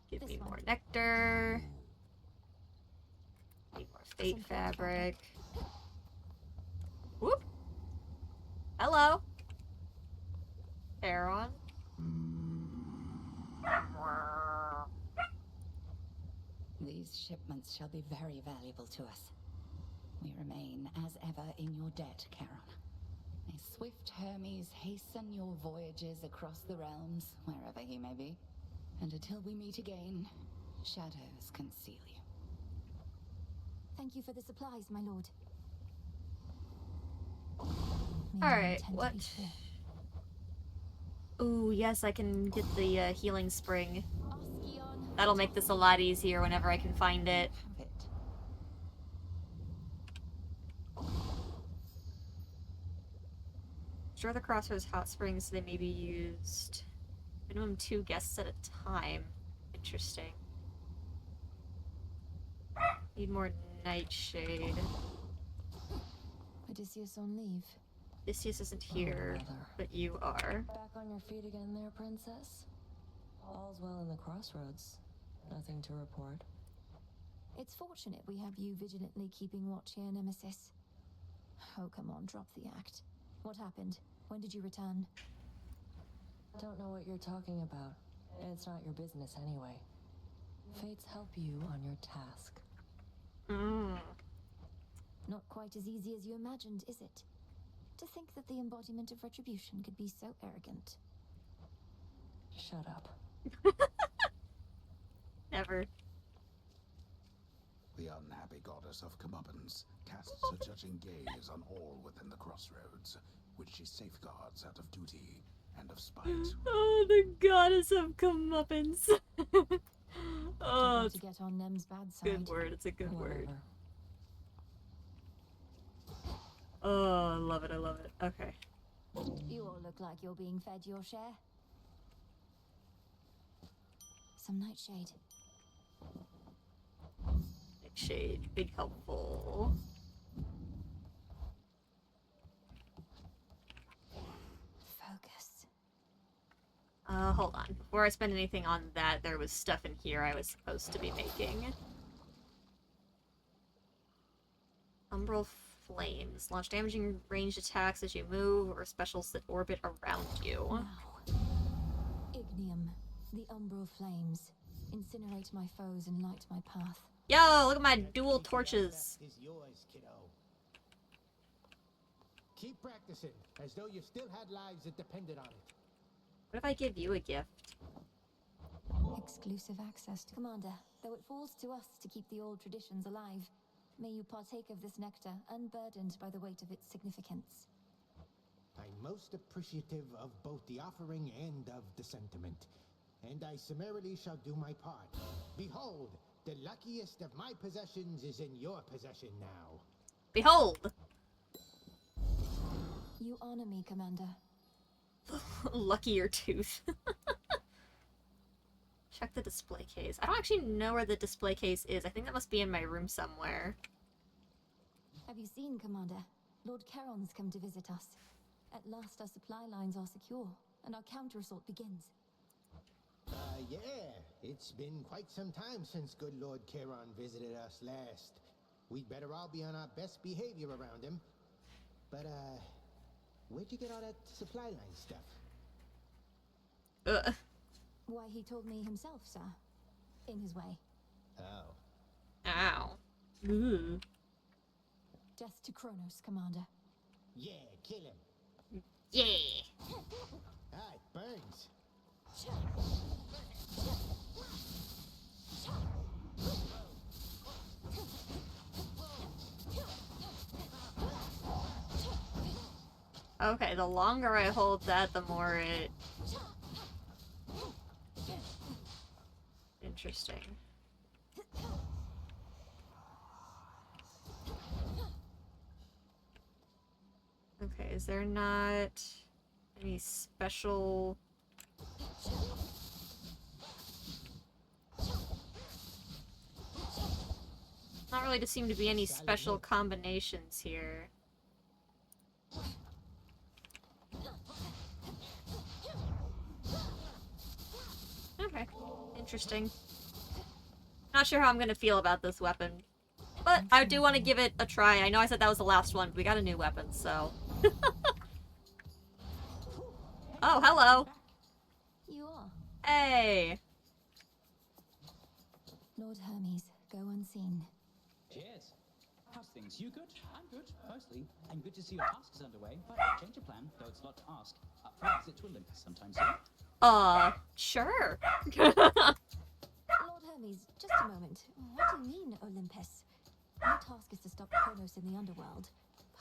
Give me more nectar. Need more fate fabric. Whoop. Hello. Charon. These shipments shall be very valuable to us. We remain, as ever, in your debt, Charon. May swift Hermes hasten your voyages across the realms, wherever he may be. And until we meet again, shadows conceal you. Thank you for the supplies, my lord. Alright, what? Ooh, yes, I can get the healing spring. That'll make this a lot easier whenever I can find it. Sure, the Crossroads hot springs, they may be used. Minimum 2 guests at a time. Interesting. Need more nightshade. Odysseus on leave. Odysseus isn't here, but you are. Back on your feet again there, princess? All's well in the Crossroads. Nothing to report. It's fortunate we have you vigilantly keeping watch here, Nemesis. Oh, come on, drop the act. What happened? When did you return? Don't know what you're talking about. It's not your business anyway. Fates help you on your task. Not quite as easy as you imagined, is it? To think that the embodiment of retribution could be so arrogant. Shut up. Never. The unhappy goddess of comeuppance casts a judging gaze on all within the crossroads, which she safeguards out of duty and of spite. Oh, the goddess of comeuppance. Oh, to get on Nem's bad side. Good word, it's a good word. Oh, I love it, I love it. Okay. You all look like you're being fed your share. Some nightshade. Nightshade, big helpful. Focus. Hold on. Before I spend anything on that, there was stuff in here I was supposed to be making. Umbral flames. Launch damaging ranged attacks as you move, or specials that orbit around you. Now. Ignium. The umbral flames. Incinerate my foes and light my path. Yo, look at my dual torches. Is yours, kiddo. Keep practicing, as though you still had lives that depended on it. What if I give you a gift? Exclusive access to Commander, though it falls to us to keep the old traditions alive. May you partake of this nectar, unburdened by the weight of its significance. I'm most appreciative of both the offering and of the sentiment, and I summarily shall do my part. Behold, the luckiest of my possessions is in your possession now. Behold! You honor me, Commander. Luckier tooth. Check the display case. I don't actually know where the display case is. I think that must be in my room somewhere. Have you seen, Commander? Lord Charon's come to visit us. At last our supply lines are secure, and our counter-assault begins. Yeah. It's been quite some time since good Lord Charon visited us last. We'd better all be on our best behavior around him. But, where'd you get all that supply line stuff? Why, he told me himself, sir. In his way. Oh. Ow. Ooh. Death to Kronos, Commander. Yeah, kill him. Yeah. Ah, it burns. Okay, the longer I hold that, the more it... Interesting. Okay, is there not any special... Not really to seem to be any special combinations here. Okay, interesting. Not sure how I'm gonna feel about this weapon. But I do want to give it a try. I know I said that was the last one, but we got a new weapon, so... Oh, hello! You are. Hey! Lord Hermes, go unseen. Cheers. How's things? You good? I'm good, mostly. And good to see your task is underway, but change of plan, though it's a lot to ask. Up for a visit to Olympus sometime soon. Sure. Lord Hermes, just a moment. What do you mean, Olympus? My task is to stop Kronos in the underworld.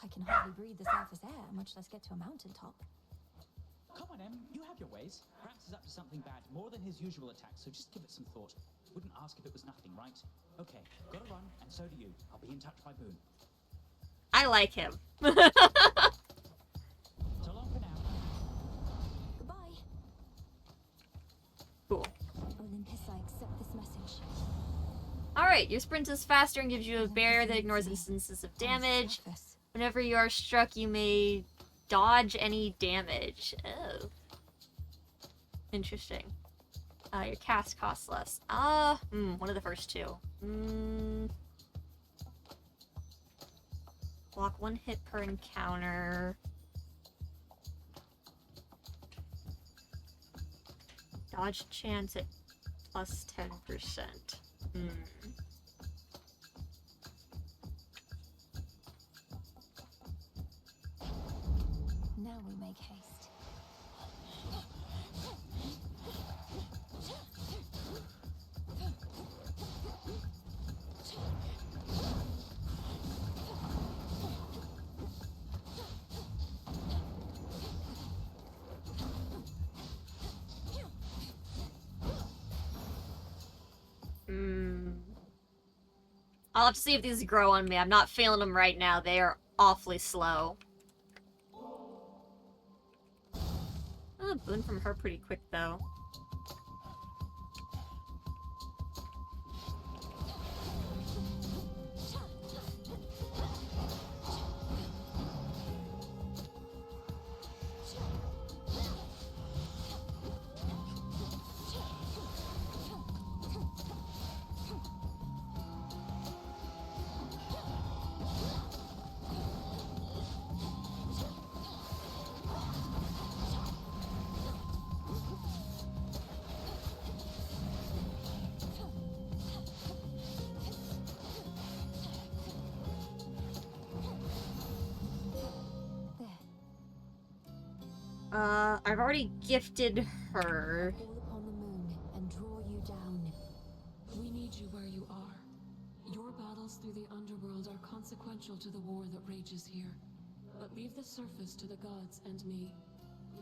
I can hardly breathe the surface air, much less get to a mountaintop. Come on, Em. You have your ways. Perhaps he's up to something bad, more than his usual attack, so just give it some thought. Wouldn't ask if it was nothing, right? Okay, gotta run, and so do you. I'll be in touch by Boone. I like him. So long for now. Goodbye. Cool. Olympus, I accept this message. Alright, your sprint is faster and gives you a barrier that ignores instances of damage. Whenever you are struck, you may dodge any damage. Oh. Interesting. Your cast costs less. One of the first two. Block 1 hit per encounter. Dodge chance at plus 10%. Now we make haste. I'll have to see if these grow on me. I'm not feeling them right now. They are awfully slow. Oh, boon from her pretty quick, though. I've already gifted her. Call upon the moon and draw you down. We need you where you are. Your battles through the underworld are consequential to the war that rages here. But leave the surface to the gods and me.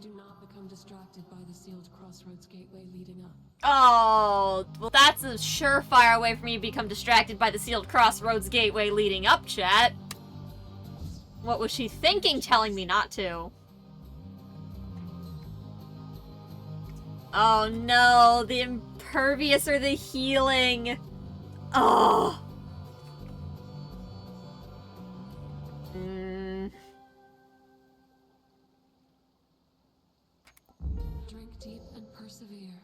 Do not become distracted by the sealed crossroads gateway leading up. Oh, well that's a surefire way for me to become distracted by the sealed crossroads gateway leading up, chat. What was she thinking telling me not to? Oh no, the impervious or the healing. Oh. Drink deep and persevere.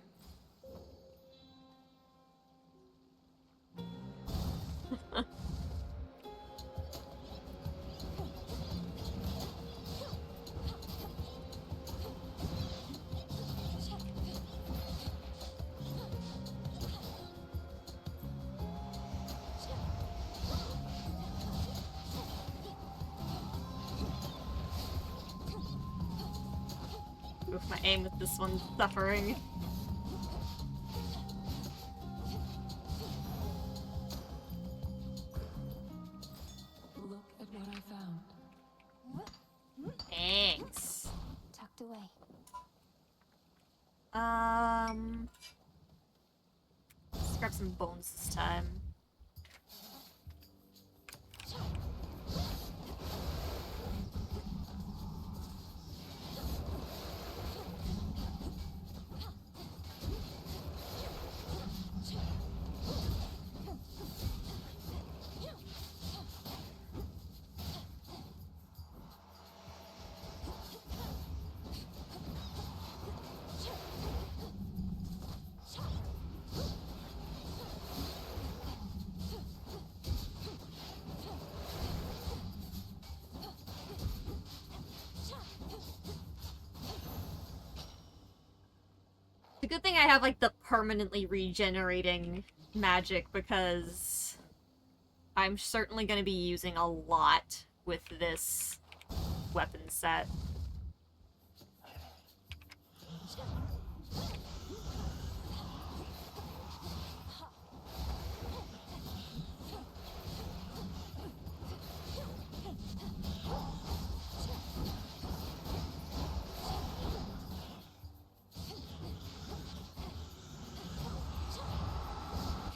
Oof, my aim with this one's suffering. Look at what I found. Thanks. Tucked away. Let's grab some bones this time. The good thing I have, like, the permanently regenerating magic, because I'm certainly going to be using a lot with this weapon set.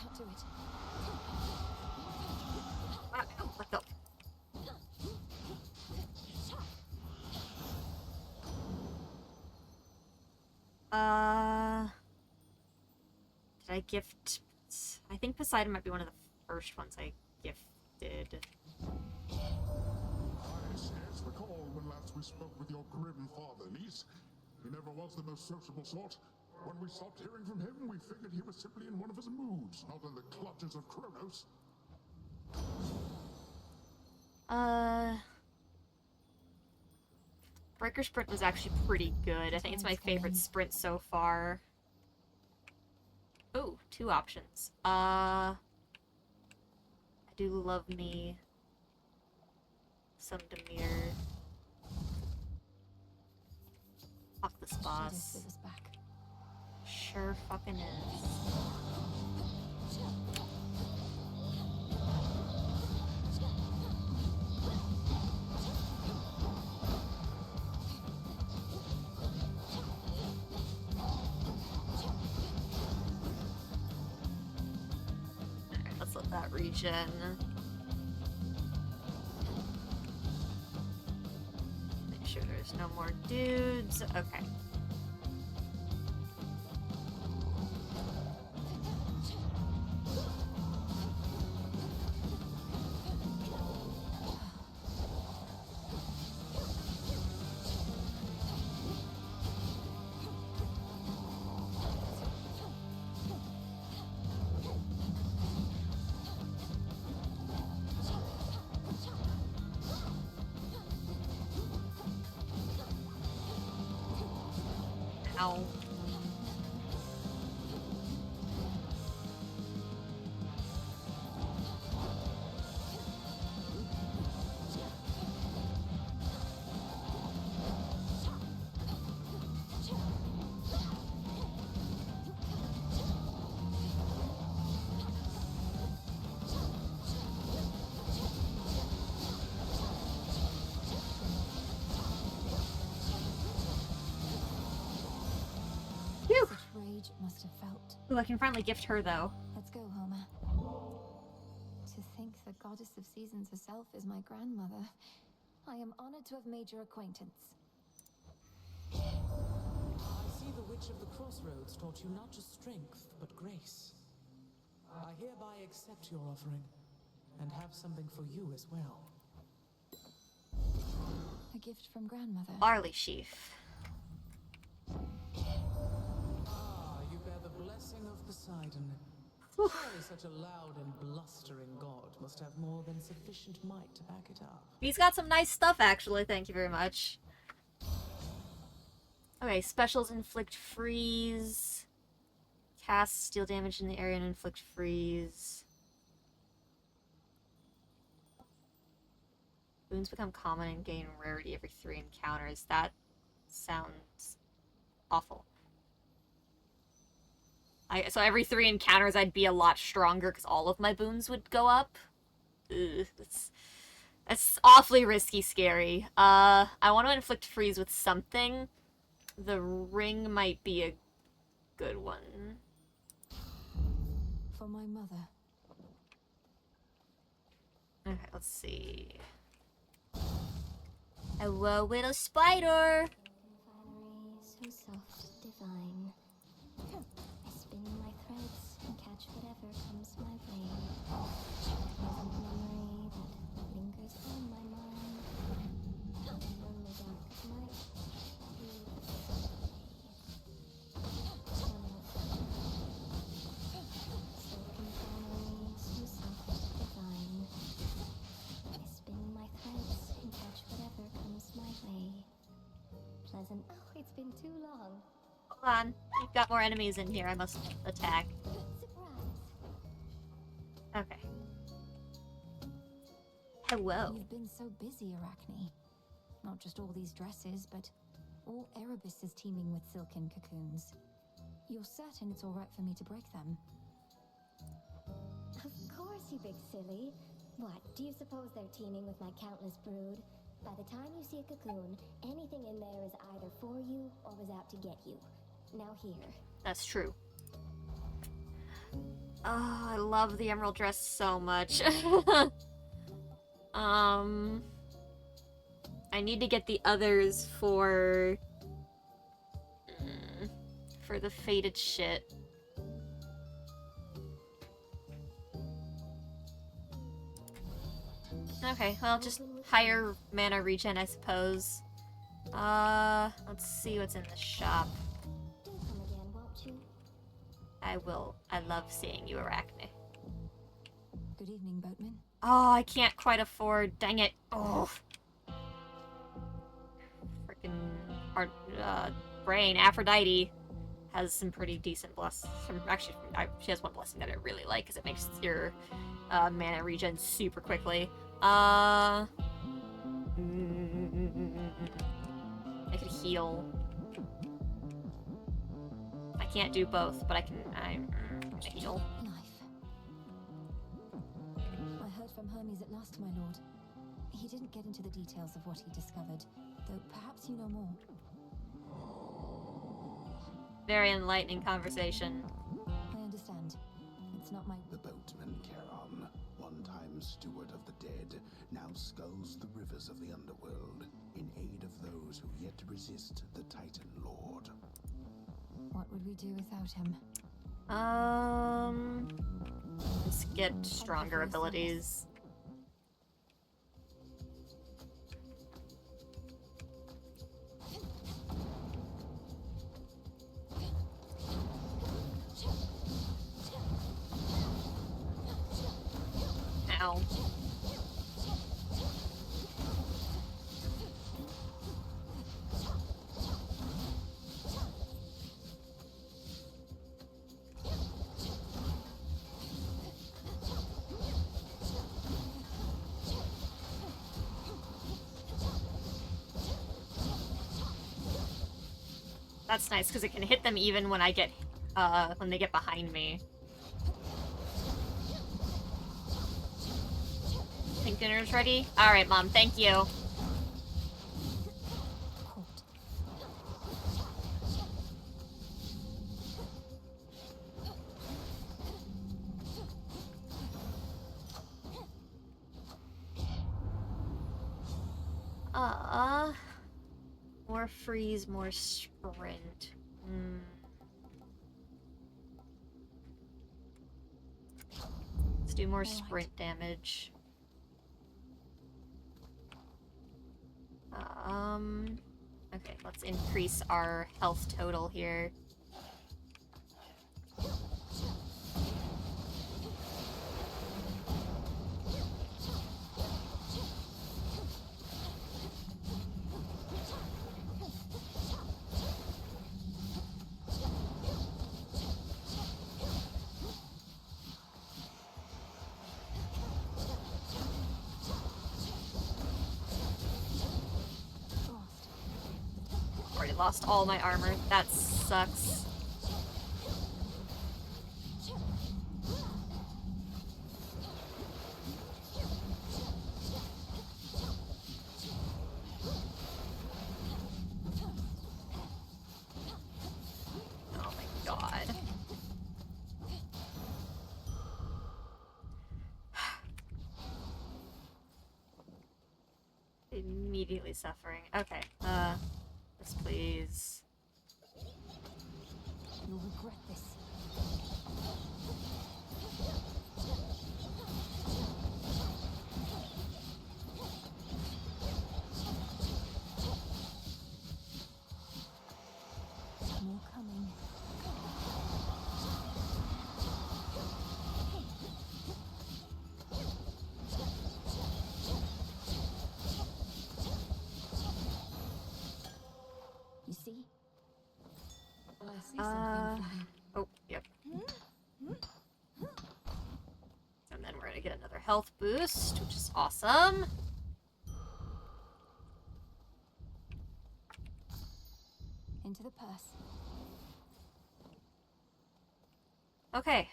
Can't do it. Let go. Did I gift? I think Poseidon might be one of the first ones I gifted. I scarce recall when last we spoke with your grim father, niece. He never was the most sociable sort. When we stopped hearing from him, we figured he was simply in one of his moods, not in the clutches of Kronos. Breaker Sprint was actually pretty good. I think it's my favorite sprint so far. Oh, 2 options. I do love me some Demir. Fuck this boss. Shadow was back. Sure fucking is. Alright, let's let that regen. No more dudes. Okay. Ow. Phew. Such rage it must have felt. Ooh, I can finally gift her though. Let's go, Homer. To think the goddess of seasons herself is my grandmother. I am honored to have made your acquaintance. I see the Witch of the Crossroads taught you not just strength, but grace. I hereby accept your offering, and have something for you as well. A gift from grandmother. Barley sheaf. Ah, you bear the blessing of Poseidon. Surely such a loud and blustering god must have more than sufficient might to back it up. He's got some nice stuff, actually. Thank you very much. Okay, specials inflict freeze. Cast steal damage in the area and inflict freeze. Boons become common and gain rarity every 3 encounters. That sounds awful. So every 3 encounters I'd be a lot stronger because all of my boons would go up. Ugh, that's awfully risky, scary. I want to inflict freeze with something. The ring might be a good one. For my mother. Okay, let's see. Hello, little spider! So soft, divine. I spin my threads and catch whatever comes my way. Pleasant memory that lingers on my mind. From the dark of night to the day. Silken finery, so soft, divine. I spin my threads and catch whatever comes my way. Pleasant. Oh, it's been too long. Hold on. We've got more enemies in here I must attack. Okay. Hello. You've been so busy, Arachne. Not just all these dresses, but all Erebus is teeming with silken cocoons. You're certain it's all right for me to break them? Of course, you big silly. What, do you suppose they're teeming with my countless brood? By the time you see a cocoon, anything in there is either for you or was out to get you. Now here. That's true. Oh, I love the emerald dress so much. I need to get the others for the faded shit. Okay, well, just higher mana regen, I suppose. Let's see what's in the shop. Do come again, won't you? I will. I love seeing you, Arachne. Good evening, boatman. Oh, I can't quite afford. Dang it. Oh. Freaking brain. Aphrodite has some pretty decent blessings. Actually, she has one blessing that I really like because it makes your mana regen super quickly. I could heal. I can't do both, but I can heal. Life. I heard from Hermes at last, my lord. He didn't get into the details of what he discovered, though perhaps you know more. Very enlightening conversation. I understand. It's not my... The boatman Charon, one-time steward of the dead, now sculls the rivers of the underworld in aid of those who yet resist the Titan Lord. What would we do without him? Let's get stronger abilities. Ow. That's nice because it can hit them even when I get, when they get behind me. Think dinner's ready? Alright, Mom, thank you. More freeze, more sprint. Let's do more sprint damage. Okay, let's increase our health total here. Already lost all my armor. That sucks. Oh my god. Immediately suffering. Okay, this please. You'll regret this. More coming. You see? I see something from Oh, yep. And then we're gonna get another health boost, which is awesome. Into the purse. Okay.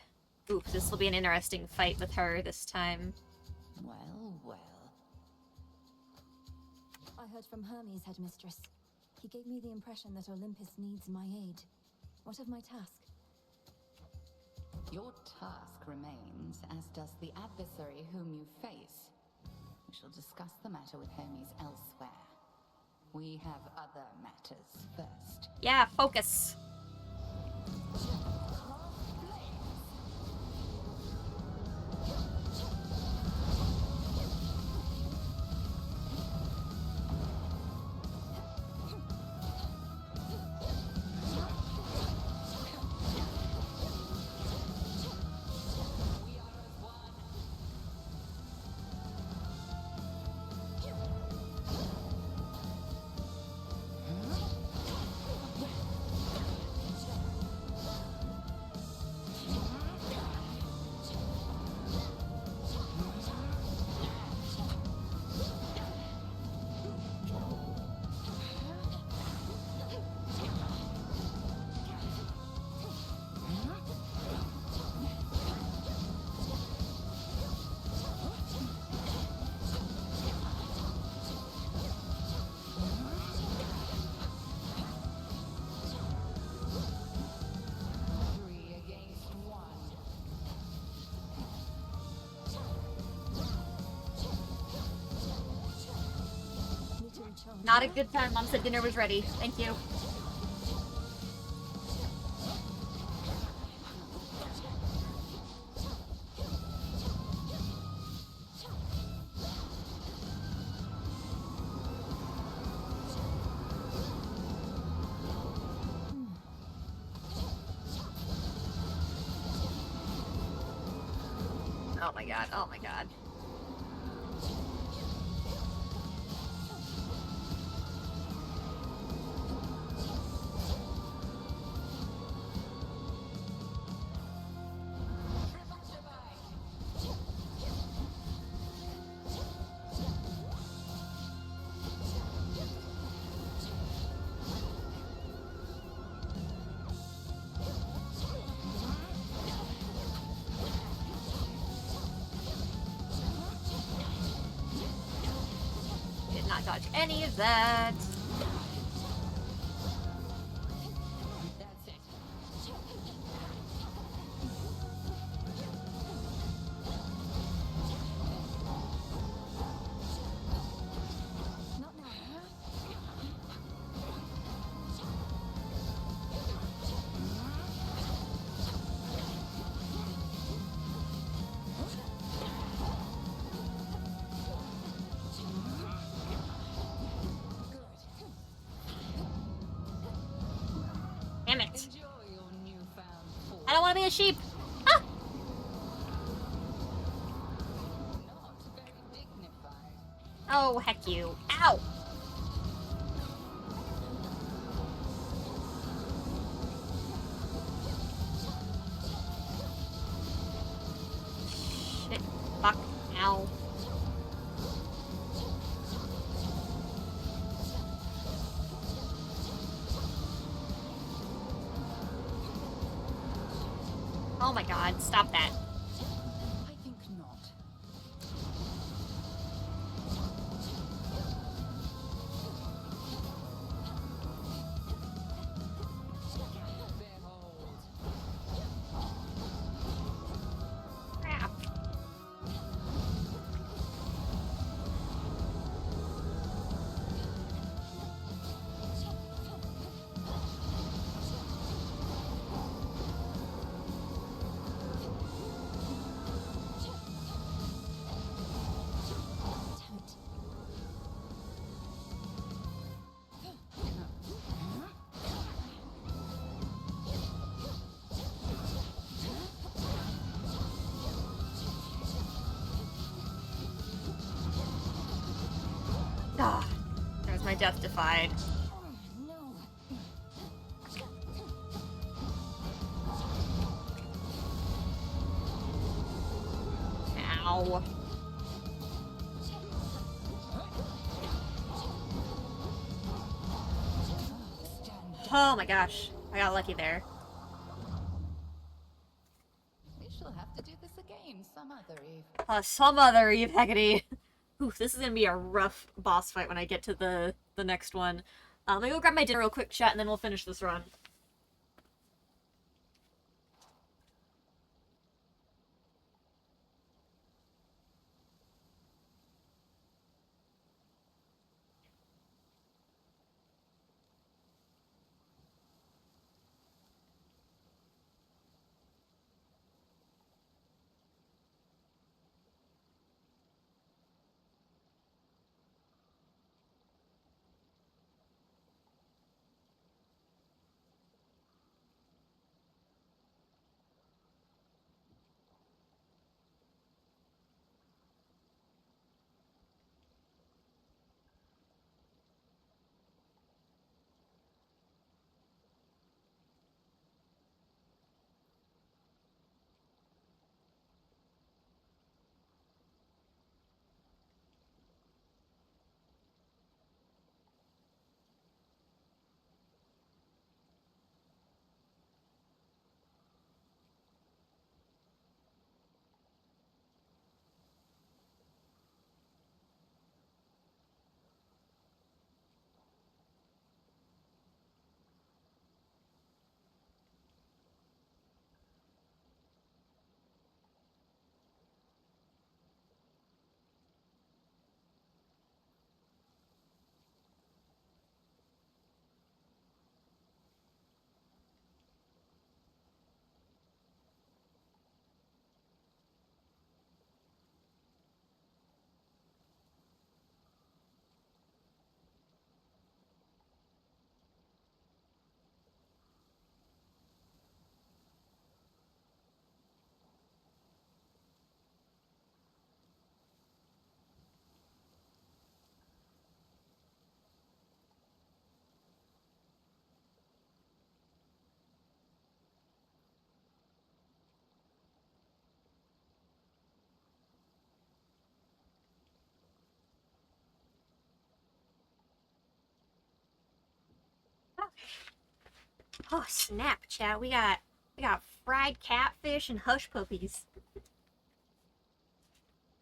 Ooh, this will be an interesting fight with her this time. Well, well. I heard from Hermes, headmistress. He gave me the impression that Olympus needs my aid. What of my task? Your task remains, as does the adversary whom you face. We shall discuss the matter with Hermes elsewhere. We have other matters first. Yeah, focus. Not a good time. Mom said dinner was ready. Thank you. Oh my god, oh my god. Did not dodge any of that. Damn it. I don't want to be a sheep. Ah! Oh, heck you. Ow! Shit. Fuck. Ow. Oh my god, stop that. I think not. Crap. Ah, there's my death defied. Ow. Oh my gosh. I got lucky there. We shall have to do this again some other eve. Some other Eve Hecate. Ooh, this is gonna be a rough boss fight when I get to the next one. Let me go grab my dinner real quick, chat, and then we'll finish this run. Oh snap, chat! We got fried catfish and hush puppies.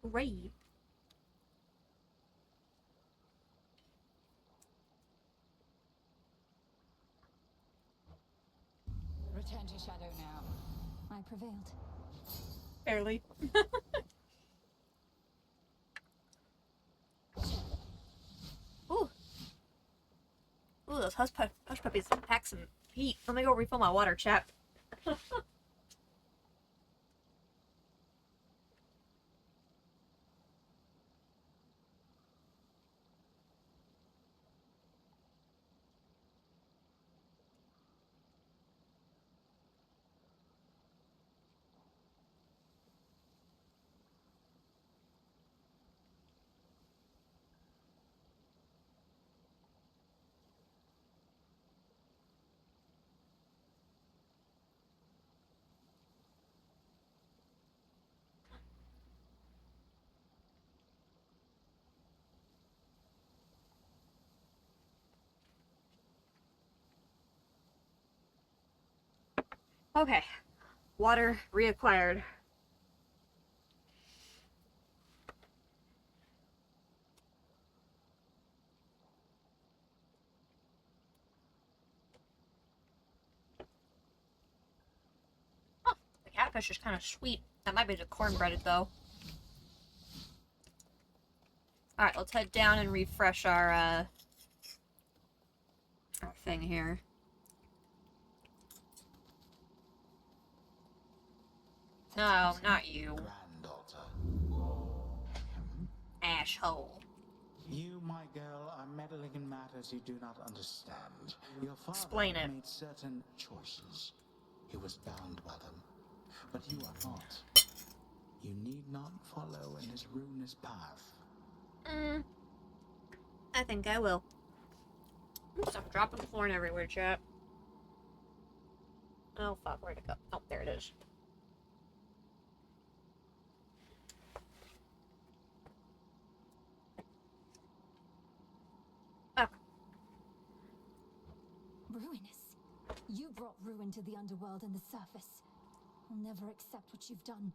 Great. Return to shadow now. I prevailed. Barely. Ooh. Ooh, those hush puppies pack some heat. Let me go refill my water, chat. Okay. Water reacquired. Oh, the catfish is kind of sweet. That might be the cornbreaded, though. Alright, let's head down and refresh our thing here. No, not you. Asshole. You, my girl, are meddling in matters you do not understand. Your father Explain it. made certain choices. He was bound by them. But you are not. You need not follow in his ruinous path. I think I will. Oops, I'm dropping corn everywhere, chat. Oh, fuck, where'd it go? Oh, there it is. Oh. Ruinous. You brought ruin to the underworld and the surface. I'll never accept what you've done.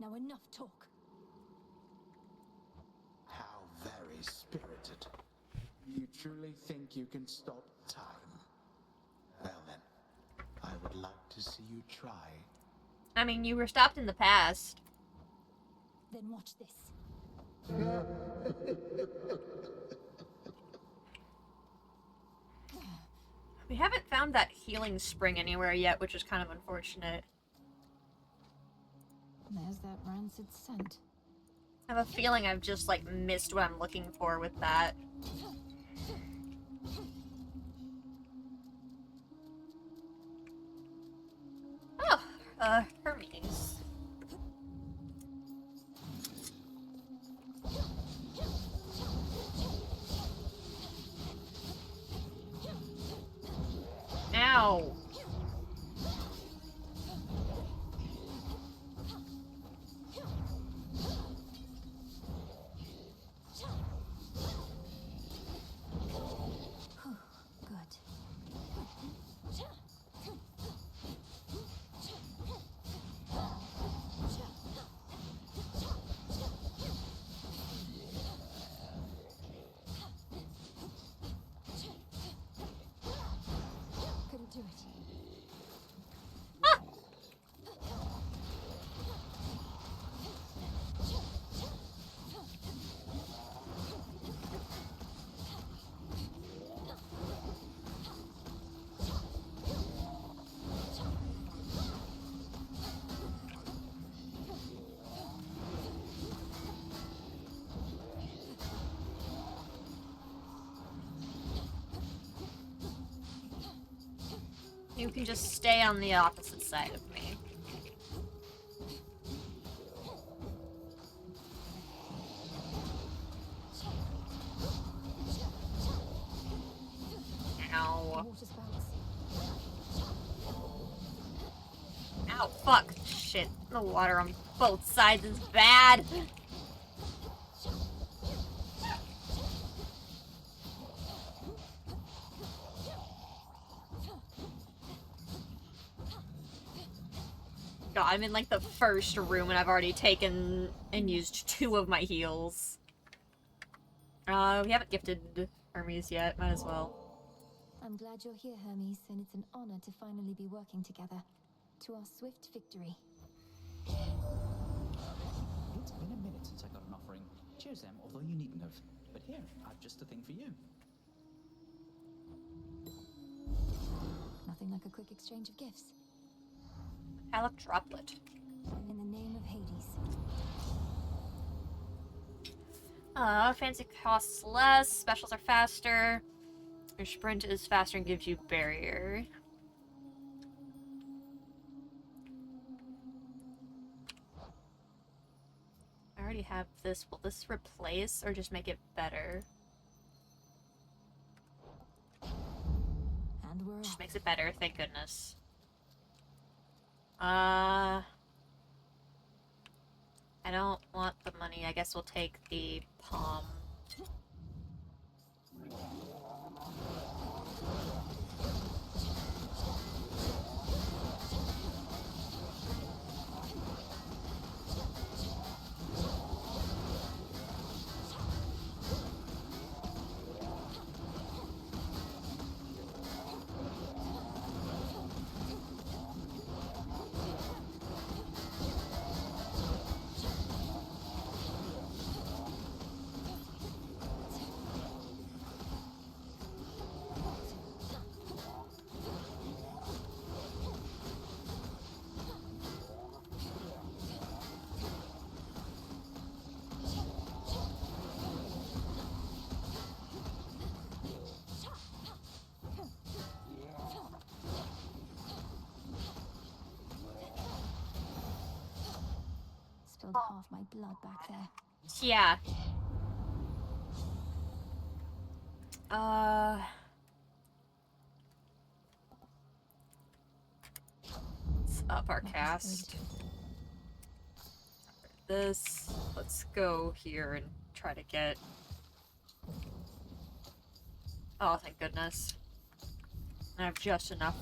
Now enough talk. How very spirited. You truly think you can stop time? Well then, I would like to see you try. I mean, you were stopped in the past. Then watch this. We haven't found that healing spring anywhere yet, which is kind of unfortunate. There's that rancid scent. I have a feeling I've just, like, missed what I'm looking for with that. Oh, Hermes. Ow. Couldn't do it. You can just stay on the opposite side of me. Ow. Ow, fuck. Shit. The water on both sides is bad. God, I'm in like the first room and I've already taken and used 2 of my heals. We haven't gifted Hermes yet, might as well. I'm glad you're here, Hermes, and it's an honor to finally be working together. To our swift victory. It's been a minute since I got an offering. Cheers, Em, although you needn't have. But here, I've just the thing for you. Nothing like a quick exchange of gifts. Alec Droplet. In the name of Hades. Fancy costs less, specials are faster. Your sprint is faster and gives you barrier. I already have this. Will this replace or just make it better? And we're Just makes it better, thank goodness. I don't want the money. I guess we'll take the palm. spilled half my blood back there. Yeah. Let's up our cast. This. Let's go here and try to get. Oh, thank goodness. I have just enough.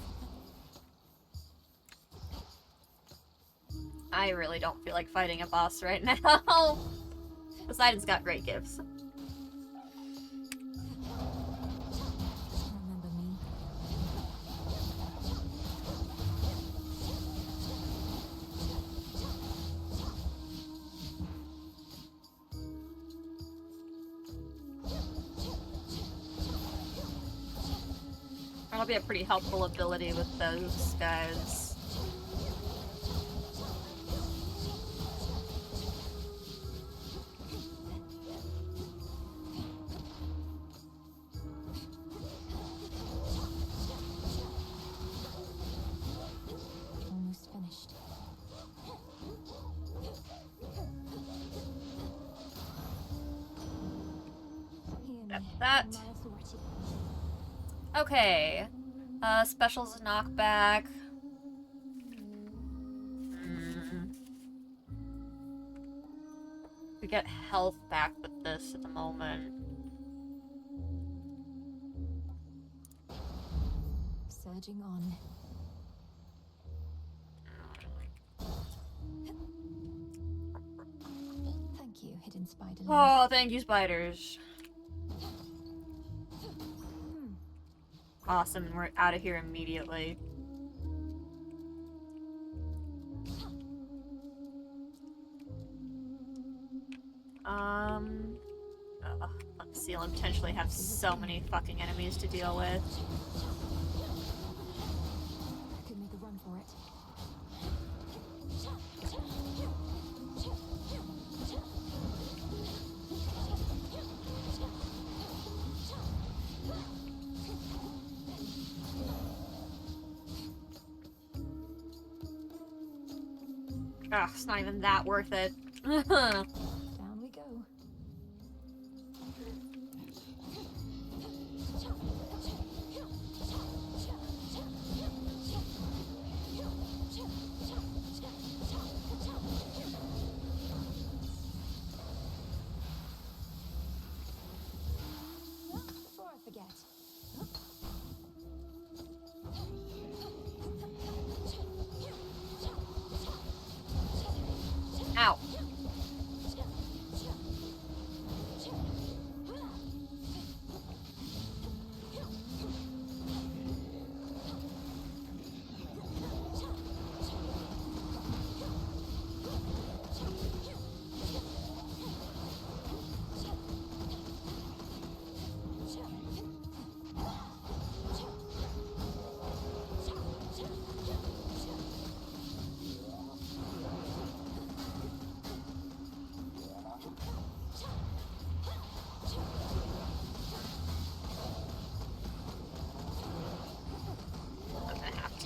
I really don't feel like fighting a boss right now. Poseidon's got great gifts. Remember me? That'll be a pretty helpful ability with those guys. Almost finished. That's that. Okay. Specials knockback. We get health back with this at the moment. Surging on. Thank you, hidden spider. Oh, thank you, spiders. Awesome, and we're out of here immediately. Let's see, I'll potentially have so many fucking enemies to deal with. I could make a run for it. Ugh, it's not even that worth it. Down we go. Before I forget. Ow.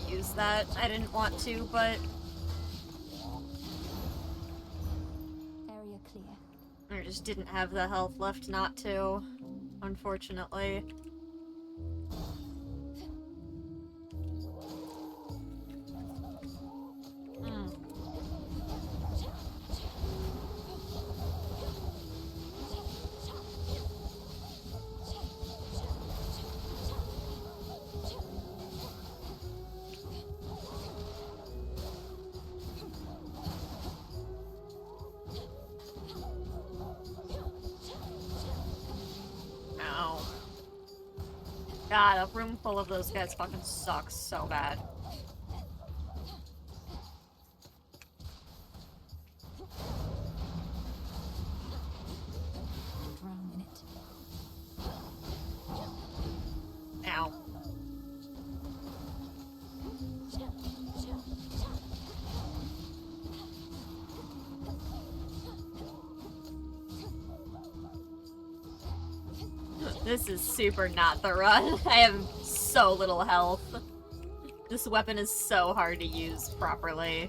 Use that. I didn't want to, but Area clear. I just didn't have the health left not to, unfortunately. God, a room full of those guys fucking sucks so bad. Drown in it. Ow. This is super not the run. I have so little health. This weapon is so hard to use properly.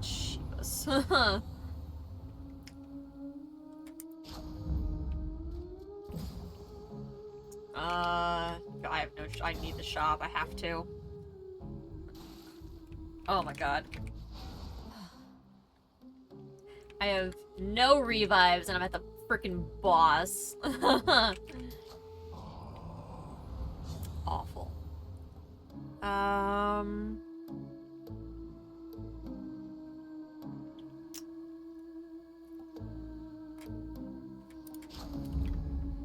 Jesus. I have no I need the shop. I have to. Oh my god. I have no revives and I'm at the freaking boss. Awful.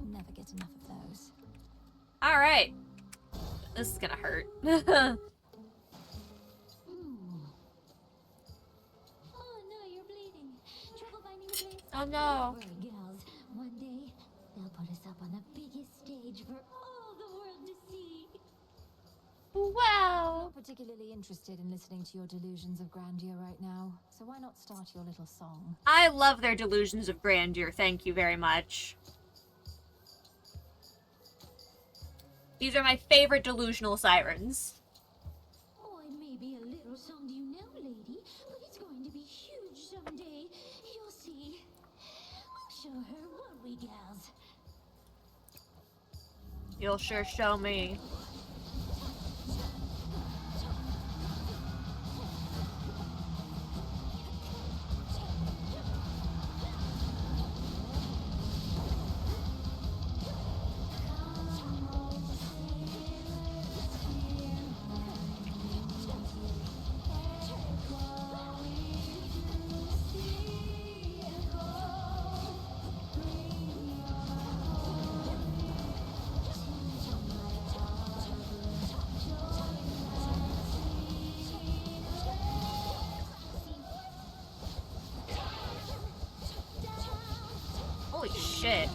Never get enough of those. Alright. This is gonna hurt. Oh no, you're bleeding. Trouble finding a place? Oh no. Don't worry, girls. One day, they'll put us up on the biggest stage for all the world to see. Wow. Not particularly interested in listening to your delusions of grandeur right now, so why not start your little song? I love their delusions of grandeur. Thank you very much. These are my favorite delusional sirens. Oh, I may be a little song to you now, lady, but it's going to be huge someday. You'll see. We'll show her, won't we, gals? You'll sure show me. Holy shit.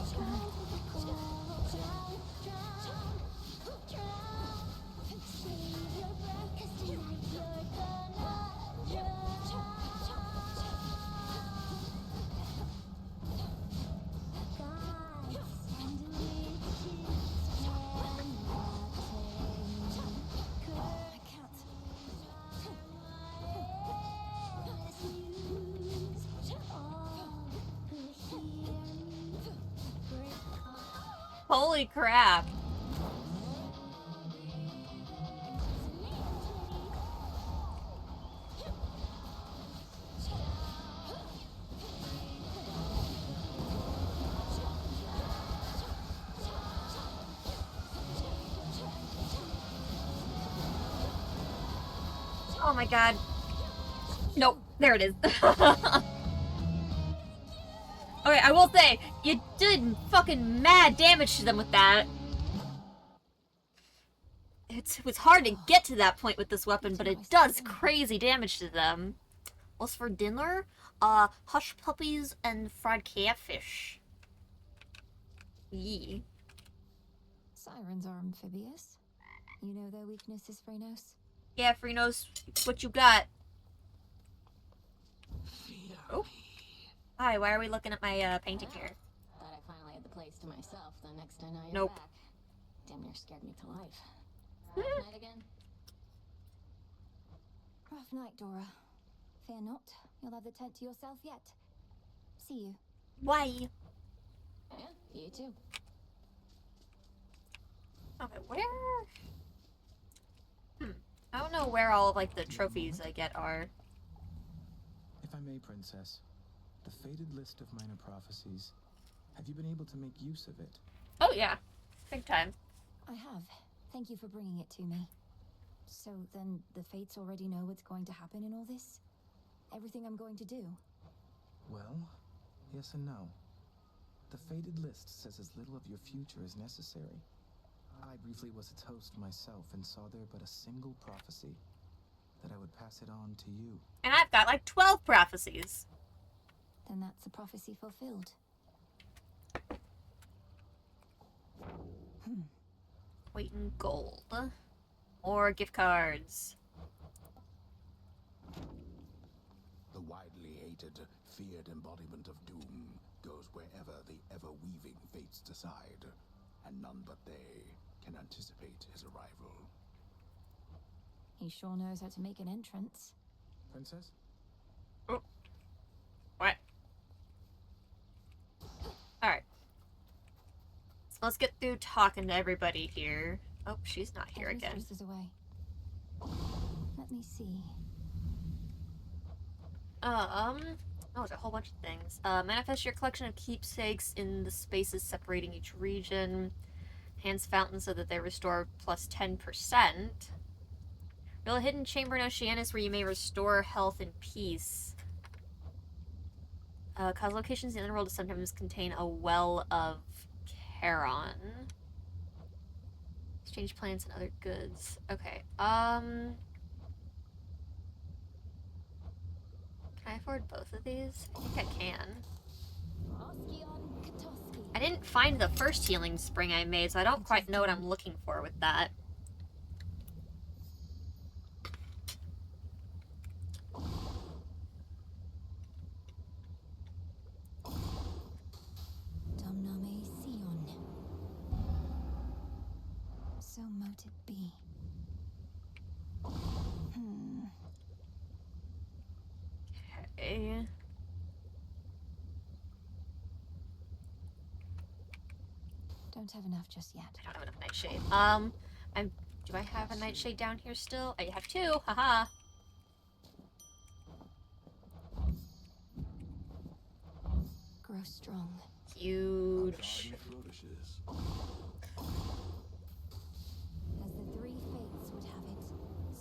Holy crap. Oh my god. Nope, there it is. Okay, I will say, you did fucking mad damage to them with that. It was hard to get to that point with this weapon, but it does crazy damage to them. What's for dinner? Hush puppies and fried catfish. Yee. Sirens are amphibious. You know their weaknesses, Phrenos? Yeah, Freenos, what you got? Oh. Hi, why are we looking at my painting here? Thought I finally had the place to myself the next I know you're Nope. back. Damn near scared me to life. Rough night again? Rough night, Dora. Fear not, you'll have the tent to yourself yet. See you. Why? Yeah, you too. Okay, where? I don't know where all of, like, the trophies I get are. If I may, Princess, the faded list of minor prophecies. Have you been able to make use of it? Oh, yeah. Big time. I have. Thank you for bringing it to me. So then the Fates already know what's going to happen in all this? Everything I'm going to do? Well, yes and no. The faded list says as little of your future as necessary. I briefly was its host myself and saw there but a single prophecy, that I would pass it on to you. And I've got like 12 prophecies. Then that's a prophecy fulfilled. Weight in gold. Or gift cards. The widely hated, feared embodiment of doom goes wherever the ever-weaving fates decide, and none but they can anticipate his arrival. He sure knows how to make an entrance. Princess? Oh. What? Alright. So let's get through talking to everybody here. Oh, she's not here again. Is away. Let me see. Oh, there's a whole bunch of things. Manifest your collection of keepsakes in the spaces separating each region. Hands fountains so that they restore plus 10%. Build a hidden chamber in Oceanus where you may restore health and peace. Cause locations in the underworld sometimes contain a well of Charon. Exchange plants and other goods. Okay, Can I afford both of these? I think I can. I didn't find the first healing spring I made, so I don't quite know what I'm looking for with that. Domname Sion. So mote it be. Okay. Don't have enough just yet. I don't have enough nightshade. Do I have a nightshade down here still? I have 2. Haha. Grow strong. Huge. As the 3 fates would have it,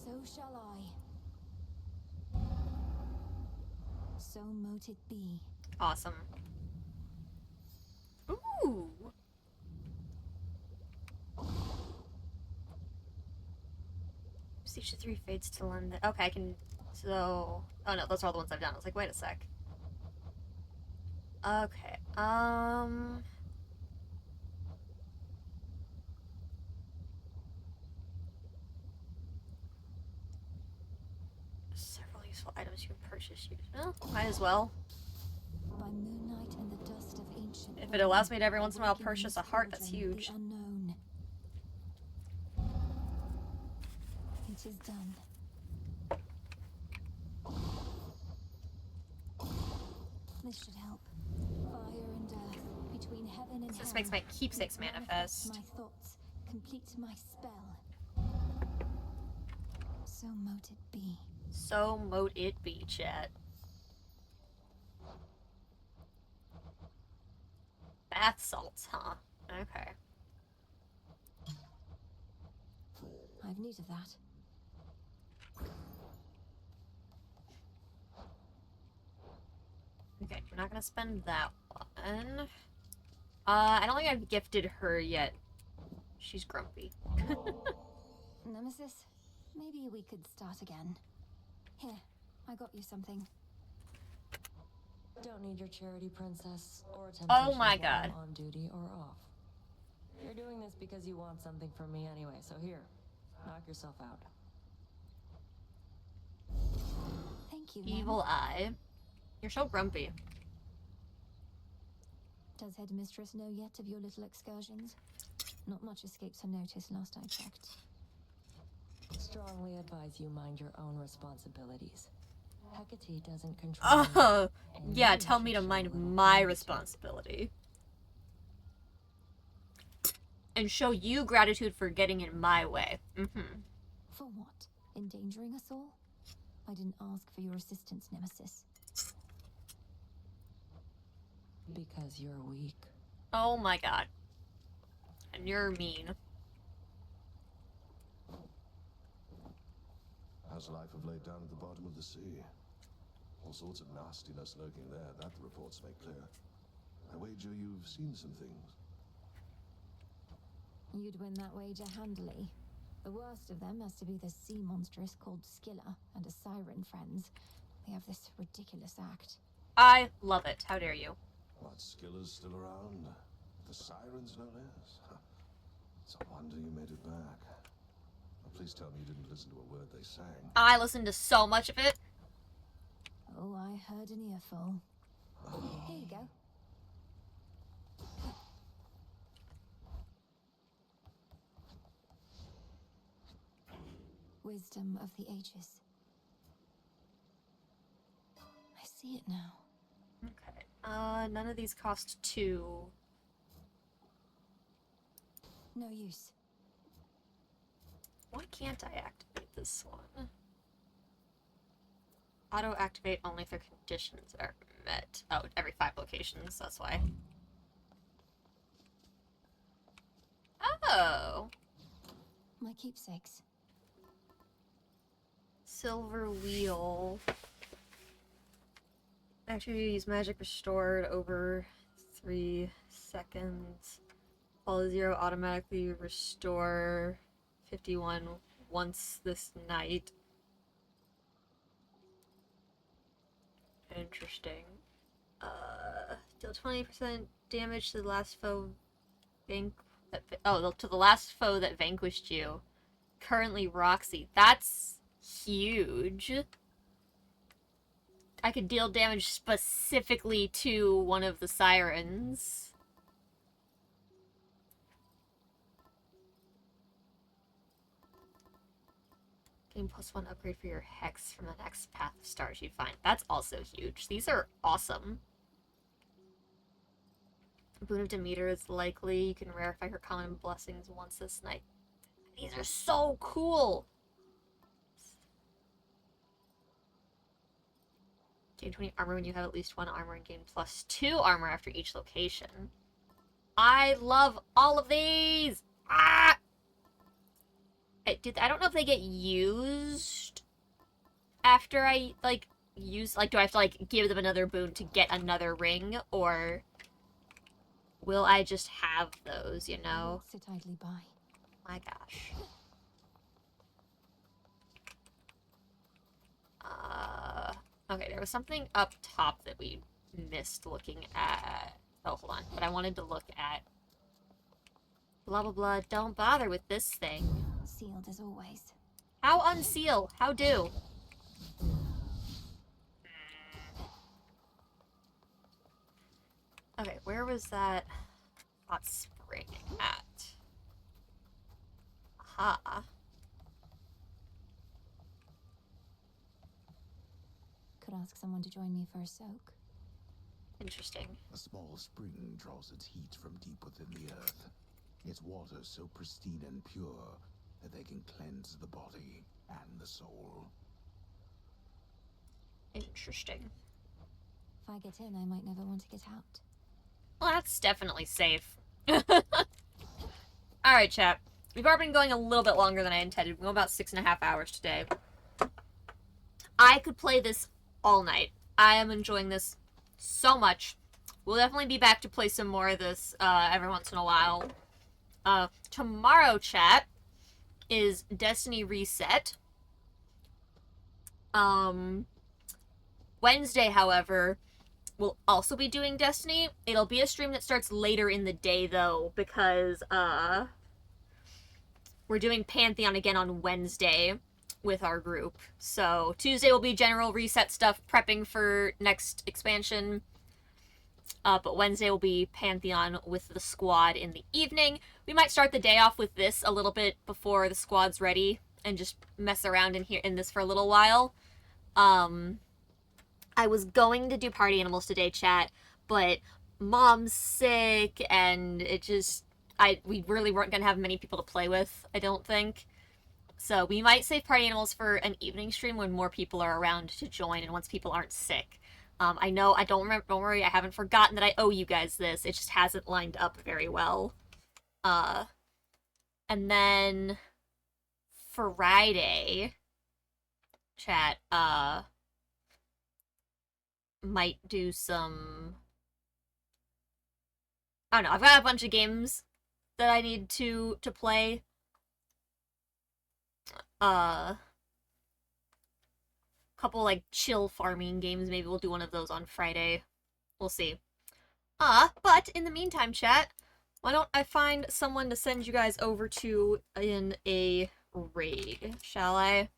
so shall I. So mote it be. Awesome. Ooh. Each of 3 fates to lend the... Okay, I can... So... Oh no, those are all the ones I've done. I was like, wait a sec. Okay, several useful items you can purchase. Well, might as well. By moonlight and the dust of ancient... If it allows me to every once in a while purchase a heart, that's huge. The unknown. It is done. This should help. Fire and earth, between heaven and hell. This makes my keepsakes manifest. My thoughts, complete my spell. So mote it be. So mote it be, chat. Bath salts, huh? Okay. I've need of that. we're not gonna spend that one. I don't think I've gifted her yet. She's grumpy. Nemesis, maybe we could start again. Here, I got you something. Don't need your charity, princess, or temptations Oh my while I'm god. on duty or off. You're doing this because you want something from me anyway, so here, knock yourself out. Thank you, Evil eye. You're so grumpy. Does Headmistress know yet of your little excursions? Not much escapes her notice last I checked. Strongly advise you mind your own responsibilities. Hecate doesn't control me, Oh, and yeah, you tell me should to show mind a little my gratitude. responsibility. And show you gratitude for getting in my way. Mm-hmm. For what? Endangering us all? I didn't ask for your assistance, Nemesis. Because you're weak. Oh my god. And you're mean. How's life of late down at the bottom of the sea? All sorts of nastiness lurking there, that the reports make clear. I wager you've seen some things. You'd win that wager handily. The worst of them has to be the sea monstrous called Skilla and a siren friends. They have this ridiculous act. I love it. How dare you? What, Skiller's still around? The sirens, no less? It's a wonder you made it back. Well, please tell me you didn't listen to a word they sang. I listened to so much of it. Oh, I heard an earful. Here you go. Wisdom of the ages. I see it now. Okay. None of these cost 2. No use. Why can't I activate this one? Auto activate only if their conditions are met. Oh, every 5 locations, that's why. Oh! My keepsakes. Silver wheel. Activities magic restored over 3 seconds. All 0 automatically restore 51 once this night. Interesting. Deal 20% damage to the last foe to the last foe that vanquished you. Currently Roxy. That's huge. I could deal damage specifically to one of the sirens. Gain +1 upgrade for your hex from the next path of stars you find. That's also huge. These are awesome. Boon of Demeter is likely. You can rarefy her common blessings once this night. These are so cool! Gain 20 armor when you have at least 1 armor and gain +2 armor after each location. I love all of these! Ah! I don't know if they get used after I, like, do I have to, like, give them another boon to get another ring, or will I just have those, you know? Sit idly by. My gosh. Okay, there was something up top that we missed looking at. Oh, hold on. But I wanted to look at blah, blah, blah. Don't bother with this thing. Sealed as always. How unseal? How do? Okay, where was that hot spring at? Aha. Could ask someone to join me for a soak. Interesting. A small spring draws its heat from deep within the earth. Its water so pristine and pure that they can cleanse the body and the soul. Interesting. If I get in, I might never want to get out. Well, that's definitely safe. Alright, chat. We've already been going a little bit longer than I intended. We're going about 6.5 hours today. I could play this all night. I am enjoying this so much. We'll definitely be back to play some more of this every once in a while. Tomorrow, chat, is Destiny Reset. Wednesday, however, we'll also be doing Destiny. It'll be a stream that starts later in the day, though, because, we're doing Pantheon again on Wednesday with our group. So, Tuesday will be general reset stuff, prepping for next expansion. But Wednesday will be Pantheon with the squad in the evening. We might start the day off with this a little bit before the squad's ready and just mess around in this for a little while. I was going to do party animals today, chat, but Mom's sick and we really weren't going to have many people to play with, I don't think. So we might save party animals for an evening stream when more people are around to join and once people aren't sick. I know, I don't remember, don't worry, I haven't forgotten that I owe you guys this. It just hasn't lined up very well. And then Friday, chat, might do some... I don't know, I've got a bunch of games that I need to play. Couple, like, chill farming games. Maybe we'll do one of those on Friday. We'll see. But in the meantime, chat, why don't I find someone to send you guys over to in a raid, shall I?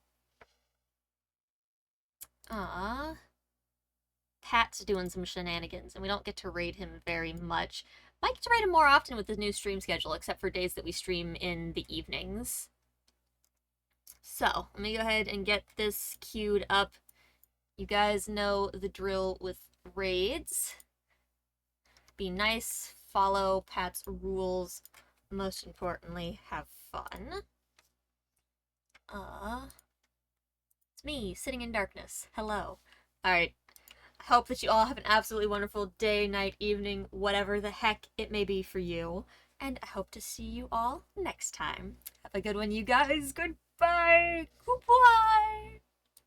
Pat's doing some shenanigans, and we don't get to raid him very much. Might get to raid him more often with the new stream schedule, except for days that we stream in the evenings. So, let me go ahead and get this queued up. You guys know the drill with raids. Be nice, follow Pat's rules. Most importantly, have fun. It's me, sitting in darkness. Hello. Alright. I hope that you all have an absolutely wonderful day, night, evening, whatever the heck it may be for you. And I hope to see you all next time. Have a good one, you guys. Goodbye. Goodbye.